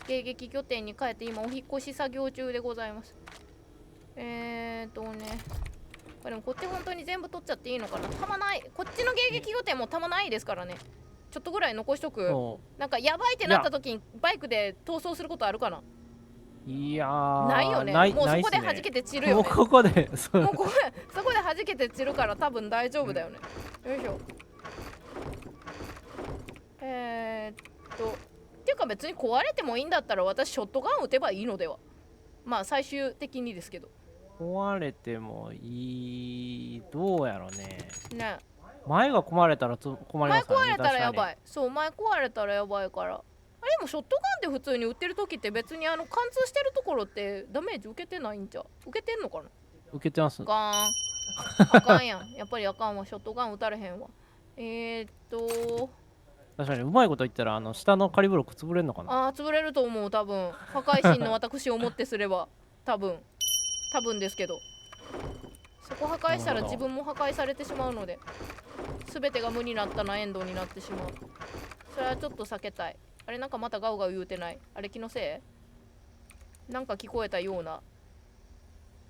迎撃拠点に帰って今お引っ越し作業中でございます。これでもこっち本当に全部取っちゃっていいのかな。弾ない。こっちの迎撃拠点も弾ないですからね。ちょっとぐらい残しとく。なんかやばいってなった時にバイクで逃走することあるかな。いやーないよね。もうそこで弾けて散るよね。もうここでそこで弾けて散るから多分大丈夫だよね。よいしょ。っていうか別に壊れてもいいんだったら私ショットガン撃てばいいのでは。まあ最終的にですけど壊れてもいい。どうやろね。ね。前が壊れたら困り前ますからね。壊れたらやばい。い。そう、前壊れたらやばいから。あれでもショットガンって普通に撃ってる時って別に貫通してるところってダメージ受けてないんじゃ。受けてんのかな。受けてます。ガーン。あかんやん。やっぱりあかんわ。ショットガン撃たれへんわ。確かにうまいこと言ったら下のカリブロック潰れんのかな。潰れると思う。多分破壊神の私をもってすれば多分ですけど、そこ破壊したら自分も破壊されてしまうので、全てが無になったなエンドになってしまう。それはちょっと避けたい。あれなんかまたガウガウ言うてない？あれ気のせい？なんか聞こえたような、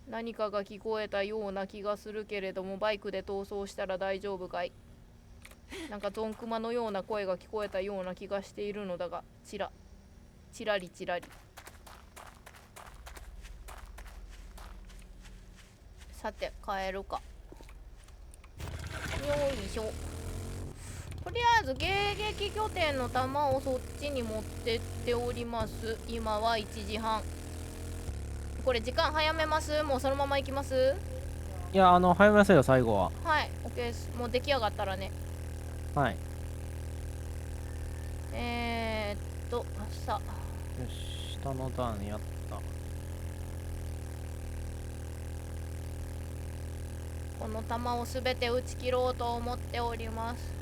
何かが聞こえたような気がするけれども、バイクで逃走したら大丈夫かい？なんかゾンクマのような声が聞こえたような気がしているのだが、チラリチラリ。さて帰るか。よいしょ。とりあえず迎撃拠点の弾をそっちに持ってっております。今は1時半。これ時間早めます？もうそのまま行きます？いや早めませんよ最後は。はい、OK です。もう出来上がったらね。はい。さよし、下の段やった。この弾をすべて打ち切ろうと思っております。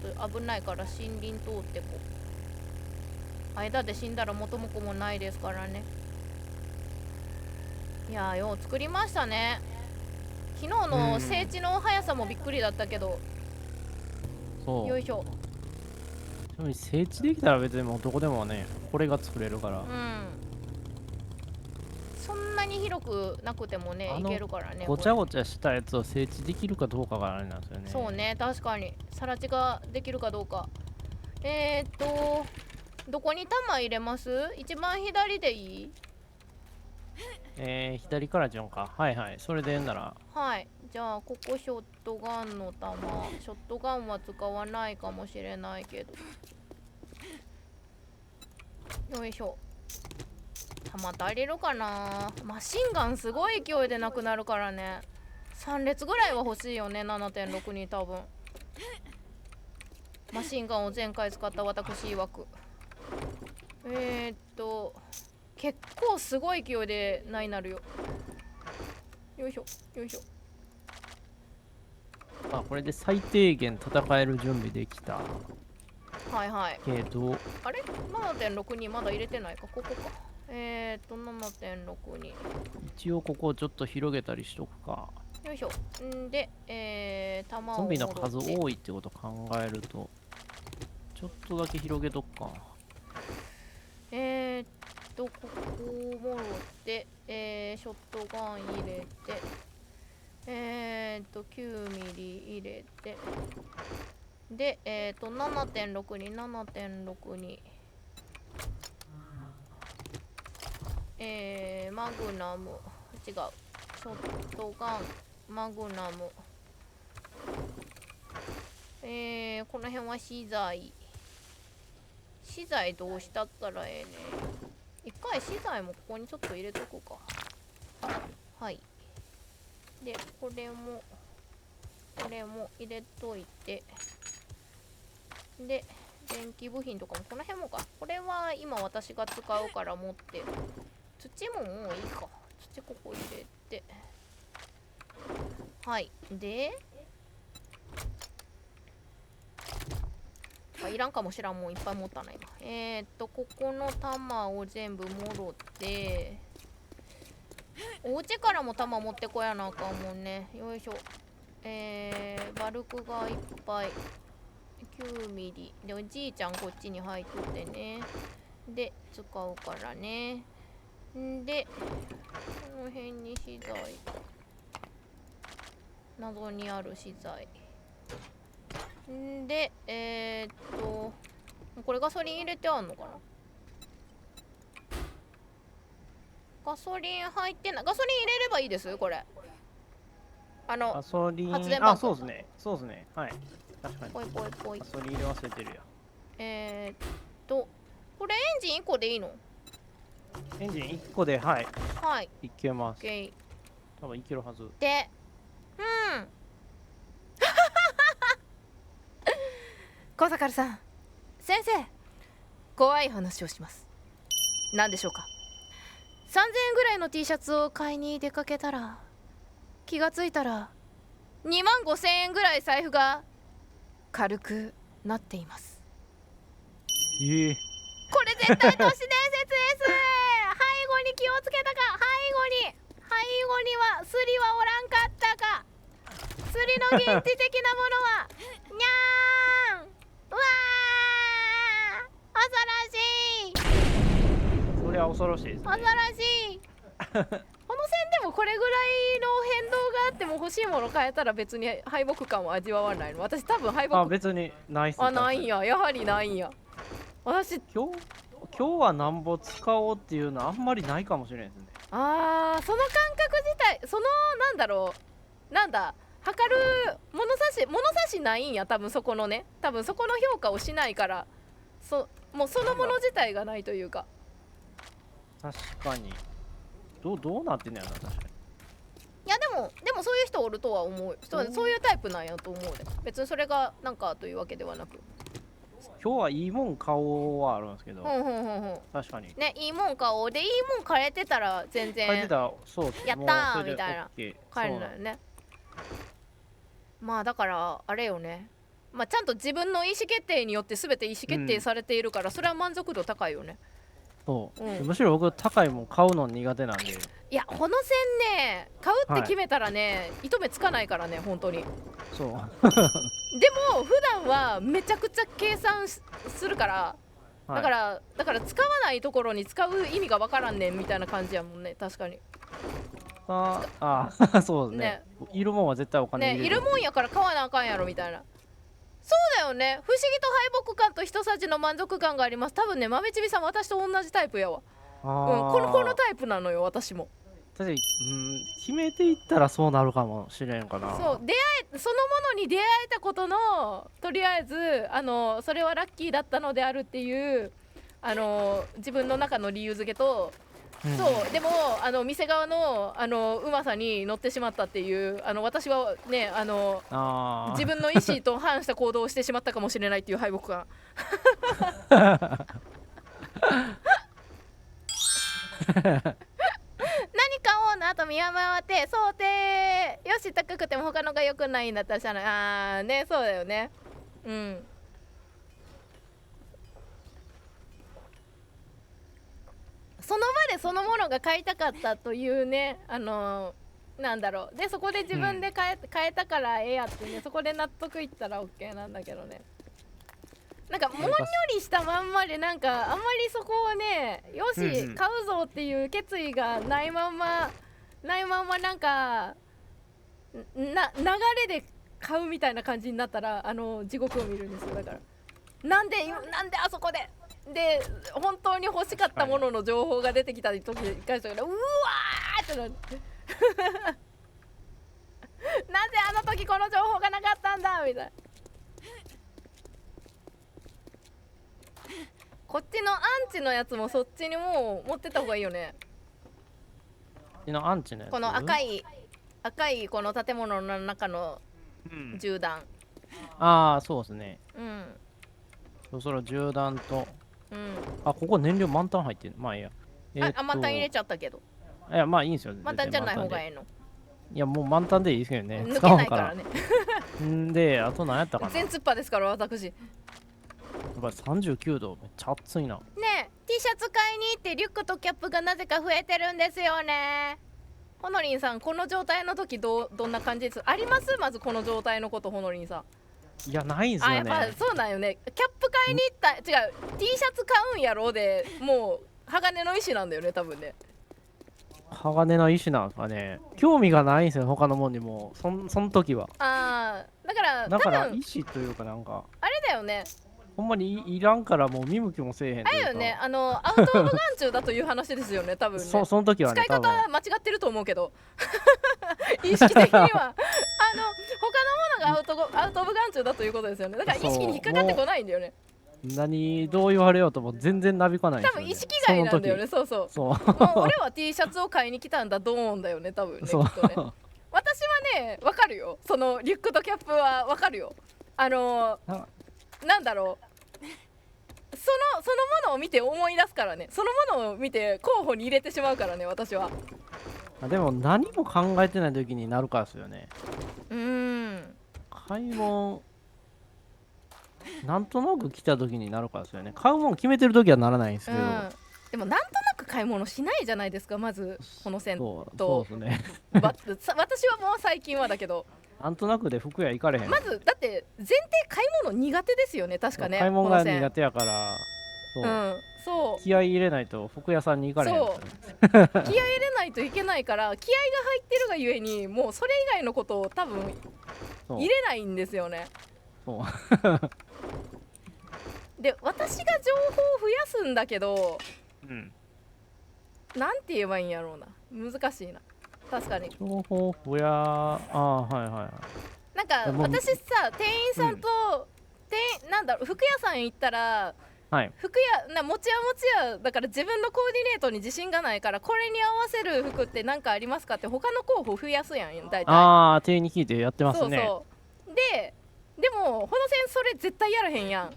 ちょっと危ないから森林通ってこう。間で死んだら元も子もないですからね。いやー、よう作りましたね。昨日の整地の速さもびっくりだったけど。そう。よいしょ。でも整地できたら別にもうどこでもね、これが作れるから。そんなに広くなくてもね、いけるからね。ごちゃごちゃしたやつを整地できるかどうかがあれなんですよね。そうね、確かに。さら地ができるかどうか。どこに弾入れます？一番左でいい？左から順か。はいはい。それで言うなら。はい。じゃあ、ここショットガンの弾。ショットガンは使わないかもしれないけど。よいしょ。弾足りるかな。マシンガンすごい勢いでなくなるからね。3列ぐらいは欲しいよね。 7.6 に多分。マシンガンを前回使った私曰く。結構すごい勢いでないなるよ。よいしょよいしょ。これで最低限戦える準備できた。はいはい。けどあれ 7.6 にまだ入れてないか。ここか。7.6 に一応ここをちょっと広げたりしとくか。よいしょ。んで弾をゾンビの数多いってこと考えるとちょっとだけ広げとくか。ここをもろってショットガン入れて9ミリ入れてで7.6 に7.6 にマグナム、違う、ショットガンマグナム、この辺は資材どうしたったらええね。一回資材もここにちょっと入れとこうか。はい。でこれも入れといて、で電気部品とかもこの辺もか。これは今私が使うから持ってる。土ももういいか。土ここ入れて、はい。でいらんかもしらんもんいっぱい持ったな今。ここの玉を全部もろって、お家からも玉持ってこやなあかんもんね。よいしょ。バルクがいっぱい。9ミリで、おじいちゃんこっちに入っとってね。で使うからね。んでこの辺に資材、謎にある資材んでこれガソリン入れてあんのかな。ガソリン入ってない。ガソリン入れればいいです。これガソリン、発電パンク。そうですねそうですね。はい、確かにぽいぽいぽい。ガソリン入れ忘れてるやん。これエンジン1個でいいの？エンジン1個で、はい、はい、いけます。 OK。多分いけるはず。で、小坂さん、先生、怖い話をします。何でしょうか。3000円ぐらいの T シャツを買いに出かけたら、気がついたら2万5000円ぐらい財布が軽くなっています。これ絶対都市伝説です。背後に気をつけたか。背後にはスリはおらんかったか。スリの原始的なものはにゃーん、うわー、恐ろしい。それは恐ろしいですね。恐ろしい。この線でもこれぐらいの変動があっても欲しいもの変えたら別に敗北感は味わわないの。私多分敗北。あ、別にないっす。ないんや。やはりないんや。私今日はなんぼ使おうっていうのはあんまりないかもしれないですね。その感覚自体、なんだろう、なんだ、測る物差しないんや。多分そこのね、多分そこの評価をしないから、もうそのもの自体がないというか。確かに。どうなってんねやろな、確かに。いやでもそういう人おるとは思う。そういうタイプなんやと思うで。別にそれがなんかというわけではなく。今日はいいもん買おうはあるんですけど、確かにね、いいもん買おうで、いいもん買えてたら全然買えてた、そうやったーみたいな買えるのよね。ね。まあだからあれよね、まあちゃんと自分の意思決定によって全て意思決定されているから、それは満足度高いよね。そう、むしろ僕高いもん買うの苦手なんで。いや、この線ね、買うって決めたらね、糸目つかないからね、本当に。そうでも普段はめちゃくちゃ計算するから、だから使わないところに使う意味がわからんねんみたいな感じやもんね。確かに。そうですね。いるもんは絶対お金ね、いるもんやから買わなあかんやろみたいな。そうだよね。不思議と敗北感と一さじの満足感があります。多分ね、豆ちびさん私と同じタイプやわ。このタイプなのよ、私も。確かに、決めていったらそうなるかもしれんかな。そう、そのものに出会えたことの、とりあえずそれはラッキーだったのであるっていう自分の中の理由付けと、そうでも店側のうまさに乗ってしまったっていう、私はね自分の意思と反した行動をしてしまったかもしれないっていう敗北感。何買おうなと見回って想定よし高くても他のが良くないんだったらしゃあね、そうだよね。その場でそのものが買いたかったというね、なんだろう、でそこで自分で買えたからええやってね、そこで納得いったら OK なんだけどね。なんかもんよりしたまんまで、なんかあんまりそこをね、よし買うぞっていう決意がないまんまなんか流れで買うみたいな感じになったら地獄を見るんですよ。だからなんであそこで本当に欲しかったものの情報が出てきた時に関してはうわーってなってなぜあの時この情報がなかったんだみたいな。こっちのアンチのやつもそっちにもう持ってった方がいいよね。アンチのやつ、この赤いこの建物の中の銃弾、そうですね。それ銃弾と、ここ燃料満タン入ってる。まあいいや。満タン入れちゃったけど。いや、まあいいんですよ。満タンじゃない方がいいの。いや、もう満タンでいいですけどね。抜けないからね。で、あと何やったかな。全突破ですから私。やっぱり39度、めっちゃ暑いな。ねえ、T シャツ買いに行ってリュックとキャップがなぜか増えてるんですよね。ほのりんさん、この状態の時どんな感じですあります？まずこの状態のこと、ほのりんさん。いや、ないんすよね。やっぱそうなんよね。キャップ買いに行った違う T シャツ買うんやろで、もう鋼の意志なんだよね、多分ね。鋼の意志なんですかね。興味がないんですよ、他のもんにも。その時は。だから意志というか、なんかあれだよね。ほんまにいらんからもう見向きもせえへんというか。あれよね、アウト・オブ・眼中だという話ですよね、多分ね。その時はね、使い方間違ってると思うけど意識的には他のものがアウト・オブ・眼中だということですよね。だから意識に引っかかってこないんだよね。どう言われようとも全然なびかないんですよ、ね、多分意識外なんだよね。そうそう。そうもう俺は T シャツを買いに来たんだドーンだよね多分ね。そうきっとね私はねわかるよ。そのリュックとキャップはわかるよ。なんだろう、そのものを見て思い出すからね。そのものを見て候補に入れてしまうからね私は。でも何も考えてない時になるからですよね。買い物なんとなく来た時になるからですよね。買うもん決めてる時はならないんですけど、でもなんとなく買い物しないじゃないですかまずこの線そうと。ですね私はもう最近はだけど、なんとなくで服屋行かれへん。まずだって前提買い物苦手ですよね確かね。買い物がこの線苦手やからそう気合い入れないと服屋さんに行かれへんんそう気合い入れないといけないから気合が入ってるがゆえにもうそれ以外のことを多分入れないんですよね。そうで私が情報を増やすんだけど、なんて言えばいいんやろうな、難しいな。確かに情報はいなんか私さ店員さんと、なんだろう服屋さん行ったら、服屋持ち屋だから自分のコーディネートに自信がないからこれに合わせる服って何かありますかって他の候補増やすやん大体。店員に聞いてやってますね。そうでもこの線それ絶対やらへんやん。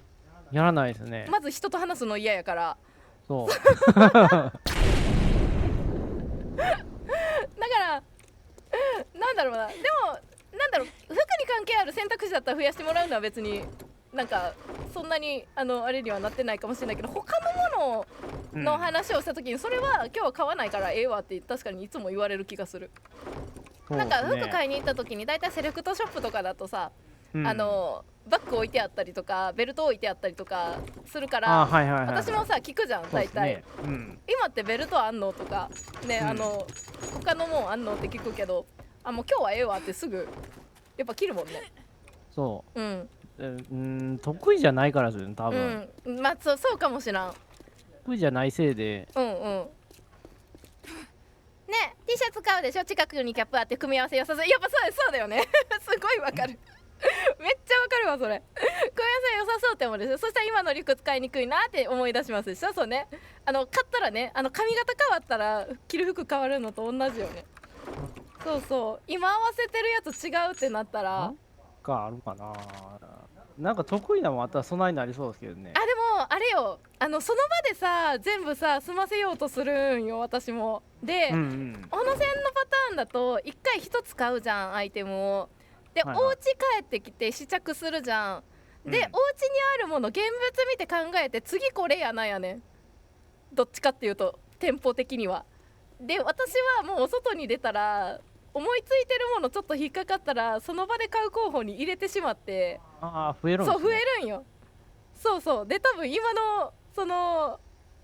やらないですね。まず人と話すの嫌やから。そうだからなんだろうな、でもなんだろう、服に関係ある選択肢だったら増やしてもらうのは別になんかそんなにあれにはなってないかもしれないけど、他のものの話をした時にそれは今日は買わないからええわって確かにいつも言われる気がする。なんか服買いに行った時にだいたいセレクトショップとかだとさ、バッグ置いてあったりとかベルト置いてあったりとかするから、私もさ聞くじゃん大体、今ってベルトあんのとかね、他のもんあんのって聞くけど、もう今日はええわってすぐやっぱ切るもんね。得意じゃないからですよね多分。まあそうかもしらん。得意じゃないせいでね、T シャツ買うでしょ、近くにキャップあって組み合わせ良さそう。やっぱそうだよねすごいわかるめっちゃわかるわそれ組み合わせ良さそうって思うでしょ。そしたら今のリュック使いにくいなって思い出しますでしょ。そうね、買ったらね髪型変わったら着る服変わるのと同じよね。そう今合わせてるやつ違うってなったらあるかな。なんか得意なもんあったら備えになりそうですけどね。でもあれよ、その場でさ全部さ済ませようとするんよ私も。で、小野線のパターンだと1回1つ買うじゃんアイテムを。で、お家帰ってきて試着するじゃん。で、お家にあるもの現物見て考えて次これやなやねん。どっちかっていうと店舗的には。で私はもうお外に出たら思いついてるものちょっと引っかかったらその場で買う候補に入れてしまって、増えるんですね。そう増えるんよ。そうで多分今のその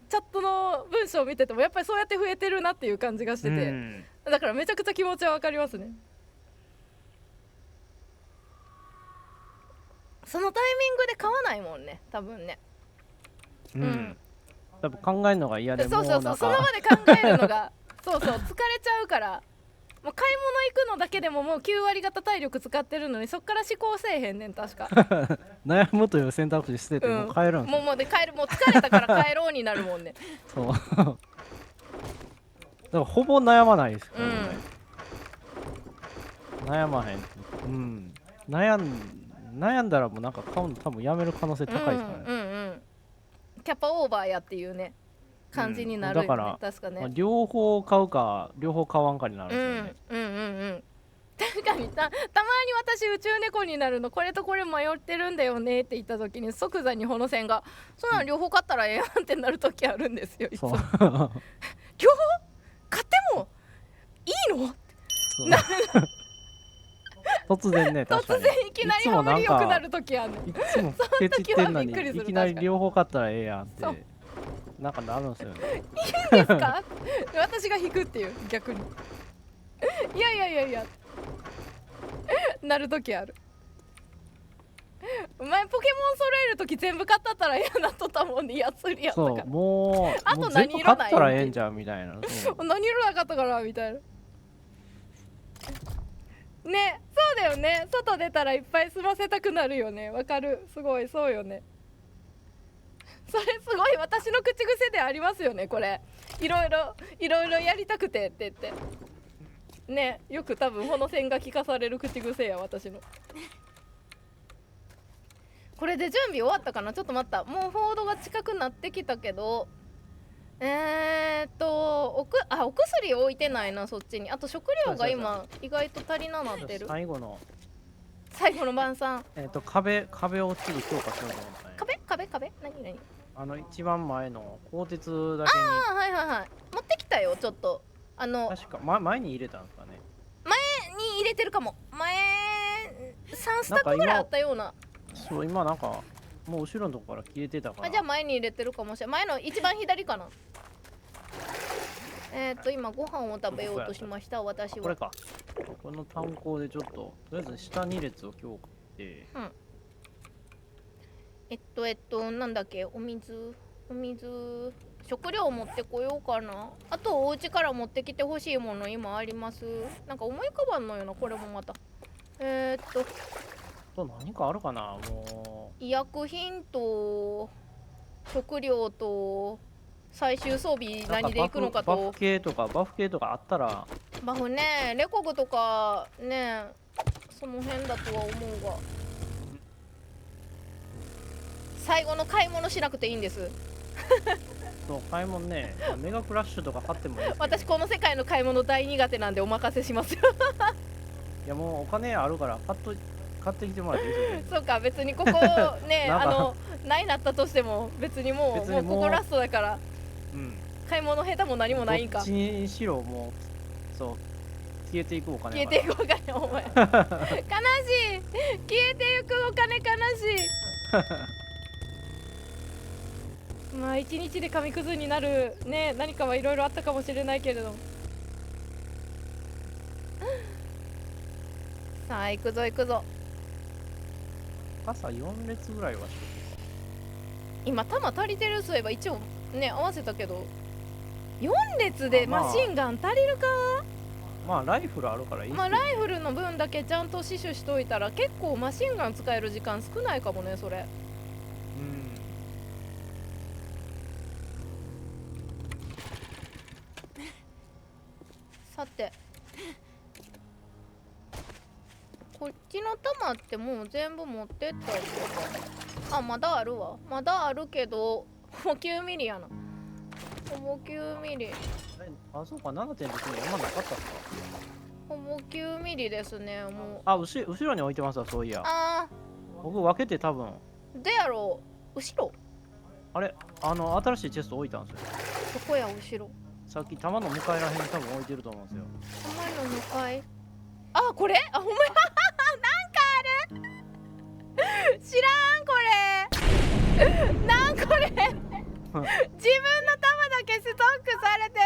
チャットの文章を見ててもやっぱりそうやって増えてるなっていう感じがしてて、だからめちゃくちゃ気持ちは分かりますね。そのタイミングで買わないもんね多分ね。多分考えるのが嫌で、そうその場で考えるのがそう疲れちゃうから、もう買い物行くのだけでももう9割方体力使ってるのにそっから思考せえへんねん確か悩むという選択肢捨ててもう帰るんですよ。もう帰る、もう疲れたから帰ろうになるもんねそうだからほぼ悩まないですからね、悩まへん。悩んだらもうなんか買うの多分やめる可能性高いですからね。キャパオーバーやっていうね感じになるよね、だから確かね、両方買うか両方買わんかになるんですよね。確かにたまに私宇宙猫になるのこれとこれ迷ってるんだよねって言った時に即座にほの線がそんなの両方買ったらええやんってなる時あるんですよいつも両方買ってもいいの突然ね、確かに突然いきなりハマりよくなる時あるいつもケチってんのにいきなり両方買ったらええやんってなんかなるんですよね。いいんですか私が引くっていう逆にいやなる時ある。前ポケモン揃える時全部買ったったら嫌なっとったもんね。やつりやったからもうあと何色買ったらええんじゃんみたいな何色なかったからみたいなね。そうだよね、外出たらいっぱい済ませたくなるよね。わかる、すごいそうよね。それすごい私の口癖でありますよねこれ。いろいろやりたくてって言ってね、よく多分この線が聞かされる口癖や私の。これで準備終わったかな。ちょっと待った、もうフォードが近くなってきたけど、お薬置いてないなそっちに。あと食料が今意外と足りななってる。最後の晩餐。壁をちょっと強化しようと思ったね。壁何一番前の鋼鉄だけに。ああはいはいはい、持ってきたよちょっと。確か、前に入れたんですかね。に入れてるかも。前3スタックぐらいあったような。そう今なんかもう後ろのとこから消えてたから。じゃあ前に入れてるかもしれない。前の一番左かな。今ご飯を食べようとしました私は。これか。この炭鉱でちょっととりあえず下2列を強化して。なんだっけ、お水食料持ってこようかな。あとお家から持ってきてほしいもの今あります？なんか思い浮かばんのよなこれもまた。何かあるかな。もう医薬品と食料と最終装備何でいくのかと。バフ系とかあったら。バフね、レコグとかね、その辺だとは思うが、最後の買い物しなくていいんです。そう買い物ね、メガクラッシュとか買ってもいいですけど。私この世界の買い物大苦手なんでお任せしますよ。いやもうお金あるから買ってきてもらっていいですよね。そうか、別にここねないなったとしても別にもうここラストだから、買い物下手も何もないんか。どっちにしろもうそう消えていくお金。消えていくお金、お前悲しい。消えていくお金悲しい。まあ一日で紙くずになるね、何かはいろいろあったかもしれないけれど。さあ行くぞ行くぞ。朝4列ぐらいは今弾足りてる。そういえば一応ね合わせたけど4列でマシンガン足りるか。まあライフルあるからいい。まあライフルの分だけちゃんと死守しといたら結構マシンガン使える時間少ないかもねそれ。さてこっちの弾ってもう全部持ってったりとか。まだあるわ。まだあるけどもう9ミリやな。もう9ミリ。そうか、7.6ミリあんまなかったっすか。もう9ミリですね。もう後ろに置いてますわ。そういや僕分けて多分でやろう。後ろあれ新しいチェスト置いたんですよ。どこや後ろ。さっき弾の向かいらへんに多分置いてると思うんですよ。弾の向かい。これほんまや。なんかある。知らんこれ。なんこれ。自分の弾だけストックされてる。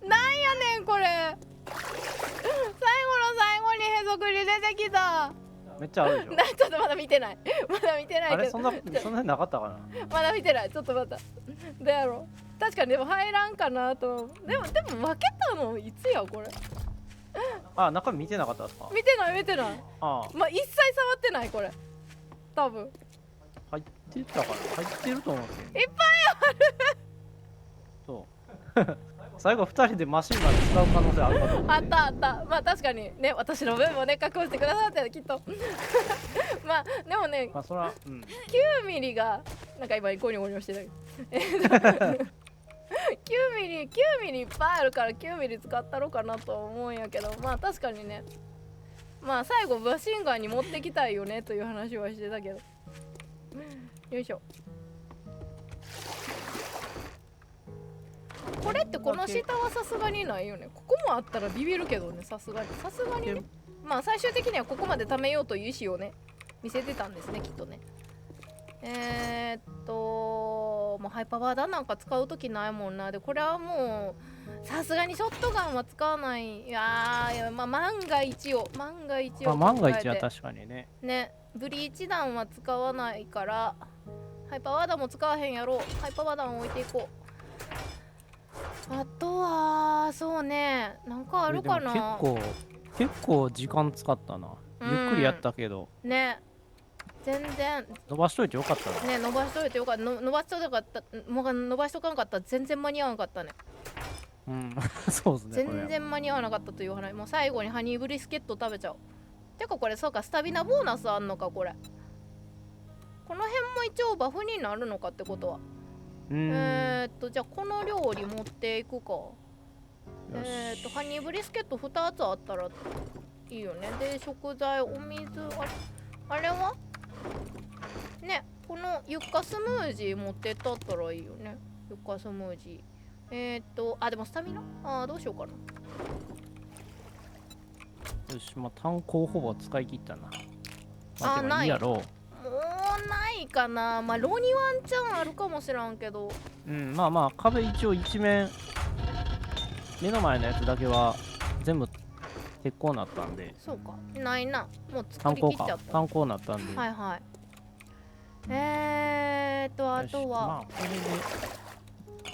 なんやねんこれ。最後の最後にへそくり出てきた。めっちゃあるでしょ。ちょっとまだ見てない。まだ見てないけど。あれそんなになかったかな。まだ見てない。ちょっと待った。どうやろう。確かにでも入らんかなと。でも分けたのいつやこれ。中身見てなかったですか。見てない。まあ一切触ってないこれ。多分入ってたから入ってると思うんですよ。いっぱいある。そう最後2人でマシンガン使う可能性あるかと思って。あったまあ確かにね、私の分もね確保してくださってきっと。まあでもね、そら9ミリがなんか今ゴニョゴニョしてたけど9ミリいっぱいあるから9ミリ使ったろかなと思うんやけど、まあ確かにね、まあ最後マシンガンに持ってきたいよねという話はしてたけど。よいしょ。これってこの下はさすがにないよね。ここもあったらビビるけどね、さすがにね。まあ最終的にはここまで貯めようという意思をね見せてたんですねきっとね。もうハイパワー弾なんか使う時ないもんな。でこれはもうさすがにショットガンは使わない。いやまあ万が一を万が一は確かにね。ブリーチ弾は使わないからハイパワー弾も使わへんやろ。ハイパワー弾を置いていこう。あとはそうね、なんかあるかな。結構時間使ったな。ゆっくりやったけどね。全然伸ばしといてよかったな。ね伸ばしといてよかった。伸ばしとかったもう伸ばしとかんかったら全然間に合わなかったね。うん、そうですね。これ全然間に合わなかったという話。もう最後にハニーブリスケット食べちゃおう。てかこれそうか、スタミナボーナスあんのかこれ。この辺も一応バフになるのかってことは。じゃあこの料理持っていくか。ハニーブリスケット2つあったらいいよね。で食材、お水、あれはね、このユッカスムージー持ってったったらいいよね。ユッカスムージー。でもスタミナどうしようかな。よし、まあ炭鉱ほぼ使い切ったな。まあ、でもないいいやろう。もうないかな。まあロニワンチャンあるかもしらんけど。うん、まあまあ壁一応一面目の前のやつだけは全部鉄鋼になったんで。そうか、ないな。もう作炭鉱かり切っちゃった。炭鉱になったんで。はいはい。あとよしは、まあこれで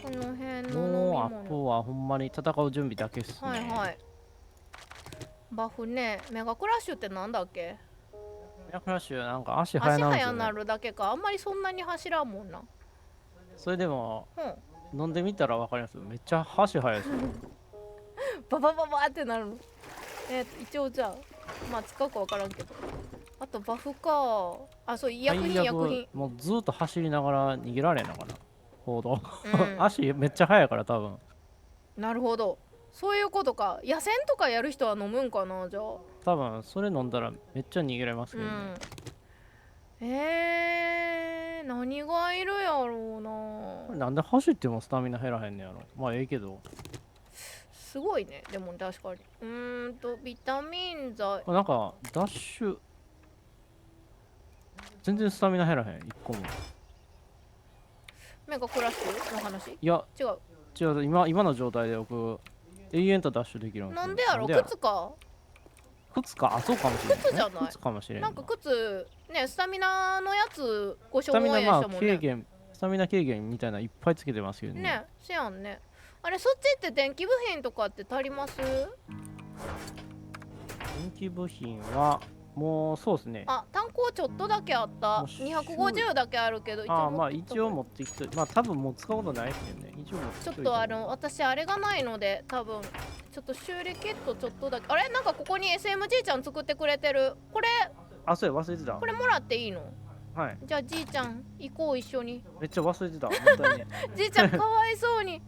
この辺の飲みもうあ物。とはほんまに戦う準備だけっすね。はいはい。バフね、メガクラッシュってなんだっけ？メガクラッシュなんか足速足なんですよね。速なるだけか。あんまりそんなに走らんもんな。それでもうん。飲んでみたらわかります。めっちゃ足速いですよ。ババババってなる。一応じゃあ、まあ使うかわからんけど。あとバフか。そう、医薬品最悪薬品。もうずっと走りながら逃げられんのかな。行動。うん足めっちゃ速いから多分。なるほど。そういうことか。野戦とかやる人は飲むんかな、じゃあ。多分それ飲んだらめっちゃ逃げられますけうどね。ん。何がいるやろうな。これなんで走ってもスタミナ減らへんねやろ。まあええけど。すごいね、でも確かに。ビタミン剤。なんかダッシュ全然スタミナ減らへん一個も。メガクラッシュの話？いや違う。違う、今の状態で僕永遠とダッシュできるんですよ。なんでやろ、靴か。靴か、あ、そうかもしれない、ね。靴じゃない。靴かもしれんなんか靴ね、スタミナのやつご所スタミナまあ望やしたもんね。軽減、スタミナ軽減みたいないっぱいつけてますけどね。ね、せやんね。あれ、そっちって電気部品とかって足ります？電気部品はもうそうですね。炭鉱ちょっとだけあった。もう250だけあるけど、まあ一応持ってきて、まあ多分もう使うことないですけどね。一応持ってきちょっといたと私あれがないので、多分ちょっと修理キットちょっとだけ。あれ、なんかここに SMG ちゃん作ってくれてる。これそうや忘れてた。これもらっていいの？はい。じゃあじいちゃん行こう、一緒に。めっちゃ忘れてた。本当にね。じいちゃんかわいそうに。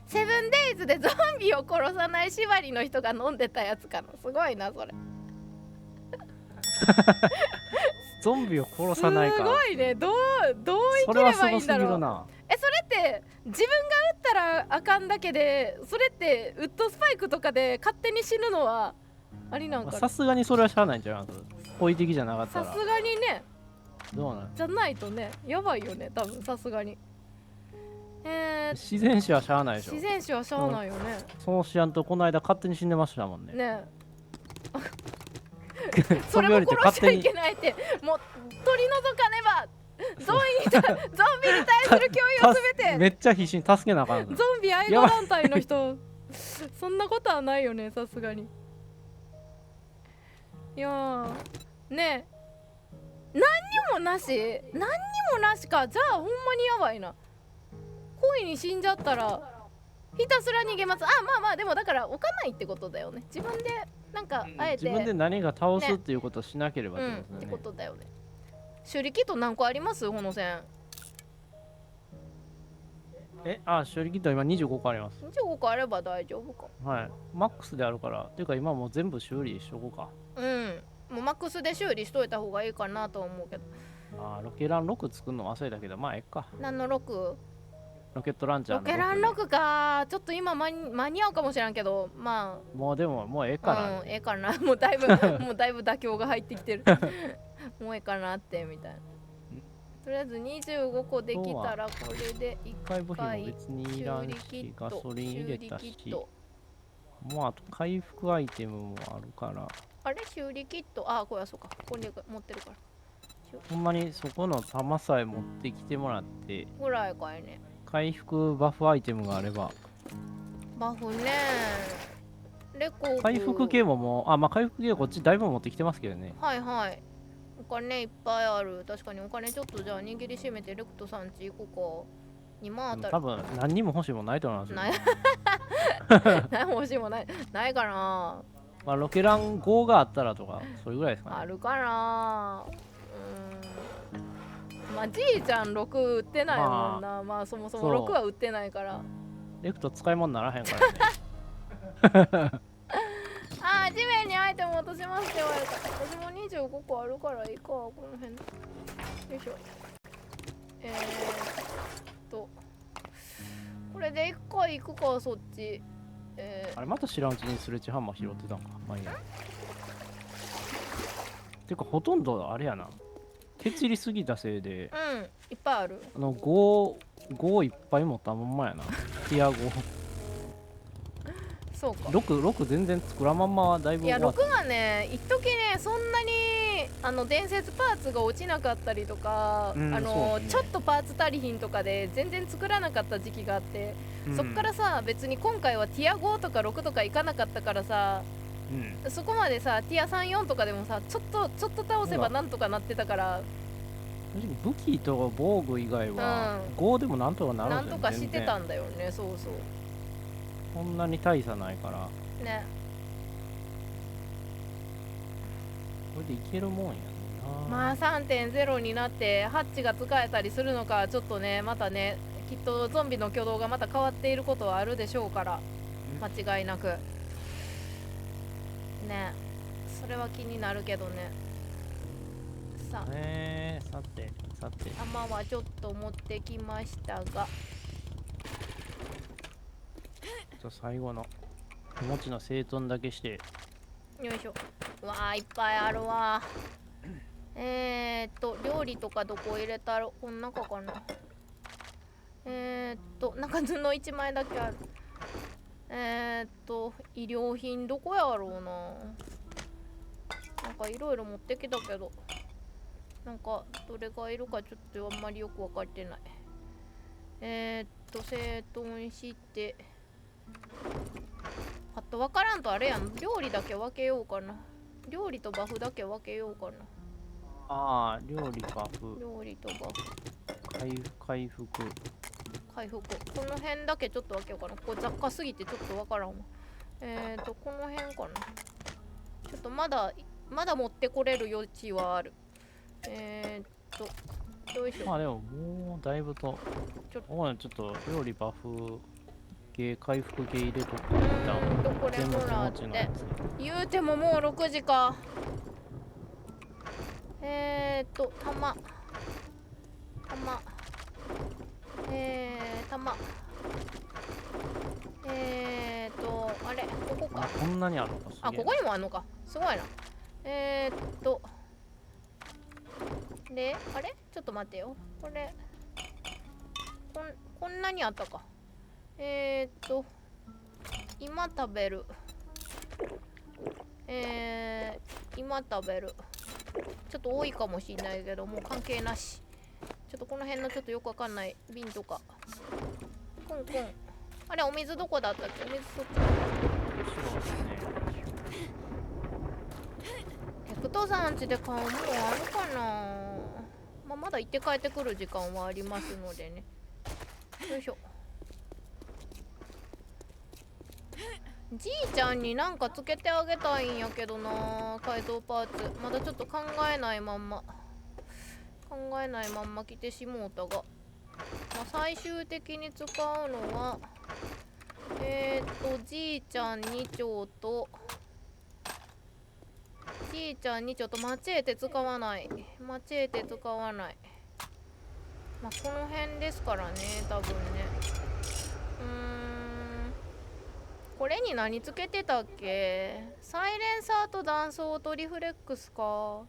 セブンデイズでゾンビを殺さない縛りの人が飲んでたやつかな。すごいなそれ。ゾンビを殺さないか。すごいね。どう生きれそれはすばいいんだろう。ごすぎるな。それって自分が撃ったらあかんだけで、それってウッドスパイクとかで勝手に死ぬのはありなんかな。さすがにそれはしゃあないんじゃないですか。好意的じゃなかったら。さすがにね。どうなん？じゃないとね、やばいよね、多分さすがに。自然死はしゃあないでしょ。自然死はしゃあないよね。そうしやんとこの間勝手に死んでましたもんね。ねそれよりそれも殺しちゃい勝手にけないって、もう取り除かねば。ゾンビに対する脅威をすべて。めっちゃ必死に助けなあかんの。ゾンビ愛護団体の人、そんなことはないよね、さすがに。いやーねえ、何にもなしか。じゃあほんまにやばいな。恋に死んじゃったらひたすら逃げます。まあでもだから置かないってことだよね。自分でなんかあえて自分で何が倒すっていうことをしなければってことってだね。ことだよね。修理キット何個あります？ほの線修理キット今25個あります。25個あれば大丈夫か。はい。マックスであるから。っていうか今もう全部修理しとこうか。もうマックスで修理しといた方がいいかなと思うけど。ロケラン6作るの忘れたけど、まあえっか。何の 6？ ロケットランチャーのロケランね6か。ちょっと今間に合うかもしれんけど、まもうでももうええあかな。ええかな。もうだいぶ妥協が入ってきてる。もうええかなってみたいな。とりあえず25個できたらこれで1回部品も別にいらん修理キし、ットガソリン入れたし修理キッ、トもうあと回復アイテムもあるから、あれ修理キット、これはそうか、ここに持ってるからほんまにそこの弾さえ持ってきてもらって、ぐらいかいね。回復バフアイテムがあれば、バフねレコ回復系ももう、あ、まあ回復系こっちだいぶ持ってきてますけどね。はいはい。お金いっぱいある。確かにお金ちょっとじゃあ握りしめてレクトさんち行こうか。2万あたる。多分何にも欲しいもんないと思いますよ。ない何も欲しいもない。ないかな。まあロケラン5があったらとか、それぐらいですかね。あるかな。まあじいちゃん6売ってないもんな。まあそもそも6は売ってないから。レクト使い物にならへんからね。あー、地面にアイテム落としますって言われた。私も25個あるからいいか、この辺。よいしょ。これで1回行くか、そっち。あれまた知らんうちにスレッジハンマー拾ってたんか。まあいいや。てかほとんどあれやな。鉄入りすぎたせいで、うん、いっぱいある。5いっぱい持ったまんまやな。ティア5。そうか。6全然作らんまんまだいぶいや、終わった。6がね、一時ね、そんなに伝説パーツが落ちなかったりとか、そうねちょっとパーツ足りひんとかで全然作らなかった時期があって、そっからさ、別に今回はティア5とか6とかいかなかったからさ、そこまでさ、ティア3、4とかでもさ、ちょっと倒せばなんとかなってたから、武器と防具以外は5でもなんとかなるんなんですよ。とかしてたんだよね。そうそう。そんなに大差ないから、ね。これでいけるもんやねんな。まあ 3.0 になってハッチが使えたりするのか、ちょっとね、またね、きっとゾンビの挙動がまた変わっていることはあるでしょうから、間違いなくね。それは気になるけどね。さあ、さて弾はちょっと持ってきましたが、最後の手持ちの整頓だけして。よいしょ。うわー、いっぱいあるわ。料理とかどこ入れたら、こん中かな。なんか布1枚だけある。衣料品どこやろうな。なんかいろいろ持ってきたけど、なんかどれがいるかちょっとあんまりよく分かってない。整頓して、あと分からんとあれやん。料理だけ分けようかな。料理とバフだけ分けようかな。ああ、料理バフ。料理とバフ。回復。この辺だけちょっと分けようかな。ここ雑貨すぎてちょっと分からんわ。この辺かな。ちょっとまだ持ってこれる余地はある。よいしょ。まあでももうだいぶと、ちょっと料理バフ系、回復系入れとく。これもらって。言うてももう6時か。玉。あれ、ここか。こんなにあるのか。あ、ここにもあんのか。すごいな。で、あれちょっと待ってよ。これ、こんなにあったか。今食べる。ちょっと多いかもしれないけど、もう関係なし。ちょっとこの辺のちょっとよくわかんない瓶とか。コンコン。あれ、お水どこだったっけ。お水そっち。ヘクトさん家で買うもんあるかな。まあ、まだ行って帰ってくる時間はありますのでね。よいしょ。じいちゃんになんかつけてあげたいんやけどな。改造パーツまだちょっと考えないまんま来てしもうたが、まあ、最終的に使うのはじいちゃん2丁とマチエーテ使わない。まあ、この辺ですからね、多分ね。これに何つけてたっけ。サイレンサーと断層とリフレックスか。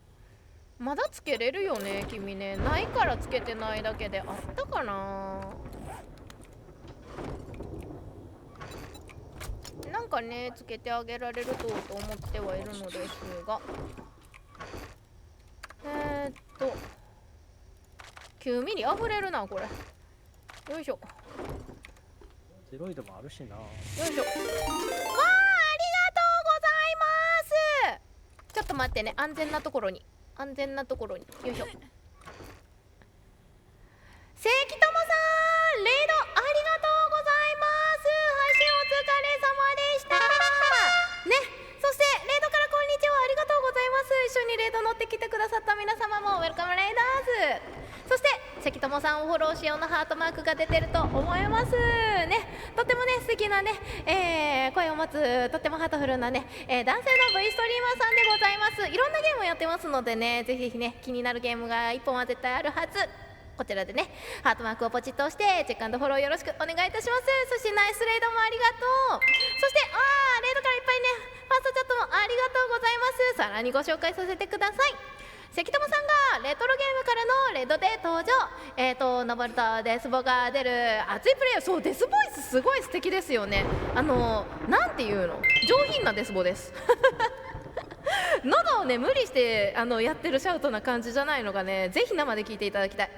まだつけれるよね君ね。ないからつけてないだけで、あったかな。なんかね、つけてあげられると思ってはいるのですが、9ミリ溢れるなこれ。よいしょ。ゼロイドもあるしな。よいしょ。わあ、ありがと待ってね、安全なところによいしょ。関友さん、レイドありがとうございます。配信お疲れ様でしたね。そしてレイドからこんにちは、ありがとうございます。一緒にレイド乗ってきてくださった皆様もウェルカムレイダーズ。そして関友さんをフォローしようのハートマークが出てると思いますね。とってもね素敵なね、声を持つとってもハートフルなね、男性の V ストリーマーさんでございます。いろんなゲームをやってますのでね、ぜひね気になるゲームが1本は絶対あるはず。こちらでねハートマークをポチッと押してチェック&フォローよろしくお願いいたします。そしてナイスレイドもありがとう。そしてレイドからいっぱいねファーストチャットもありがとうございます。さらにご紹介させてください。関友さんがレトロゲームからのレッドで登場。ノボルとデスボが出る熱いプレイヤー。そう、デスボイスすごい素敵ですよね。なんていうの、上品なデスボです喉をね無理してやってるシャウトな感じじゃないのがね、ぜひ生で聞いていただきたい。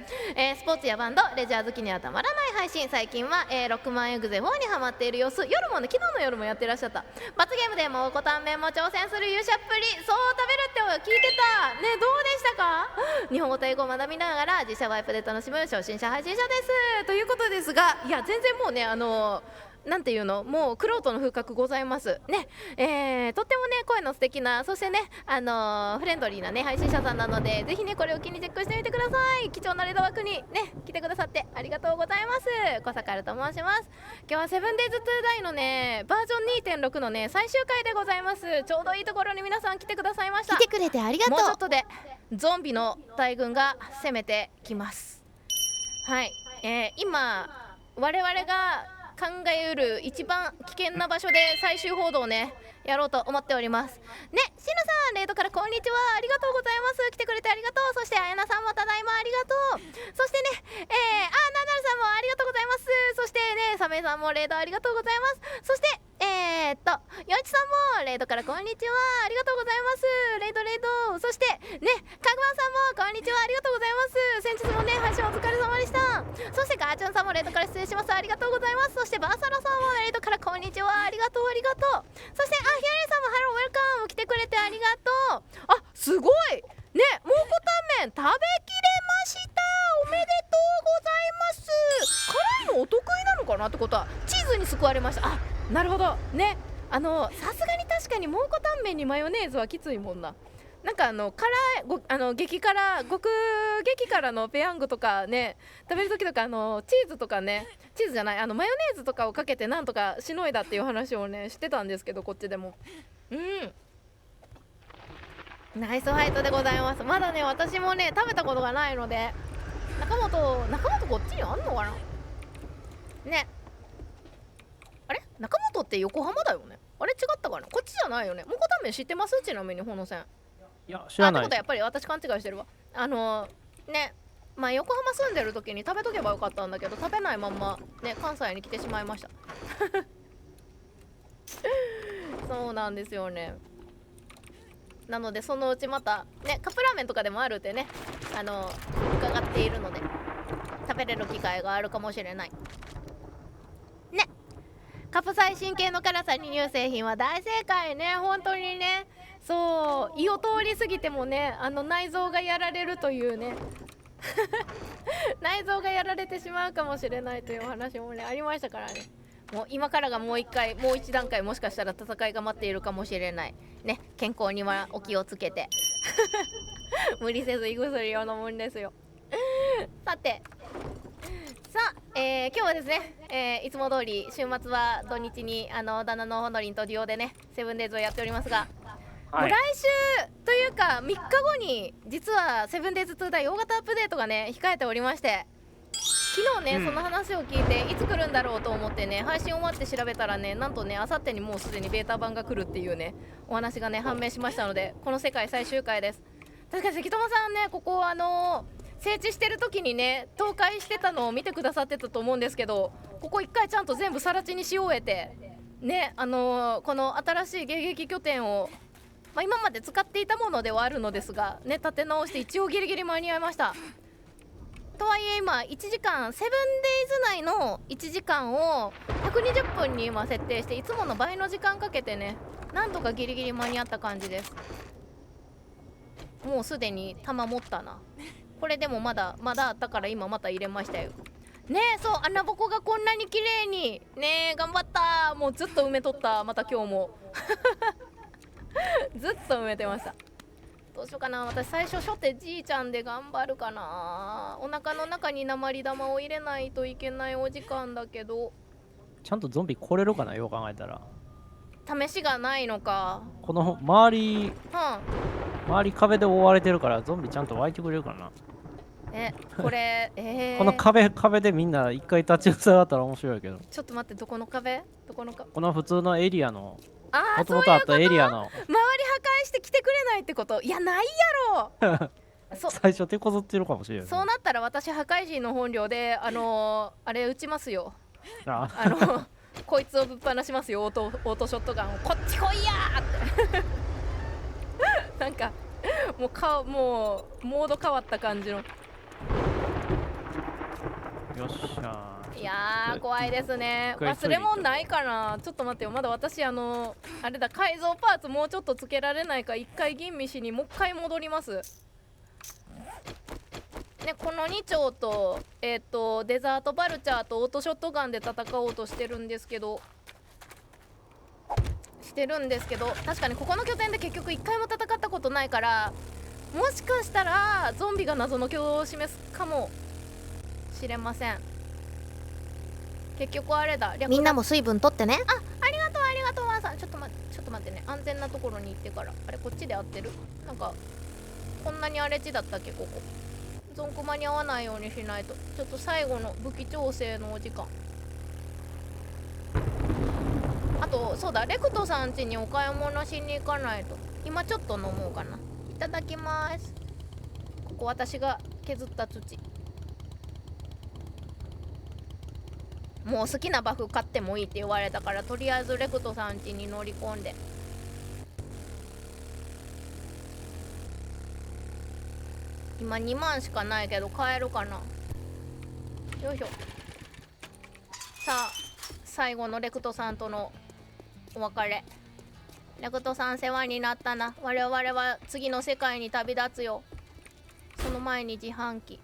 スポーツやバンド、レジャー好きにはたまらない配信。最近は、6万エグゼ4にハマっている様子。夜もね、昨日の夜もやってらっしゃった。罰ゲームで蒙古タンメンも挑戦する勇者っぷり。そう、食べるって聞いてたね。どうでしたか？日本語と英語を学びながら自社ワイプで楽しむ初心者配信者ですということですが、いや全然もうねなんていうの、もう玄人の風格ございますね。とってもね声の素敵な、そしてねフレンドリーなね配信者さんなので、ぜひねこれを機にチェックしてみてください。貴重なレド枠にね来てくださってありがとうございます。小坂ると申します。今日はセブンデイズトゥーダイのねバージョン 2.6 のね最終回でございます。ちょうどいいところに皆さん来てくださいました。来てくれてありがとう。もうちょっとでゾンビの大軍が攻めてきます。はい、今我々が考えうる一番危険な場所で最終報道をねやろうと思っておりますね。しのさん、レイドからこんにちは、ありがとうございます。来てくれてありがとう。そしてあやなさんもただいまありがとう。そしてねナダルさんもありがとうございます。そしてねサメさんもレイドありがとうございます。そしてよいちさんもレイドからこんにちは、ありがとうございます。レイドレイド。そしてねかぐわんさんもこんにちは、ありがとうございます。先日もね配信お疲れ様でした。そしてガーチュンさんもレイドから失礼します、ありがとうございます。そしてバーサラさんもレイドからこんにちは、ありがとうありがとう。そしてヒアリーさんもハローウェルカム、来てくれてありがとう。あ、すごいね、蒙古タンメン食べきれました。おめでとうございます。辛いのお得意なのかなってことはチーズに救われました。あ、なるほどね。さすがに確かに蒙古タンメンにマヨネーズはきついもんな。なんか激辛極激辛のペヤングとかね食べる時とかチーズとかね、チーズじゃないマヨネーズとかをかけてなんとかしのいだっていう話をねしてたんですけど、こっちでもナイスファイトでございます。まだね私もね食べたことがないので、中本こっちにあんのかなね。あれ、中本って横浜だよね。あれ違ったかな、こっちじゃないよね。蒙古タンメン知ってます？ちなみにほの線。いや知らない。ってことはやっぱり私勘違いしてるわ。ね、まあ横浜住んでる時に食べとけばよかったんだけど、食べないまんまね関西に来てしまいましたそうなんですよね。なのでそのうちまたねカップラーメンとかでもあるってね伺っているので食べれる機会があるかもしれないね。カプサイシン系の辛さに乳製品は大正解ね。本当にね、そう胃を通り過ぎてもね内臓がやられるというね内臓がやられてしまうかもしれないというお話もねありましたからね。もう今からがもう一段階もしかしたら戦いが待っているかもしれないね。健康にはお気をつけて無理せず胃薬を飲むんですよさて今日はですね、いつも通り週末は土日に旦那のほのりんとデュオでねセブンデイズをやっておりますが、もう来週というか3日後に実はセブンデイズ2大大型アップデートがね控えておりまして、昨日ね、その話を聞いていつ来るんだろうと思ってね配信終わって調べたらね、なんとねあさってにもうすでにベータ版が来るっていうねお話がね判明しましたので、この世界最終回です。確かに関友さんねここ整地してる時にね倒壊してたのを見てくださってたと思うんですけど、ここ一回ちゃんと全部更地にし終えてねこの新しい迎撃拠点を、今まで使っていたものではあるのですがね立て直して一応ギリギリ間に合いました。とはいえ今1時間セブンデイズ内の1時間を120分に今設定して、いつもの倍の時間かけてねなんとかギリギリ間に合った感じです。もうすでに玉持ったな。これでもまだあったから今また入れましたよ。ねえ、そう、穴ぼこがこんなに綺麗にねえ、頑張った。もうずっと埋めとった。また今日もずっと埋めてました。どうしようかな。私最初初手じいちゃんで頑張るかな。お腹の中に鉛玉を入れないといけないお時間だけど、ちゃんとゾンビ来れるかな、よう考えたら。試しがないのか。この周りうん。周り壁で覆われてるからゾンビちゃんと湧いてくれるかな。これこの壁でみんな一回立ち塞がったら面白いけど、ちょっと待って、どこの壁？どこのか。この普通のエリアのああ、もともとあったエリアの周り破壊して来てくれないってこと？いや、ないやろ最初手こずってるかもしれない、ね、そうなったら私破壊神の本領であれ撃ちますよ。あこいつをぶっ放しますよ。オートショットガンをこっち来いやーってなんかもうモード変わった感じの。よっしゃー。いやー怖いですね。忘れ物ないかな。ちょっと待ってよ、まだ私あれだ、改造パーツもうちょっとつけられないか一回吟味しにもう一回戻りますね。この2丁とデザートバルチャーとオートショットガンで戦おうとしてるんですけど確かにここの拠点で結局一回も戦ったことないから、もしかしたらゾンビが謎の挙動を示すかもしれません。結局あれだ、みんなも水分取ってね。ありがとうマーさん。ちょっと待ってね、安全なところに行ってから。あれ、こっちで合ってる？なんかこんなに荒れ地だったっけここ。ゾンコマに合わないようにしないと。ちょっと最後の武器調整のお時間。あとそうだ、レクトさん家にお買い物しに行かないと。今ちょっと飲もうかな。いただきます。ここ私が削った土。もう好きなバフ買ってもいいって言われたから、とりあえずレクトさん家に乗り込んで。今2万しかないけど買えるかな。よいしょ。さあ最後のレクトさんとのお別れ。レクトさん世話になったな。我々は次の世界に旅立つよ。その前に自販機。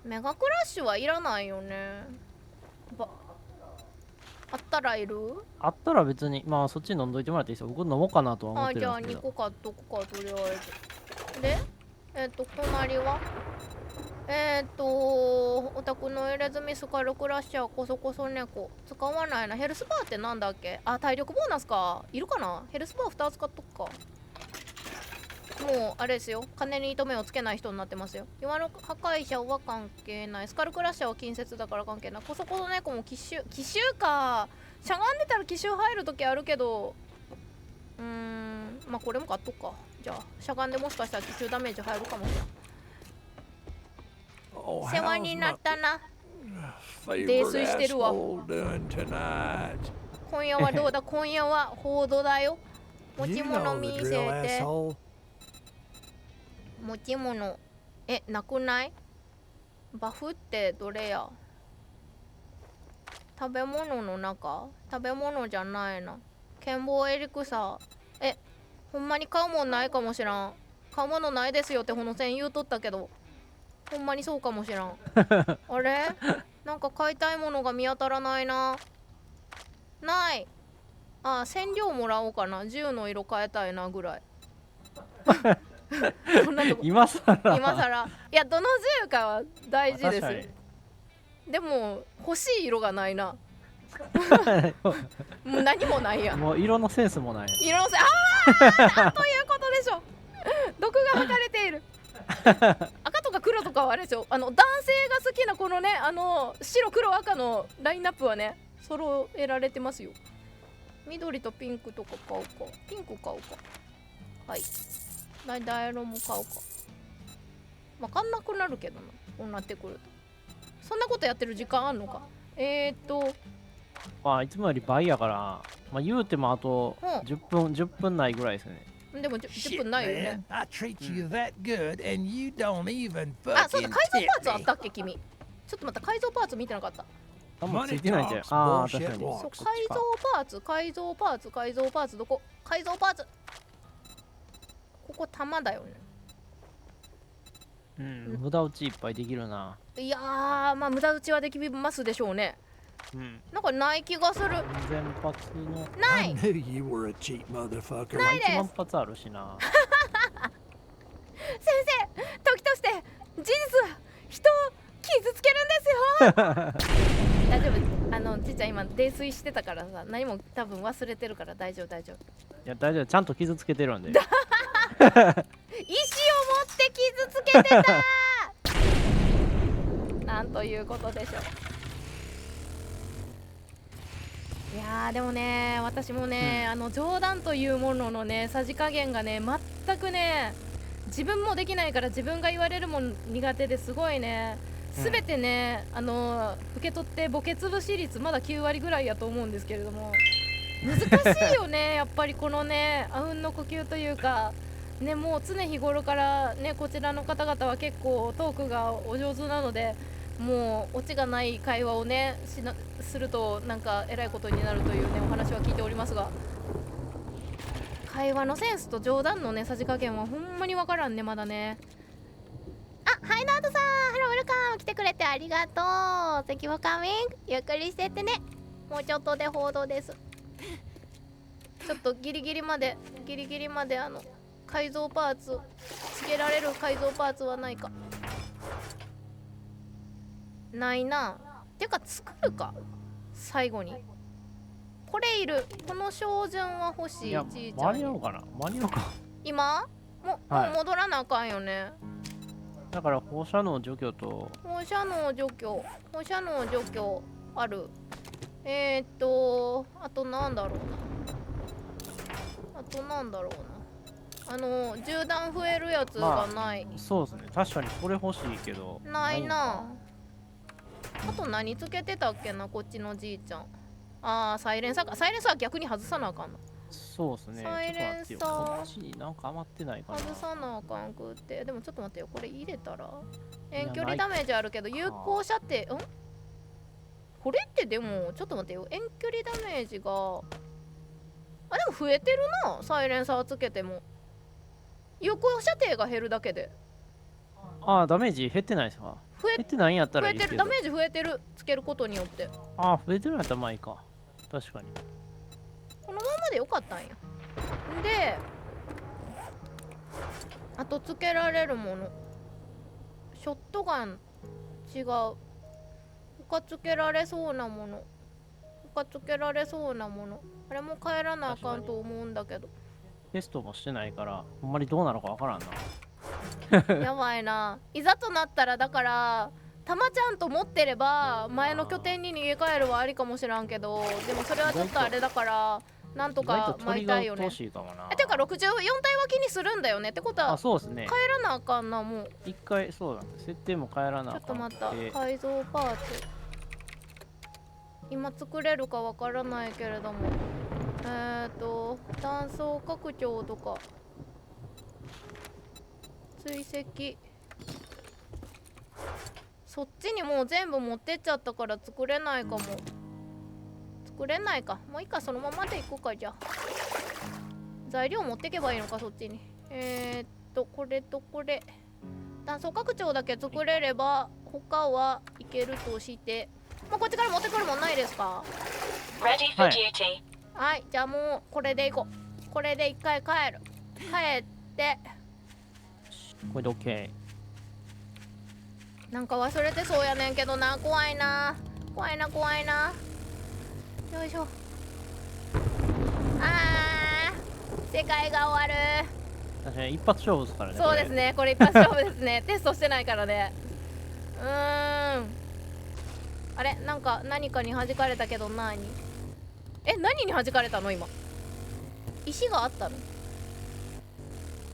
メガクラッシュはいらないよね。あったらいる？あったら別にまあそっち飲んどいてもらっていいですよ。僕飲もうかなとは思ってるんですけど。じゃあ2個買っとくか、とりあえず。で隣はお宅のエレズミスカルクラッシャーコソコソ猫使わないな。ヘルスバーってなんだっけ？体力ボーナスか。いるかな。ヘルスバー2つ買っとくか。もうあれですよ、金に糸目をつけない人になってますよ。岩の破壊者は関係ない。スカルクラッシャーは近接だから関係ない。コソコソ猫も奇襲か。しゃがんでたら奇襲入るときあるけど、まあこれも買っとくか。じゃあしゃがんでもしかしたら奇襲ダメージ入るかもしれん。世話になったな。泥酔してるわ。今夜はどうだ。今夜は報道だよ。持ち物見せて。持ち物なくない？バフってどれや？食べ物の中？食べ物じゃないな。剣棒エリクサー。ほんまに買うもんないかもしらん。買うものないですよってほのせん言うとったけど、ほんまにそうかもしらんあれ？なんか買いたいものが見当たらないな。ない。染料もらおうかな。銃の色変えたいなぐらいこんなとこ今さらいや、どの銃かは大事ですよ。でも欲しい色がないなもう何もないやん。もう色のセンスもない。色のセンスなんということでしょう毒が吐かれている赤とか黒とかはあれですよ。男性が好きなこのね、白黒赤のラインナップはね揃えられてますよ。緑とピンクとか買うか。ピンク買うか。はい。ダイヤロも買うか。わかんなくなるけどな、こうなってくると。そんなことやってる時間あんのか。まあいつもより倍やから、まあ言うてもあと10分ないぐらいですね。でも 10分ないよね。I treat you that good and you don't even そうだ、改造 fucking パー tip ツあっ me. たっけ君。ちょっと待った、改造パーツ見てなかった。あんまついてないんじゃん。確かに。そう、改造パーツどこ？改造パーツ。ここ玉だよね。うん無駄打ちいっぱいできるな。いやー、まあ無駄打ちはできますでしょうね。うんなんかない気がする。全発のな I い knew you were a cheap motherfucker. ないです1万発あるしな。先生、時として事実は人を傷つけるんですよ。大丈夫、ちいちゃん今泥酔してたからさ、何も多分忘れてるから大丈夫大丈夫。いや大丈夫、ちゃんと傷つけてるんで。意志を持って傷つけてたなんということでしょう。いやーでもね、私もね、冗談というもののねさじ加減がね全くね、自分もできないから自分が言われるもん苦手ですごいね、すべてね、受け取ってボケ潰し率まだ9割ぐらいやと思うんですけれども、難しいよねやっぱりこのねあうんの呼吸というかね、もう常日頃からねこちらの方々は結構トークがお上手なので、もうオチがない会話をねするとなんかえらいことになるというねお話は聞いておりますが、会話のセンスと冗談のねさじ加減はほんまにわからんねまだね。あ、ハイナードさん、ハローウェルカム、来てくれてありがとう。Thank you for coming。ゆっくりしてってね。もうちょっとで報道です。ちょっとギリギリまで改造パーツつけられる改造パーツはないか。ないな。てか作るか最後に。これいる。この照準は欲しい。いやじいちゃんに間に合うかな、間に合うか。今もはいもう戻らなあかんよね。だから放射能除去と放射能除去ある。あとなんだろうな、銃弾増えるやつがない、そうですね、確かにそれ欲しいけどないな。あと何つけてたっけな、こっちのじいちゃん。あー、サイレンサーか。サイレンサー逆に外さなあかんな。そうですね、サイレンサーちょっと待ってよ、こっちになんか余ってないかな。外さなあかんくって。でもちょっと待ってよ、これ入れたら遠距離ダメージあるけど有効射程これってでもちょっと待ってよ、遠距離ダメージがでも増えてるな。サイレンサーつけても有効射程が減るだけでああ、ダメージ減ってないですか。減ってないんやった増えらいいけど。てる、ダメージ増えてる、つけることによって。ああ、増えてるんやったらまあいいか。確かに。このままでよかったんや。であとつけられるもの、ショットガン違う。他つけられそうなもの、あれも帰らなあかんと思うんだけどテストもしてないからほんまにどうなのかわからんな。やばいな。いざとなったらだから弾ちゃんと持ってれば前の拠点に逃げ帰るはありかもしらんけど、でもそれはちょっとあれだからなんとか巻いたいよね。しいかもな。てか64体脇にするんだよね。ってことはあ、そうですね。帰らなあかんな。もう一回そうだ、設定も変えらなちょっとあかん待った。改造パーツ今作れるかわからないけれども、断層拡張とか追跡、そっちにもう全部持ってっちゃったから作れないかも。作れないか、もういいか、そのままでいこうか。じゃあ材料持ってけばいいのか、そっちに。これとこれ、断層拡張だけ作れれば他はいけるとして、もうこっちから持ってくるもんないですか。Ready for duty. はい、じゃあもうこれでいこう。これで一回帰ってこれで OK。なんか忘れてそうやねんけどな。怖いな。よいしょ。世界が終わる。確かに一発勝負ですからね。そうですね、これ一発勝負ですね。テストしてないからね。あれ、なんか何かに弾かれたけど何に弾かれたの今。石があったの。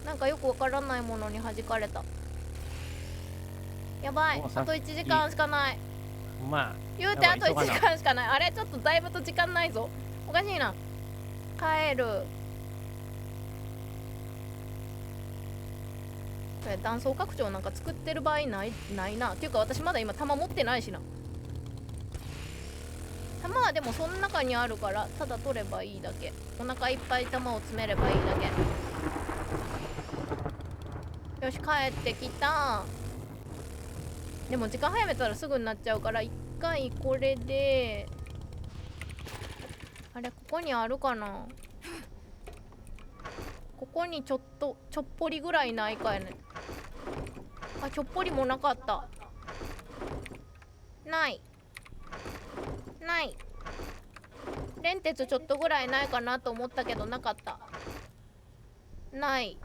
なんかよくわからないものに弾かれた。やばい、あと1時間しかない。まあ言うてあと1時間しかない。あれちょっとだいぶと時間ないぞ。おかしいな。帰る。これ断層拡張なんか作ってる場合ないな。っていうか私まだ今弾持ってないしな。弾はでもその中にあるからただ取ればいいだけ。お腹いっぱい弾を詰めればいいだけ。よし、帰ってきた。でも時間早めたらすぐになっちゃうから一回これであれここにあるかな。ここにちょっぽりぐらいないかやね。あ、ちょっぽりもなかった。ない連鉄ちょっとぐらいないかなと思ったけどなかった。ない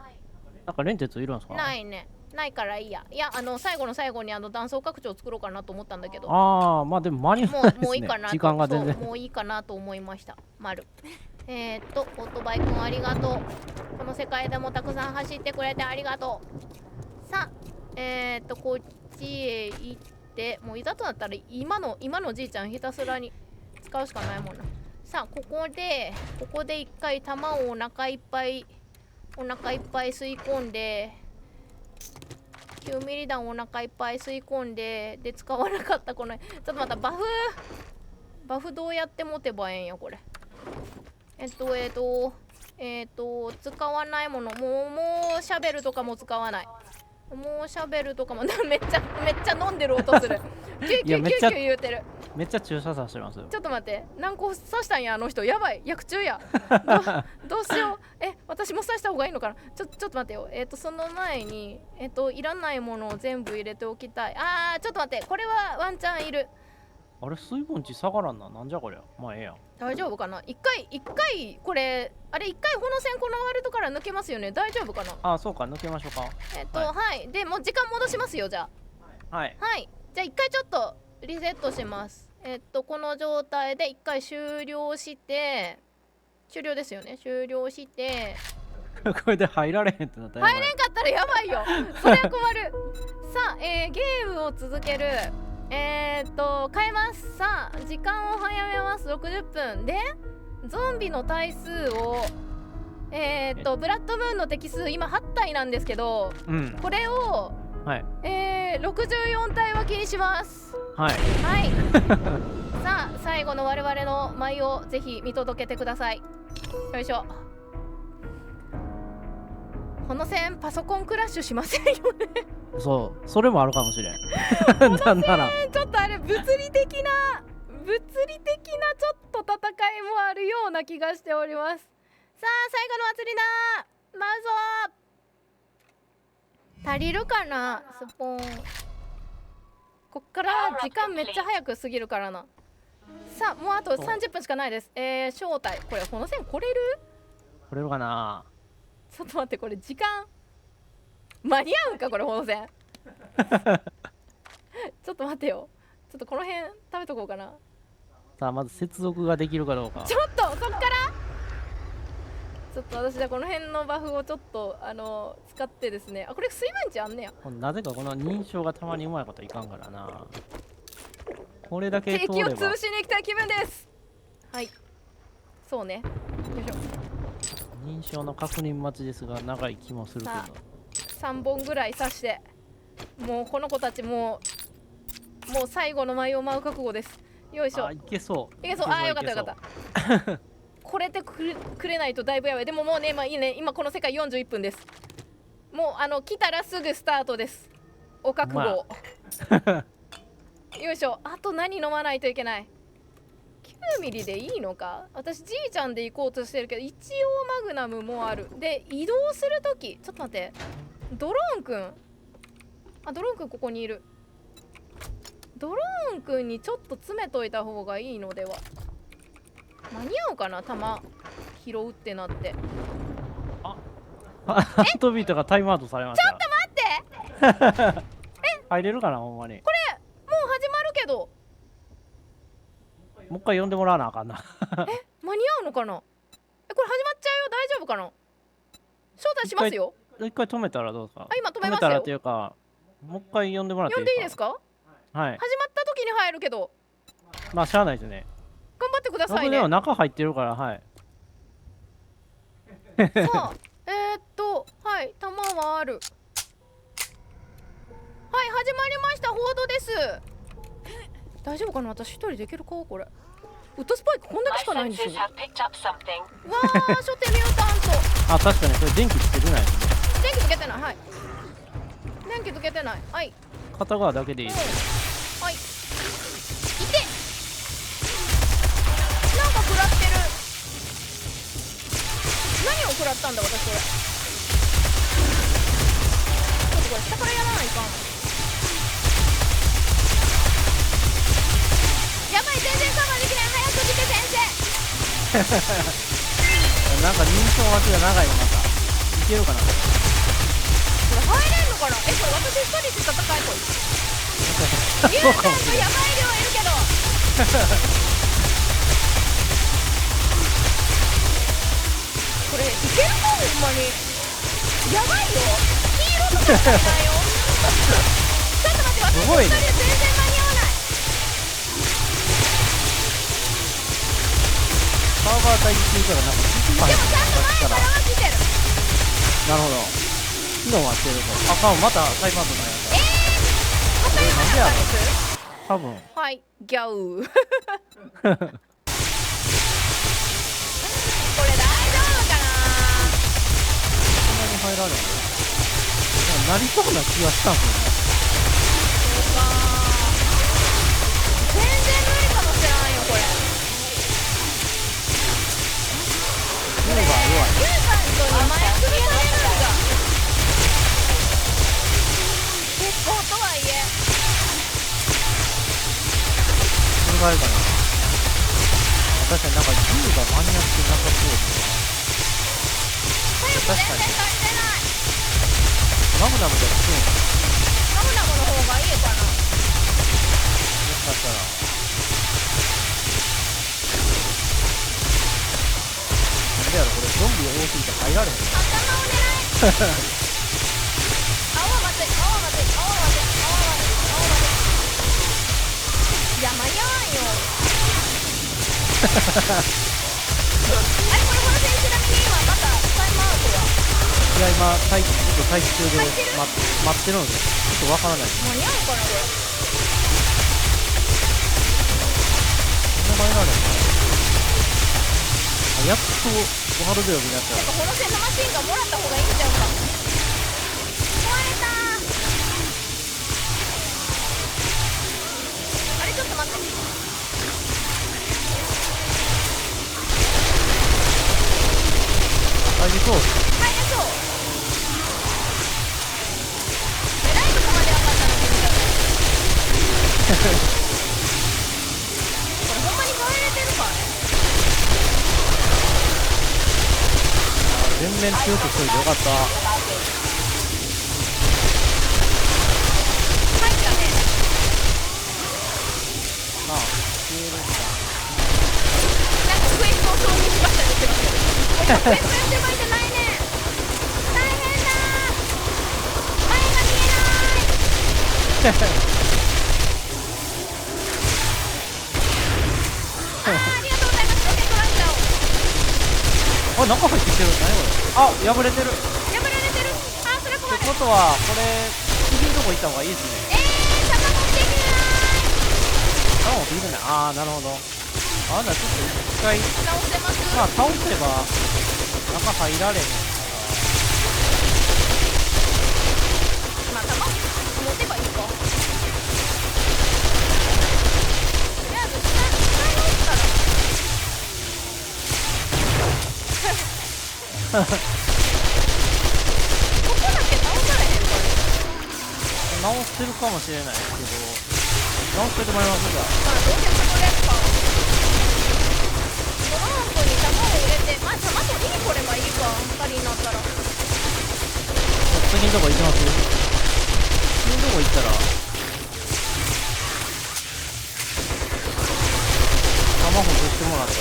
なんか連鉄いるんですか？ないね。ないからいいや。いや、最後の最後に断層拡張作ろうかなと思ったんだけど、ああ、まあでも間に合わないですね。もういいかなと。時間が全然。そうもういいかなと思いました。丸。オートバイくんありがとう。この世界でもたくさん走ってくれてありがとう。さあ、こっちへ行って、もういざとなったら今のじいちゃんひたすらに使うしかないもんな。さあ、ここで一回弾をお腹いっぱい吸い込んで、9ミリ弾お腹いっぱい吸い込んで、で使わなかったこの、ちょっとまたバフどうやって持てばええんやこれ。使わないもの、もうシャベルとかも使わない。もうシャベルとかもめっちゃ飲んでる音する。キューキューキューキュー言うてる。めっちゃ注射さしてますよ。ちょっと待って、何個刺したんやあの人。やばい、薬中や。どうしよう。私も刺した方がいいのかな。ちょっと待ってよ。その前にいらないものを全部入れておきたい。ちょっと待って、これはワンチャンいる。あれ水分値下がらんな。なんじゃこりゃ。まあええやん。大丈夫かな。一回これ一回この線このワールドから抜けますよね。大丈夫かな。あ、そうか、抜けましょうか。はい、でもう時間戻しますよ。じゃあはい。じゃあ一回ちょっとリセットします。この状態で一回終了ですよね。終了してこれで入られへんってなったら入れんかったらやばいよ。それは困る。さあ、ゲームを続ける。変えます。さあ、時間を早めます。60分でゾンビの体数をブラッドムーンの敵数今8体なんですけど、これを64体分けにします。はいさあ、最後の我々の舞をぜひ見届けてください。よいしょ。この線パソコンクラッシュしませんよね。そう、それもあるかもしれん。なんならちょっとあれ物理的なちょっと戦いもあるような気がしております。さあ、最後の祭りだ。まず足りるかな。スポーン。こっから時間めっちゃ早く過ぎるからな。さあ、もうあと30分しかないです。正体、これこの線来れるかな。ちょっと待って、これ時間間に合うんかこれ、本線。ちょっと待ってよ。ちょっとこの辺食べとこうかな。さあ、まず接続ができるかどうか。ちょっとそっからちょっと私じゃこの辺のバフをちょっと使ってですね。これ水分値あんねや。なぜかこの認証がたまにうまいこといかんからな。これだけ通れば敵を潰しに行きたい気分です。はい、そうね。よいしょ。認証の確認待ちですが長い気もするけど、3本ぐらい刺して、もうこの子たちもう最後の舞を舞う覚悟です。よいしょ。いけそう。よかったよかった。これでくれないとだいぶやばい。でももうね、いいね。今この世界41分です。もう来たらすぐスタートです。お覚悟を。よいしょ。あと何飲まないといけない。9ミリでいいのか。私じいちゃんで行こうとしてるけど、一応マグナムもある。で移動するとき、ちょっと待って、ドローンくん、ドローンくんここにいる。ドローンくんにちょっと詰めといた方がいいのでは。間に合うかな、弾拾うってなって。トビーとかタイムアウトされました。ちょっと待って。入れるかな、ほんまに。これもう始まるけど、もう一回呼んでもらわなあかんな。間に合うのかな。これ始まっちゃうよ。大丈夫かな。招待しますよ。一回止めたらどうですか。今止めますよ。止めたらっていうか、もう一回呼んでもらっていいですか。呼んでいいですか。はい。始まった時に入るけど、まあしゃあないですね。頑張ってくださいね。僕でも中入ってるから、はい。さあ、はい、弾はある。はい、始まりました。報道です。大丈夫かな。私一人でいけるかこれ。ウッドスパイクこんだけしかないんですよ。わー、初手ミュータント。確かにそれ電気つけてないですね。電気つけてない。はい。電気つけてない。はい。片側だけでいい。はい。いて。なんか食らってる。何を食らったんだ私これ。ちょっとこれ下からやらないかん。やばい、全然カバーできない。早く来て先生。なんか認証待ちが長いのまた。いけるかな。これ入れんのかな。これ私一人で戦いこいつ。ゆうちゃんとやばい量いるけど。これいけるかほんまに。やばいよ。黄色とかじゃないよ。ちょっと待って、私一人で全然間に合わない。サーバー待機中からなんかでもちゃんと前からは来てる。なるほど。昨日待ってると。あかん、またタイムアウトなんやった。当たり前なんでやろだったんです。多分。はいギャウこれ大丈夫かな。そんなに入られんの。なりそうな気はしたんですよね。そうか全然無理かもしれないよこれ。目が弱い。ゆうさんと2枚組みされるんだ。結構とはいえそれがあるかな。確かになんか銃が間に合ってなさそうです。体力全然足りてない。マグナムでやってるのかマグナムの方がいいかな。な。もしかしたら。なんでやろこれゾンビ多すぎて入られへん。頭を狙え。青は待て青は待て青は待て青は待て青は待て。いや間に合わんよ。あれこれこの選手ちなみに今またタイムアウトは。いや今ちょっと待機中で入ってる待ってるのでちょっとわからない。間に合うかなこれ。そんな入られへんな。あやっと小春ベロになったら。やっぱこのセントマシンガンもらった方がいいんちゃうか。壊れたー。あれちょっと待って。入りそう。入れそう。えらいとこまで上がったのにこれほんまに帰れてるかね。全面強くしといてよかった。入ったね。ああ消えるんだ。なんかクエストを送付しましたねってますけど。クエストやってる場合じゃないね。大変だー。前が見えない。ありがとうございます。ロケットランチャーをあ、中入ってきてる。何これ。あ、破れてる。っ破られてる。あーそれ怖い。てことはこれ次のとこ行った方がいいですね。弾持ってきてない。弾を引いてない。ああ、なるほど。あんなちょっと一回直せます。まあ倒せば中入られへん。まあ弾持てばいいか。とりあえず使い直したらここだけ倒されへんかね。直せるかもしれないですけど直せてもらいますが。まあどうせそれか。トランプに弾を入れて、まあ弾取りに来ればいいか。2人になったら。次のとこ行きます。次のとこ行ったら弾ほぐしてもらったら。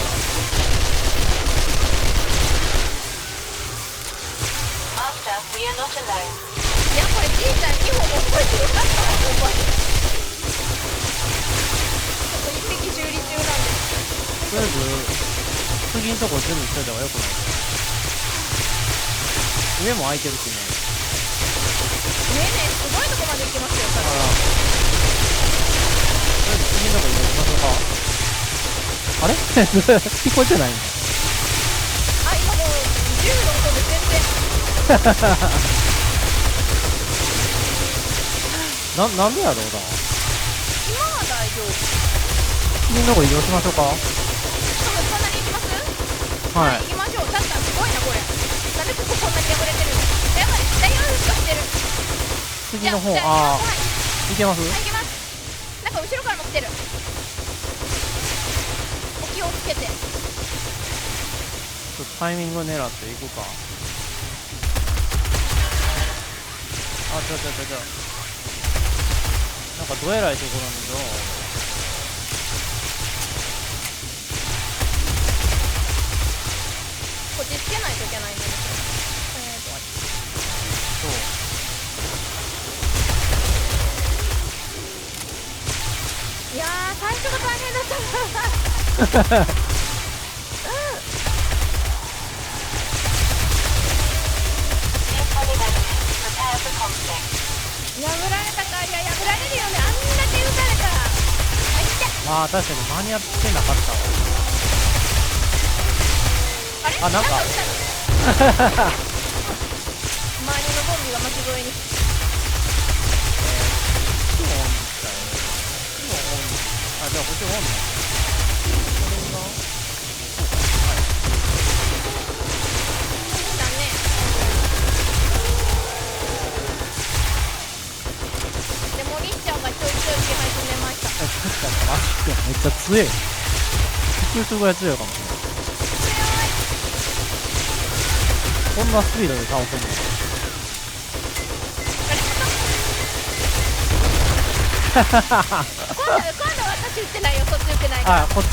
Master, we are not alone. いやこれじいちゃん2本も覚えてよかったわほんまに。ちょっと一匹修理中なんです。とりあえず次のとこ全部しといた方がよくないですか。上も空いてるしね。ねえねえすごいとこまで行きますよだからとりあえず次のとこ行きましょうか。あれ聞こえてないの。あ今もう銃の音で全然なんなんでやろうだ。今は大丈夫。次のとこ移動しましょうか。そんなに行きます？はい。行きましょう。だったらすごいなこれ。なんでこここんなに破れてるの？やばい、大丈夫してる。次の方、じゃあはいー、いけます？行きます。なんか後ろからも来てる。お気をつけて。ちょっとタイミング狙っていくか。あ、ちょ。なんかどえらいところなんだけど。こっちつけないといけないんですよ。そう。いやー、最初が大変だったな。Incoming enemy. Prepare for conflict. 破られたか。いや、破られるよね。あんだけ撃たれたら。あ、いって。まあ確かに間に合ってなかったわ。あれ？あ、なんか撃ったの？周りのゾンビが巻き添えに。オンみたいな。オン。あ、じゃあこっちオンだ。だね。デモリッシャーがちょいちょい来始めました。確かにマジでめっちゃ強い。びっくりするぐらい強いかもしれない。こんなスピードで倒せんの？今度私撃ってないよ。そっち撃ってないから。あ、こっち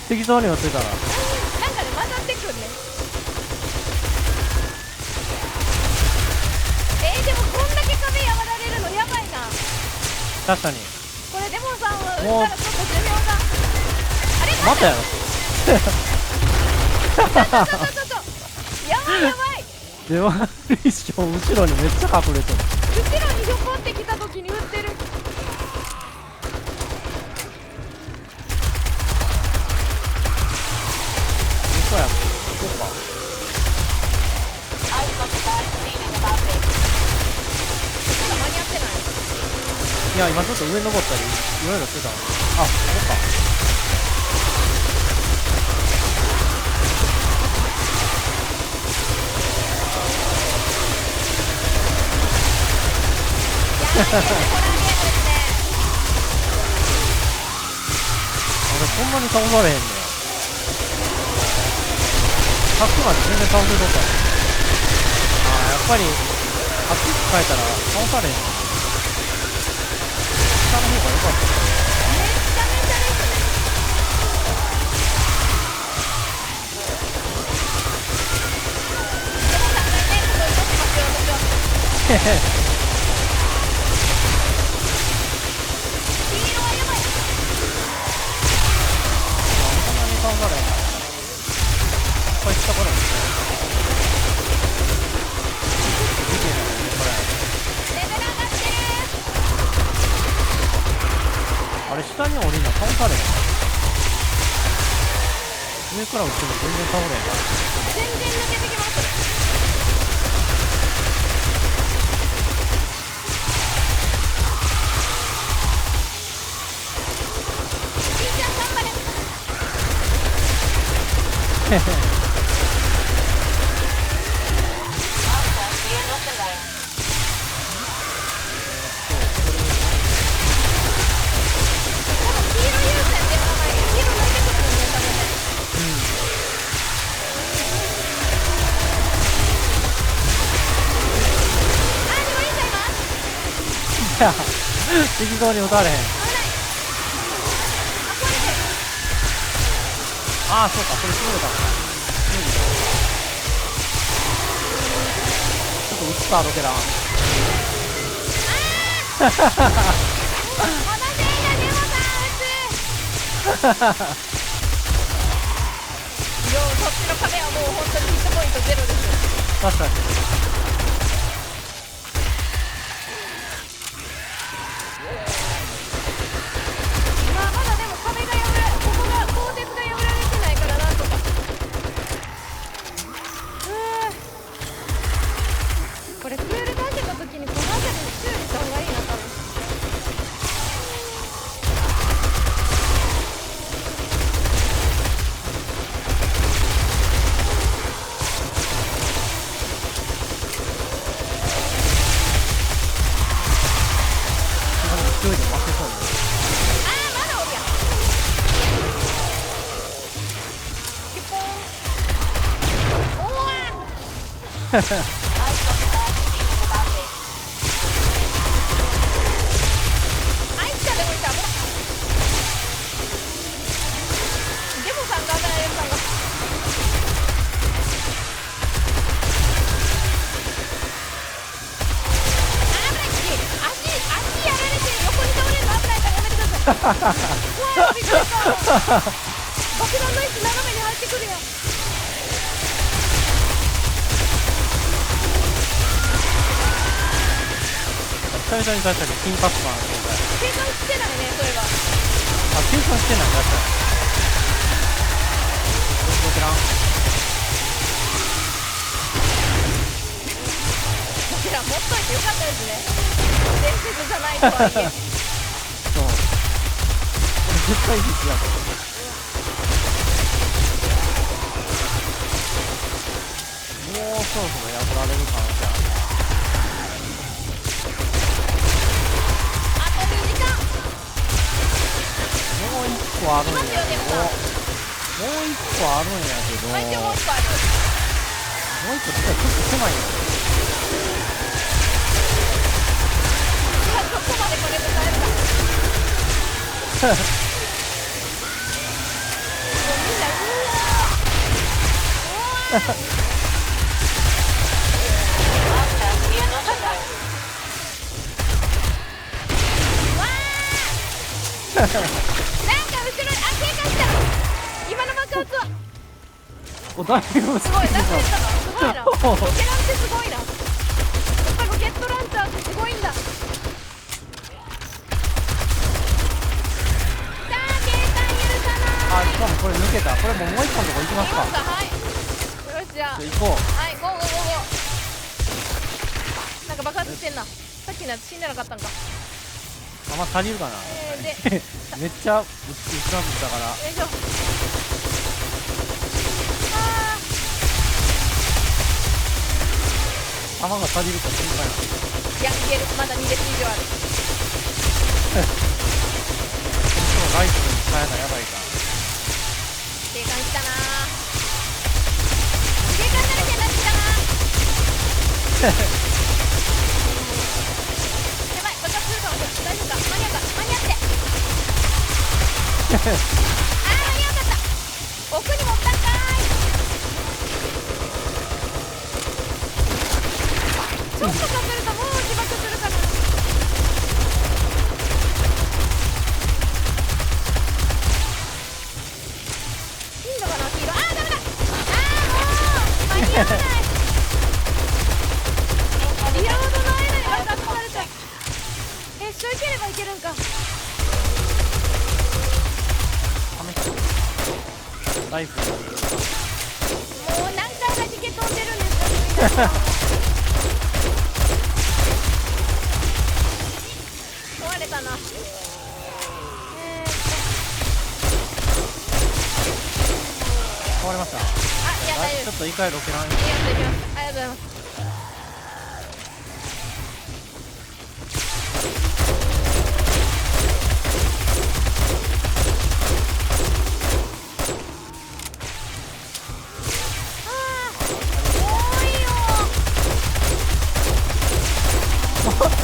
適当に寄ってたら。なんかね、混ざってくるね。でもこんだけ壁破られるのやばいな。確かに。これデモさんは撃もうったらちょっと寿命が。あれ？またやろ。ちょやばいやばい。デマリッション後ろにめっちゃ隠れてる。後ろにひょこってきた時に撃ってる。嘘やん。ここか。 I've got a bad feeling about this. 間に合ってない。いや、今ちょっと上登ったりいろいろしてたの。あ、ここか。ホラーゲームですね。俺そんなに倒されへんねや。さっきまで全然倒せとったの。あー、やっぱりあっち変えたら倒されへんね。下の方が良かった。めっちゃめちゃですね。でも考えてここ移動しますよ私は。黄色はやばい。そんなに倒されへん。こいつところに。レベル上がってる。あれ下に降りんの倒されへん。上から撃っても全然倒れへん。全然抜けてきます。ピーちゃん頑張れ。 Master, we are not alone. 黄色優先ではない。黄色抜いてくるもんね、多分ね。あ、でもいいんちゃいます。適当に撃たれへん。危ない。あ、壊れてる。ああ、そうか、これ潰れたのか。ちょっと撃つか、ロケラン。同じ映画でもさ、撃つ。よう、そっちの壁はもう本当にヒットポイントゼロです。確かに。まあまだでも壁が破れ、ここが鋼鉄が破られてないからなんとか。これフール出してた時にこの辺りに強い I've got a bad feeling about this. はい来たでも来た。デモさんが危ないデモさんが。危ない足やられて横に倒れるの危ないからやめてください。怖いびっくりした。爆弾の位置斜めに入ってくるよ。久々に確かに金髪マンの状態。計算してないねそういえば。あ、計算してない、確かに。どちらん。こちら持っといてよかったですね。伝説じゃないとはいえ。そう。これ絶対必須だと思う。もうそろそろ破られる可能性ある。あと2時間。もう一個あるんやけど、もう一個あるんやけど、相手もう一個ある。もう一個実はちょっと狭いんよ。いやそこまでこれで耐えるか。もうみんなうわー。 Master, we are not alone. なんか後ろに警戒した今の爆発はお、だいぶすごいなんか言ったのすごいなロケランってすごいなやっぱロケットランチャーってすごいんださあ警戒許さないあ、しかもこれ抜けた。これもう一本のとこ行きますか。はいよしじゃあ行こう。はいゴーゴーゴーゴーなんか爆発してんなさっきのやつ死んでなかったんか弾足りるかな。でめっちゃ薄くなってたから。よいしょあ弾が足りるか心配なの。ーいやいけるまだ2列以上あるライトに変えなやばいか。警戒したな警戒されてなってたなやばい爆発するかもしれない大丈夫か間に合うか間に合ってあー間に合わなかった奥に持ったんかーいちょっとかするともう自爆するかな。いいのかな黄色。あーダメだ。あーもう間に合わない。リロードの間に爆発された。一緒いければいけるんか。ライフル。もう何回弾け飛んでるんですかみんな。壊れたな。壊れました。あ、いや大丈夫です。ちょっと一回ロケラン。いきますいきます。ありがとうございます。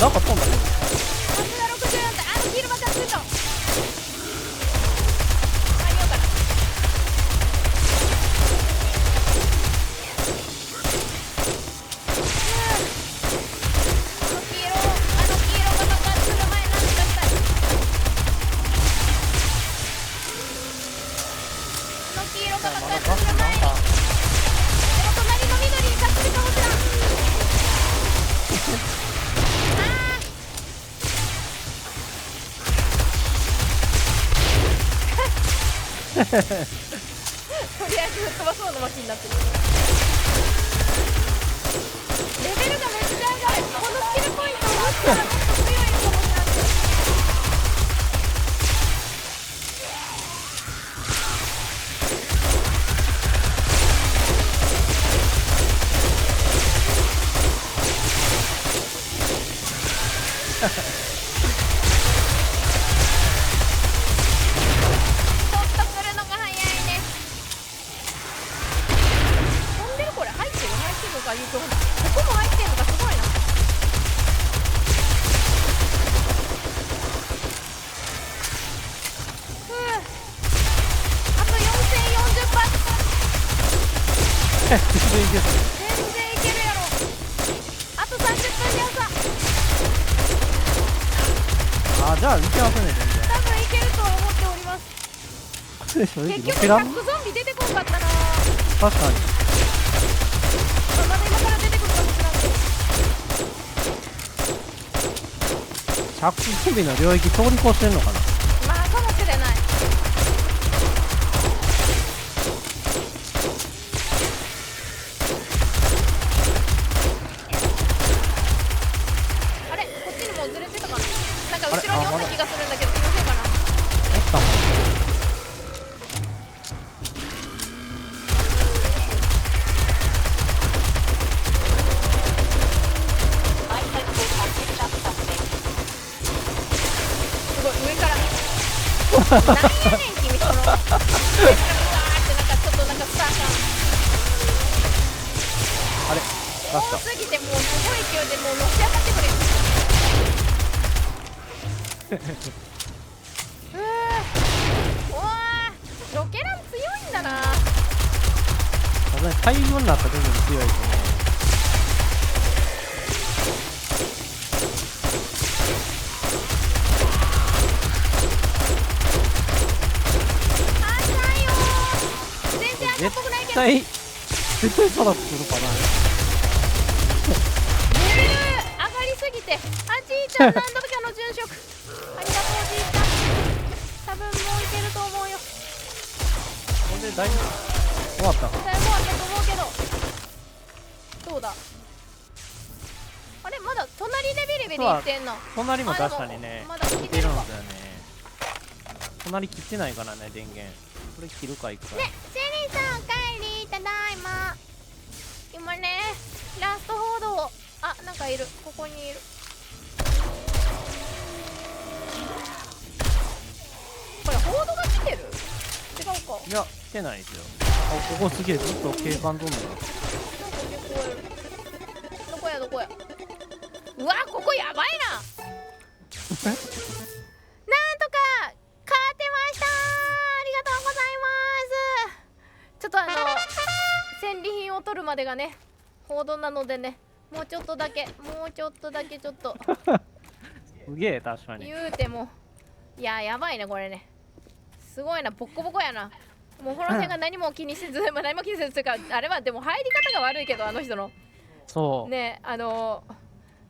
なんか飛んだね。さすが64歳。黄色爆発すると。間に合うかな。黄色が爆発する前なんとかしたい。黄色が爆発する前に。でも隣の緑に隠れたもちろん。とりあえず飛ばそうの巻になってる。レベルがめっちゃ上がる。このスキルポイントを持ったらもっと強いのかもしれない。ちょっと来るのが早いね。飛んでるこれ入ってるか言うとほら。全然いける。全然いけるやろ。あと30分で朝。あ、じゃあいけますね、全然。多分いけると思っております。正直結局ロケラン100ゾンビ出てこんかったな。確かに。まだ今から出てくるかもしらんけど。100ゾンビの領域通り越してんのかな。まあかもしれない。あれこっちにもうずれてたかな。なんか後ろにおった気がするんだけど気のせいかな。おったもん。 My sensors have picked up something. すごい上からなんやねん君その上からうわーってなんかちょっとなんかスターあれ感出した。多すぎてもうすごい勢いでもうのし上がってくれうわーロケラン強いんだな。さすがに大量になった時に強いとね。浅いよー。全然赤っぽくないけどレ絶対空作るかな。ベル上がりすぎてあじいちゃん何度かの殉職ありがとうおじいちゃん。多分もういけると思うよ。これで大丈夫。終わったか。絶対もうあったと思うけどどうだ。あれまだ隣でビリビリいってんの。隣も確かにねまだいけるん来てるかだよね。隣切ってないからね、電源。これ切るかいくか。ね、シェリーさん帰りただいま。今ねラスト報道をなんかいるここにいる。これ報道が来てる違うか。いや、来てないですよ。あ、ここすげえずっと警官どんどん。なんか聞こえる。どこやどこや。うわここやばいな。なんとか勝てました。ありがとうございます。ちょっと戦利品を取るまでがね報道なのでね、もうちょっとだけちょっとすげえ、確かに。言うてもいややばいねこれね。すごいな、ボッコボコやな。もうホロ線が何も気にせず何も気にせずというか、あれはでも入り方が悪いけど、あの人のそう。ね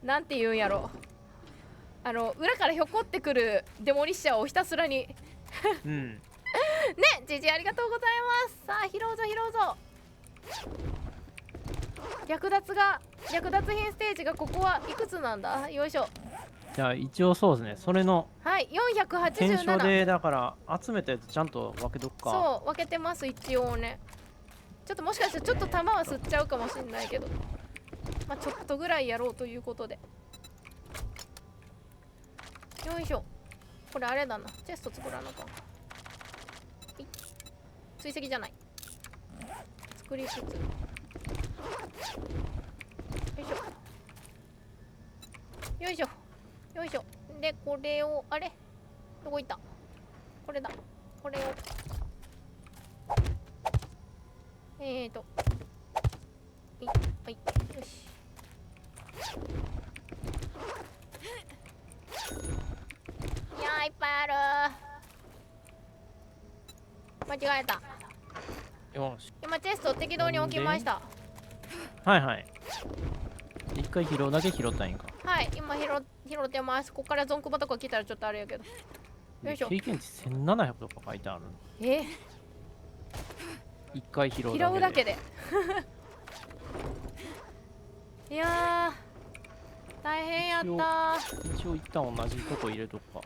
なんて言うんやろ、裏からひょこってくるデモリッシャーをひたすらにうん。ね、じじありがとうございます。さあ拾うぞ略奪品ステージがここはいくつなんだ。よいしょ。じゃあ一応そうですね。それのはい検証487。でだから集めたやつちゃんと分けとくか。そう分けてます一応ね。ちょっともしかしたらちょっと弾は吸っちゃうかもしれないけど、まあちょっとぐらいやろうということで。よいしょ。これあれだな、チェスト作らなかん。追跡じゃない、作りつつ。よいしょでこれをあれどこ行った。これだ、これをはいよし。いやーいっぱいある。間違えた。よし。今チェスト適当に置きました。はいはい。一回拾うだけ拾ったんやんか。はい今拾ってます。ここからゾンクバとか来たらちょっとあれやけど。よいしょ。経験値1700とか書いてある。一回拾うだけで。拾うだけでいやー大変やったー。一応一旦同じとこ入れとくか。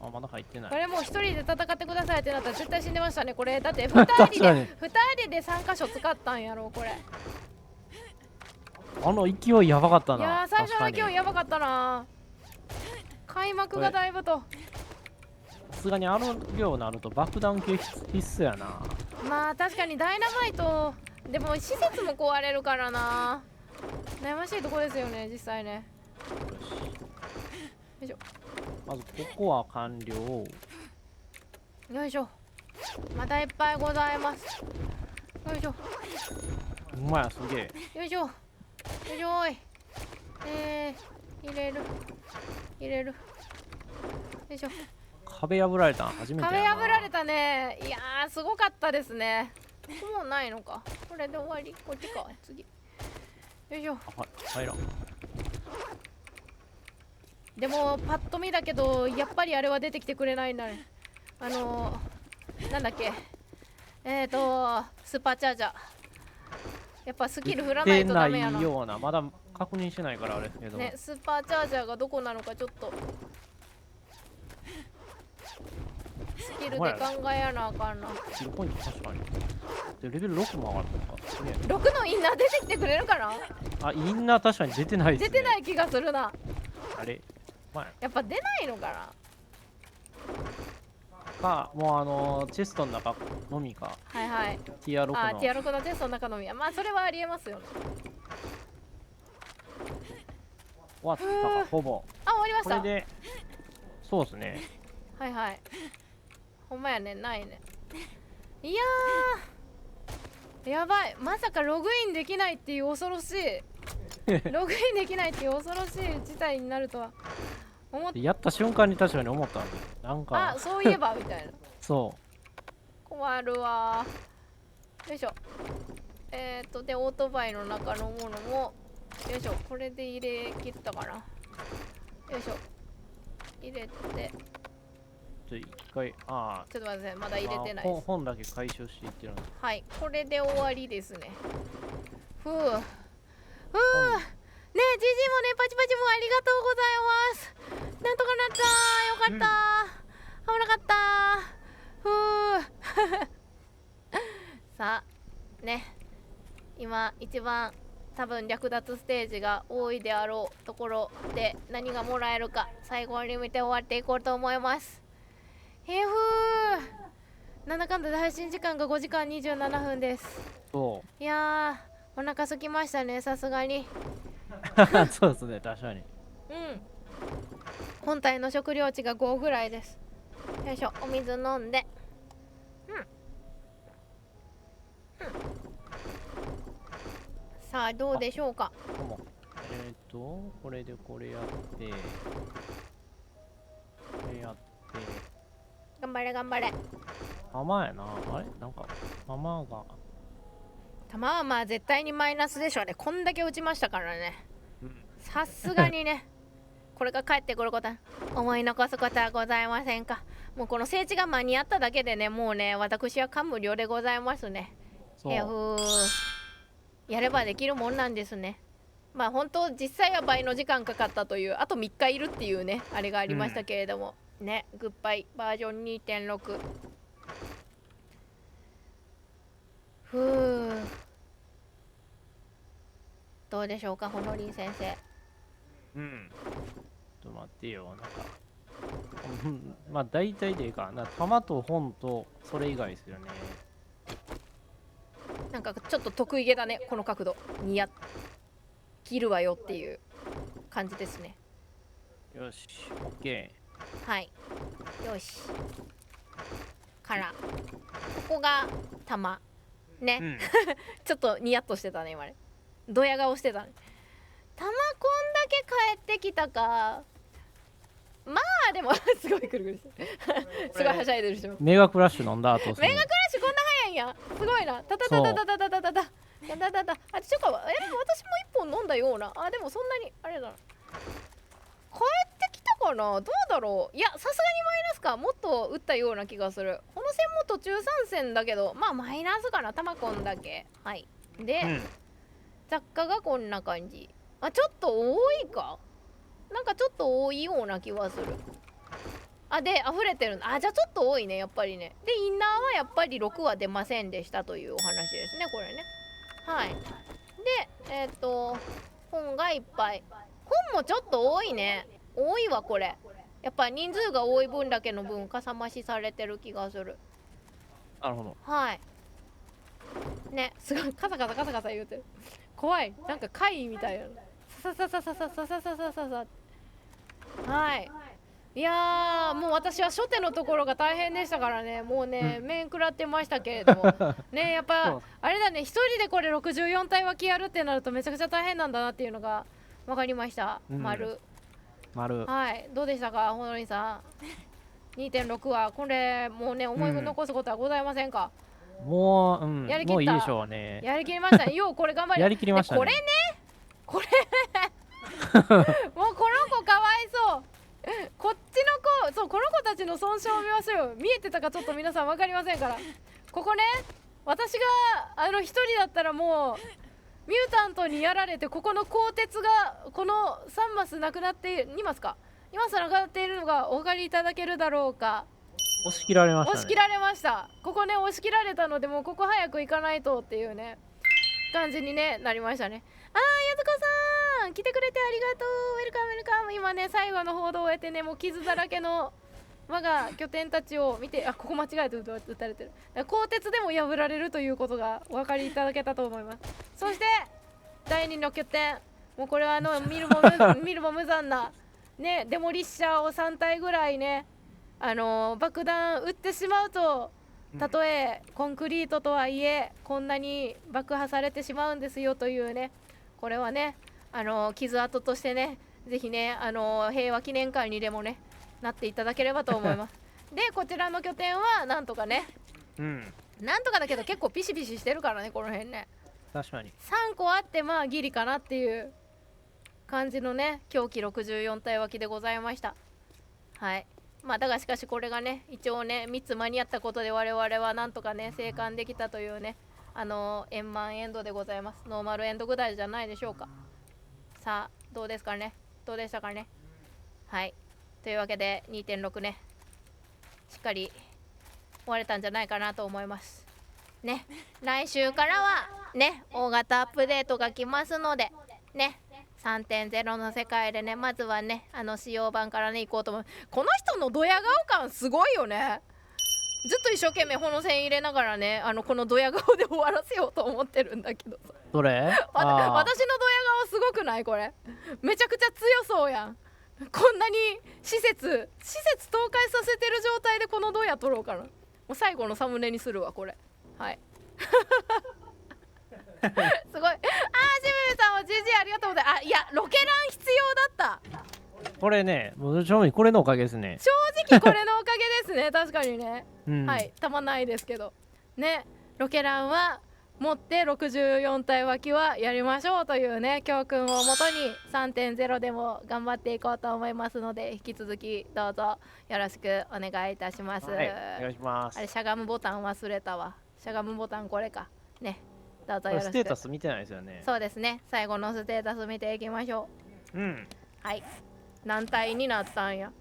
あ、まだ入ってない。これもう一人で戦ってくださいってなったら絶対死んでましたねこれ。だって確かに2人で3箇所使ったんやろこれ。あの勢いやばかったな。いやー最初の確かに勢いやばかったな。開幕がだいぶと。さすがにあの量になると爆弾系必須やな。まあ確かにダイナマイトでも施設も壊れるからな。悩ましいとこですよね実際ね。よいしょ。まずここは完了。よいしょ。まだいっぱいございます。よいしょ。ほんまや、すげえ。よいしょよいしょーい。入れるよいしょ。壁破られたん初めてやな。壁破られたね。いやーすごかったですね。もうないのか。これで終わり。こっちか次。よいしょ。入らん。でもパッと見だけどやっぱりあれは出てきてくれないんだね。なんだっけ、スーパーチャージャー。やっぱスキル振らないとダメやな。出ないような、まだ確認してないからあれですけど。ね、スーパーチャージャーがどこなのかちょっとスキルで考えやなあかんな。スキルポイント確かに。で、レベル6も上がったのか。すげえ。 6のインナー出てきてくれるかな。あ、インナー確かに出てないですね。出てない気がするな。あれやっぱ出ないのかな。か、もうチェストの中のみか。はいはい。ティア6の。あ、ティア6のテストの中のみ。まあそれはありえますよね。終わったか、ほぼ。あ、終わりました。これで、そうですね。はいはい。ほんまやね、ないね。いやー、やばい。まさかログインできないっていう恐ろしいログインできないっていう恐ろしい事態になるとは思っやった瞬間に確かに思ったんで、なんか。あ、そういえばみたいな。そ困るわー。よいしょ。でオートバイの中のものもよいしょ。これで入れ切ったかな。よいしょ。入れて、一回、ちょっと待って、まだ入れてないです。本だけ回収していってるんで。はい、これで終わりですね。ふうねえ、ジジもね、パチパチもありがとうございます。なんとかなったー。よかったー、危なかったー。ふうさあね、今一番多分略奪ステージが多いであろうところで何がもらえるか最後に見て終わっていこうと思います。ふうなんだかんだで配信時間が5時間27分です。そういやー、お腹空きましたね、さすがに。そうですね、確かに。本体の食料値が5ぐらいです。よいしょ、お水飲んで。さあどうでしょうか。これでこれやって、これやって、頑張れ頑張れ。弾やな。あれなんか、弾が。弾はまあ絶対にマイナスでしょうね。こんだけ撃ちましたからね。さすがにねこれが帰ってくることは思い残すことはございませんか。もうこの聖地が間に合っただけでね、もうね、私は感無量でございますね。やればできるもんなんですね。まあ本当実際は倍の時間かかったという、あと3日いるっていうね、あれがありましたけれども、ね、グッバイバージョン 2.6。 ふう、どうでしょうか、ほのりん先生。ちょっと待ってよ、なんか。まあ大体でいいかな。弾と本とそれ以外ですよね。なんかちょっと得意げだね、この角度にや切るわよっていう感じですね。よし、オッケはい、よし。からここが玉ね、ちょっとニヤッとしてたね今ね。ドヤ顔してたね。玉こんだけ帰ってきたか。まあでもすごいくるくるしてすごいはしゃいでる人。メガクラッシュ飲んだ後。メガクラッシュこんな早いんや。すごいな。タタタタタタタタタタタタタタ。あ、ちょっと私も一本飲んだような。あ、でもそんなにあれだな。帰ってきたかな。どうだろう。いや、さすがにマイナスか。もっと打ったような気がする。この線も途中参戦だけど、まあマイナスかな。玉コンだけ。はい。で、雑貨がこんな感じ。あ、ちょっと多いか。なんかちょっと多いような気はする。あ、で溢れてる。あ、じゃあちょっと多いね、やっぱりね。でインナーはやっぱり6は出ませんでしたというお話ですね、これね。はい。で本がいっぱい。本もちょっと多いね。多いわこれ。やっぱ人数が多い分だけの分かさ増しされてる気がする。なるほど。はいね、すごいカサカサカサカサ言うてる。怖い。なんか怪異みたいな。さささささささささささ。はい。いやーもう私は初手のところが大変でしたからね、もうね、面食らってましたけれどもね、やっそぱうあれだね、一人でこれ64体脇やるってなるとめちゃくちゃ大変なんだなっていうのが分かりました。丸はい、どうでしたかほのりんさん。2.6 はこれもうね思い残すことはございませんか？もう、やりきったもういいでしょうね。やりきりましたね。ようこれ頑張りやりきりましたね。これねこれもうこの子かわいそう。こっちの子、そうこの子たちの損傷を見ましょう。見えてたかちょっと皆さん分かりませんから。ここね、私が一人だったらもうミュータントにやられて、ここの鋼鉄がこの3マスなくなって2マスか2マスなくなっているのがお分かりいただけるだろうか。押し切られましたね。押し切られました。ここね押し切られたので、もうここ早く行かないとっていうね感じに、ね、なりましたね。あー、やずこさん来てくれてありがとう。ウェルカムウェルカム。今ね最後の報道を終えてね、もう傷だらけの我が拠点たちを見て、ここ間違えて撃たれてる。鋼鉄でも破られるということがお分かりいただけたと思います。そして第2の拠点、もうこれは見るも無残なねデモリッシャーを3体ぐらいね爆弾撃ってしまうと、たとえコンクリートとはいえこんなに爆破されてしまうんですよというね、これはね傷跡としてね、ぜひね平和記念館にでもねなっていただければと思いますでこちらの拠点はなんとかね、なんとかだけど結構ピシピシしてるからね、この辺ね確かに3個あってまあギリかなっていう感じのね狂気64体脇でございました。はい、まあだがしかしこれがね一応ね3つ間に合ったことで我々はなんとかね生還できたというね円満エンドでございます。ノーマルエンドぐらいじゃないでしょうか。さあどうですかね、どうでしたかね。はい、というわけで 2.6 ねしっかり終われたんじゃないかなと思いますね。来週からはね大型アップデートが来ますのでね、3.0 の世界でねまずはね仕様版からね行こうと思う。この人のドヤ顔感すごいよね。ずっと一生懸命この線入れながらねこのドヤ顔で終わらせようと思ってるんだけどさ、どれ私のドヤ顔すごくない？これめちゃくちゃ強そうやん。こんなに施設倒壊させてる状態でこのドヤ撮ろうかな。もう最後のサムネにするわこれ。はいすごい。シムさんは GG ありがとうございます。いやロケラン必要だった。これね、もう正直これのおかげですね。正直これのおかげですね確かにね、はい、たまないですけどね、ロケランは持って64体脇はやりましょうというね教訓をもとに 3.0 でも頑張っていこうと思いますので、引き続きどうぞよろしくお願いいたします。はい、お願いします。あれしゃがむボタン忘れたわ。しゃがむボタンこれかね、どうぞよろしく。ステータス見てないですよね。そうですね、最後のステータス見ていきましょう。はい、何体になったんや。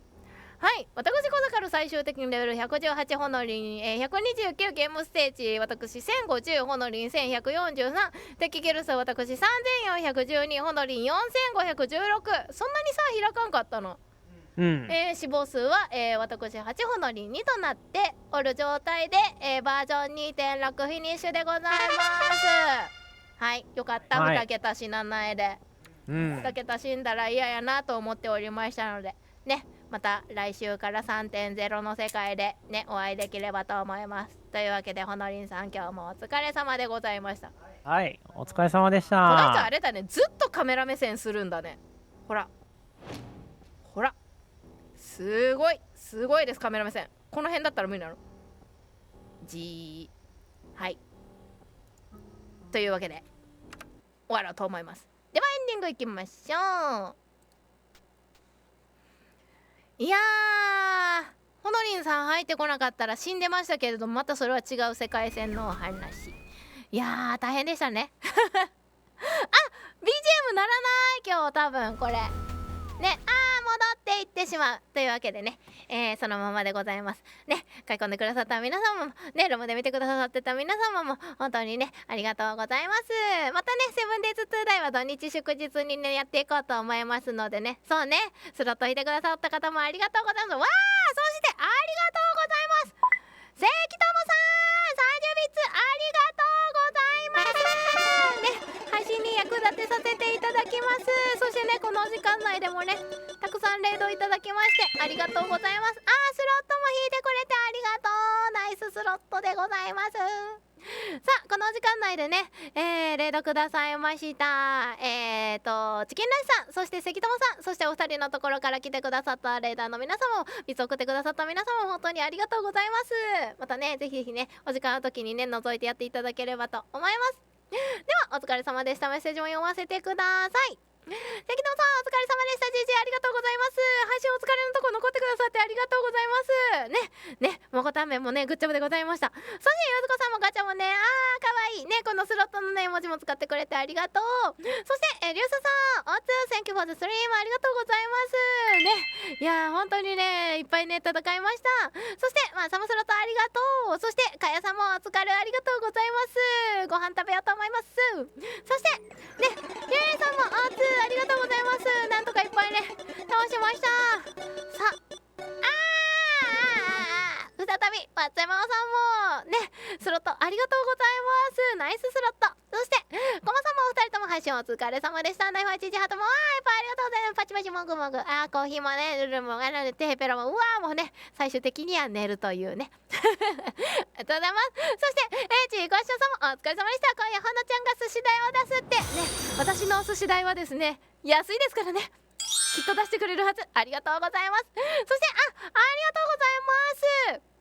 はい、私小坂最終的にレベル118ホノリン、129ゲームステージ私1050ホノリン1143、敵ゲルス私3412ホノリン4516、そんなに差開かんかったの。死亡数は、私8ホノリン2となっておる状態で、バージョン 2.6 フィニッシュでございます。はい、よかった、2桁死なないで。2桁死んだら嫌やなと思っておりましたのでね、また来週から 3.0 の世界でねお会いできればと思います。というわけでほのりんさん今日もお疲れ様でございました。はい、お疲れ様でした。この人あれだね、ずっとカメラ目線するんだね。ほらほらすごいすごいです、カメラ目線。この辺だったら無理なの。はいというわけで終わろうと思います。ではエンディングいきましょう。いやーほのりんさん入ってこなかったら死んでましたけれども、またそれは違う世界線のお話。いやー大変でしたねあ BGM ならない今日多分これね。戻っていってしまうというわけでね、そのままでございますね。書き込んでくださった皆様もね、ルームで見てくださってた皆様も本当にねありがとうございます。またねセブンデイズ2ダイは土日祝日にねやっていこうと思いますのでね、そうねスロット引いてくださった方もありがとうございます。わー、そしてありがとうございます関友さん30ビッツありがとうございますね。配信に役立当てさせていただきます。そしてねこの時間内でもねたくさんレードいただきましてありがとうございます。スロットも引いてくれてありがとう。ナイススロットでございます。さあこの時間内でね、レードくださいましたチキンライスさん、そして関友さん、そしてお二人のところから来てくださったレーダーの皆様もビツ送ってくださった皆様も本当にありがとうございます。またねぜひぜひねお時間の時にね覗いてやっていただければと思います。ではお疲れ様でした。メッセージも読ませてください。関野さんお疲れ様でした。ジジありがとうございます。配信お疲れのとこ残ってくださってありがとうございますね。もこたんめんもねグッジョブでございました。そしてゆずこさんもガチャもねかわいいねこのスロットのね文字も使ってくれてありがとう。そしてリュウサさんオーツー Thank you for the stream ありがとうございますね。いや本当にねいっぱいね戦いました。そしてサムスロットありがとう。そしてかやさんもお疲れありがとうございます。ご飯食べようと思います。そしてねゆうりさんもオーツーありがとうございます。なんとかいっぱいね倒しました。さ再び松山さんもねスロットありがとうございます。ナイススロット。そしてコマさんもお二人とも配信お疲れ様でした。ナイファイチジハートもいっぱいありがとうございます。パチパチもぐもぐコーヒーもねルルもテヘペロももうね最終的には寝るというねありがとうございます。そしてちいごしょさんもお疲れ様でした。今夜ほのちゃんが寿司代を出すってね私のお寿司代はですね安いですからねきっと出してくれるはず。ありがとうございます。そしてありがとうございます。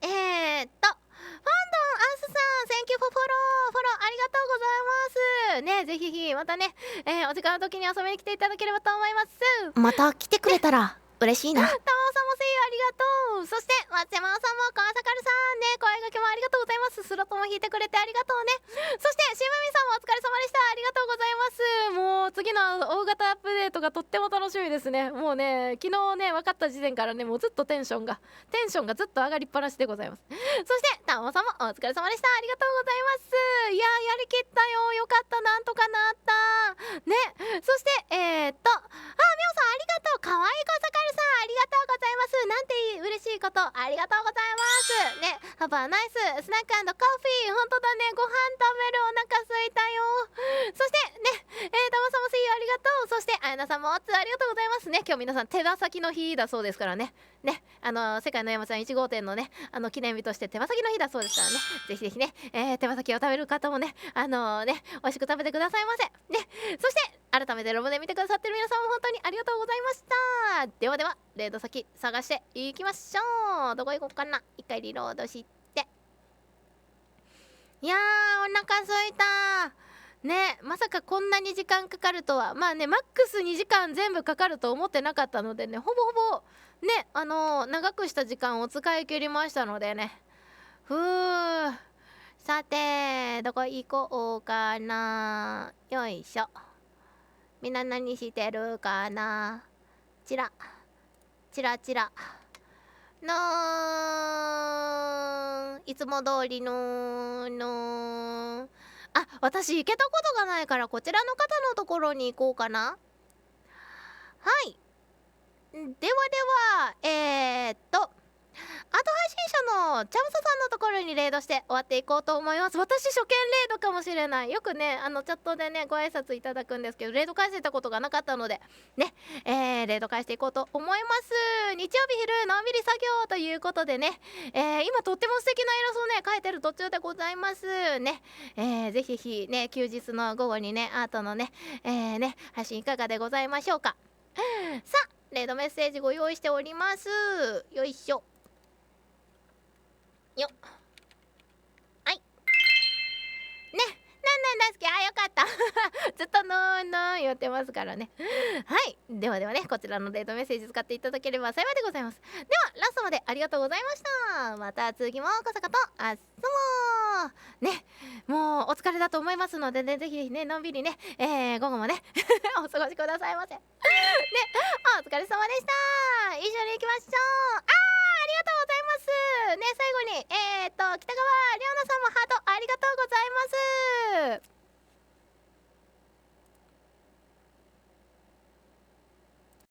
ファンドンアースさん Thank you for フォローありがとうございますね。ぜひまたね、お時間の時に遊びに来ていただければと思います。また来てくれたら嬉しいな。タモさんもせいありがとう。そして松山さんも川坂さんね声掛けもありがとうございます。スロットも引いてくれてありがとうね。そしてしぶみさんもお疲れ様でした。ありがとうございます。もう次の大型アップデートがとっても楽しみですね。もうね昨日ね分かった時点からねもうずっとテンションがずっと上がりっぱなしでございます。そしてタモさんもお疲れ様でした。ありがとうございます。いややりきったよ。よかった。なんとかなったね。そしてみおさんありがとう。かわいい小坂さんありがとうございます。なんていい嬉しいことありがとうございますね。ハバーナイススナック&コーヒー。本当だねご飯食べる。お腹すいたよ。そしてねタモさんもせいありがとう。そしてあやなさんもおつありがとうございますね。今日皆さん手羽先の日だそうですからね世界の山さん1号店のね記念日として手羽先の日だそうですからねぜひぜひね、手羽先を食べる方もね美味しく食べてくださいませね。そして改めてロボで見てくださってる皆さんも本当にありがとうございました。ではではレード先探していきましょう。どこ行こうかな。一回リロードして。いやお腹すいたね。まさかこんなに時間かかるとは。まあねマックス2時間全部かかると思ってなかったのでねほぼほぼね長くした時間を使い切りましたのでねさてどこ行こうかな。よいしょ。みんな何してるかな。チラいつも通りの私行けたことがないからこちらの方のところに行こうかな。はいではアート配信者のチャムサさんのところにレードして終わっていこうと思います。私初見レードかもしれない。よくねチャットでねご挨拶いただくんですけどレード返せたことがなかったのでね、レード返していこうと思います。日曜日昼のんびり作業ということでね、今とっても素敵なイラストをね描いてる途中でございますね。ぜひぜひね休日の午後にねアートのね配信いかがでございましょうか。さあレードメッセージご用意しております。よいしょよっはいねなん大好きよかったずっとのーのー言ってますからね。はいではこちらのレードメッセージ使っていただければ幸いでございます。ではラストまでありがとうございました。また次も小坂とあっそもねもうお疲れだと思いますのでねぜひぜひねのんびりね午後もねお過ごしくださいませねお疲れ様でした。一緒に行きましょう。